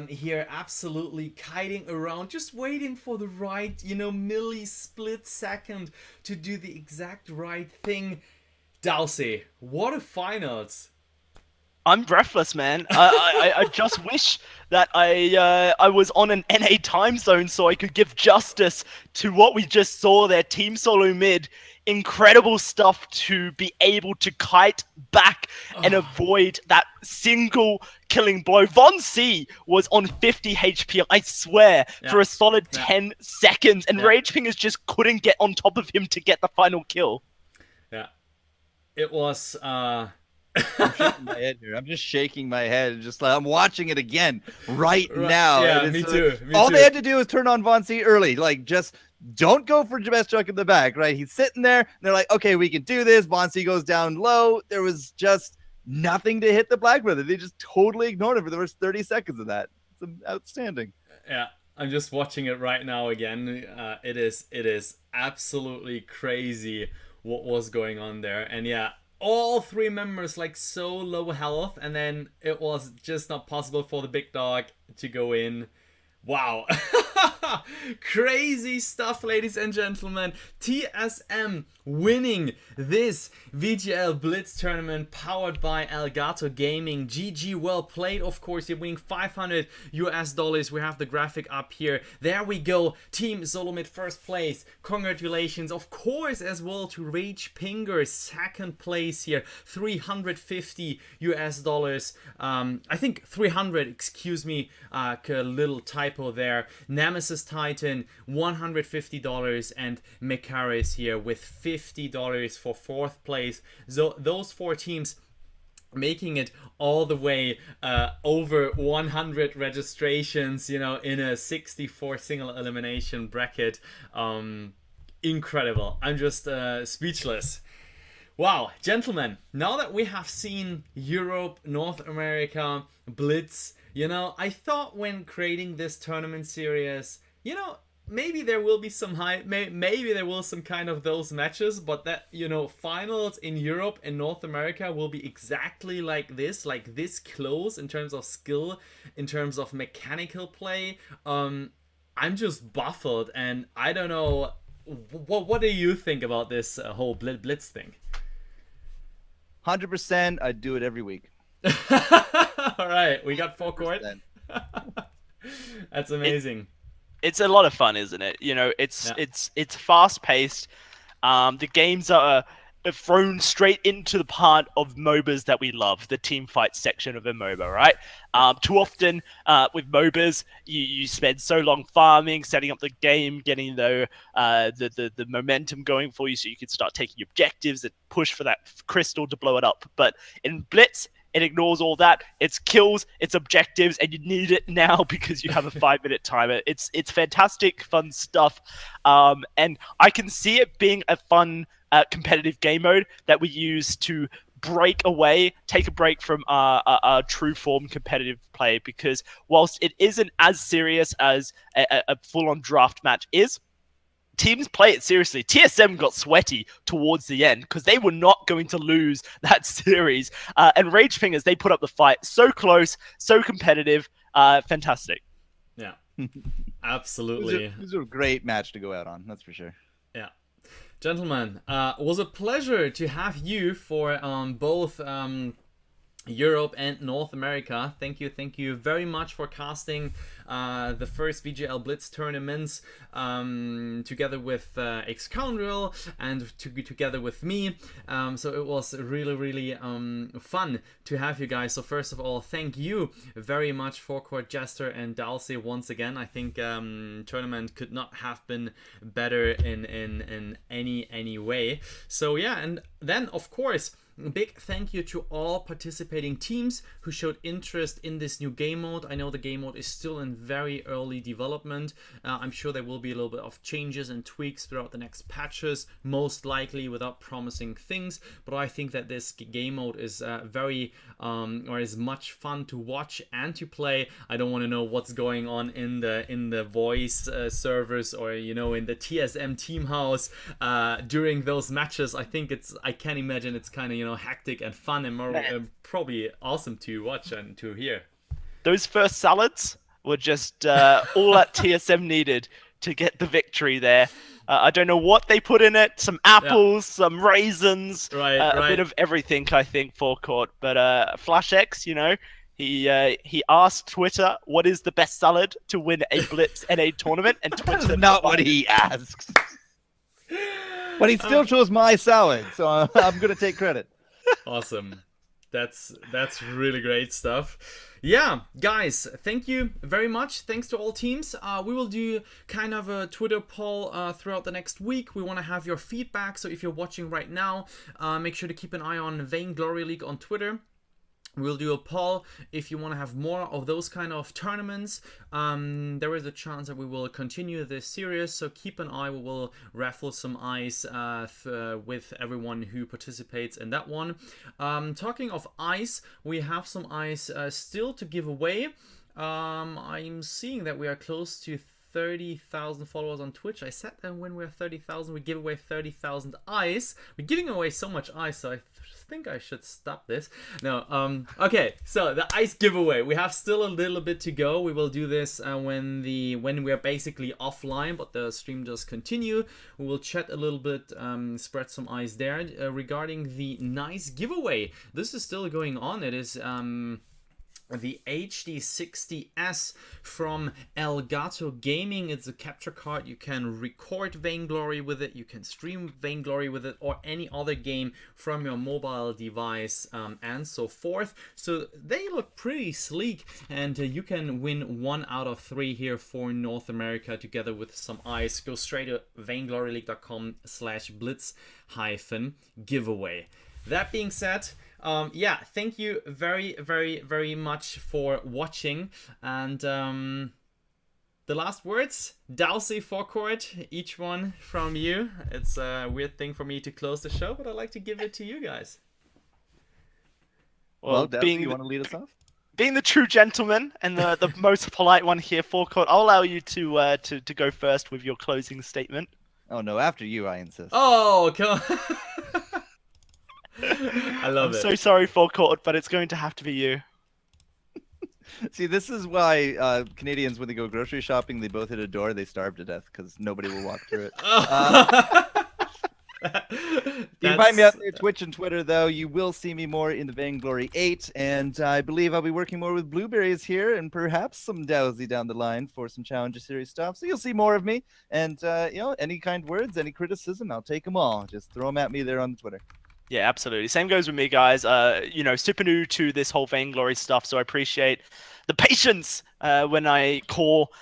here, absolutely kiting around, just waiting for the right, milli-split second to do the exact right thing. Dowsey, what a finals. I'm breathless, man. I just wish that I was on an NA time zone so I could give justice to what we just saw there. Team Solo mid, incredible stuff to be able to kite back and avoid that single killing blow. Von C was on 50 HP, I swear, for a solid 10 seconds, and Rage Fingers just couldn't get on top of him to get the final kill. Yeah, it was. I'm shaking my head here. I'm just shaking my head. Just like I'm watching it again right now. Yeah, and me it's, too. all they had to do was turn on Von C early. Like, just don't go for best truck in the back, right? He's sitting there, and they're like, okay, we can do this. Von C goes down low. There was just nothing to hit the Black Brother. They just totally ignored him for the first 30 seconds of that. It's outstanding. Yeah, I'm just watching it right now again. It is absolutely crazy what was going on there, and yeah. All three members like so low health, and then it was just not possible for the big dog to go in. Wow. Crazy stuff, ladies and gentlemen. TSM winning this VGL Blitz tournament powered by Elgato Gaming. GG, well played. Of course, you're winning $500 US. We have the graphic up here. There we go. Team Solomid first place. Congratulations, of course, as well to Rage Pinger second place here. $350 US. I think 300. Excuse me. A little typo there. Nemesis Titan $150, and Mekaris here with $50 for fourth place. So those four teams making it all the way over 100 registrations, you know, in a 64 single elimination bracket. Incredible. I'm just speechless. Wow, gentlemen, now that we have seen Europe, North America, Blitz, you know, I thought when creating this tournament series, you know, maybe there will be some maybe there will some kind of those matches, but that, you know, finals in Europe and North America will be exactly like this close in terms of skill, in terms of mechanical play. I'm just baffled, and I don't know, what do you think about this whole Blitz thing? 100%. I'd do it every week. All right, we got 4 court. That's amazing. It's a lot of fun, isn't it? You know, it's fast paced. The games are thrown straight into the part of MOBAs that we love, the team fight section of a MOBA, right? Too often with MOBAs, you spend so long farming, setting up the game, getting the momentum going for you so you can start taking objectives and push for that crystal to blow it up. But in Blitz, it ignores all that. It's kills, it's objectives, and you need it now because you have a 5-minute timer. It's fantastic, fun stuff. And I can see it being a fun competitive game mode that we use to take a break from our true form competitive play, because whilst it isn't as serious as a full-on draft match is, teams play it seriously. TSM got sweaty towards the end because they were not going to lose that series. And Rage Fingers, they put up the fight. So close, so competitive. Fantastic. Yeah, absolutely. It was a great match to go out on, that's for sure. Yeah. Gentlemen, it was a pleasure to have you for both Europe and North America. Thank you very much for casting the first VGL Blitz tournaments together with Xcoundrel and together with me. So it was really fun to have you guys. So first of all, thank you very much, Forecourt, Jester, and Dalsey once again. I think tournament could not have been better in any way. So yeah, and then of course, big thank you to all participating teams who showed interest in this new game mode. I know the game mode is still in very early development. I'm sure there will be a little bit of changes and tweaks throughout the next patches, most likely, without promising things. But I think that this game mode is is much fun to watch and to play. I don't want to know what's going on in the voice servers, or you know, in the TSM team house during those matches. I can imagine it's kind of, you know, hectic and fun, and more probably awesome to watch and to hear. Those first salads were just all that TSM needed to get the victory there. I don't know what they put in it. Some apples, some raisins, Right, a right. bit of everything, I think, forecourt. But FlashX, he asked Twitter, what is the best salad to win a Blitz NA tournament? And That's Twitter not what he asks. But he still chose my salad, so I'm going to take credit. Awesome. That's really great stuff. Yeah, guys, thank you very much. Thanks to all teams. We will do kind of a Twitter poll throughout the next week. We want to have your feedback, so if you're watching right now, make sure to keep an eye on Vainglory League on Twitter. We'll do a poll if you want to have more of those kind of tournaments. There is a chance that we will continue this series, so keep an eye. We will raffle some ice with everyone who participates in that one. Talking of ice, we have some ice still to give away. I'm seeing that we are close to 30,000 followers on Twitch. I said that when we're 30,000, we give away 30,000 ice. We're giving away so much ice, so I think I should stop this. No, okay, so the ice giveaway. We have still a little bit to go. We will do this when we're basically offline, but the stream does continue. We will chat a little bit, spread some ice there. Regarding the nice giveaway, this is still going on. It is the HD60S from Elgato Gaming. It's a capture card. You can record Vainglory with it, you can stream Vainglory with it, or any other game from your mobile device, and so forth. So they look pretty sleek, and you can win 1 out of 3 here for North America together with some ice. Go straight to vaingloryleague.com/blitz-giveaway. That being said, yeah, thank you very, very, very much for watching. And the last words, Dowsy forecourt, each one from you. It's a weird thing for me to close the show, but I'd like to give it to you guys. Well, Dowsy, you want to lead us off? Being the true gentleman and the most polite one here, forecourt, I'll allow you to go first with your closing statement. Oh no, after you, I insist. Oh, come on. I love it. I'm so sorry, forecourt, but it's going to have to be you. See, this is why Canadians, when they go grocery shopping, they both hit a door, they starve to death because nobody will walk through it. You can find me out there, Twitch and Twitter, though. You will see me more in the Vainglory 8, and I believe I'll be working more with Blueberries here, and perhaps some Dowsy down the line for some Challenger Series stuff. So you'll see more of me, and any kind words, any criticism, I'll take them all. Just throw them at me there on the Twitter. Yeah, absolutely. Same goes with me, guys. Super new to this whole Vainglory stuff, so I appreciate the patience when I call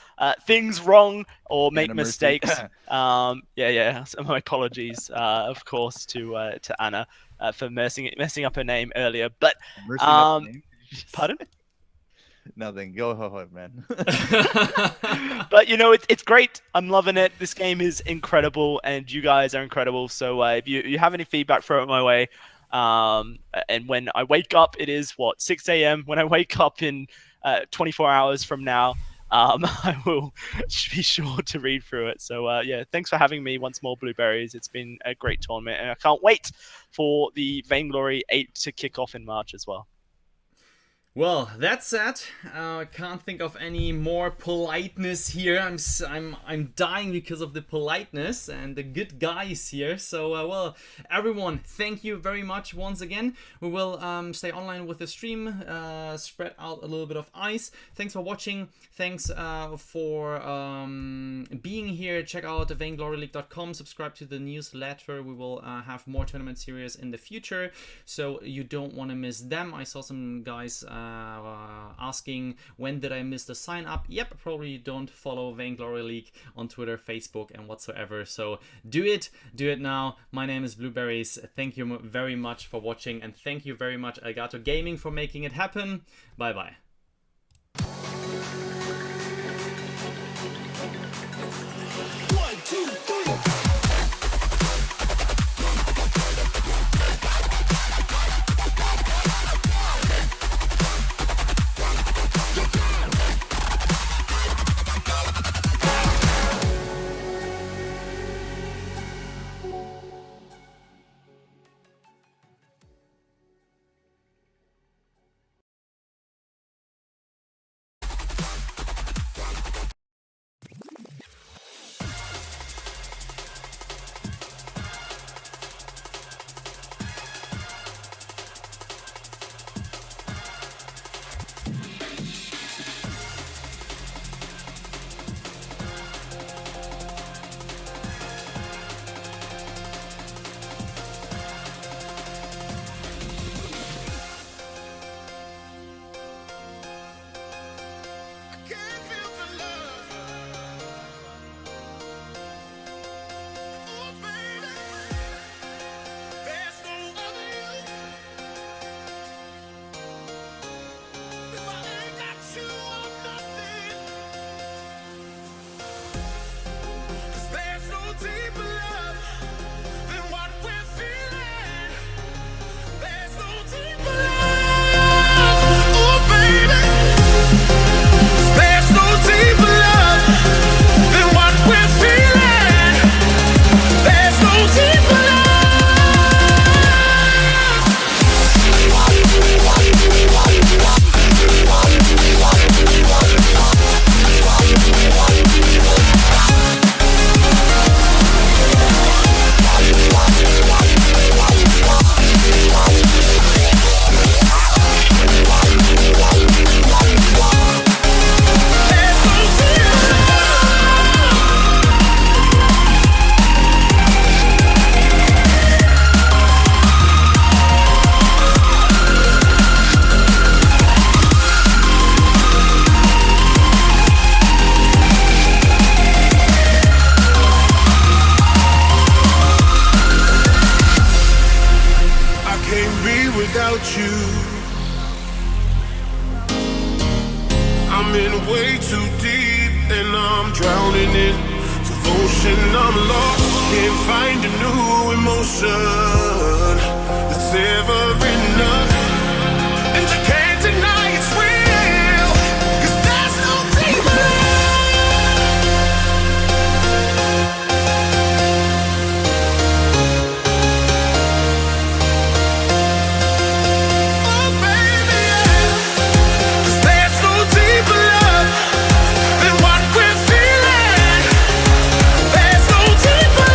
things wrong or make mistakes. So my apologies, of course, to Anna for messing up her name earlier. But pardon? Nothing. Go ahead, man. But it's great. I'm loving it. This game is incredible, and you guys are incredible. So if you have any feedback, throw it my way. And when I wake up, it is 6 a.m. When I wake up in 24 hours from now, I will be sure to read through it. So yeah, thanks for having me once more, Blueberries. It's been a great tournament, and I can't wait for the Vainglory 8 to kick off in March as well. Well, that said, I can't think of any more politeness here. I'm dying because of the politeness and the good guys here. So, well, everyone, thank you very much once again. We will stay online with the stream, spread out a little bit of ice. Thanks for watching. Thanks for being here. Check out vaingloryleague.com. Subscribe to the newsletter. We will have more tournament series in the future, so you don't want to miss them. I saw some guys asking when did I miss the sign up. Yep, probably you don't follow Vainglory League on Twitter, Facebook, and whatsoever. So do it now. My name is Blueberries. Thank you very much for watching, and thank you very much Elgato Gaming for making it happen. Bye bye. I'm lost, can't find a new emotion that's ever enough. And you can't deny it's real, 'cause there's no deeper oh baby, yeah. 'Cause there's no deeper love than what we're feeling. There's no deeper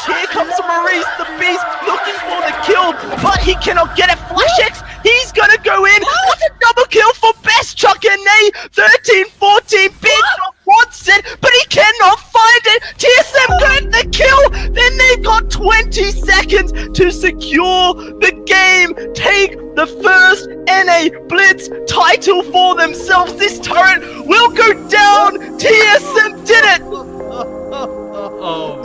Here comes Maurice the Beast looking for the kill, but he cannot get it. Flash X, he's gonna go in. That's a double kill for Best Chuck and Nay. 13-14, Big Chuck wants it, but he cannot find it. TSM got the kill. Then they've got 20 seconds to secure the game. Take the first NA Blitz title for themselves. This turret will go down. TSM did it. Oh.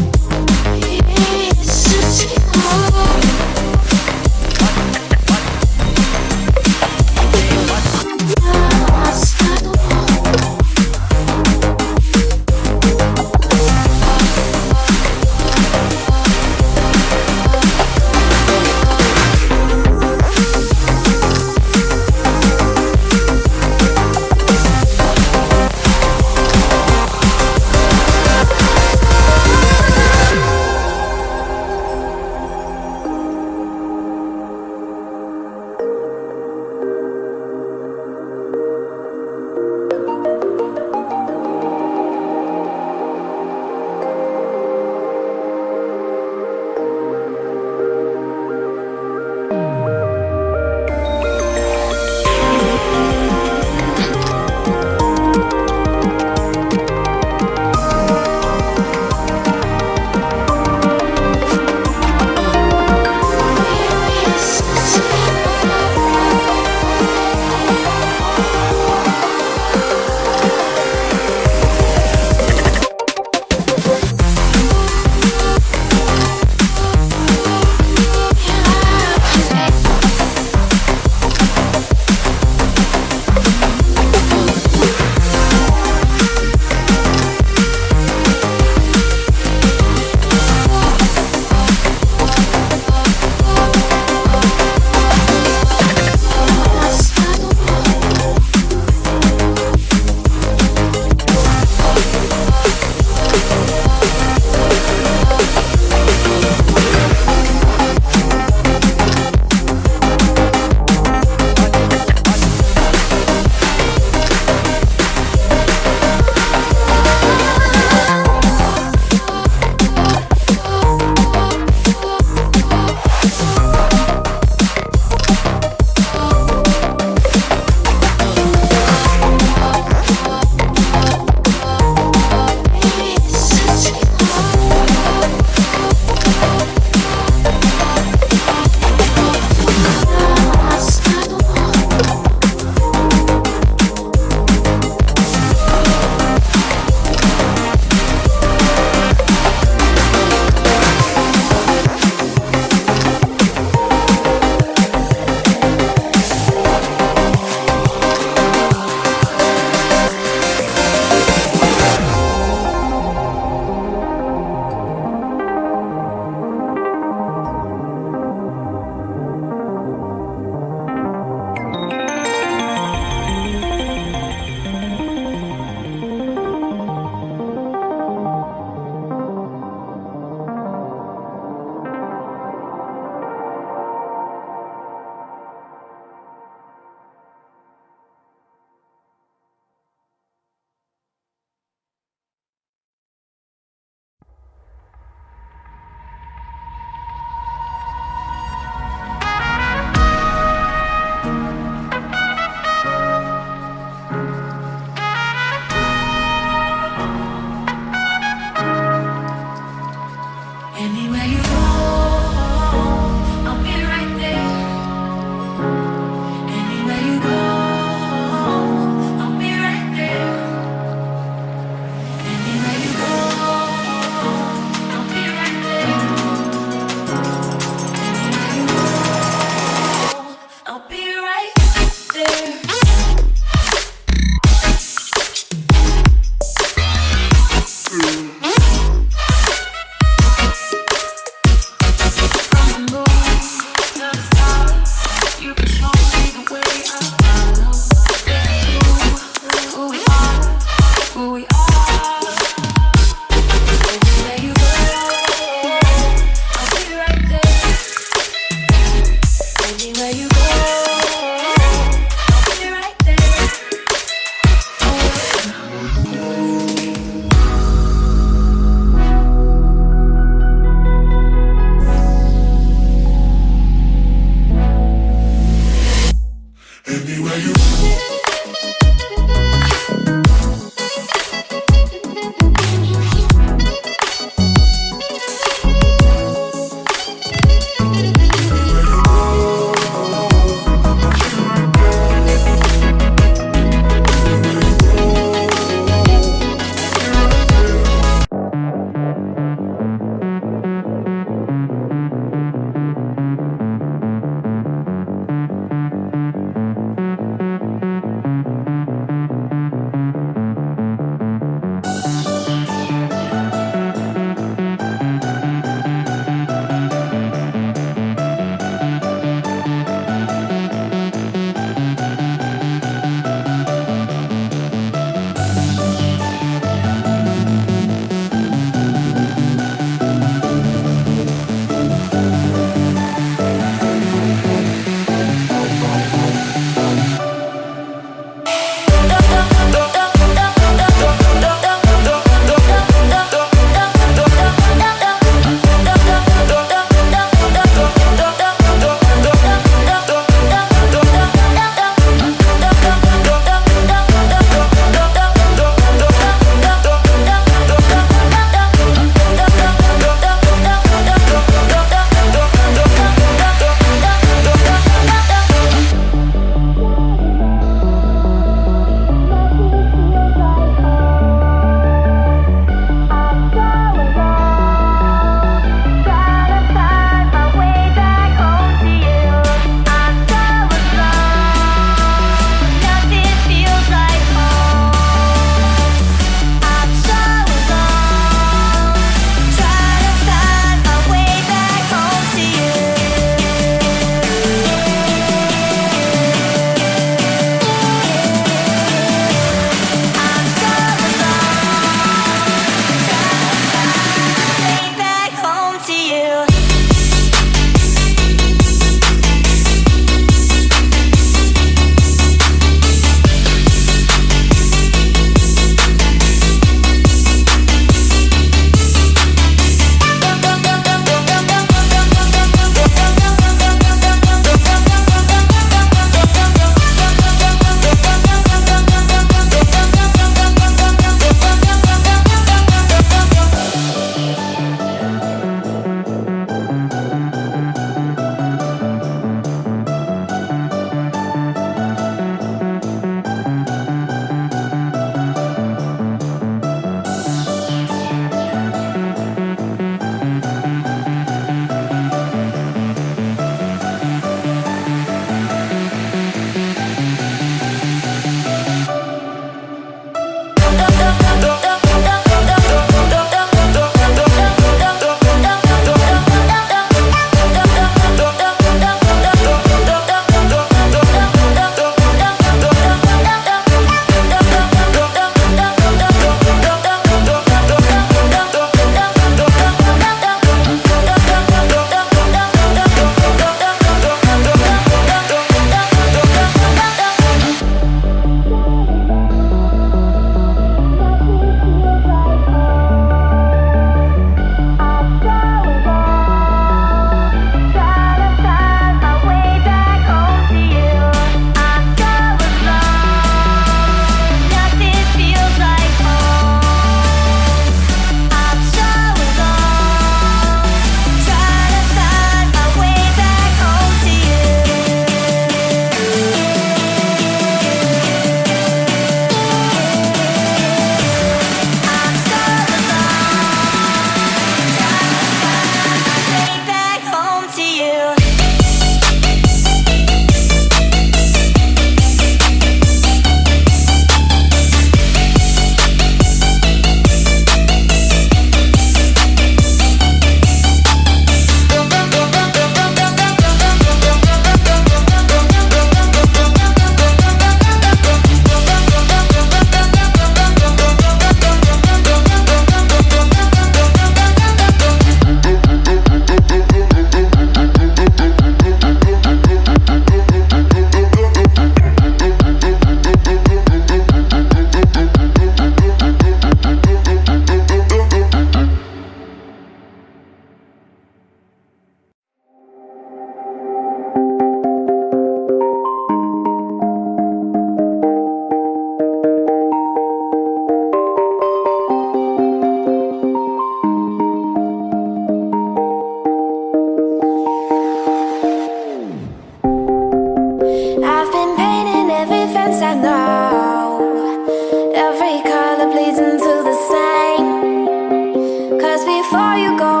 before you go.